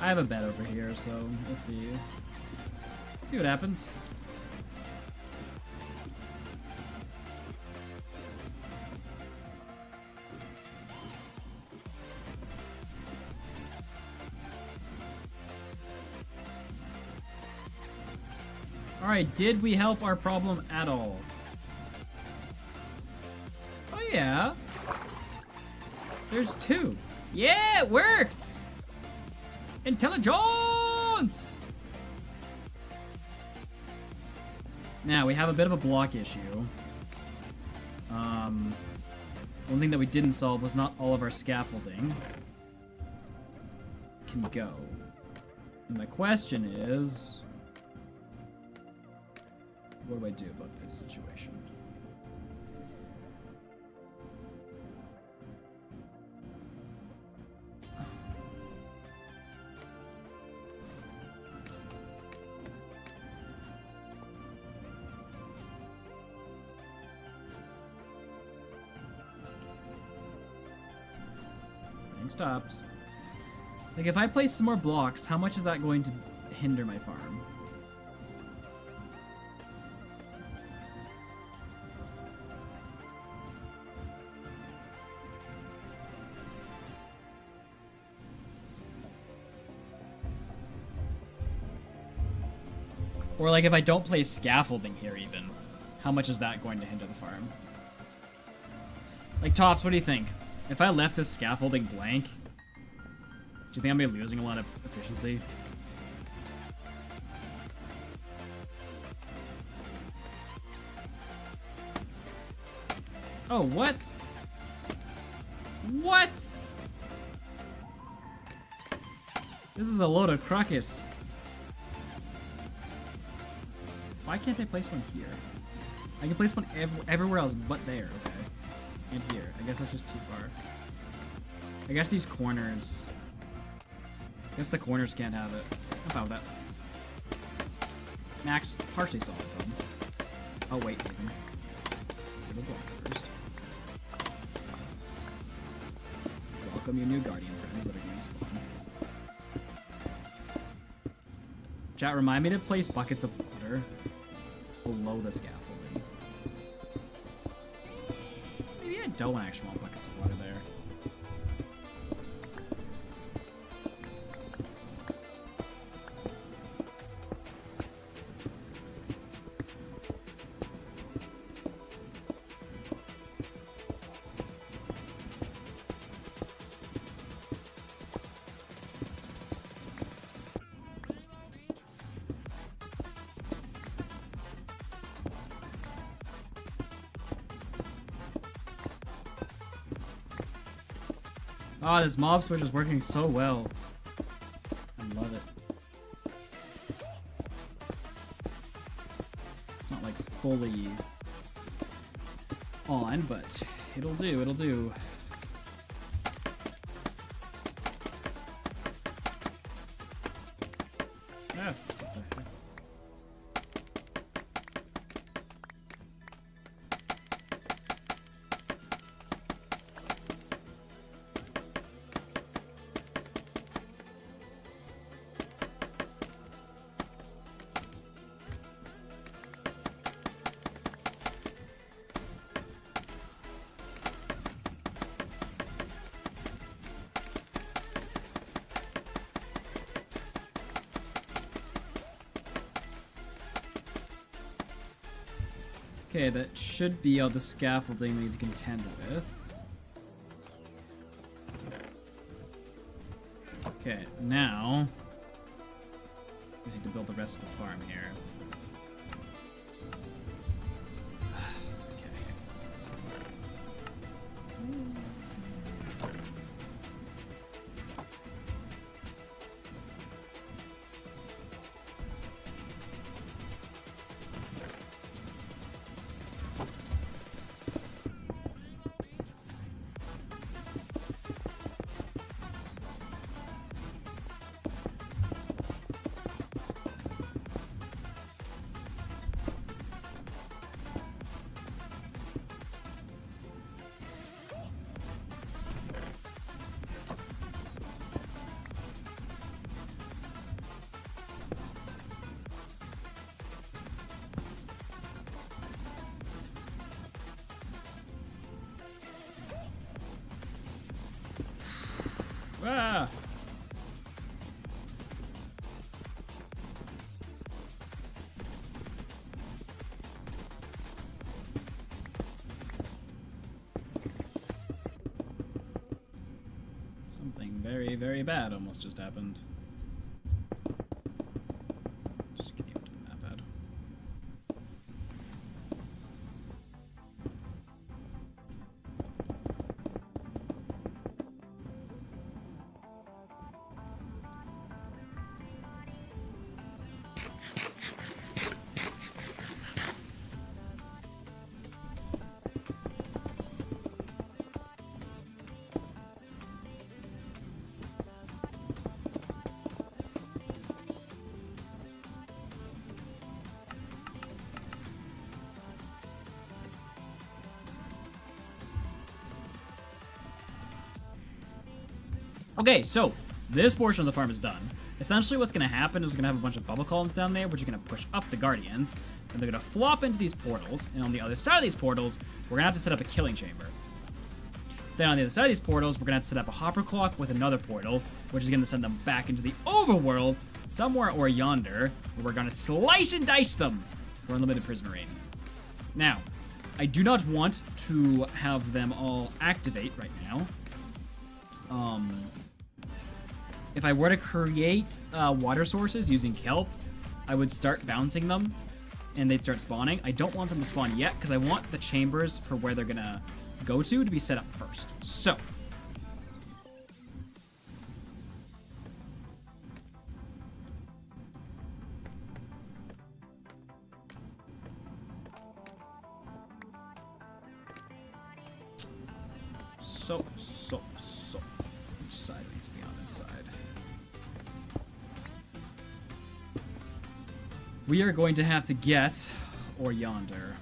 I have a bed over here, so we'll see. See what happens. Alright, did we help our problem at all? Oh yeah. There's 2. Yeah, it worked! Intelligence! Now, we have a bit of a block issue. One thing that we didn't solve was not all of our scaffolding can go. And my question is, what do I do about this situation? Stops. Like, if I place some more blocks, how much is that going to hinder my farm? Or, like, if I don't place scaffolding here even, how much is that going to hinder the farm? Like, Tops, what do you think? If I left this scaffolding blank, do you think I'm gonna be losing a lot of efficiency? Oh, what? What? This is a load of crocus. Why can't I place one here? I can place one everywhere else but there, okay. And here. I guess that's just too far. I guess these corners... I guess the corners can't have it. How about that? Max partially solved the problem. Oh, wait, even. Do the blocks first. Welcome your new guardian friends that are going to spawn. Chat, remind me to place buckets of water below the scaffolding. Maybe I don't actually want buckets of water there. Oh, this mob switch is working so well. I love it. It's not like fully on, but it'll do, it'll do. Ah. Okay, that should be all the scaffolding we need to contend with. Okay, now we need to build the rest of the farm here. Ah! Something very, very bad almost just happened. Just kidding, it wasn't that bad. Okay, so this portion of the farm is done. Essentially what's going to happen is we're going to have a bunch of bubble columns down there, which are going to push up the guardians, and they're going to flop into these portals, and on the other side of these portals, we're going to have to set up a killing chamber. Then on the other side of these portals, we're going to have to set up a hopper clock with another portal, which is going to send them back into the overworld, somewhere or yonder, where we're going to slice and dice them for unlimited prismarine. Now, I do not want to have them all activate right now. If I were to create water sources using kelp, I would start bouncing them and they'd start spawning. I don't want them to spawn yet because I want the chambers for where they're gonna go to be set up first. So. Which side needs to be on this side? We are going to have to get or yonder.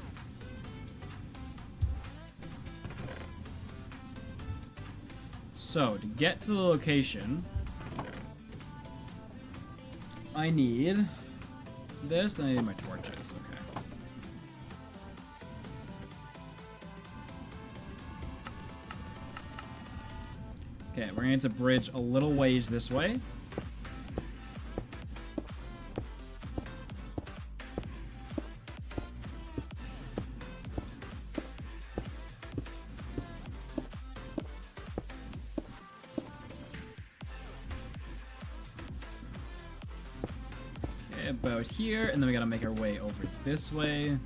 So, to get to the location, I need this, and I need my torches. Okay. Okay, we're going to bridge a little ways this way. Okay, about here, and then we gotta make our way over this way.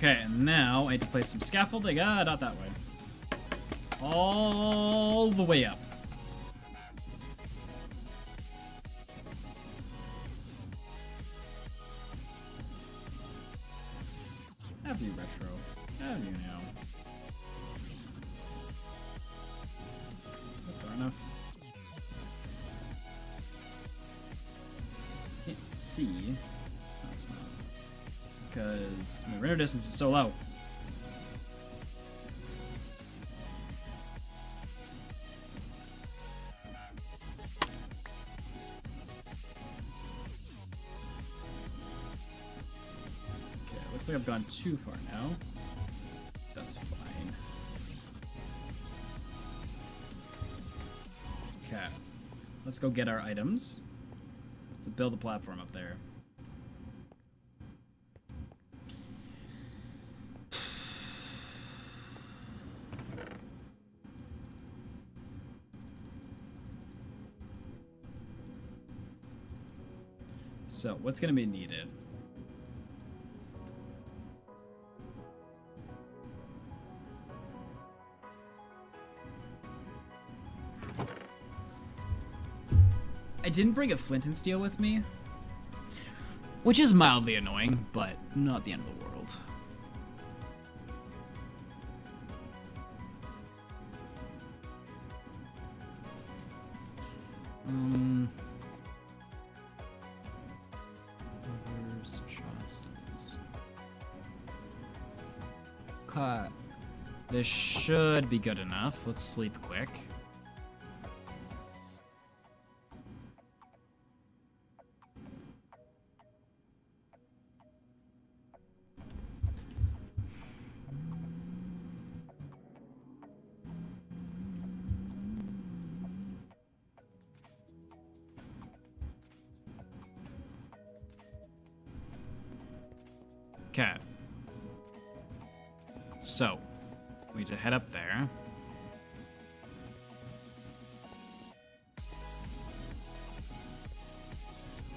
Okay, and now I need to place some scaffolding. Ah, not that way. All the way up. Have you, Retro? Have you now? Far enough. Can't see. No, it's not. Because my render distance is so low. Okay, looks like I've gone too far now. That's fine. Okay, let's go get our items to build a platform up there. So, what's going to be needed? I didn't bring a flint and steel with me, which is mildly annoying, but not the end of the world. Cut. This should be good enough. Let's sleep quick. Okay. So, we need to head up there.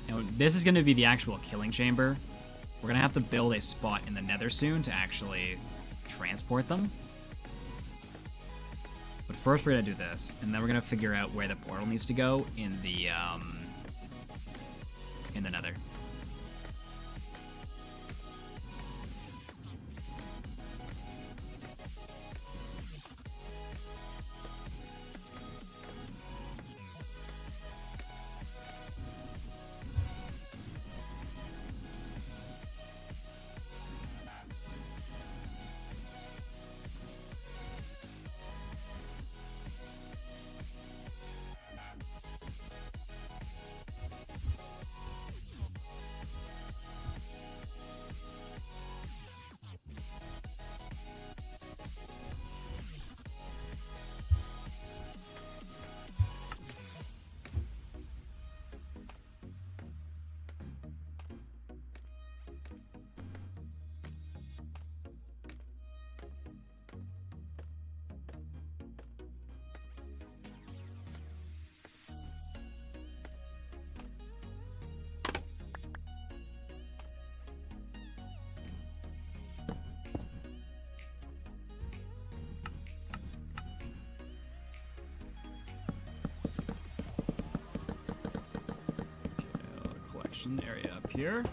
And this is going to be the actual killing chamber. We're going to have to build a spot in the nether soon to actually transport them. But first we're going to do this, and then we're going to figure out where the portal needs to go in the nether. station area up here.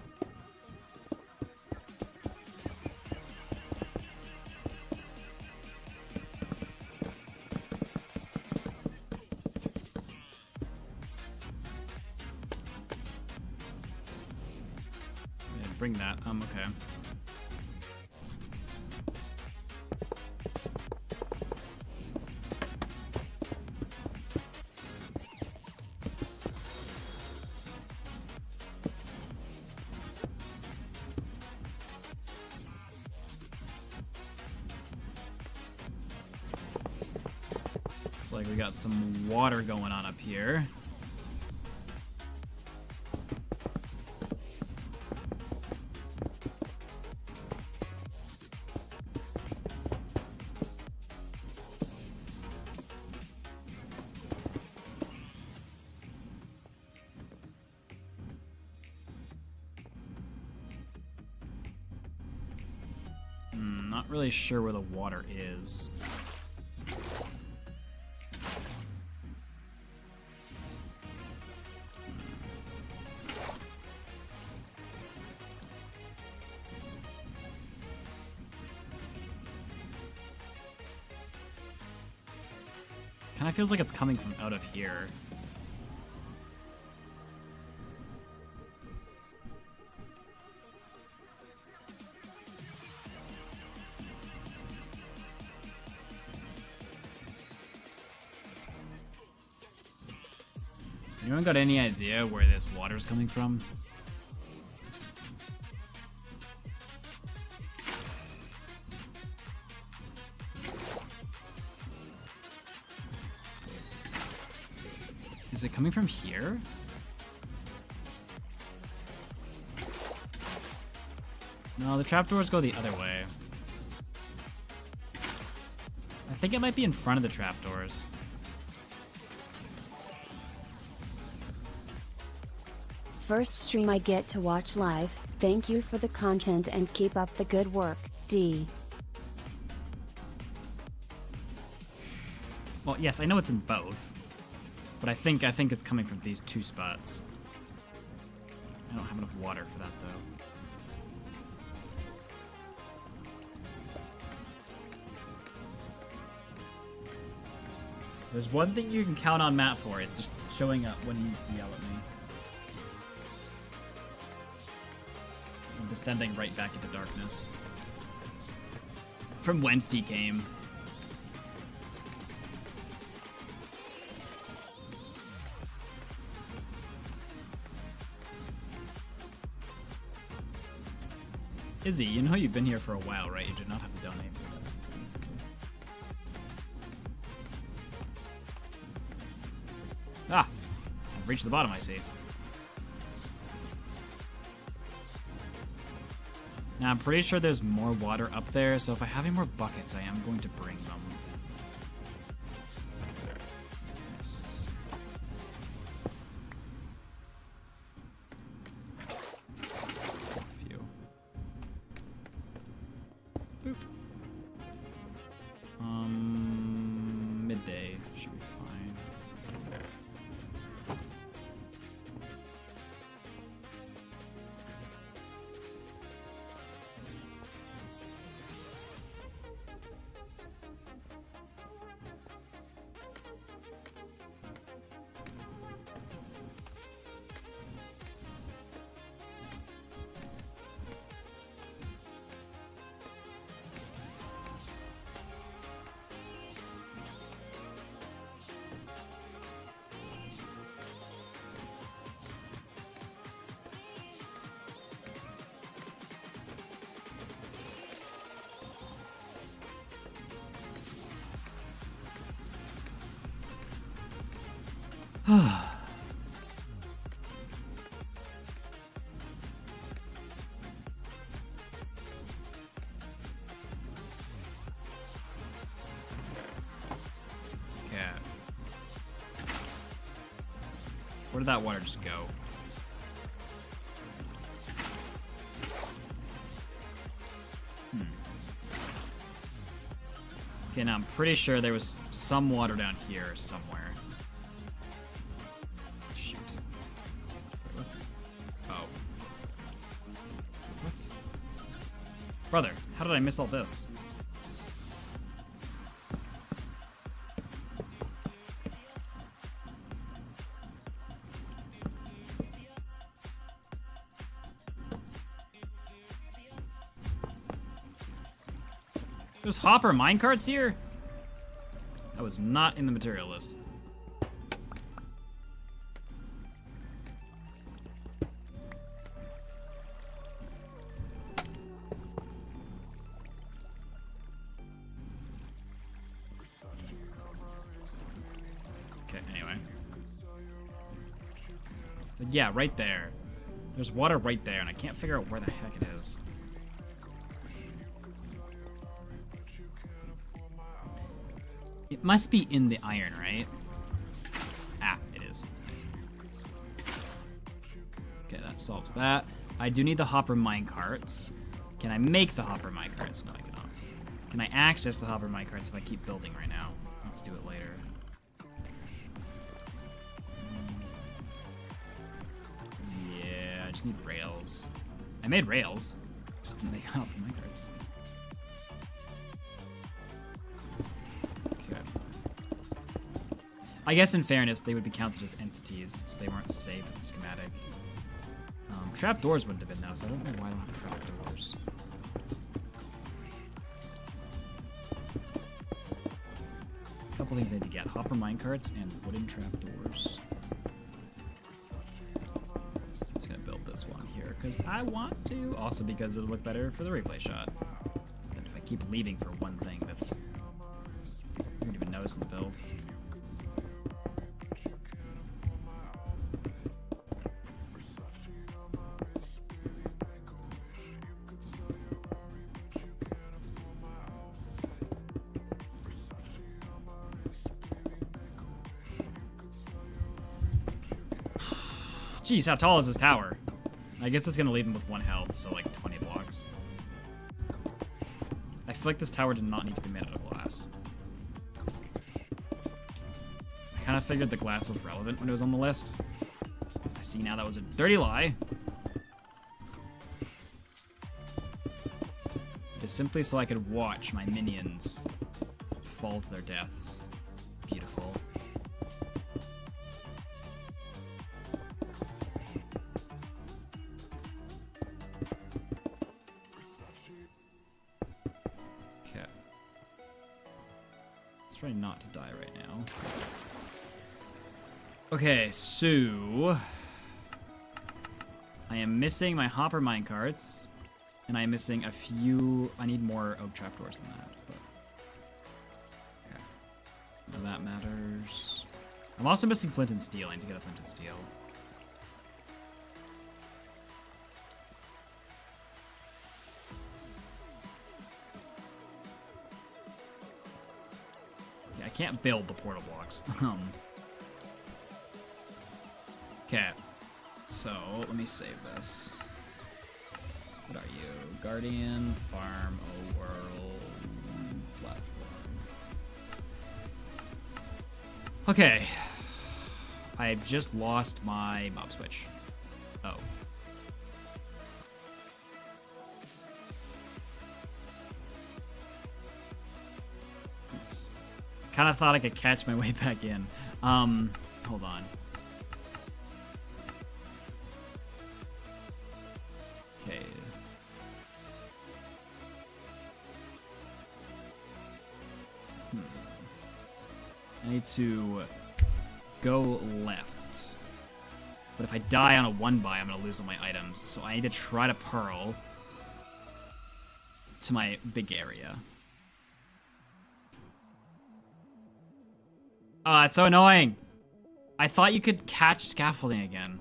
Yeah, bring that. Okay. Looks like we got some water going on up here. Not really sure where the water is. Kind of feels like it's coming from out of here. Anyone got any idea where this water's coming from? Is it coming from here? No, the trapdoors go the other way. I think it might be in front of the trapdoors. First stream I get to watch live. Thank you for the content and keep up the good work, D. Well, yes, I know it's in both, but I think it's coming from these two spots. I don't have enough water for that though. There's one thing you can count on Matt for, it's just showing up when he needs to yell at me. I'm descending right back into darkness. From whence he came. Izzy, you know you've been here for a while, right? You do not have to donate for that. Ah! I've reached the bottom, I see. Now, I'm pretty sure there's more water up there, so if I have any more buckets, I am going to bring them. Yes. A few. Boop. Midday should be fine. Where did that water just go? Okay, now I'm pretty sure there was some water down here somewhere. Shoot. What's... Oh. Brother, how did I miss all this? There's hopper minecarts here? That was not in the material list. Okay, anyway. But yeah, right there. There's water right there, and I can't figure out where the heck it is. It must be in the iron, right? Ah, it is. Nice. Okay, that solves that. I do need the hopper minecarts. Can I make the hopper minecarts? No, I cannot. Can I access the hopper minecarts if I keep building right now? Let's do it later. Yeah, I just need rails. I made rails. Just didn't make hopper minecarts. I guess in fairness, they would be counted as entities, so they weren't saved in the schematic. Trapdoors wouldn't have been now, so I don't know why I don't have trapdoors. A couple things I need to get. Hopper minecarts and wooden trapdoors. I'm just gonna build this one here, because I want to. Also because it'll look better for the replay shot. And if I keep leaving for one thing that's... you don't even notice in the build. Jeez, how tall is this tower? I guess it's gonna leave him with 1 health, so like 20 blocks. I feel like this tower did not need to be made out of glass. I kind of figured the glass was relevant when it was on the list. I see now that was a dirty lie. It is simply so I could watch my minions fall to their deaths. Beautiful. Try not to die right now. Okay, so I am missing my hopper minecarts, and I'm missing a few. I need more oak trapdoors than that. But okay, none of that matters. I'm also missing flint and steel. I need to get a flint and steel. I can't build the portal blocks. Okay, so let me save this. What are you? Guardian, farm, world, platform. Okay, I've just lost my mob switch. Oh. Kind of thought I could catch my way back in. Hold on. Okay. I need to go left. But if I die on a 1x, I'm going to lose all my items. So I need to try to pearl to my big area. Oh, it's so annoying. I thought you could catch scaffolding again.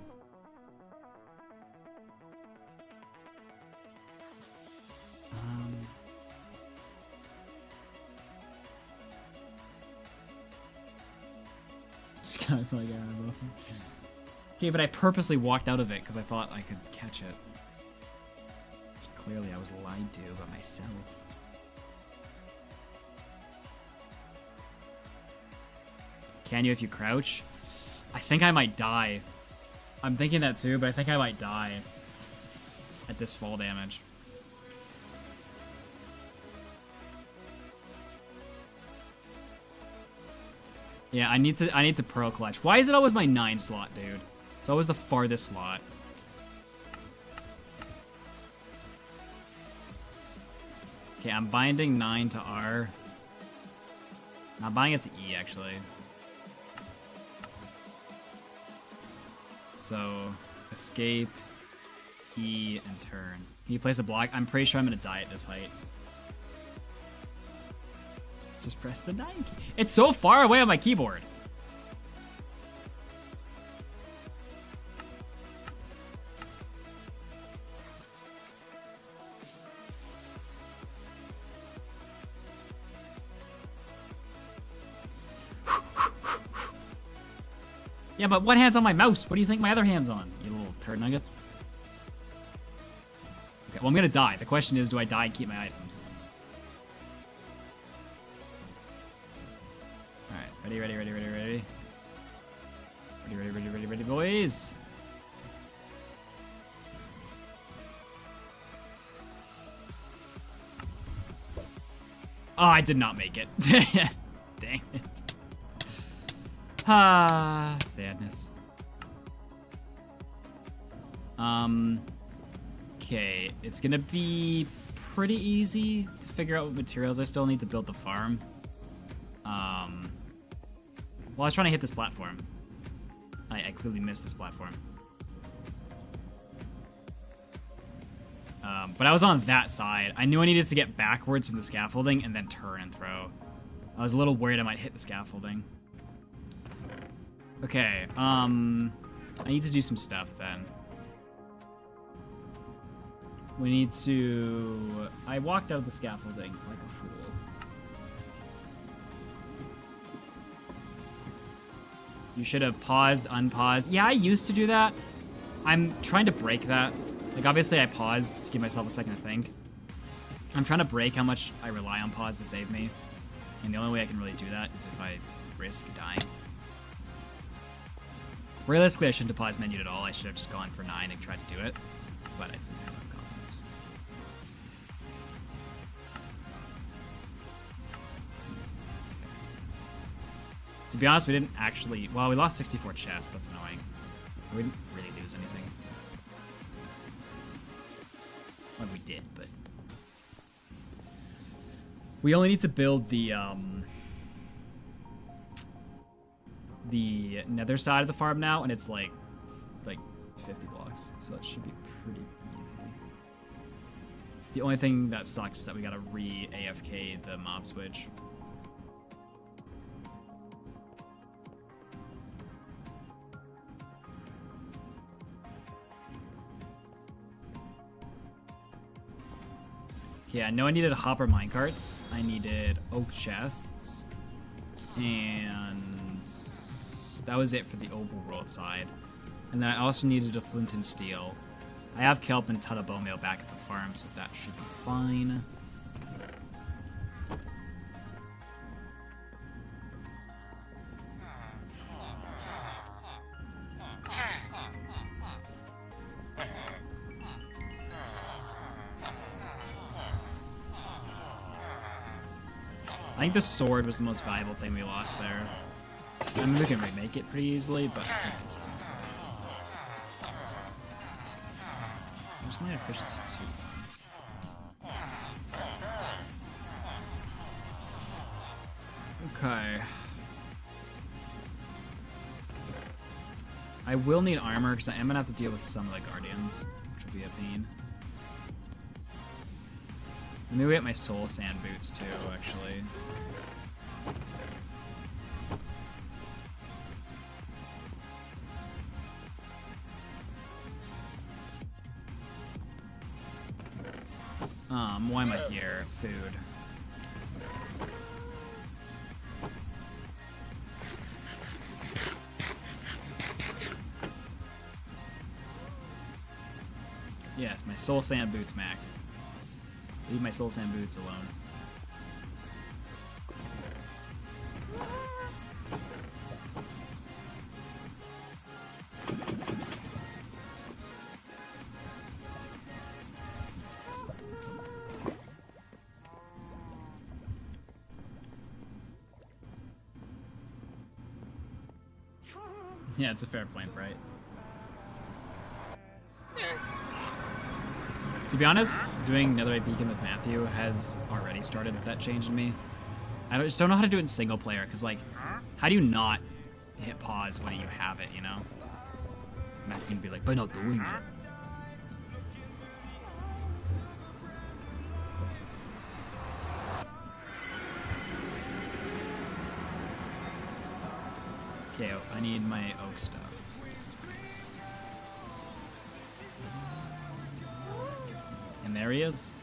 Scaffolding, I don't know. Okay, but I purposely walked out of it because I thought I could catch it. Clearly, I was lied to by myself. Can you if you crouch? I think I might die. I'm thinking that too, but I think I might die at this fall damage. Yeah, I need to pearl clutch. Why is it always my 9 slot, dude? It's always the farthest slot. Okay, I'm binding 9 to R. I'm binding it to E, actually. So, escape, E, and turn. Can you place a block? I'm pretty sure I'm going to die at this height. Just press the 9 key. It's so far away on my keyboard. Yeah, but one hand's on my mouse. What do you think my other hand's on? You little turd nuggets. Okay, well, I'm gonna die. The question is, do I die and keep my items? Alright, ready, ready, ready, ready, ready. Ready, ready, ready, ready, ready, boys. Oh, I did not make it. Dang it. Ah, sadness. Okay, it's gonna be pretty easy to figure out what materials I still need to build the farm. Well, I was trying to hit this platform. I clearly missed this platform. But I was on that side. I knew I needed to get backwards from the scaffolding and then turn and throw. I was a little worried I might hit the scaffolding. Okay, I need to do some stuff then. We need to... I walked out of the scaffolding like a fool. You should have paused, unpaused. Yeah, I used to do that. I'm trying to break that. Like, obviously I paused to give myself a second to think. I'm trying to break how much I rely on pause to save me. And the only way I can really do that is if I risk dying. Realistically, I shouldn't have paused menued at all. I should have just gone for 9 and tried to do it. But I didn't have enough confidence. To be honest, we didn't actually... Well, we lost 64 chests. That's annoying. We didn't really lose anything. Well, we did, but... We only need to build the nether side of the farm now, and it's like 50 blocks, so that should be pretty easy. The only thing that sucks is that we gotta re-AFK the mob switch. Okay, I know I needed hopper minecarts. I needed oak chests. And that was it for the overworld side. And then I also needed a flint and steel. I have kelp and ton of bone meal back at the farm, so that should be fine. I think the sword was the most valuable thing we lost there. I mean, we can remake it pretty easily, but I think it's the most valuable. Where's my efficiency too? Okay. I will need armor because I am gonna have to deal with some of the guardians, which will be a pain. Maybe we get my soul sand boots too, actually. Why am I here? Food. Yes, my soul sand boots max. Leave my soul sand boots alone. Yeah, it's a fair point, right? To be honest, doing Netherite Beacon with Matthew has already started that change in me. I just don't know how to do it in single player, because, like, how do you not hit pause when you have it, you know? Matthew's gonna be like, by not doing it. Okay, I need my oak stuff. And there he is.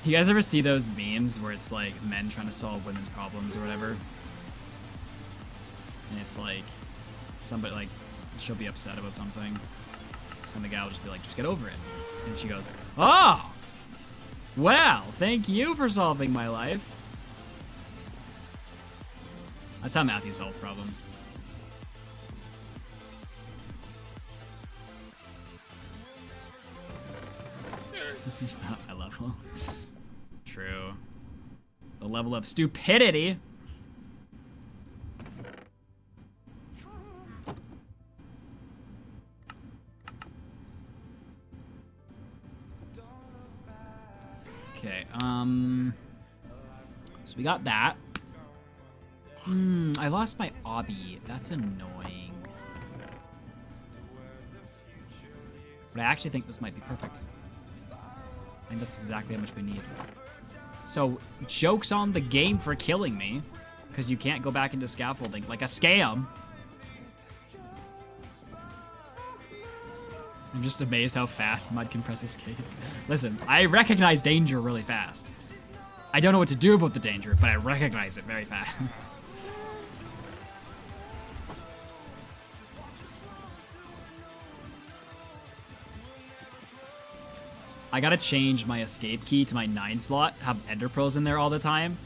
You guys ever see those memes where it's like men trying to solve women's problems or whatever? And it's like somebody, like, she'll be upset about something, and the guy will just be like, just get over it. And she goes, oh! Well, thank you for solving my life. That's how Matthew solves problems. You're not my level. True. The level of stupidity. Okay, so we got that. I lost my obby. That's annoying. But I actually think this might be perfect. I think that's exactly how much we need. So, joke's on the game for killing me, because you can't go back into scaffolding like a scam. I'm just amazed how fast Mud can press escape. Listen, I recognize danger really fast. I don't know what to do about the danger, but I recognize it very fast. I gotta change my escape key to my 9 slot, have ender pearls in there all the time,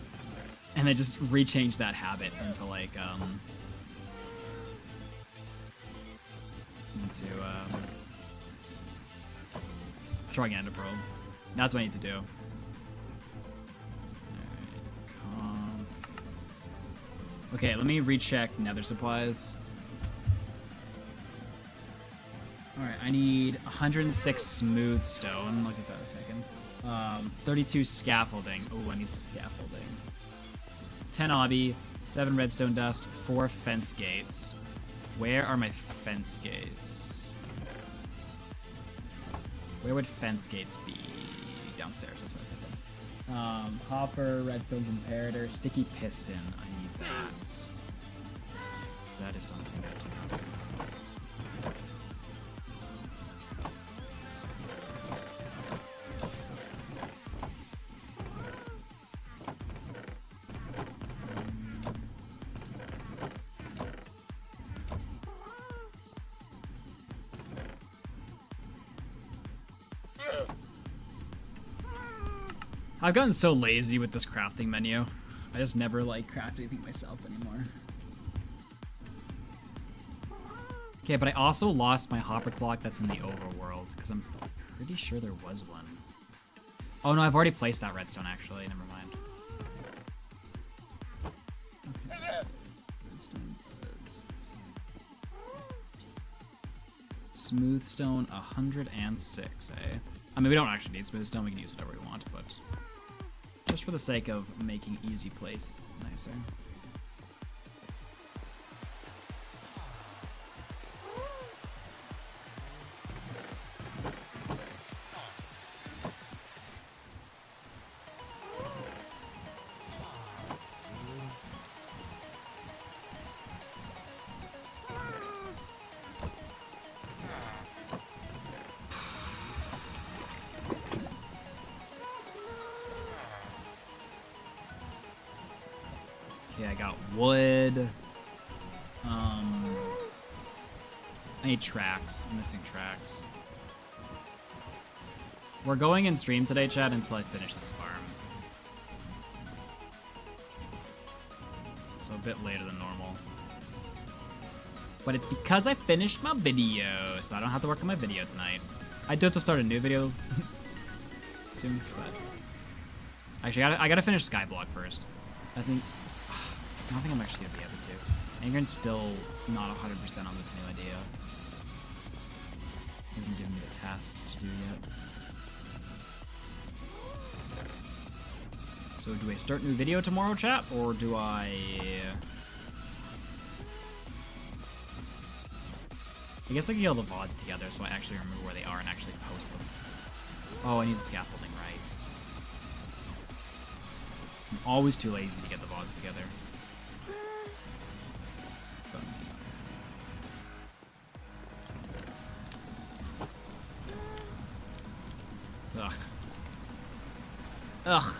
and then just rechange that habit into like, throwing ender pearl. That's what I need to do. Alright, okay, let me recheck nether supplies. Alright, I need 106 smooth stone. Look at that a second. 32 scaffolding. Oh, I need scaffolding. 10 obby, 7 redstone dust, 4 fence gates. Where are my fence gates? Where would fence gates be? Downstairs, that's what I put them. Hopper, redstone comparator, sticky piston. I need that. That is something I have to do. I've gotten so lazy with this crafting menu. I just never like craft anything myself anymore. Okay, but I also lost my hopper clock that's in the overworld, because I'm pretty sure there was one. Oh no, I've already placed that redstone actually, never mind. Okay. Redstone smooth stone 106, eh? I mean, we don't actually need smooth stone, we can use whatever we want, but just for the sake of making easy place nicer. Okay, I got wood. I need tracks. I'm missing tracks. We're going in stream today, chat, until I finish this farm. So a bit later than normal. But it's because I finished my video, so I don't have to work on my video tonight. I do have to start a new video soon, but actually, I gotta finish Skyblock first. I don't think I'm actually gonna be able to. Angren's still not 100% on this new idea. He hasn't given me the tasks to do yet. So do I start a new video tomorrow, chat, or do I... I guess I can get all the VODs together so I actually remember where they are and actually post them. Oh, I need the scaffolding, right. I'm always too lazy to get the VODs together. Ugh. Ugh.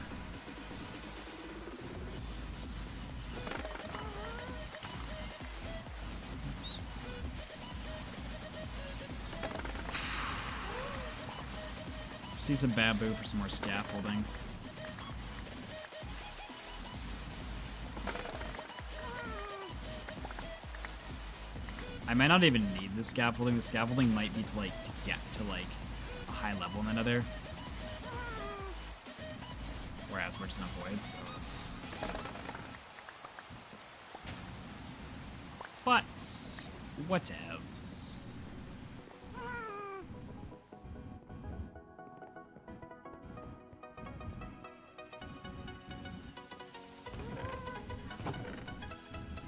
See some bamboo for some more scaffolding. I might not even need the scaffolding. The scaffolding might be to like to get to like a high level in another. Whereas we're just not voids, so. But whatevs.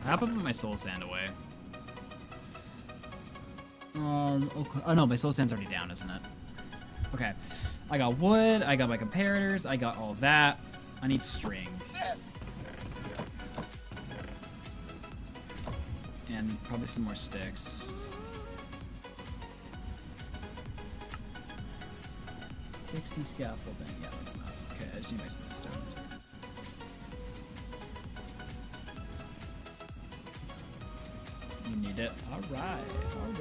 I have to put my soul sand away. Okay. Oh no, my soul sand's already down, isn't it? Okay. I got wood, I got my comparators, I got all that. I need string. And probably some more sticks. 60 scaffolding, yeah, that's enough. Okay, I just need my smooth stone. You need it? Alright,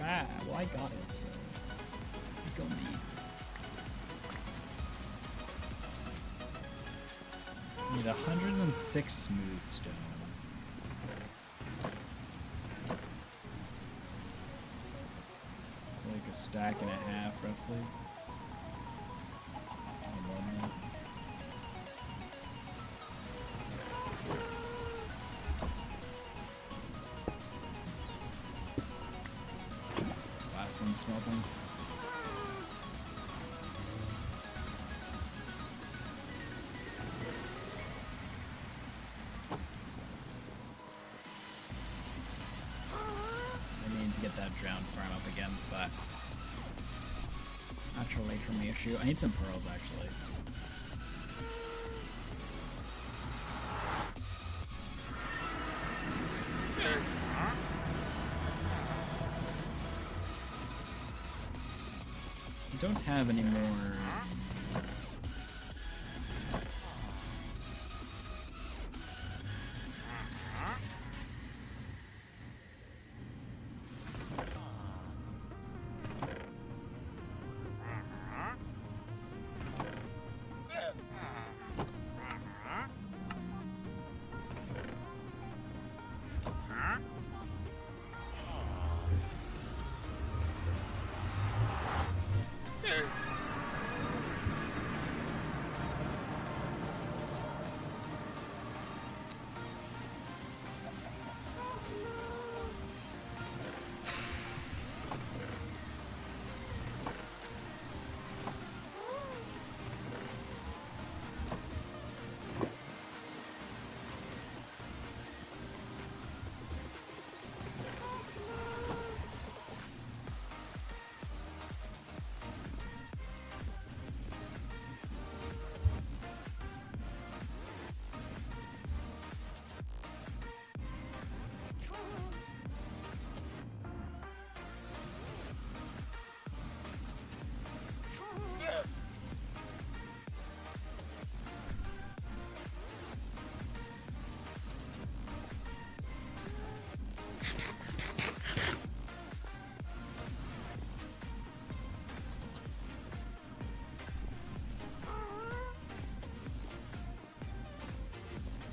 alright. Well, I got it, so go me. Need 106 smooth stone. It's like a stack and a half, roughly. Or more than that. This last one's smelting. Drowned farm up again, but not too late for me issue. I need some pearls actually. I don't have any more.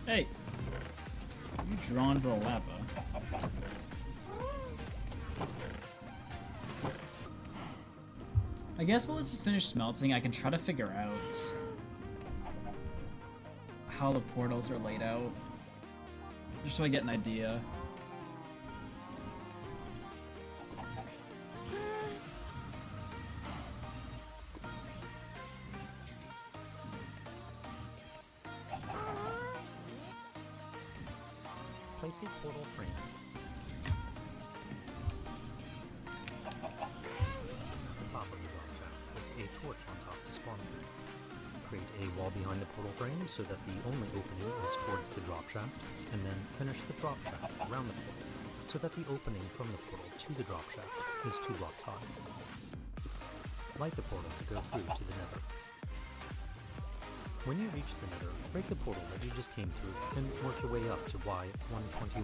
Hey, you drawn to the lava? I guess while this is finished smelting, I can try to figure out how the portals are laid out. Just so I get an idea. Place a portal frame. The top of the drop shaft with a torch on top to spawn it. Create a wall behind the portal frame so that the only opening is towards the drop shaft, and then finish the drop shaft around the portal so that the opening from the portal to the drop shaft is 2 blocks high. Light the portal to go through to the nether. When you reach the nether, break the portal that you just came through and work your way up to Y121.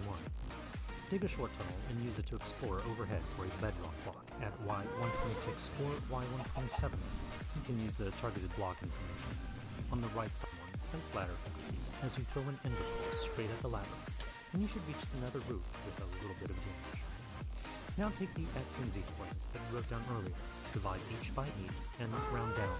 Dig a short tunnel and use it to explore overhead for a bedrock block at Y126 or Y127. You can use the targeted block information. On the right side one, place ladder keys as you throw an ender pearl straight at the ladder, and you should reach the nether roof with a little bit of damage. Now take the X and Z coordinates that you wrote down earlier, divide each by 8, and round down.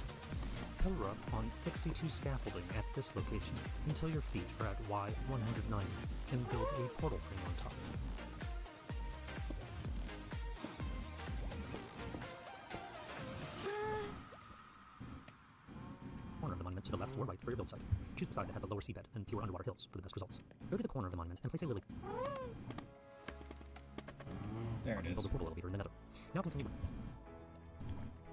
Pillar up on 62 scaffolding at this location until your feet are at Y190 and build a portal frame on top. Corner of the monument to the left or right for your build site. Choose the side that has the lower seabed and fewer underwater hills for the best results. Go to the corner of the monument and place a lily. There it Build is. a portal elevator in the nether. Now continue.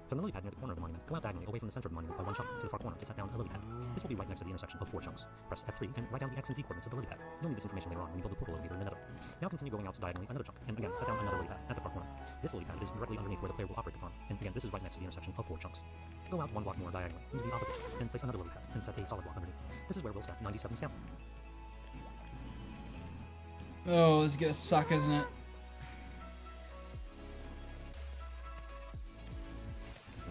From the lily pad near the corner of the monument, go out diagonally away from the center of the monument by 1 chunk to the far corner to set down a lily pad. This will be right next to the intersection of 4 chunks. Press F3 and write down the X and Z coordinates of the lily pad. You'll need this information later on when you build the portal elevator in the nether. Now continue going out diagonally another chunk, and again set down another lily pad at the far corner. This lily pad is directly underneath where the player will operate the farm, and again this is right next to the intersection of 4 chunks. Go out 1 block more diagonally into the opposite chunk, and place another lily pad and set a solid block underneath. This is where we'll stack 97 scaffold. Oh, this is gonna suck, isn't it?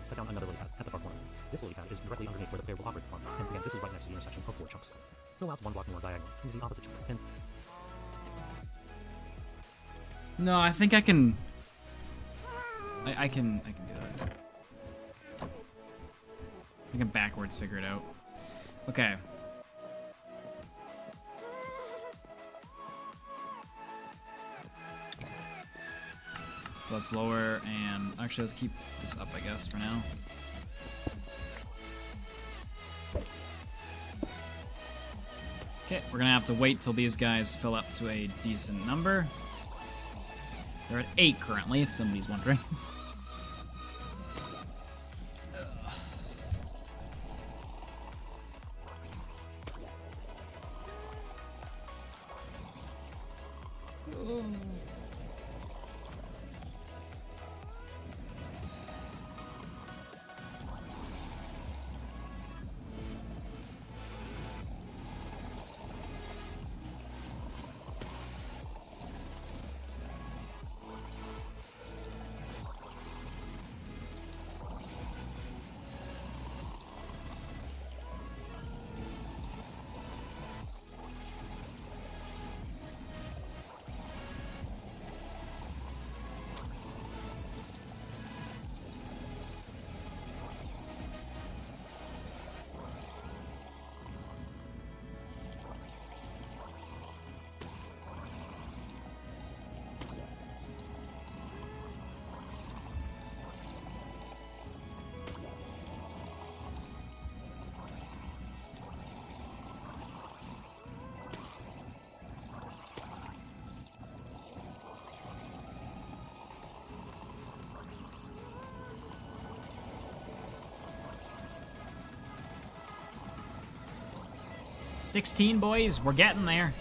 Set down another lily pad at the far corner. This lily pad is directly underneath where the player will operate the farm, and again this is right next to the intersection of 4 chunks. Go out 1 block more diagonally into the opposite chunk, and No, I think I can. I can do that. I can backwards figure it out. Okay. So let's lower and actually let's keep this up, I guess, for now. Okay, we're gonna have to wait till these guys fill up to a decent number. They're at 8 currently, if somebody's wondering. $16, boys. We're getting there.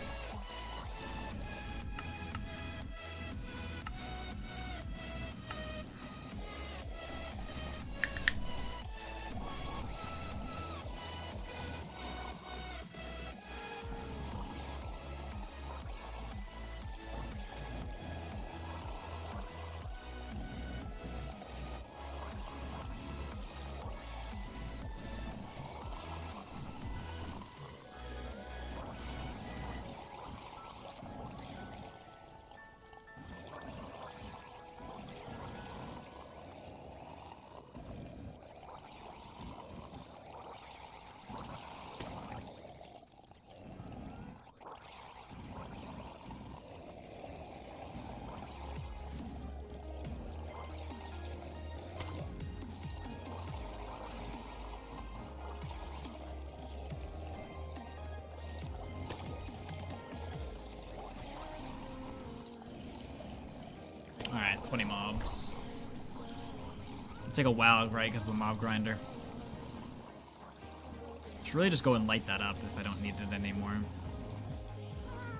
Alright, 20 mobs. Let's take a WoW, right, because of the mob grinder. Should really just go and light that up if I don't need it anymore.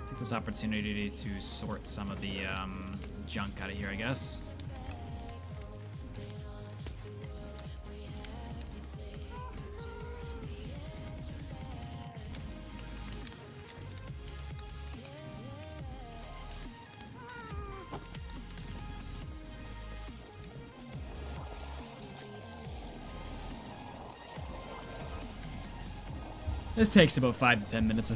Take this opportunity to sort some of the junk out of here, I guess. This takes about 5 to 10 minutes.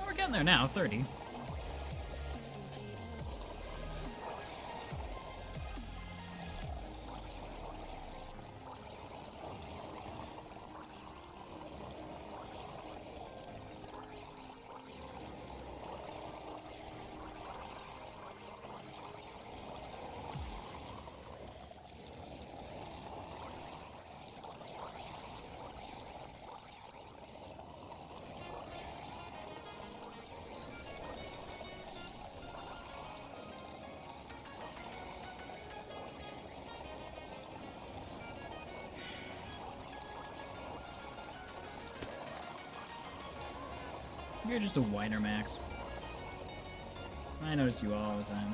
We're getting there now, 30. You're just a whiner, Max. I notice you all the time.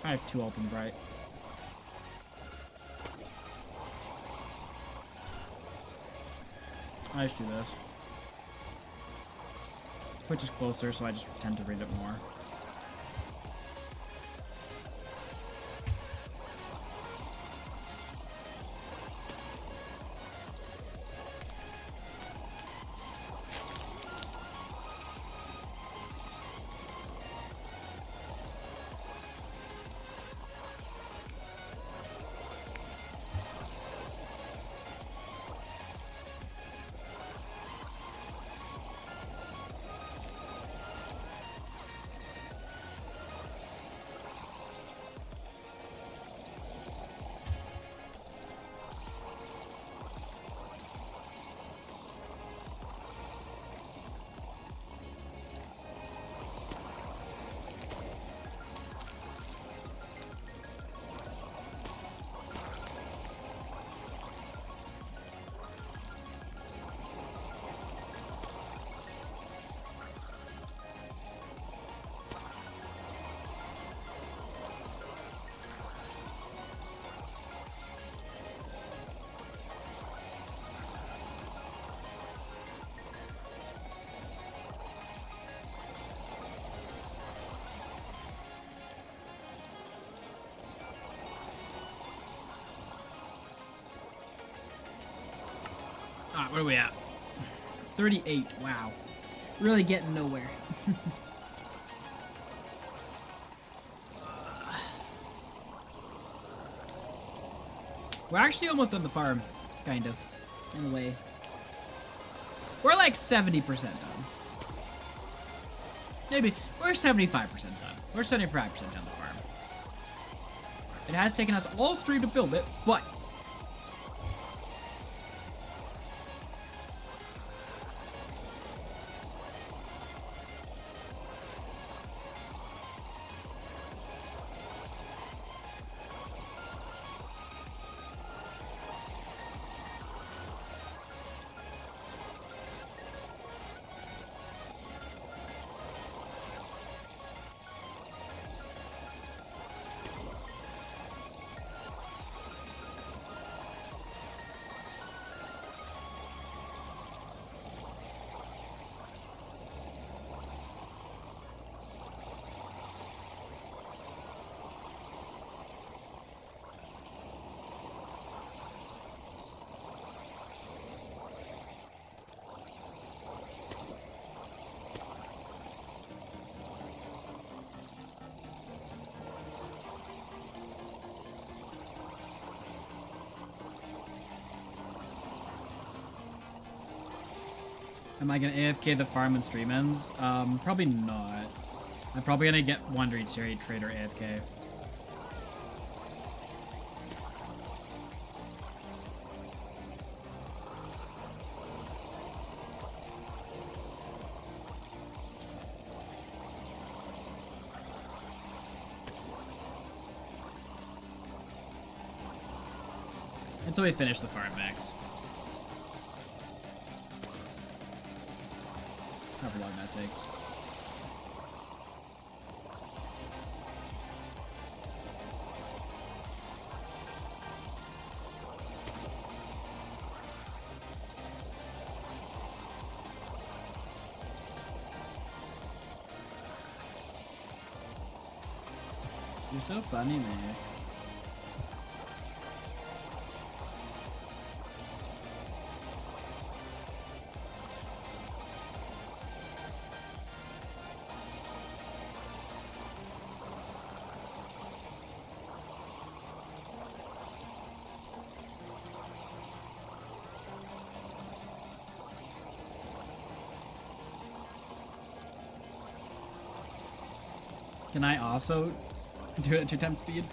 I have 2 open bright. I just do this. Twitch is closer, so I just tend to read it more. Alright, where are we at? 38, wow. Really getting nowhere. We're actually almost on the farm, kind of, in a way. We're like 70% done. Maybe we're 75% done. We're 75% done the farm. It has taken us all stream to build it, but am I gonna AFK the farm when stream ends? Probably not. I'm probably gonna get Wandering Trader AFK. Until we finish the farm next. However long that takes. You're so funny, man. Can I also do it at 2 times speed?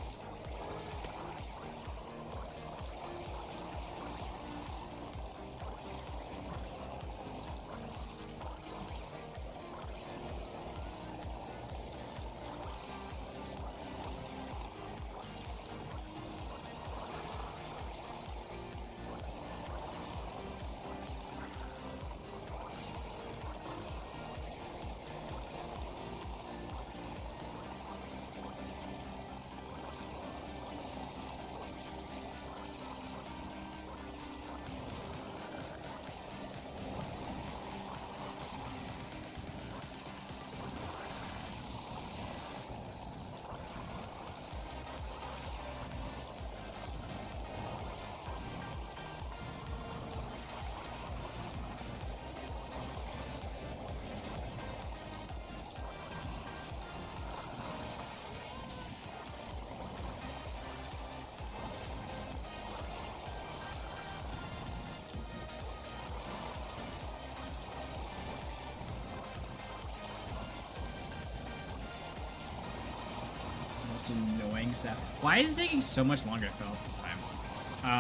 Annoying sound. Why is it taking so much longer to fill up this time?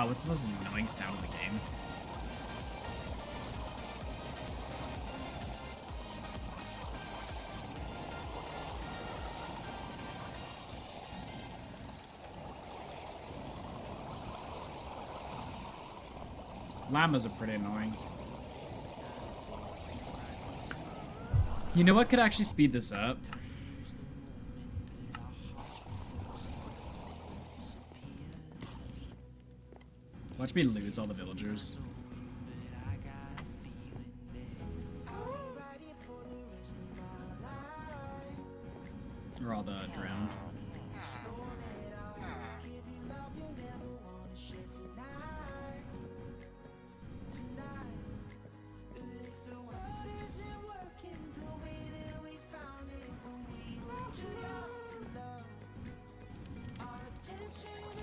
What's the most annoying sound of the game? Llamas are pretty annoying. You know what could actually speed this up? Watch me lose all the villagers. Or all the drowned.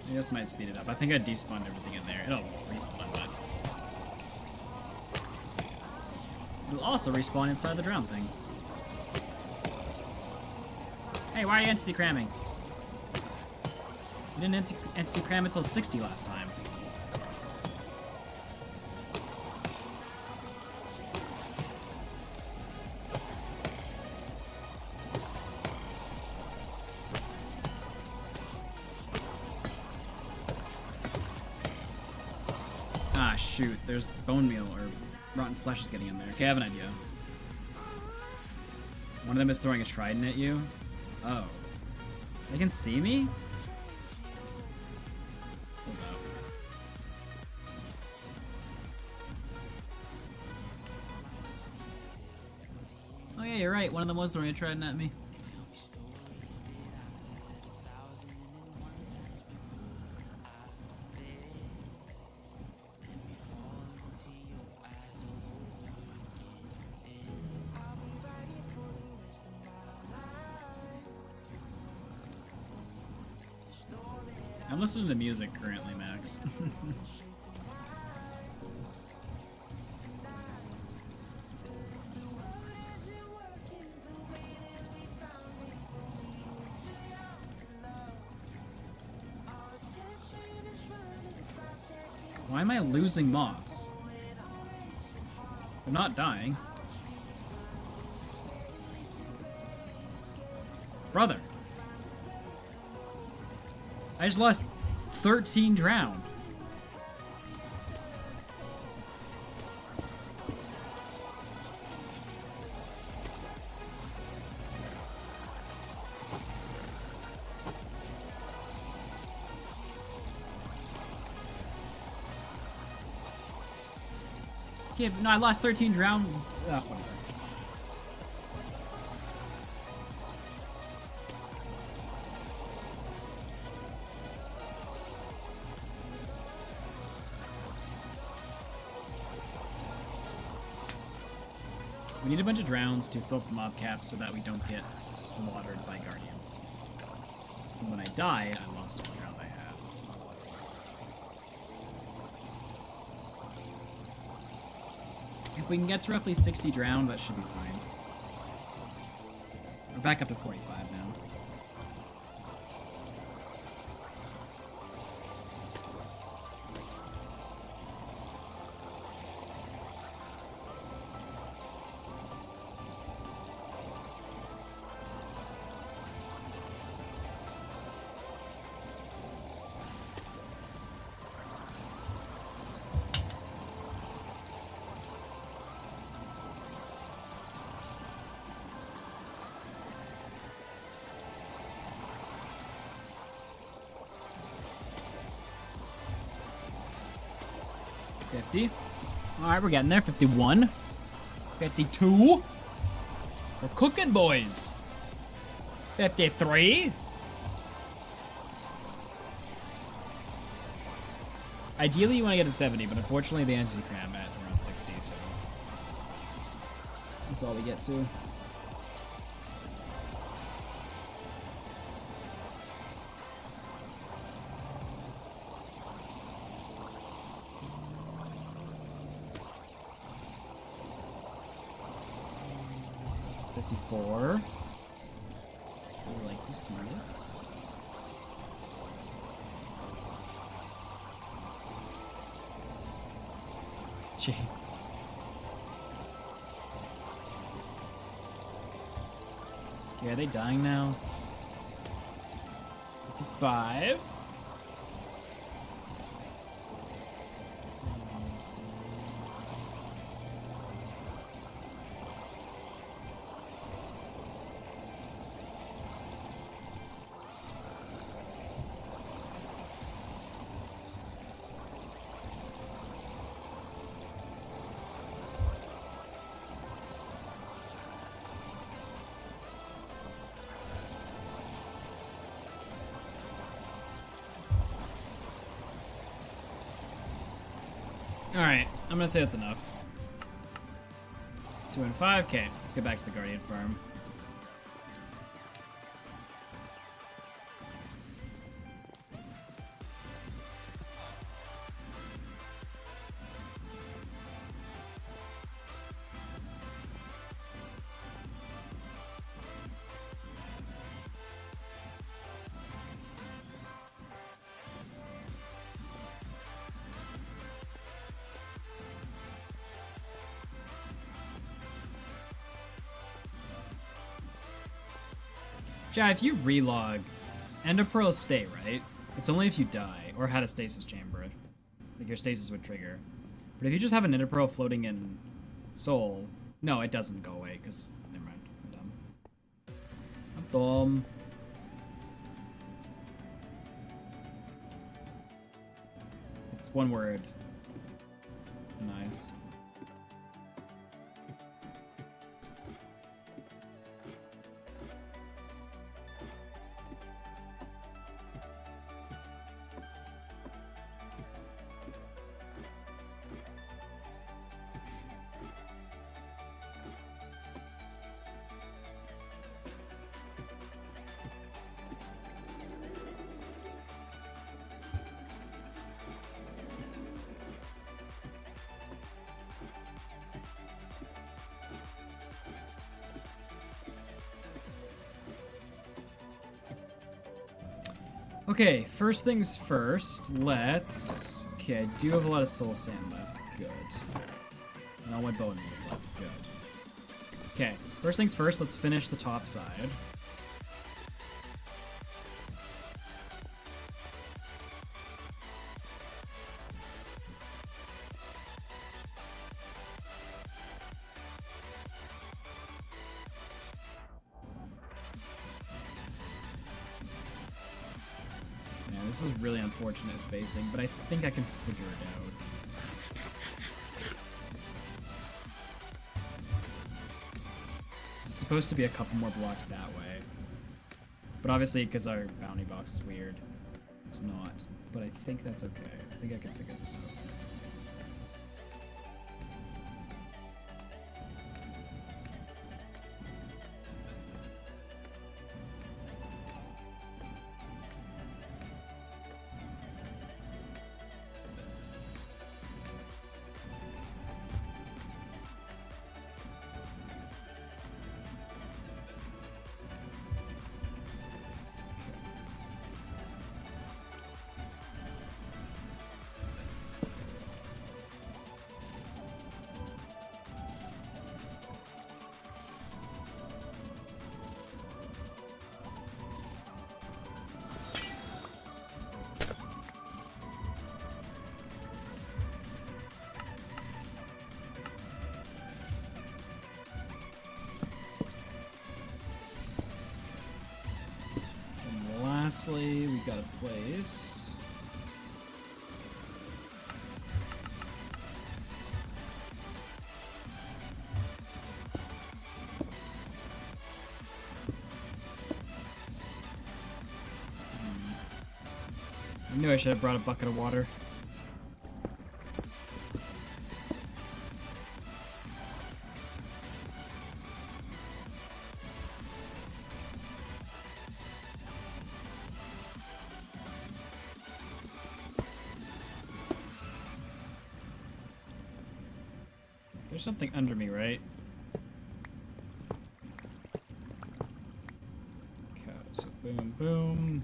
I guess might speed it up. I think I despawned everything in there. It'll respawn, but You'll also respawn inside the drown thing. Hey, why are you entity cramming? You didn't entity cram until 60 last time. Ah, shoot. There's bone meal or rotten flesh is getting in there. Okay, I have an idea. One of them is throwing a trident at you. Oh. They can see me? Hold up. Oh yeah, you're right. One of them was throwing a trident at me. I'm listening to music currently, Max. Why am I losing mobs? They're not dying. Brother. I just lost 13 drowned. Okay, no, I lost 13 drowned. Oh, whatever. We need a bunch of drowns to fill up the mob cap so that we don't get slaughtered by guardians. And when I died, I lost all the drown I had. If we can get to roughly 60 drown, that should be fine. We're back up to 45 now. Alright, we're getting there. 51. 52. We're cooking, boys. 53. Ideally, you want to get to 70, but unfortunately, the anti-cram at around 60, so that's all we get to. I would like to see this. James. Okay, are they dying now? 55. Alright, I'm gonna say that's enough. 2 and 5. Okay, let's get back to the Guardian farm. Chad, if you relog, Ender Pearls stay, right? It's only if you die or had a stasis chamber. Like your stasis would trigger. But if you just have an Ender Pearl floating in Soul, no, it doesn't go away, because, never mind, I'm dumb. I'm dumb. It's one word. Nice. Okay, first things first, let's... Okay, I do have a lot of soul sand left. Good. And all my bone is left. Good. Okay, first things first, let's finish the top side. This is really unfortunate spacing, but I think I can figure it out. It's supposed to be a couple more blocks that way. But obviously, because our bounty box is weird, it's not. But I think that's okay. I think I can figure this out. Lastly, we got a place. I knew I should have brought a bucket of water. There's something under me, right? Okay, so boom, boom.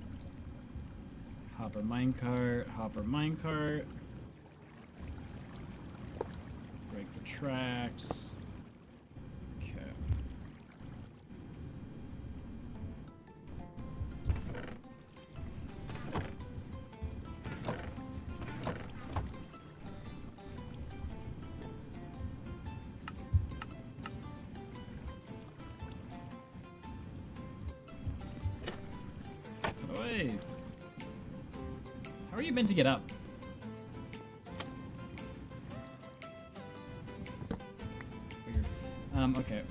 Hopper minecart, hopper minecart. Break the tracks. Okay. Oi. How are you meant to get up? Weird. Okay.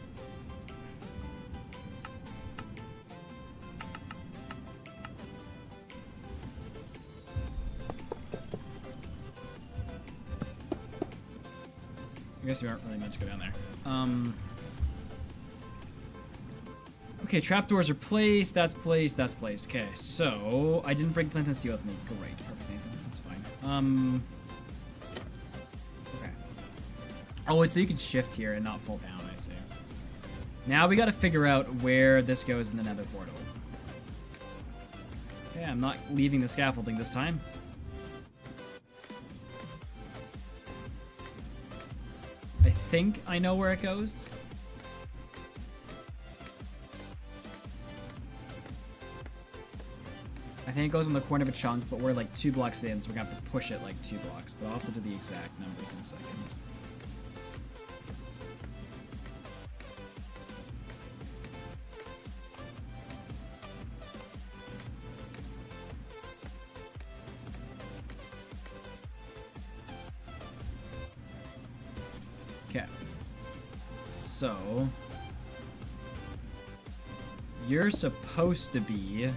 I guess we aren't really meant to go down there. Okay, trapdoors are placed, that's placed, that's placed. Okay, so I didn't bring flint and steel with me. Great, perfect, Nathan. That's fine. Okay. Oh, it's so you can shift here and not fall down, I see. Now we gotta figure out where this goes in the nether portal. Okay, I'm not leaving the scaffolding this time. I think I know where it goes. think it goes in the corner of a chunk, but we're like 2 blocks in, so we're gonna have to push it like 2 blocks. But I'll have to do the exact numbers in a second. Okay. So you're supposed to be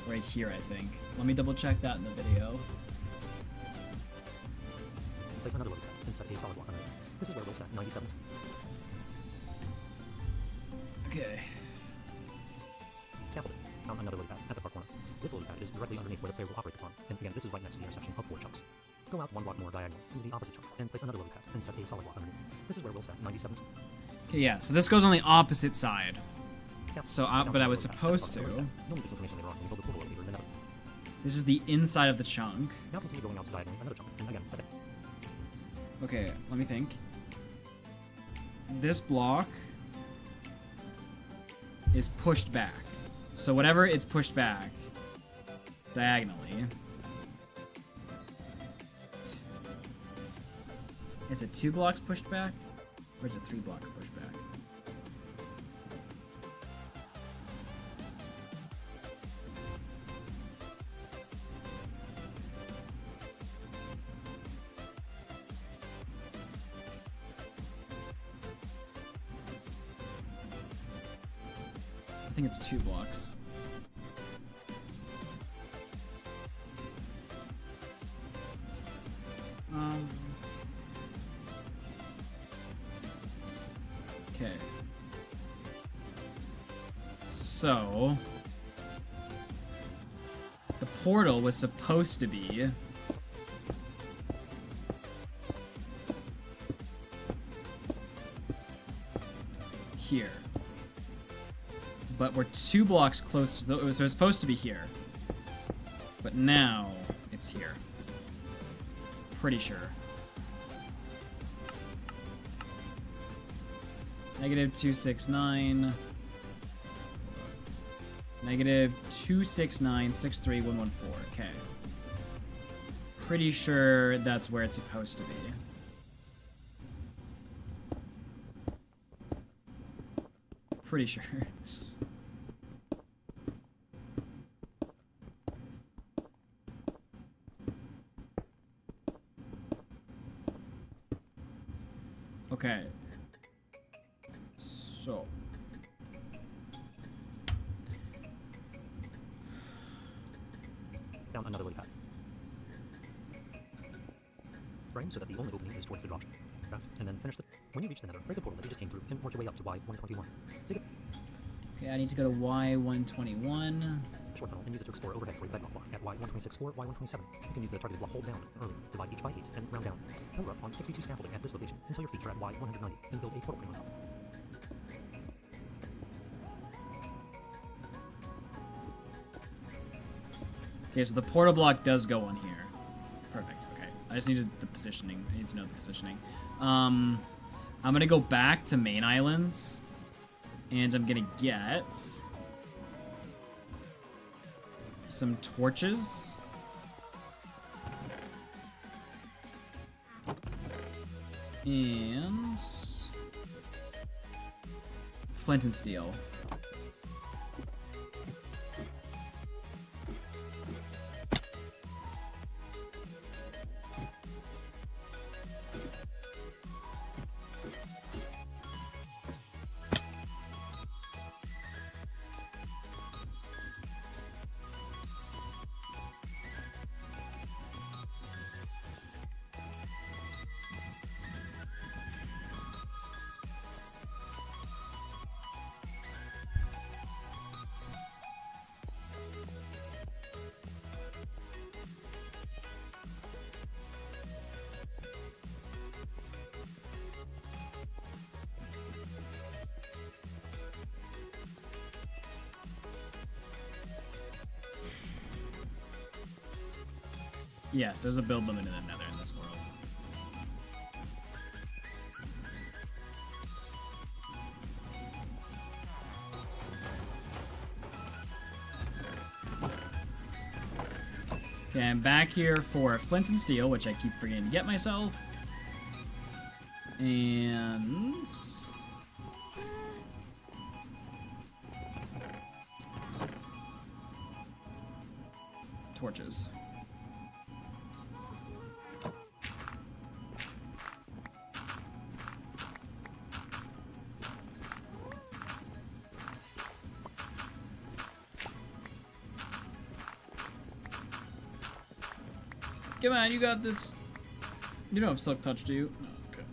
right here, I think. Let me double check that in the video. Place another lily pad and set a solid block underneath. This is where we'll stack 97. Okay. Scaffolding. Found another lily pad at the far corner. This lily pad is directly underneath where the player will operate the farm, and again, this is right next to the intersection of 4 chunks. Go out 1 block more diagonal into the opposite chunk, and place another lily pad and set a solid block underneath. This is where we'll stack 97. Okay, yeah, so this goes on the opposite side. So, Scaffolding. but I was Down another lily supposed pad at the to. far corner. You'll need this information later on when you build the portal elevator in Nether. This is the inside of the chunk. Now continue going out to diagonally another chunk, and again, set it. Okay, let me think. This block is pushed back. So whatever it's pushed back diagonally. Is it 2 blocks pushed back? Or is it 3 blocks pushed back? I think it's 2 blocks. Okay. So the portal was supposed to be here. But we're 2 blocks closer. So it was supposed to be here. But now it's here. Pretty sure. Negative 269. Negative 269,63114. Okay. Pretty sure that's where it's supposed to be. Pretty sure. Okay. So. Down another lily pad. Frame so that the only opening is towards the dropship. Craft, and then finish the... When you reach the nether, break the portal that you just came through and work your way up to Y121. Take it. Okay, I need to go to Y121. Short tunnel and use it to explore overhead for a bedrock block at Y126 or Y127. You can use the targeted block hold down early, divide each by 8, and round down. Power up on 62 scaffolding at this location until your feet are at Y190 and build a portal frame on top. Okay, so the portal block does go on here. Perfect, okay. I just needed the positioning. I need to know the positioning. I'm gonna go back to main islands. And I'm gonna get some torches. And flint and steel. Yes, there's a build limit in the nether in this world. Okay, I'm back here for Flint and Steel, which I keep forgetting to get myself. And... torches. Come on, you got this. You don't have Silk Touch, do you? No, okay.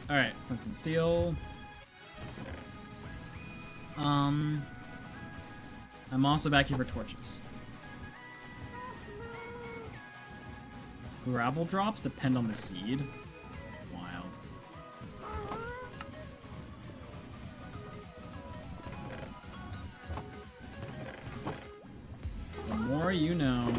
Alright, Flint and Steel. I'm also back here for torches. Gravel drops depend on the seed. Wild. The more you know.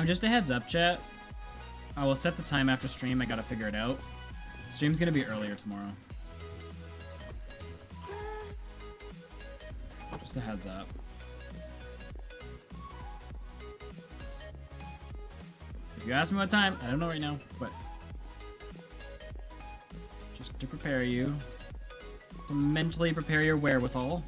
Just a heads up, chat. I will set the time after stream. I gotta figure it out. Stream's gonna be earlier tomorrow. Just a heads up. If you ask me what time, I don't know right now, but just to prepare you, to mentally prepare your wherewithal.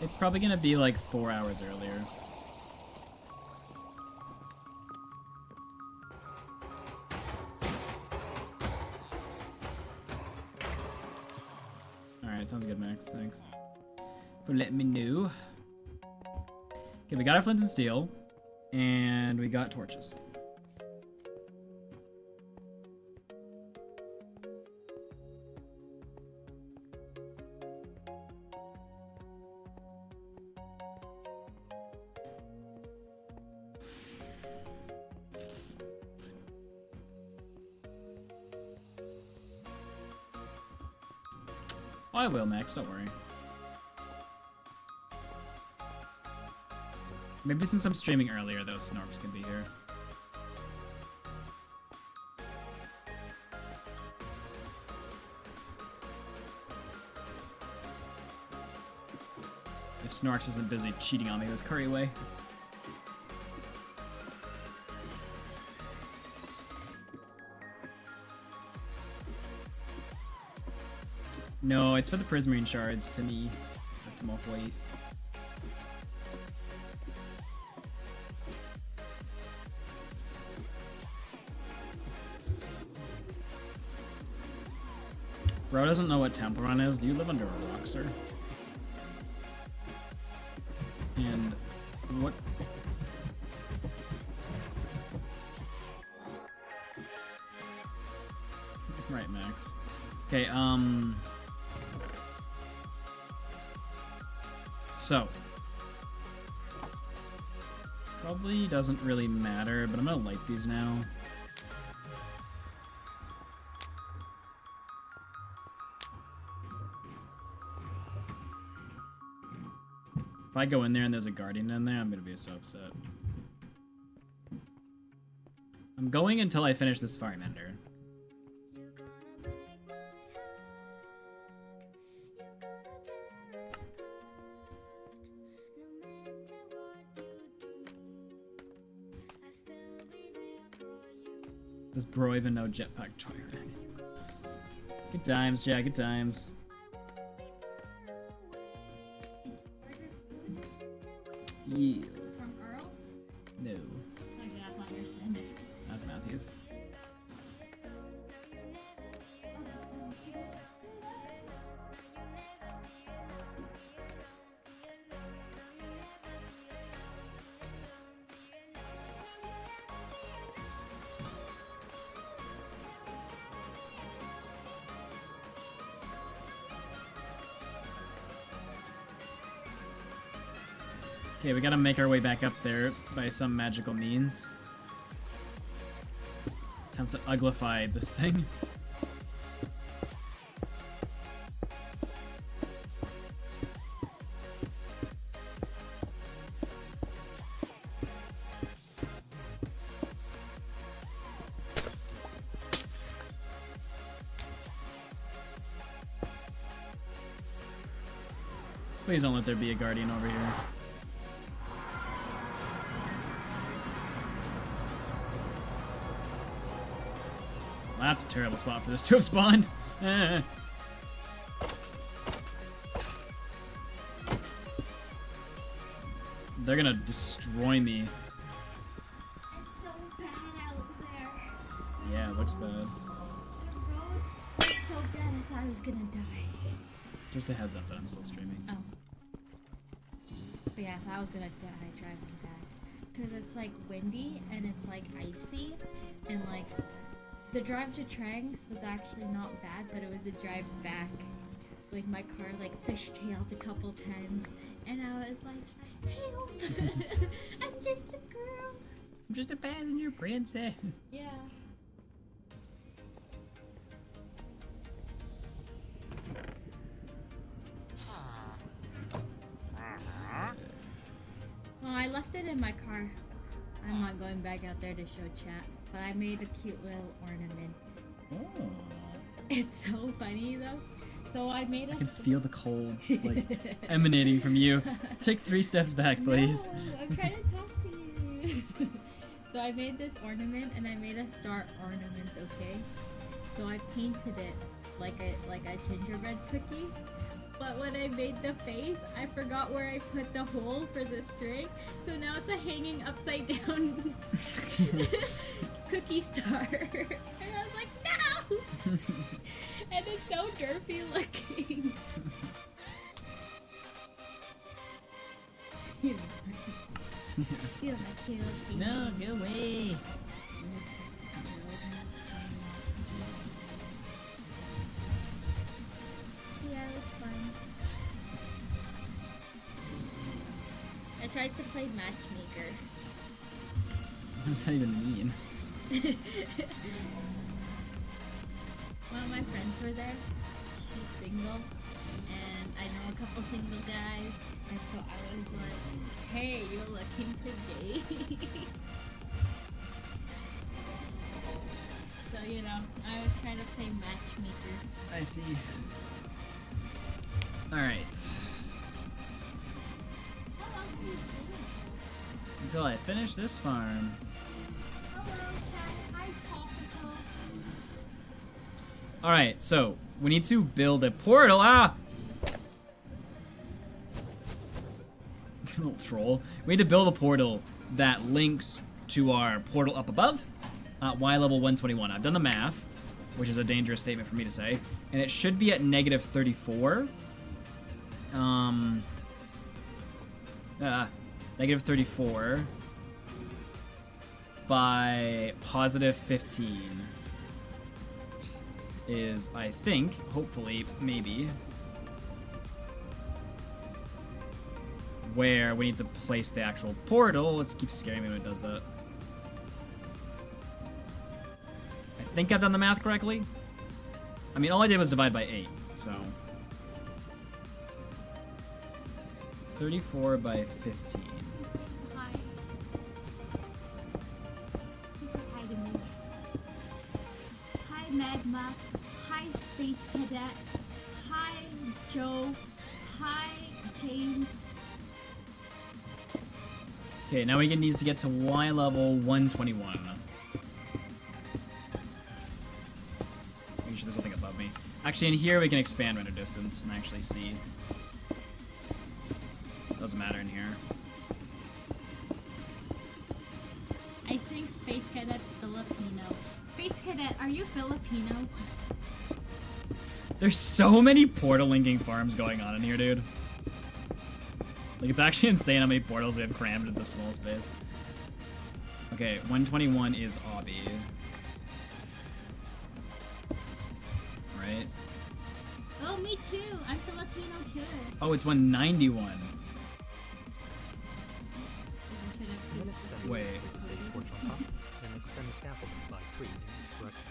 It's probably gonna be like 4 hours earlier. Alright, sounds good, Max. Thanks for letting me know. Okay, we got our flint and steel, and we got torches. I will, Max, don't worry. Maybe since I'm streaming earlier, though, Snorks can be here. If Snorks isn't busy cheating on me with Curryway. No, it's for the Prismarine shards to me. To Malfoy. Bro doesn't know what Temple Run is. Do you live under a rock, sir? And what? Right, Max. Okay, so, probably doesn't really matter, but I'm gonna light these now. If I go in there and there's a guardian in there, I'm gonna be so upset. I'm going until I finish this Firemender. Does bro even know jetpack joyride? Good times, Jack, good times. Yes. From Earl's? No. Okay, that's not your standard. That's Matthews. Okay, we gotta make our way back up there by some magical means. Attempt to uglify this thing. Please don't let there be a guardian over here. That's a terrible spot for this to have spawned. They're gonna destroy me. It's so bad out there. Yeah, it looks bad. The roads are so bad, I thought I was gonna die. Just a heads up that I'm still streaming. Oh. But yeah, I thought I was gonna die driving back. Because it's like windy and it's like icy. And like, the drive to Tranks was actually not bad, but it was a drive back. Like my car like fishtailed a couple times. And I was like, help! I'm just a girl. I'm just a passenger princess. Yeah. Well, I left it in my car. I'm not going back out there to show chat, but I made a cute little ornament. Oh. It's so funny though. So I made a. I can feel the cold just like emanating from you. Take 3 steps back, please. No, I'm trying to talk to you. So I made this ornament, and I made a star ornament. Okay. So I painted it like a gingerbread cookie. But when I made the face, I forgot where I put the hole for the string. So now it's a hanging upside down cookie star. And I was like, no! And it's so derpy looking. Feel my cute. No, go away. Yeah, it was fun. I tried to play matchmaker. What does that even mean? One of my friends were there. She's single, and I know a couple single guys, and so I was like, "Hey, you're looking to date?" So you know, I was trying to play matchmaker. I see. Alright. How long are you doing? Until I finish this farm. Hello, chat. Hi, Topical. Alright, so we need to build a portal. Ah! Little troll. We need to build a portal that links to our portal up above. Y level 121. I've done the math, which is a dangerous statement for me to say. And it should be at negative 34. Negative 34 by positive 15 is, I think, hopefully, maybe, where we need to place the actual portal. Let's keep scaring me when it does that. I think I've done the math correctly. I mean, all I did was divide by 8, so 34 by 15. Hi. You said hi to me. Hi, Magma. Hi, Space Cadet. Hi, Joe. Hi, James. Okay, now we needs to get to Y level 121. Actually, in here we can expand render distance and actually see. Doesn't matter in here. I think Space Cadet's Filipino. Space Cadet, are you Filipino? There's so many portal linking farms going on in here, dude. Like, it's actually insane how many portals we have crammed into this small space. Okay, 121 is Obby. Right? Oh, me too. I'm Filipino too. Oh, it's 191. And then extend the Wait. scaffold with the sage torch on top, and extend the scaffolding by 3 in each direction.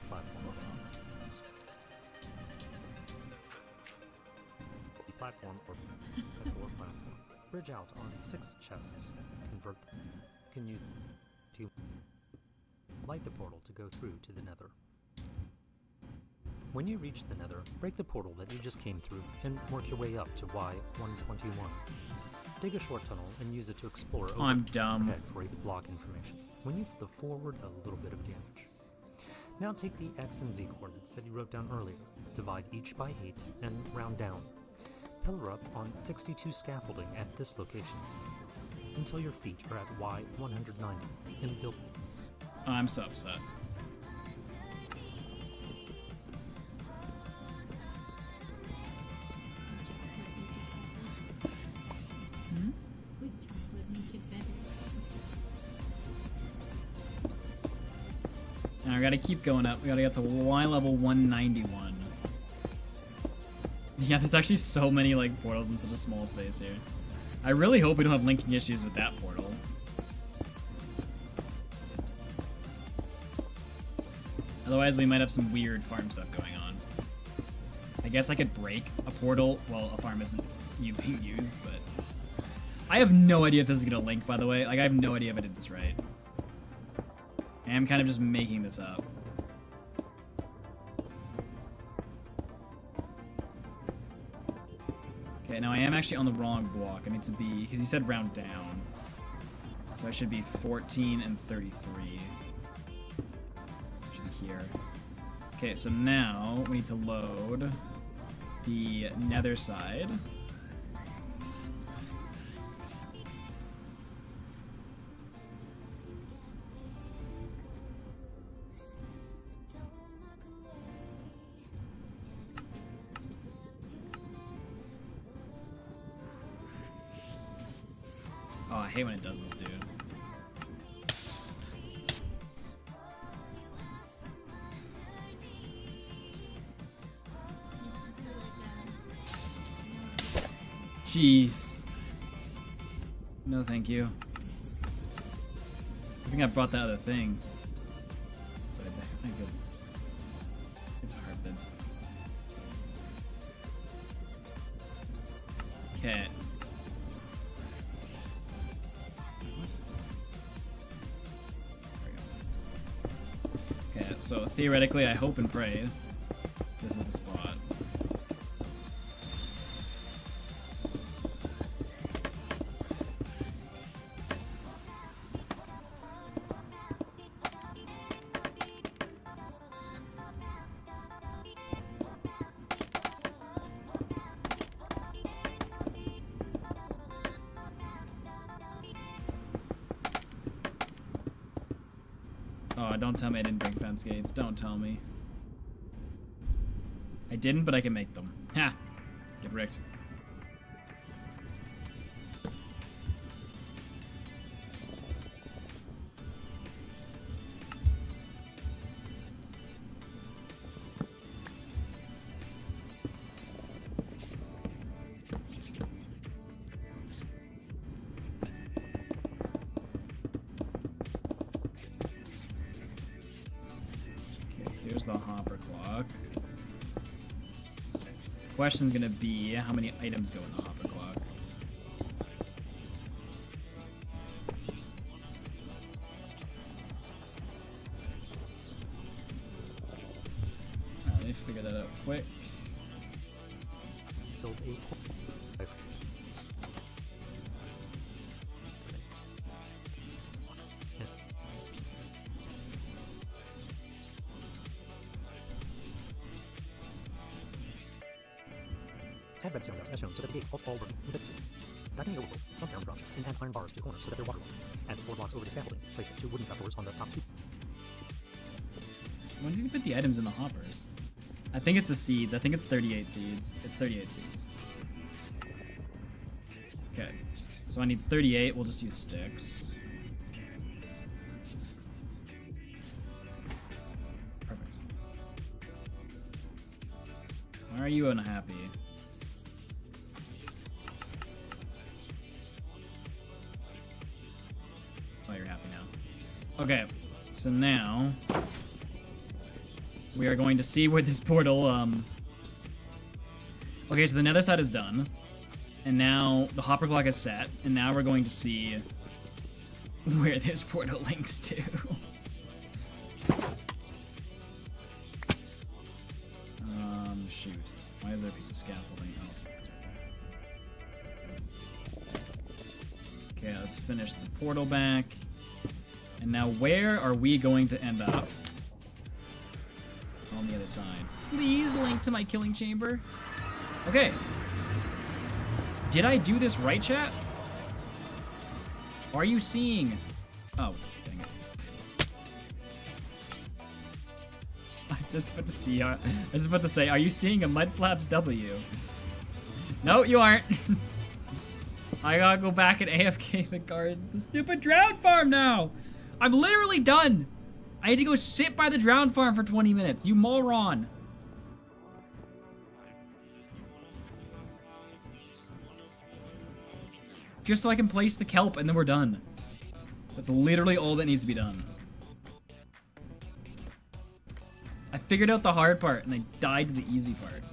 Platform. Platform or F4 platform. Bridge out on 6 chests. Convert them. Can use to light the portal to go through to the nether. When you reach the nether, break the portal that you just came through and work your way up to Y121. Dig a short tunnel and use it to explore Oh, I'm dumb. overhead for a block information. When you flip forward, a little bit of damage. Now take the X and Z coordinates that you wrote down earlier, divide each by 8, and round down. Pillar up on 62 scaffolding at this location until your feet are at Y190 and build. Oh, I'm so upset. Good chocolate make it better. Now we gotta keep going up. We gotta get to Y level 191. Yeah, there's actually so many like portals in such a small space here. I really hope we don't have linking issues with that portal. Otherwise, we might have some weird farm stuff going on. I guess I could break a portal while a farm isn't being used, but I have no idea if this is gonna link. By the way, like I have no idea if I did this right. I am kind of just making this up. Okay, now I am actually on the wrong block. I need to be, because he said round down. So I should be 14 and 33. Should be here. Okay, so now we need to load the nether side. Oh, I hate when it does this, dude. Jeez. No, thank you. I think I brought that other thing. Sorry, I go. It's hard bibs. Okay. Okay, so theoretically, I hope and pray this is the spot. Oh, don't tell me I didn't bring fence gates. Don't tell me. I didn't, but I can make them. Ha! Get wrecked. Here's the hopper clock. Question's gonna be how many items go in the hopper clock. Alright, let me figure that out quick. Build 8. red stone dust as shown so that the gates all work with it. Backing the overflow, dump down the garage and add iron bars to the corners so that they're waterlogged. Add 4 blocks over the scaffolding, place 2 wooden trapdoors on the top 2. When did you put the items in the hoppers? I think it's the seeds. I think it's 38 seeds. It's 38 seeds. Okay. So I need 38. We'll just use sticks. Perfect. Why are you unhappy? Oh, you're happy now. Okay. So now we are going to see where this portal, Okay, so the nether side is done. And now the hopper clock is set. And now we're going to see where this portal links to. Shoot. Why is there a piece of scaffolding? Oh. Okay, let's finish the portal back. And now where are we going to end up? On the other side. Please link to my killing chamber. Okay. Did I do this right, chat? Are you seeing? Oh, dang it. I was just about to see. I was about to say, are you seeing a Mudflaps W? No, you aren't. I gotta go back and AFK the guard. The stupid drown farm now. I'm literally done. I had to go sit by the drown farm for 20 minutes. You moron. Just so I can place the kelp and then we're done. That's literally all that needs to be done. I figured out the hard part and I died to the easy part.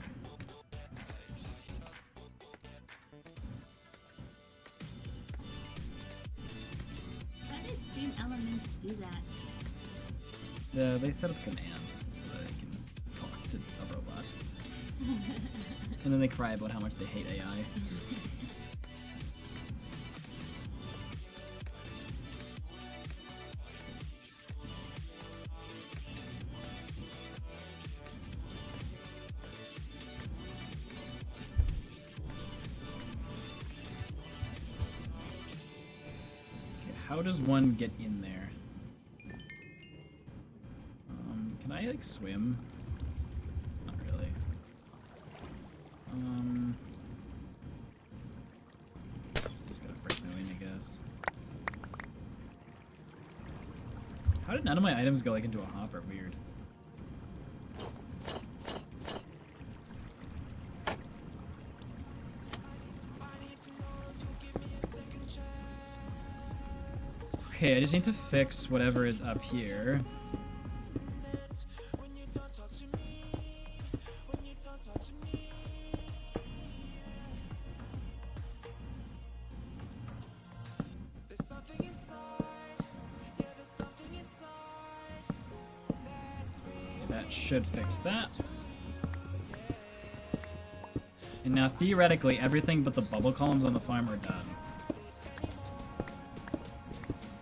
How did Stream Elements do that? They set up commands so that they can talk to a robot. And then they cry about how much they hate AI. How does one get in there? Can I like swim? Not really. Just gotta break my wing, I guess. How did none of my items go like into a hopper? Weird. Okay, I just need to fix whatever is up here. That should fix that. And now theoretically everything but the bubble columns on the farm are done.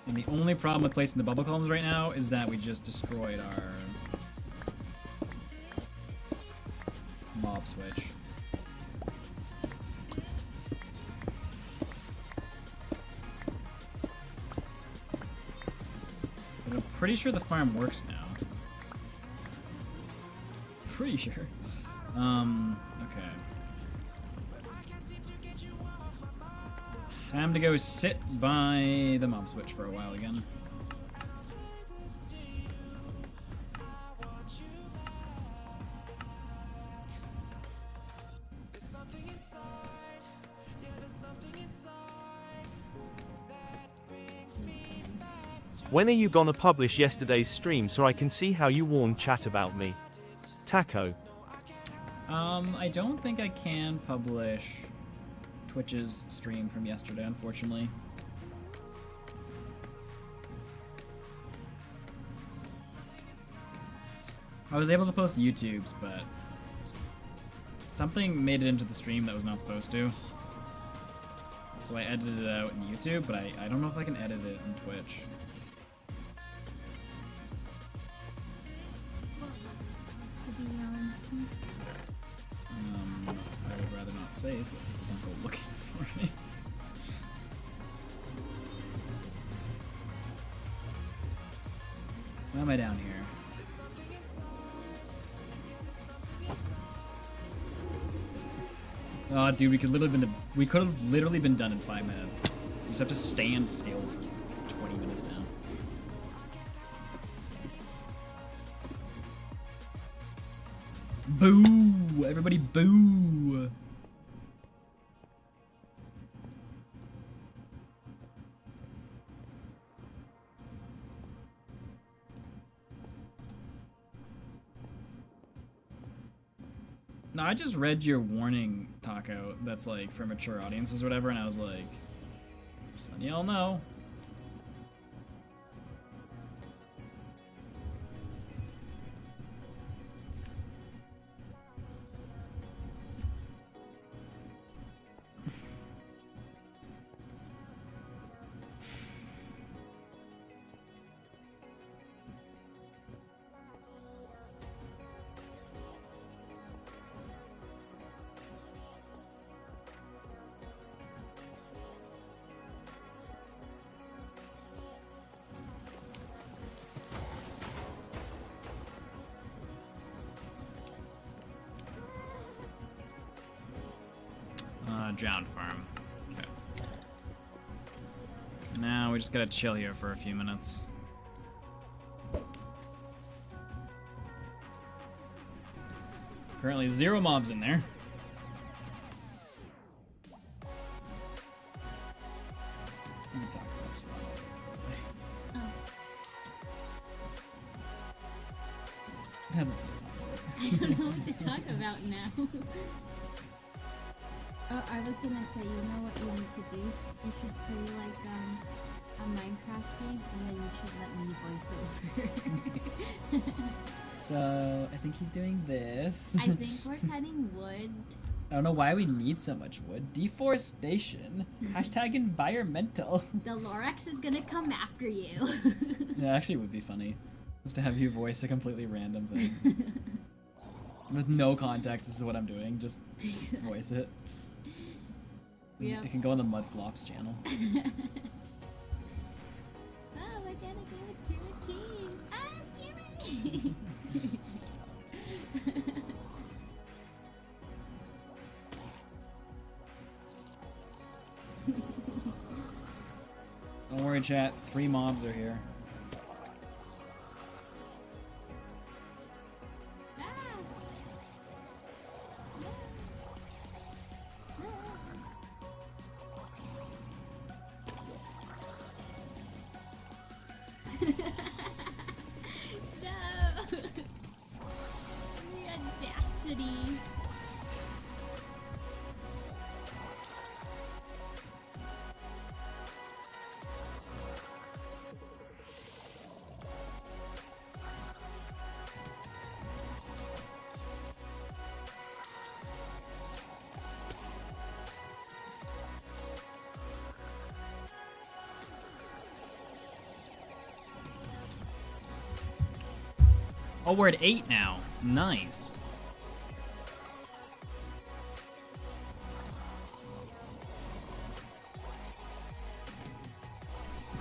And the only problem with placing the bubble columns right now is that we just destroyed our mob switch. But I'm pretty sure the farm works now. Pretty sure. Okay. Time to go sit by the mob switch for a while again. When are you gonna publish yesterday's stream so I can see how you warned chat about me? Taco. I don't think I can publish Twitch's stream from yesterday, unfortunately. I was able to post YouTube's, but something made it into the stream that was not supposed to. So I edited it out in YouTube, but I don't know if I can edit it in Twitch. I would rather not say so that people don't go looking for it. Why am I down here? Oh, dude, we could have literally been done in 5 minutes. We just have to stand still for 20 minutes now. Boo! Everybody boo! No, I just read your warning, Taco, that's like for mature audiences or whatever, and I was like, just letting y'all know. Drowned farm. Okay. Now we just gotta chill here for a few minutes. Currently 0 mobs in there. Let me talk to us. Oh. It hasn't I don't know what to talk about now. Oh, I was gonna say, you know what you need to do? You should play like a Minecraft game, and then you should let me voice over. So I think he's doing this. I think we're cutting wood. I don't know why we need so much wood. Deforestation. Hashtag environmental. The Lorax is gonna come after you. Yeah, actually it would be funny. Just to have you voice a completely random thing. With no context, this is what I'm doing. Just voice it. Yep. It can go on the Mudflops channel. Oh, we're gonna go to a cave. Ah, scary! Don't worry, chat. 3 mobs are here. No! The audacity. Oh, we're at 8 now. Nice.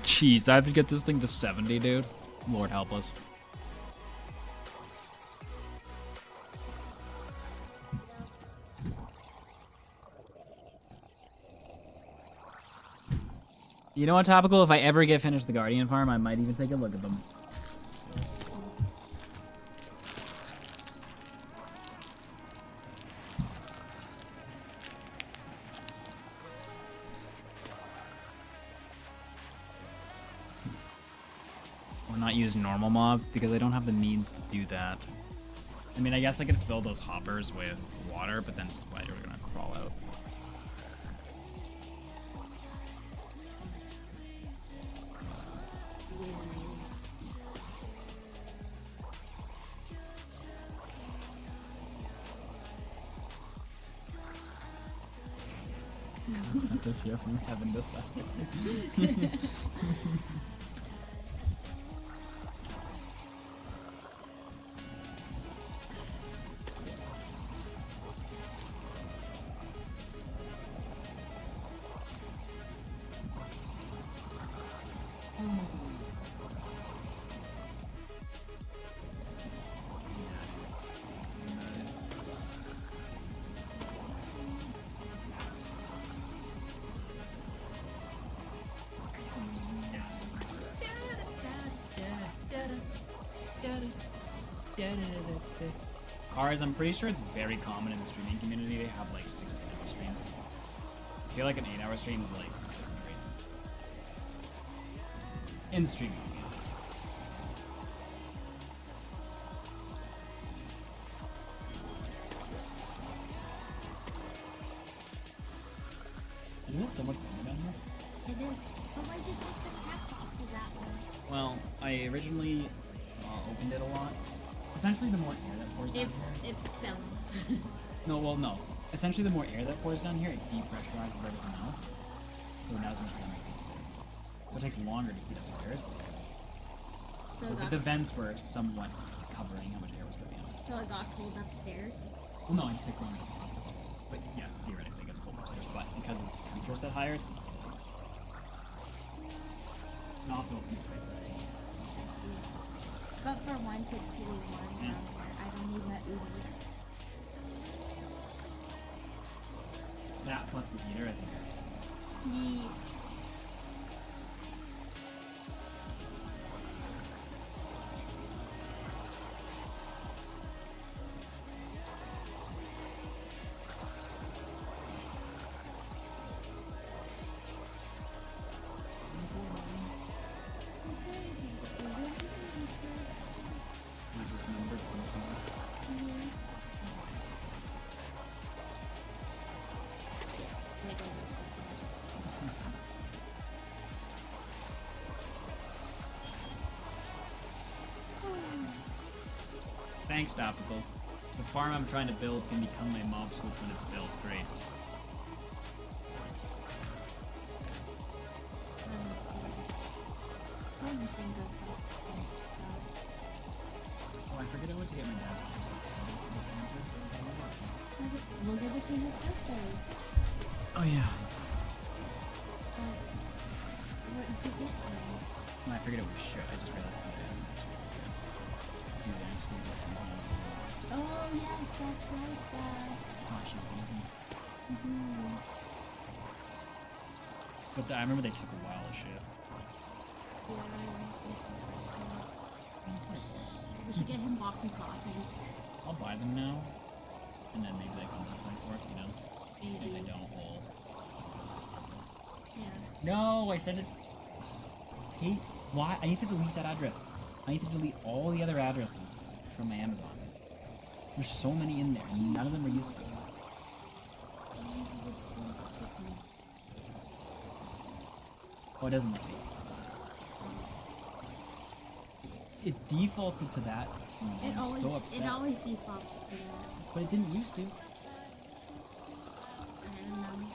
Jeez, I have to get this thing to 70, dude. Lord help us. You know what, Topical? If I ever get finished the Guardian farm, I might even take a look at them. Not use normal mob because I don't have the means to do that. I mean, I guess I could fill those hoppers with water, but then spiders are gonna crawl out. God sent this here from heaven to side. Cars, I'm pretty sure it's very common in the streaming community. They have like 16-hour streams. I feel like an 8-hour stream is like isn't great. In the streaming community. Isn't it so much warmer down here? It is. But why did you take the cap off of that one? Well, I originally opened it a lot. Essentially, the more air that pours down here. It fell. No. Essentially, the more air that pours down here, it depressurizes everything else. So it doesn't make it upstairs. So it takes longer to heat upstairs. So But the vents were somewhat covering how much air was going out. So it got cold upstairs. Well, no, it just takes longer to heat upstairs. But yes, theoretically, it gets cold upstairs. But because the temperature is set higher, not so But for once, it's pretty warm down here. I don't need my Uzi. that plus the heater, I think is. Sweet. Which is number 24. Thanks, Topical. The farm I'm trying to build can become my mob swoop when it's built. Great. Oh, I forget I went to get my dad. We'll give it to his birthday. Oh yeah. What did you get him? No, I forget it was shit. I just realized I did. See the next one. Oh, yes, that's right, Dad. Oh, shit. Mm-hmm. But I remember they took a while to ship. We should get him walkie talkies. I'll buy them now. And then maybe they compensate for it, you know? If Maybe. they don't hold. Yeah. No, I sent it. Hey, why? I need to delete that address. I need to delete all the other addresses from my Amazon. There's so many in there, and none of them are useful. Oh, it doesn't let me. It defaulted to that. I'm so upset. It always defaults to that. But it didn't used to. I don't know.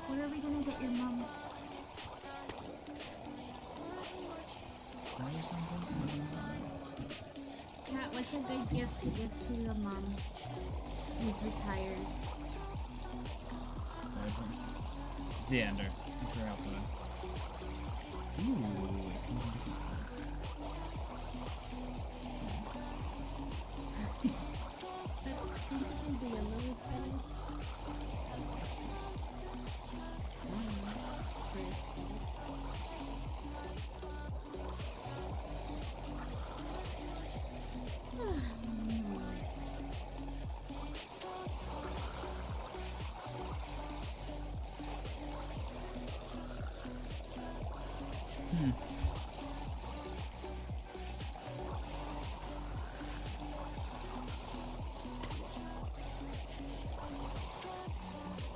What are we gonna get your mom? Or something? Kat, what's a good gift to give to your mom who's retired? Xander. Look her out there. Ooh.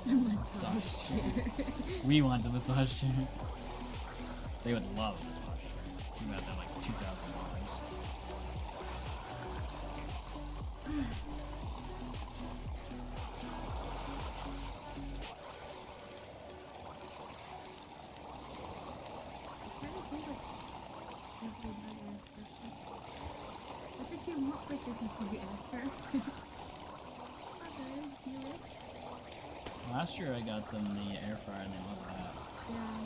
Massage chair. We want a massage chair. They would love a massage chair. You got that like $2,000. What does she want for Christmas? Did you ask her? Last year I got them the air fryer and they loved that. Yeah.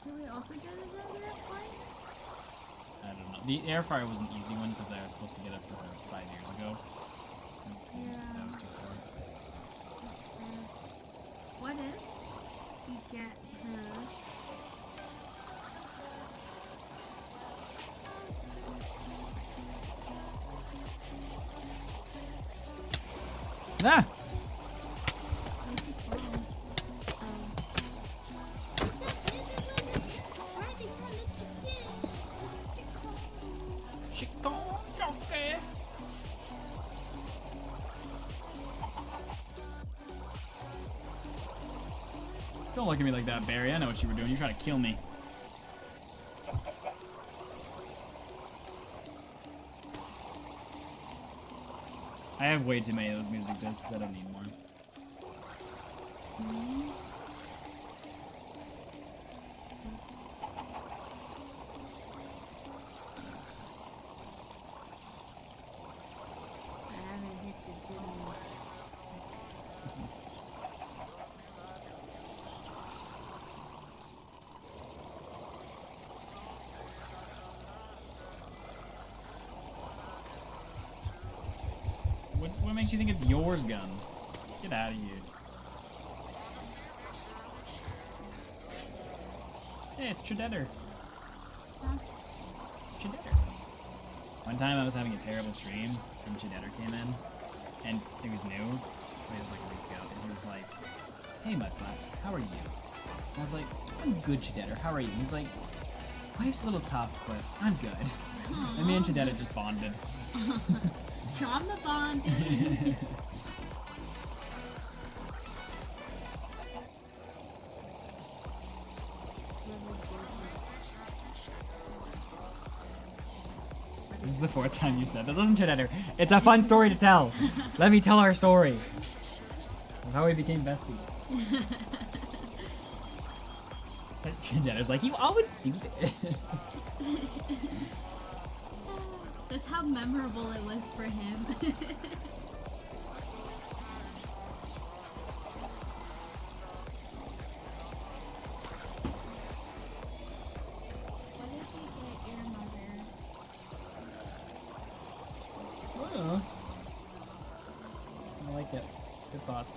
Did we also get another air fryer? I don't know. The air fryer was an easy one because I was supposed to get it for her 5 years ago. Yeah. That was too far. What if you get her Ah! Don't look at me like that, Barry. I know what you were doing. You're trying to kill me. I have way too many of those music discs. I don't need more. I haven't hit the good one. What makes you think it's yours gun? Get out of here. Hey, it's Chedder. Huh? It's Chedder. One time I was having a terrible stream and Chedder came in, and it was new. It was like a week ago, and he was like, "Hey, Mudflaps, how are you?" And I was like, "I'm good, Chedder. How are you?" And he's like, "Life's a little tough, but I'm good." And me and Chedder just bonded. Trauma bonding. This is the fourth time you said that. Doesn't Chedder? It's a fun story to tell. Let me tell our story of how we became besties. Cheddar's like, you always do this. That's how memorable it was for him. What did you get your mother? I like it. Good thoughts.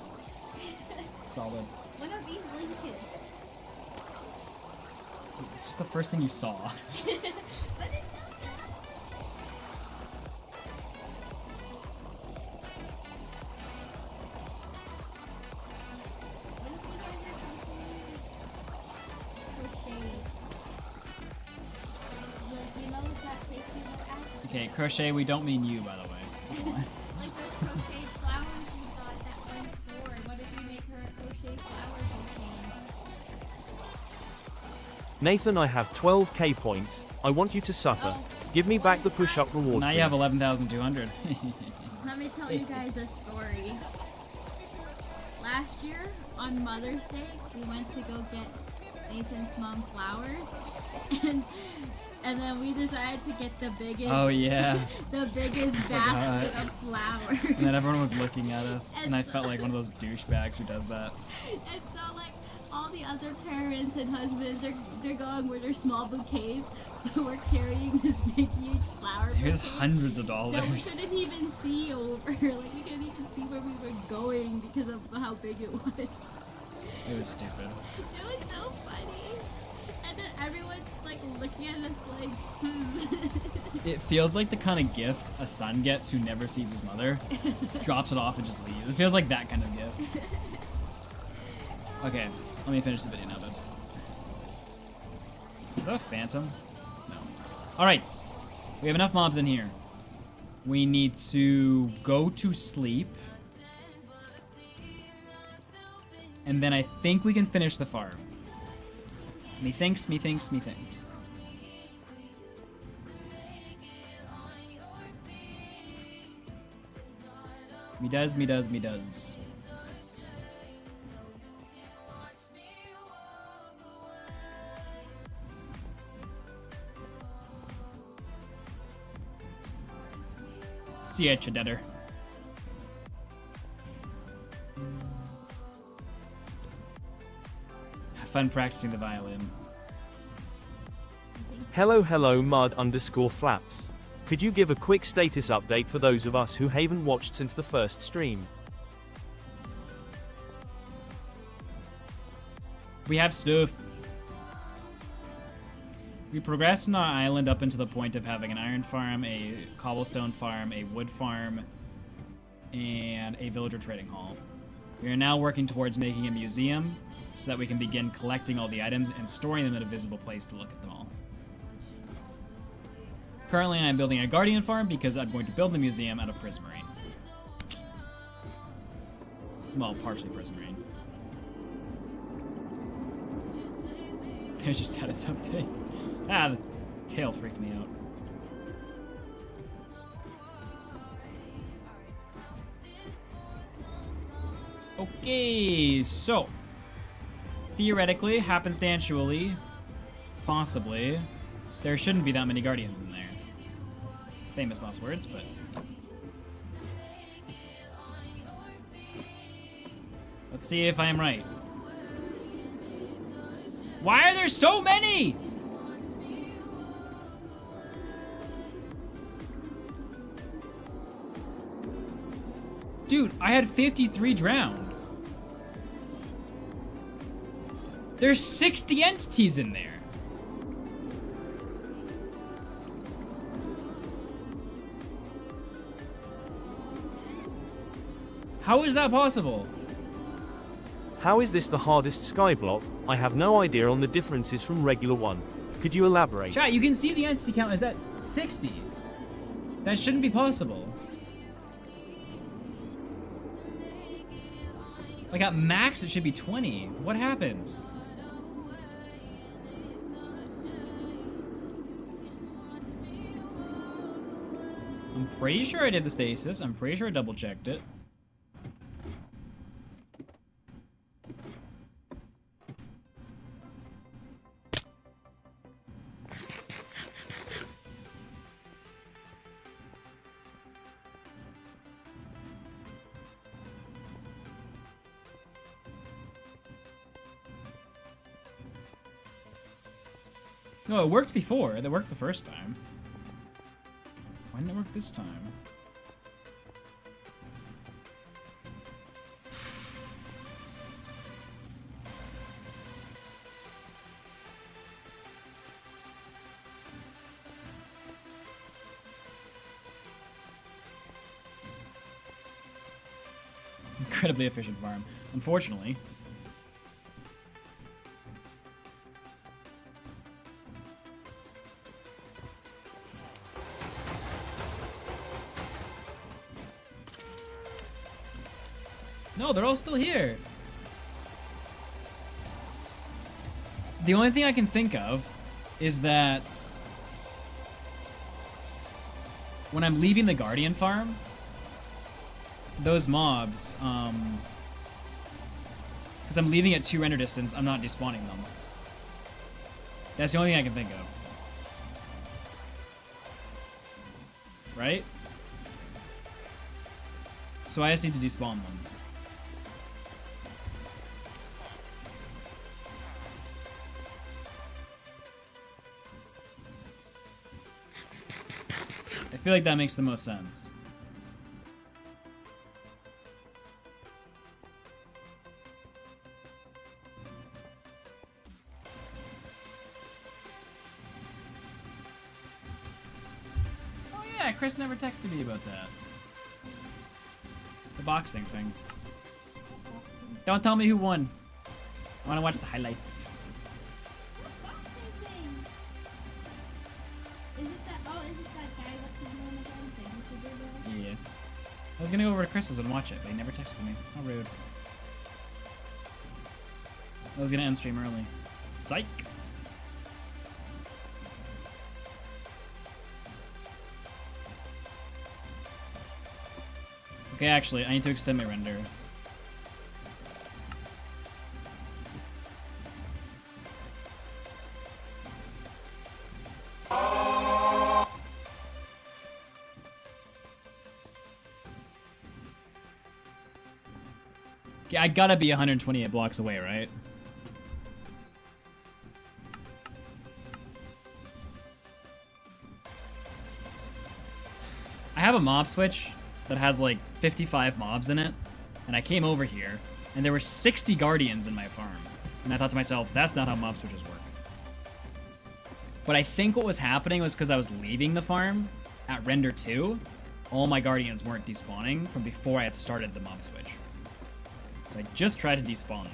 Solid. What are these Lincolns? It's just the first thing you saw. But it's so good. What if you guys are completely crocheted? You know that takes you out? Okay, crochet, we don't mean you, by the way. Like those crocheted flowers you got at that one store. What if you make her a crochet flower bouquet? Nathan, I have 12k points. I want you to suffer. Give me back the push-up reward. Now you have please. 11,200. Let me tell you guys a story. Last year, on Mother's Day, we went to go get Nathan's mom flowers. And then we decided to get the biggest Oh, yeah. the biggest basket of flowers. And then everyone was looking at us, and I felt like one of those douchebags who does that. And so like all the other parents and husbands, they're going with their small bouquets, but we're carrying this big huge flower It was bouquet hundreds of that we dollars. couldn't even see over. Like we couldn't even see where we were going because of how big it was. It was stupid. It was so funny. And then everyone's like looking at us like, It feels like the kind of gift a son gets who never sees his mother, drops it off and just leaves. It feels like that kind of gift. Okay, let me finish the video now, Bibs. Is that a phantom? No. Alright, we have enough mobs in here. We need to go to sleep. And then I think we can finish the farm. Methinks. Me does. See ya, Chedder. Have fun practicing the violin. Hello mud_flaps. Could you give a quick status update for those of us who haven't watched since the first stream? We have stuff. We progressed on our island up into the point of having an iron farm, a cobblestone farm, a wood farm, and a villager trading hall. We are now working towards making a museum so that we can begin collecting all the items and storing them in a visible place to look at them all. Currently, I'm building a guardian farm because I'm going to build the museum out of prismarine. Well, partially prismarine. There's just status update. Ah, the tail freaked me out. Okay, so theoretically, happenstantially, possibly, there shouldn't be that many guardians in there. Famous last words, but let's see if I am right. Why are there so many? Dude, I had 53 drowned. There's 60 entities in there. How is that possible? How is this the hardest skyblock? I have no idea on the differences from regular one. Could you elaborate? Chat, you can see the entity count is at 60. That shouldn't be possible. Like at max, it should be 20. What happened? I'm pretty sure I did the stasis. I'm pretty sure I double checked it. No, it worked before. It worked the first time. Why didn't it work this time? Incredibly efficient farm. Unfortunately. No, they're all still here. The only thing I can think of is that when I'm leaving the Guardian farm, those mobs, because I'm leaving at 2 render distance, I'm not despawning them. That's the only thing I can think of. Right? So I just need to despawn them. I feel like that makes the most sense. Oh yeah, Chris never texted me about that. The boxing thing. Don't tell me who won. I want to watch the highlights. Yeah. I was gonna go over to Chris's and watch it, but he never texted me. How rude. I was gonna end stream early. Psych. Okay, actually, I need to extend my render. I gotta be 128 blocks away, right? I have a mob switch that has like 55 mobs in it, and I came over here, and there were 60 guardians in my farm. And I thought to myself, that's not how mob switches work. But I think what was happening was because I was leaving the farm at render 2, all my guardians weren't despawning from before I had started the mob switch. So I just tried to despawn them.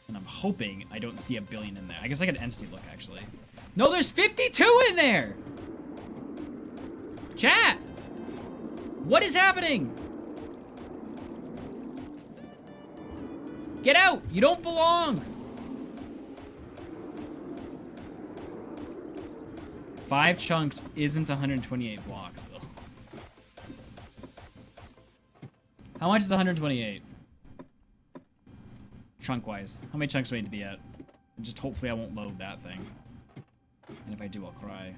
And I'm hoping I don't see a billion in there. I guess I could entity look, actually. No, there's 52 in there! Chat! What is happening? Get out! You don't belong! 5 chunks isn't 128 blocks, though. How much is 128? Chunk-wise. How many chunks do I need to be at? And just hopefully I won't load that thing. And if I do, I'll cry.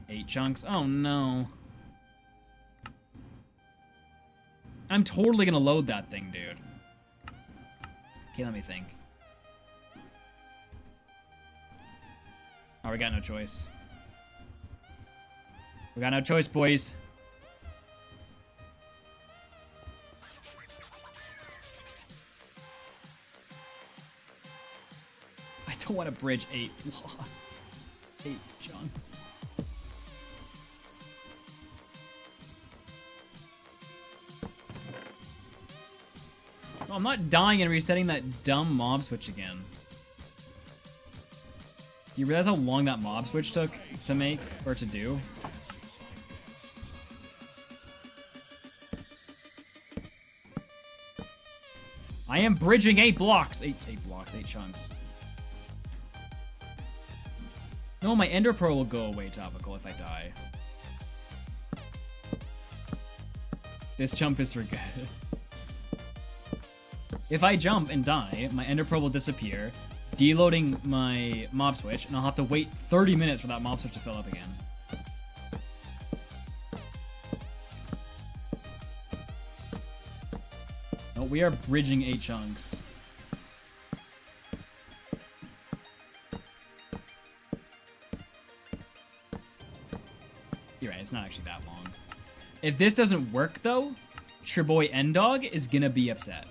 8 chunks? Oh, no. I'm totally gonna load that thing, dude. Okay, let me think. Oh, we got no choice. We got no choice, boys. I don't want to bridge 8 blocks. 8 chunks. Oh, I'm not dying and resetting that dumb mob switch again. Do you realize how long that mob switch took to make or to do? I am bridging 8 blocks. 8 blocks, 8 chunks. No, my Ender Pearl will go away, Topical, if I die. This jump is for good. If I jump and die, my Ender Pearl will disappear, deloading my mob switch, and I'll have to wait 30 minutes for that mob switch to fill up again. No, we are bridging 8 chunks. You're right, it's not actually that long. If this doesn't work, though, your boy N-Dog is gonna be upset.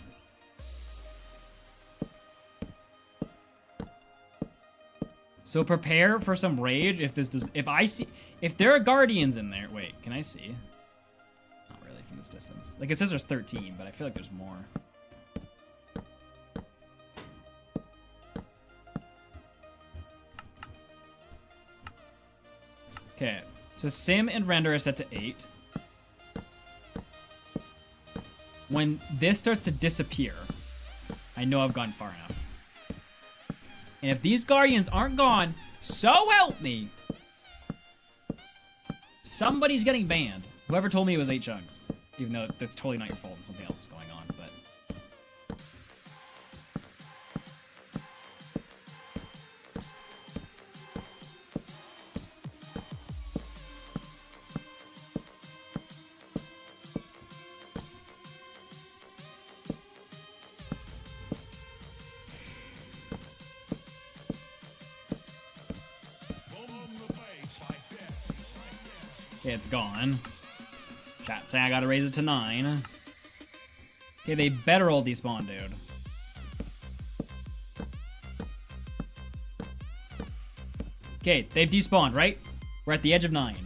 So prepare for some rage if this does. If there are guardians in there. Wait, can I see? Not really from this distance. Like it says there's 13, but I feel like there's more. Okay, so sim and render are set to 8. When this starts to disappear, I know I've gone far enough. And if these guardians aren't gone, so help me! Somebody's getting banned. Whoever told me it was 8 chunks. Even though that's totally not your fault and something else is going on, but... Okay, it's gone. Chat saying I gotta raise it to 9. Okay, they better all despawn, dude. Okay, they've despawned, right? We're at the edge of 9.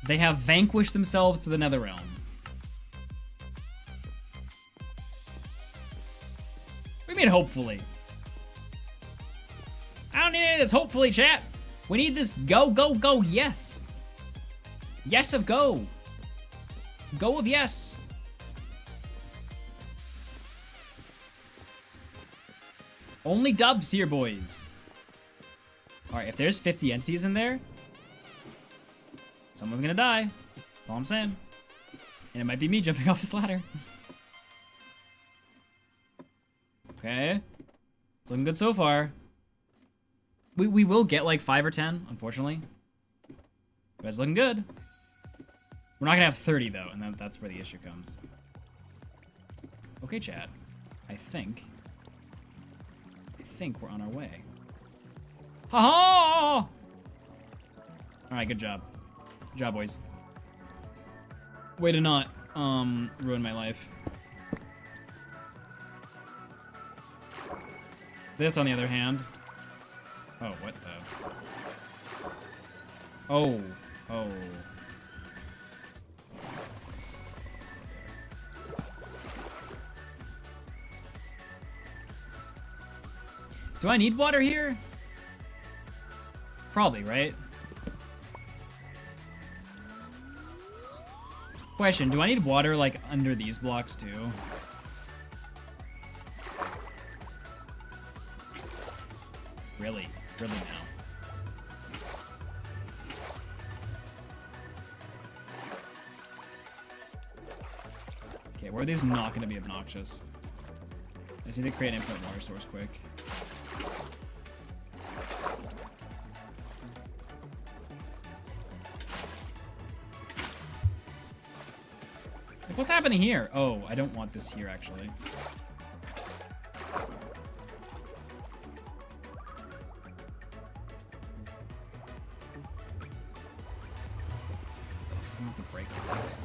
They have vanquished themselves to the Netherrealm. What do you mean, hopefully? I don't need any of this hopefully, chat. We need this go, go, go, yes. Yes of go. Go of yes. Only dubs here, boys. Alright, if there's 50 entities in there, someone's gonna die. That's all I'm saying. And it might be me jumping off this ladder. Okay. It's looking good so far. We will get like 5 or 10, unfortunately. But it's looking good. We're not gonna have 30 though, and that's where the issue comes. Okay, chat. I think we're on our way. Ha ha! Alright, good job. Good job, boys. Way to not ruin my life. This, on the other hand. Oh, what the? Oh. Oh. Do I need water here? Probably, right? Question, do I need water, like, under these blocks, too? Really? Really now? Okay, where are these not going to be obnoxious? I just need to create an infinite water source quick. Like, what's happening here? Oh, I don't want this here, actually. I have to break this.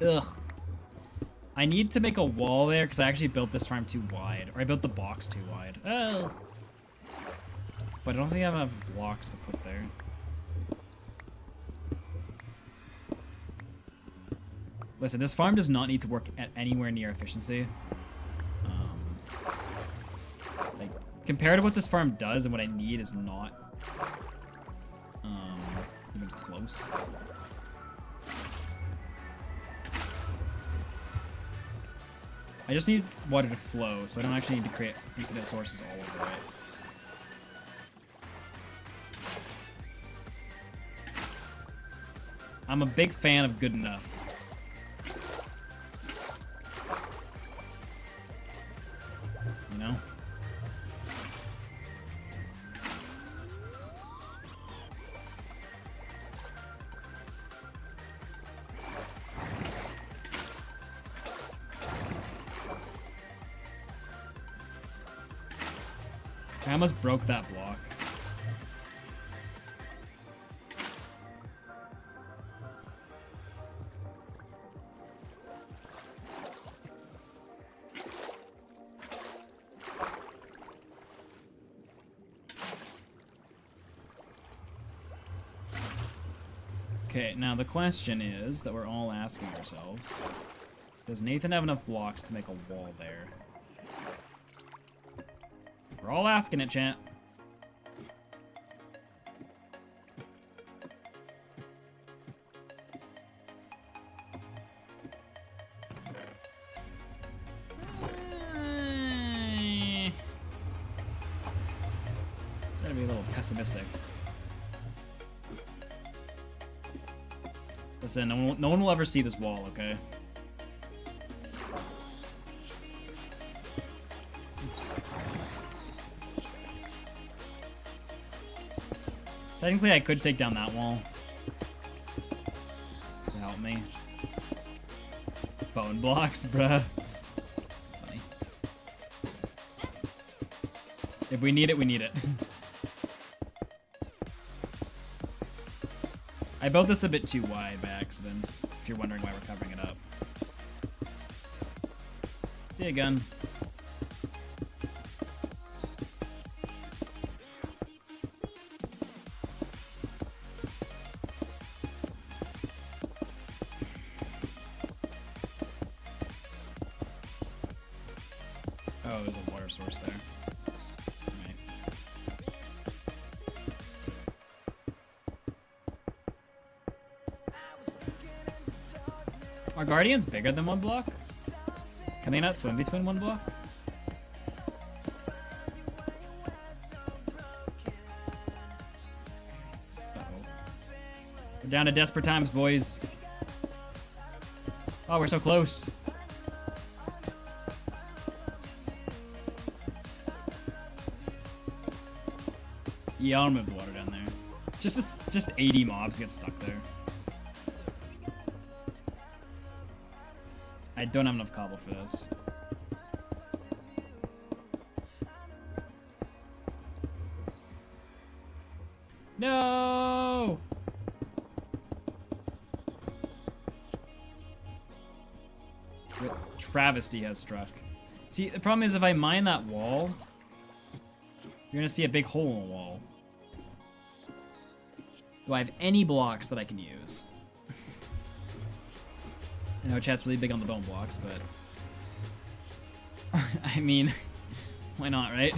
Ugh. I need to make a wall there because I actually built this farm too wide. Or I built the box too wide. Oh. But I don't think I have enough blocks to put there. Listen, this farm does not need to work at anywhere near efficiency. Like, compared to what this farm does and what I need is not even close. I just need water to flow, so I don't actually need to create infinite sources all over it. I'm a big fan of good enough. You know? I almost broke that block. Okay, now the question is that we're all asking ourselves, does Nathan have enough blocks to make a wall there? We're all asking it, chat. Starting to be a little pessimistic. Listen, no one will ever see this wall, okay? Technically, I could take down that wall to help me. Bone blocks, bruh. It's funny. If we need it, we need it. I built this a bit too wide by accident, if you're wondering why we're covering it up. See you again. Oh, there's a water source there. Alright. Are guardians bigger than one block? Can they not swim between one block? Uh-oh. We're down to desperate times, boys. Oh, we're so close. Yeah, I'll move the water down there. Just 80 mobs get stuck there. I don't have enough cobble for this. No! Travesty has struck. See, the problem is if I mine that wall, you're gonna see a big hole in the wall. Do I have any blocks that I can use? I know chat's really big on the bone blocks, but... I mean, why not, right?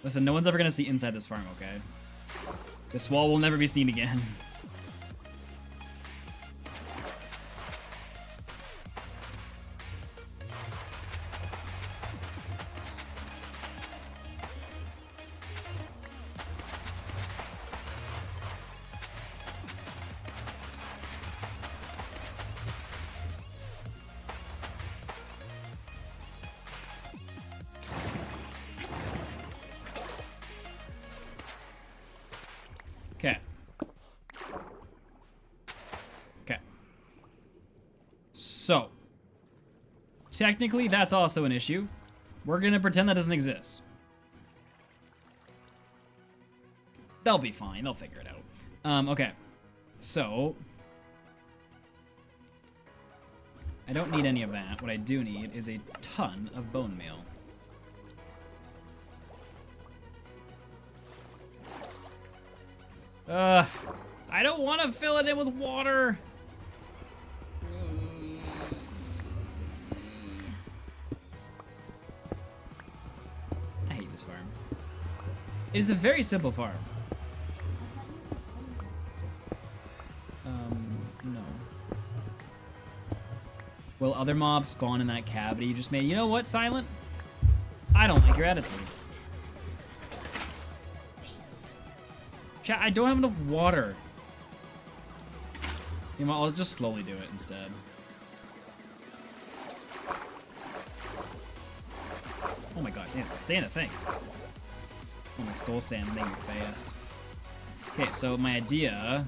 Listen, no one's ever gonna see inside this farm, okay? This wall will never be seen again. Okay. Okay. So, technically that's also an issue. We're gonna pretend that doesn't exist. They'll be fine. They'll figure it out. Okay. So, I don't need any of that. What I do need is a ton of bone meal. I don't want to fill it in with water. I hate this farm. It is a very simple farm. No. Will other mobs spawn in that cavity you just made? You know what, Silent? I don't like your attitude. Chat, I don't have enough water. You know what, I'll just slowly do it instead. Oh my god, yeah, stay in the thing. Oh, my soul sand making it fast. Okay, so my idea...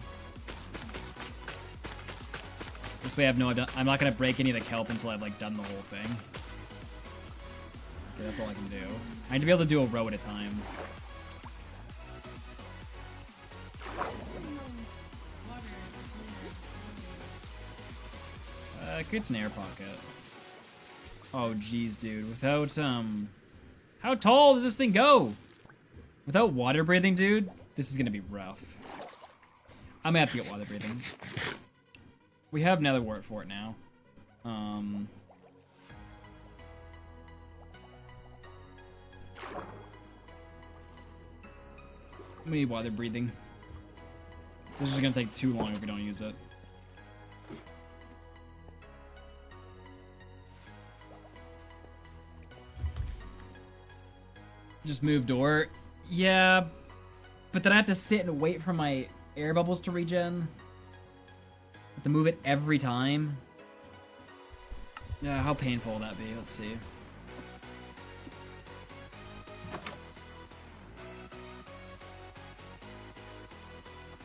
This way I know I'm not gonna break any of the kelp until I've like done the whole thing. Okay, that's all I can do. I need to be able to do a row at a time. It's an air pocket. Oh, jeez, dude. Without, How tall does this thing go? Without water breathing, dude, this is gonna be rough. I'm gonna have to get water breathing. We have nether wart for it now. We need water breathing. This is gonna take too long if we don't use it. Just move door. Yeah, but then I have to sit and wait for my air bubbles to regen. I have to move it every time. Yeah, how painful will that be? Let's see.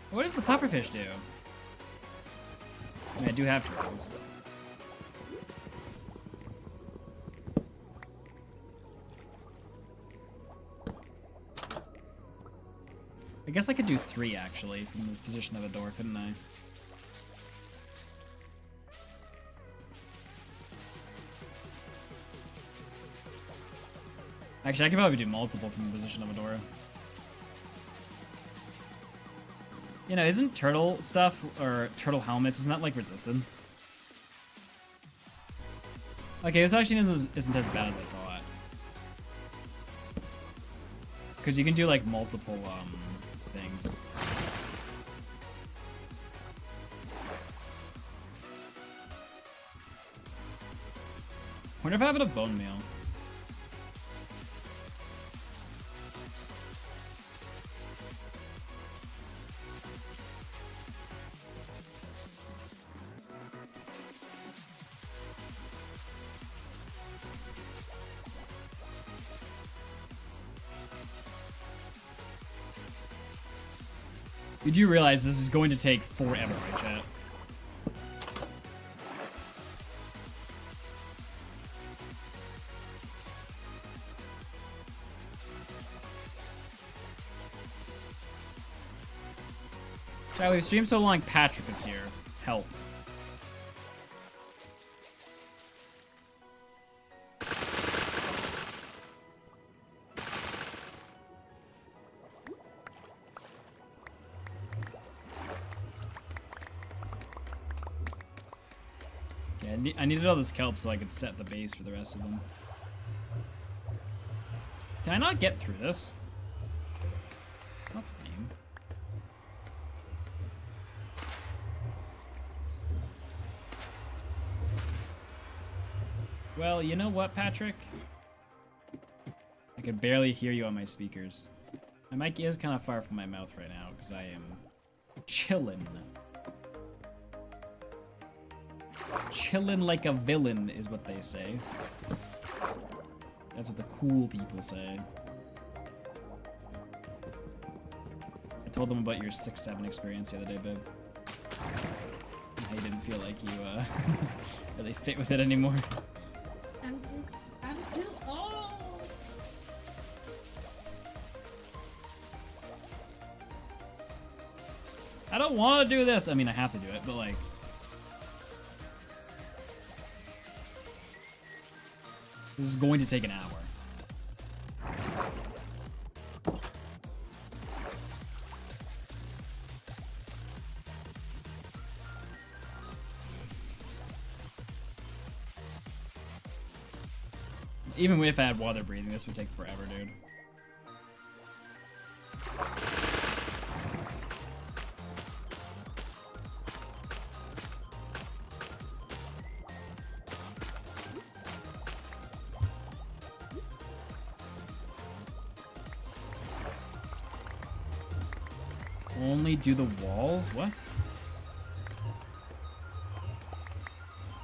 What does the pufferfish do? I mean, I do have turtles. I guess I could do 3 actually from the position of the door, couldn't I? Actually, I could probably do multiple from the position of a door. You know, isn't turtle stuff, or turtle helmets, isn't that like resistance? Okay, this actually isn't as bad as I thought. Because you can do like multiple things. Wonder if I have enough bone meal. You do realize this is going to take forever, right, chat? Chat, we've streamed so long, Patrick is here. Help. I needed all this kelp so I could set the base for the rest of them. Can I not get through this? That's lame. Well, you know what, Patrick? I can barely hear you on my speakers. My mic is kind of far from my mouth right now because I am chillin'. Chillin' like a villain is what they say. That's what the cool people say. I told them about your 6-7 experience the other day, babe. And how you didn't feel like you really fit with it anymore. I'm too old. I don't want to do this. I mean, I have to do it, but like... This is going to take an hour. Even if I had water breathing, this would take forever, dude. Only do the walls? What?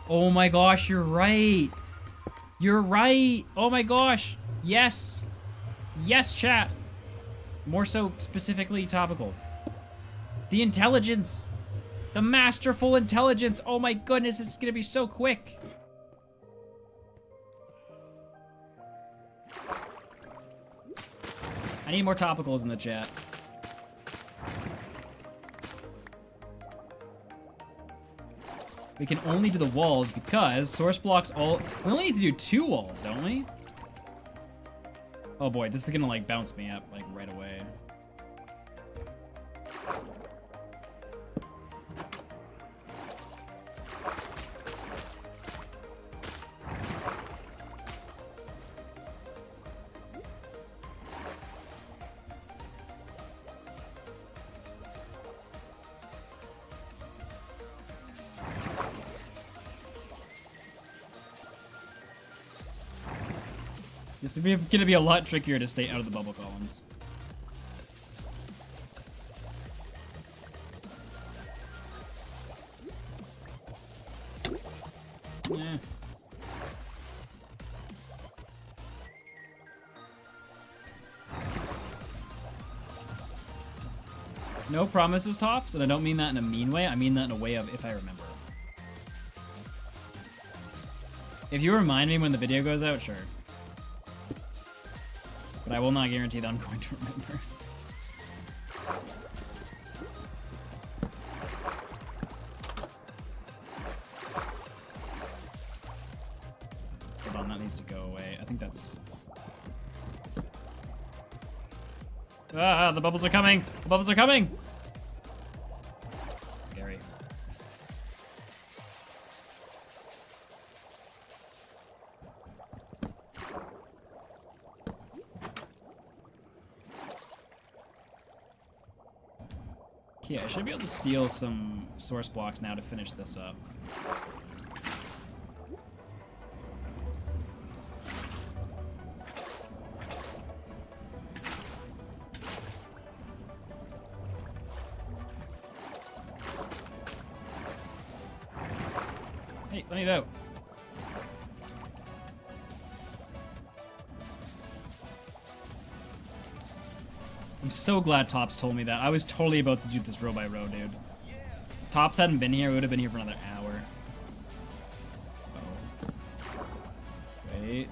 Oh my gosh, you're right. You're right. Oh my gosh. Yes. Yes, chat. More so specifically topical. The intelligence. The masterful intelligence. Oh my goodness, this is gonna be so quick. I need more topicals in the chat. We can only do the walls because source blocks all... We only need to do 2 walls, don't we? Oh boy, this is gonna like bounce me up like right away. This is gonna be a lot trickier to stay out of the bubble columns. Eh. No promises, Tops, and I don't mean that in a mean way. I mean that in a way of if I remember. If you remind me when the video goes out, sure. But I will not guarantee that I'm going to remember. Hold on, that needs to go away. I think that's... Ah, the bubbles are coming! The bubbles are coming! Scary. Okay, I should be able to steal some source blocks now to finish this up. Hey, let me vote. I'm so glad Tops told me that. I was totally about to do this row by row, dude. Tops hadn't been here, we would have been here for another hour. Uh-oh. Wait.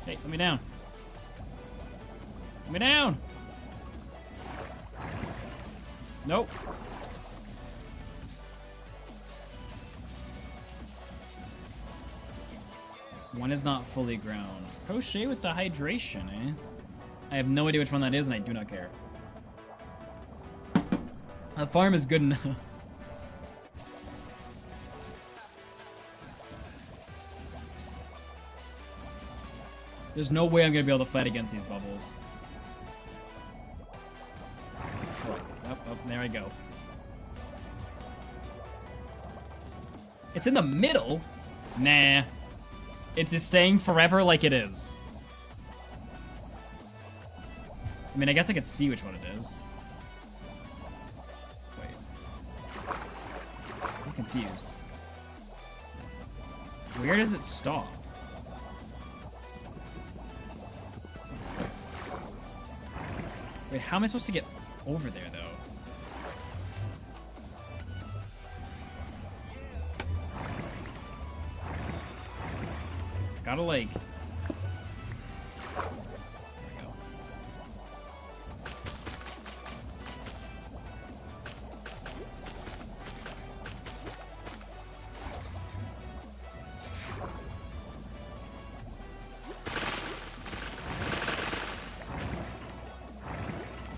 Hey, let me down. Let me down! Nope. One is not fully grown. Crochet with the hydration, eh? I have no idea which one that is, and I do not care. The farm is good enough. There's no way I'm gonna be able to fight against these bubbles. Oh, there I go. It's in the middle? Nah. It's just staying forever like it is. I mean, I guess I could see which one it is. Wait. I'm confused. Where does it stop? Wait, how am I supposed to get over there, though? Gotta, like... There we go.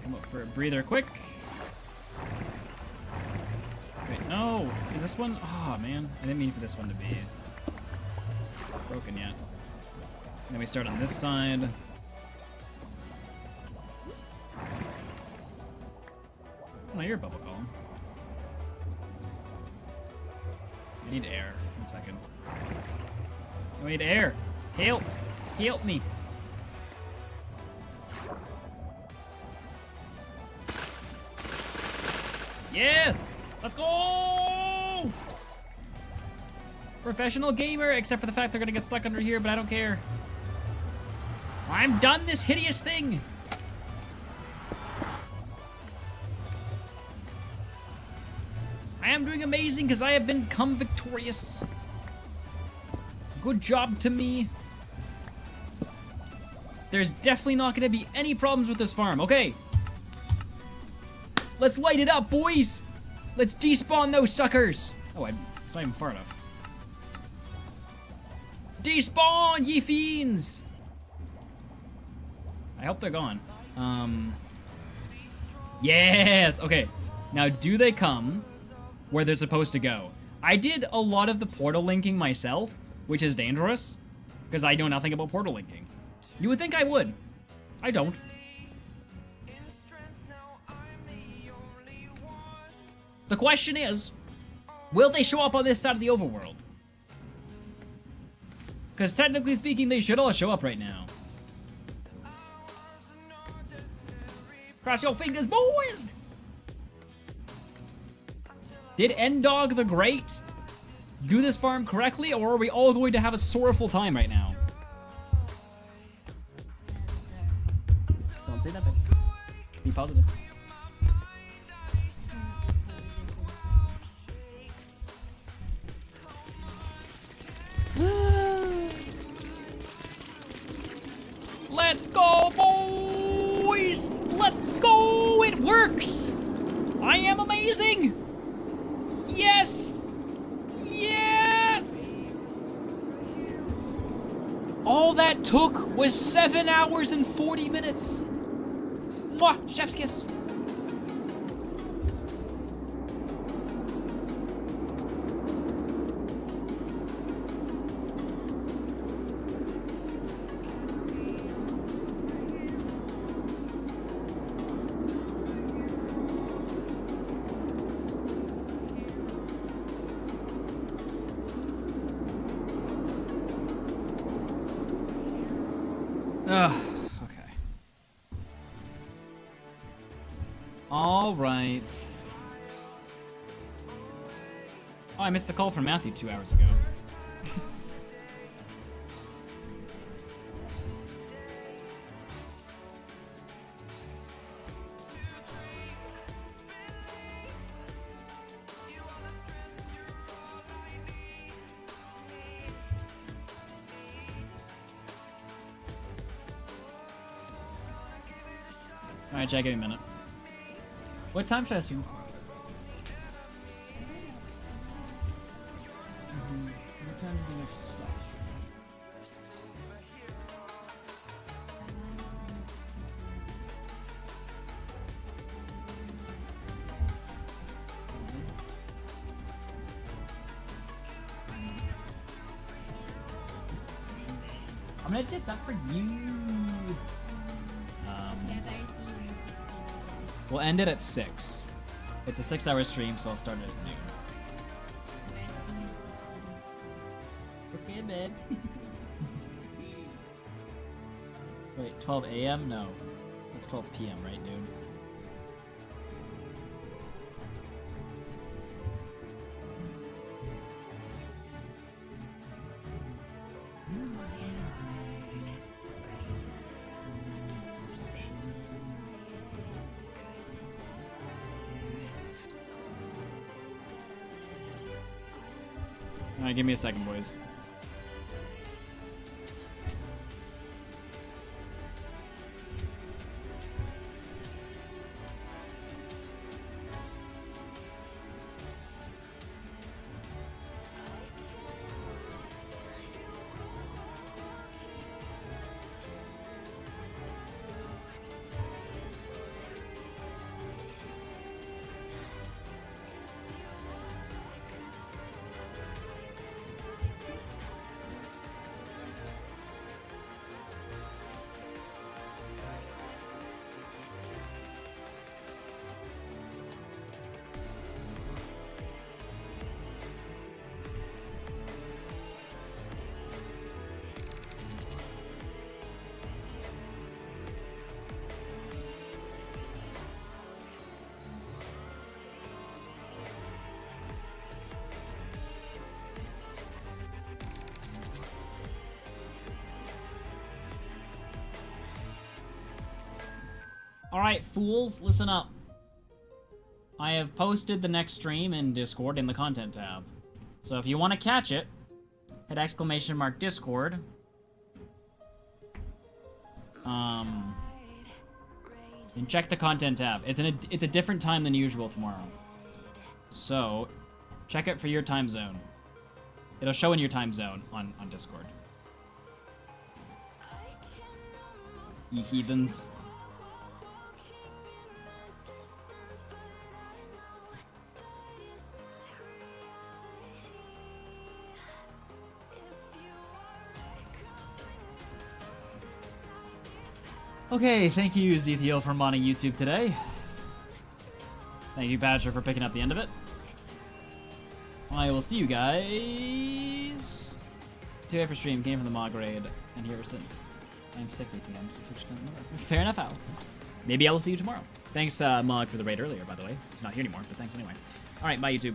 Come up for a breather quick. Wait, no! Is this one? Oh, man. I didn't mean for this one to be broken yet. And then we start on this side. Oh, you're a bubble column. I need air. 1 second. I need air. Help! Help me! Yes! Let's go! Professional gamer, except for the fact they're gonna get stuck under here, but I don't care. I'm done this hideous thing! I am doing amazing because I have become victorious. Good job to me. There's definitely not gonna be any problems with this farm. Okay. Let's light it up, boys! Let's despawn those suckers! Oh, it's not even far enough. Despawn, ye fiends! I hope they're gone. Yes! Okay. Now, do they come where they're supposed to go? I did a lot of the portal linking myself, which is dangerous, because I know nothing about portal linking. You would think I would. I don't. The question is, will they show up on this side of the overworld? Because technically speaking, they should all show up right now. Cross your fingers, boys! Did Endog the Great do this farm correctly, or are we all going to have a sorrowful time right now? Don't say that, babe. Be positive. Let's go, boys! Let's go! It works! I am amazing! Yes! Yes! All that took was 7 hours and 40 minutes. Mwah! Chef's kiss. Ugh, okay. All right. Oh, I missed a call from Matthew 2 hours ago. Alright, Jack, give me a minute. What time should I stream tomorrow? What time do you think I should stop? I'm gonna do that for you. We'll end it at 6. It's a 6-hour stream, so I'll start it at noon. Okay, babe. Wait, 12 a.m.? No. That's 12 p.m., right, dude? Alright, give me a second, boys. Alright, fools, listen up. I have posted the next stream in Discord in the content tab. So if you want to catch it, hit !Discord. And check the content tab. It's a different time than usual tomorrow. So, check it for your time zone. It'll show in your time zone on Discord. Ye heathens. Okay, thank you, Zethiel, for modding YouTube today. Thank you, Badger, for picking up the end of it. I will see you guys 2 after stream. Came from the mod grade, and here ever since. I'm sickly TMs. Fair enough, Al. Maybe I will see you tomorrow. Thanks, Mog, for the raid earlier, by the way. He's not here anymore, but thanks anyway. Alright, bye, YouTube.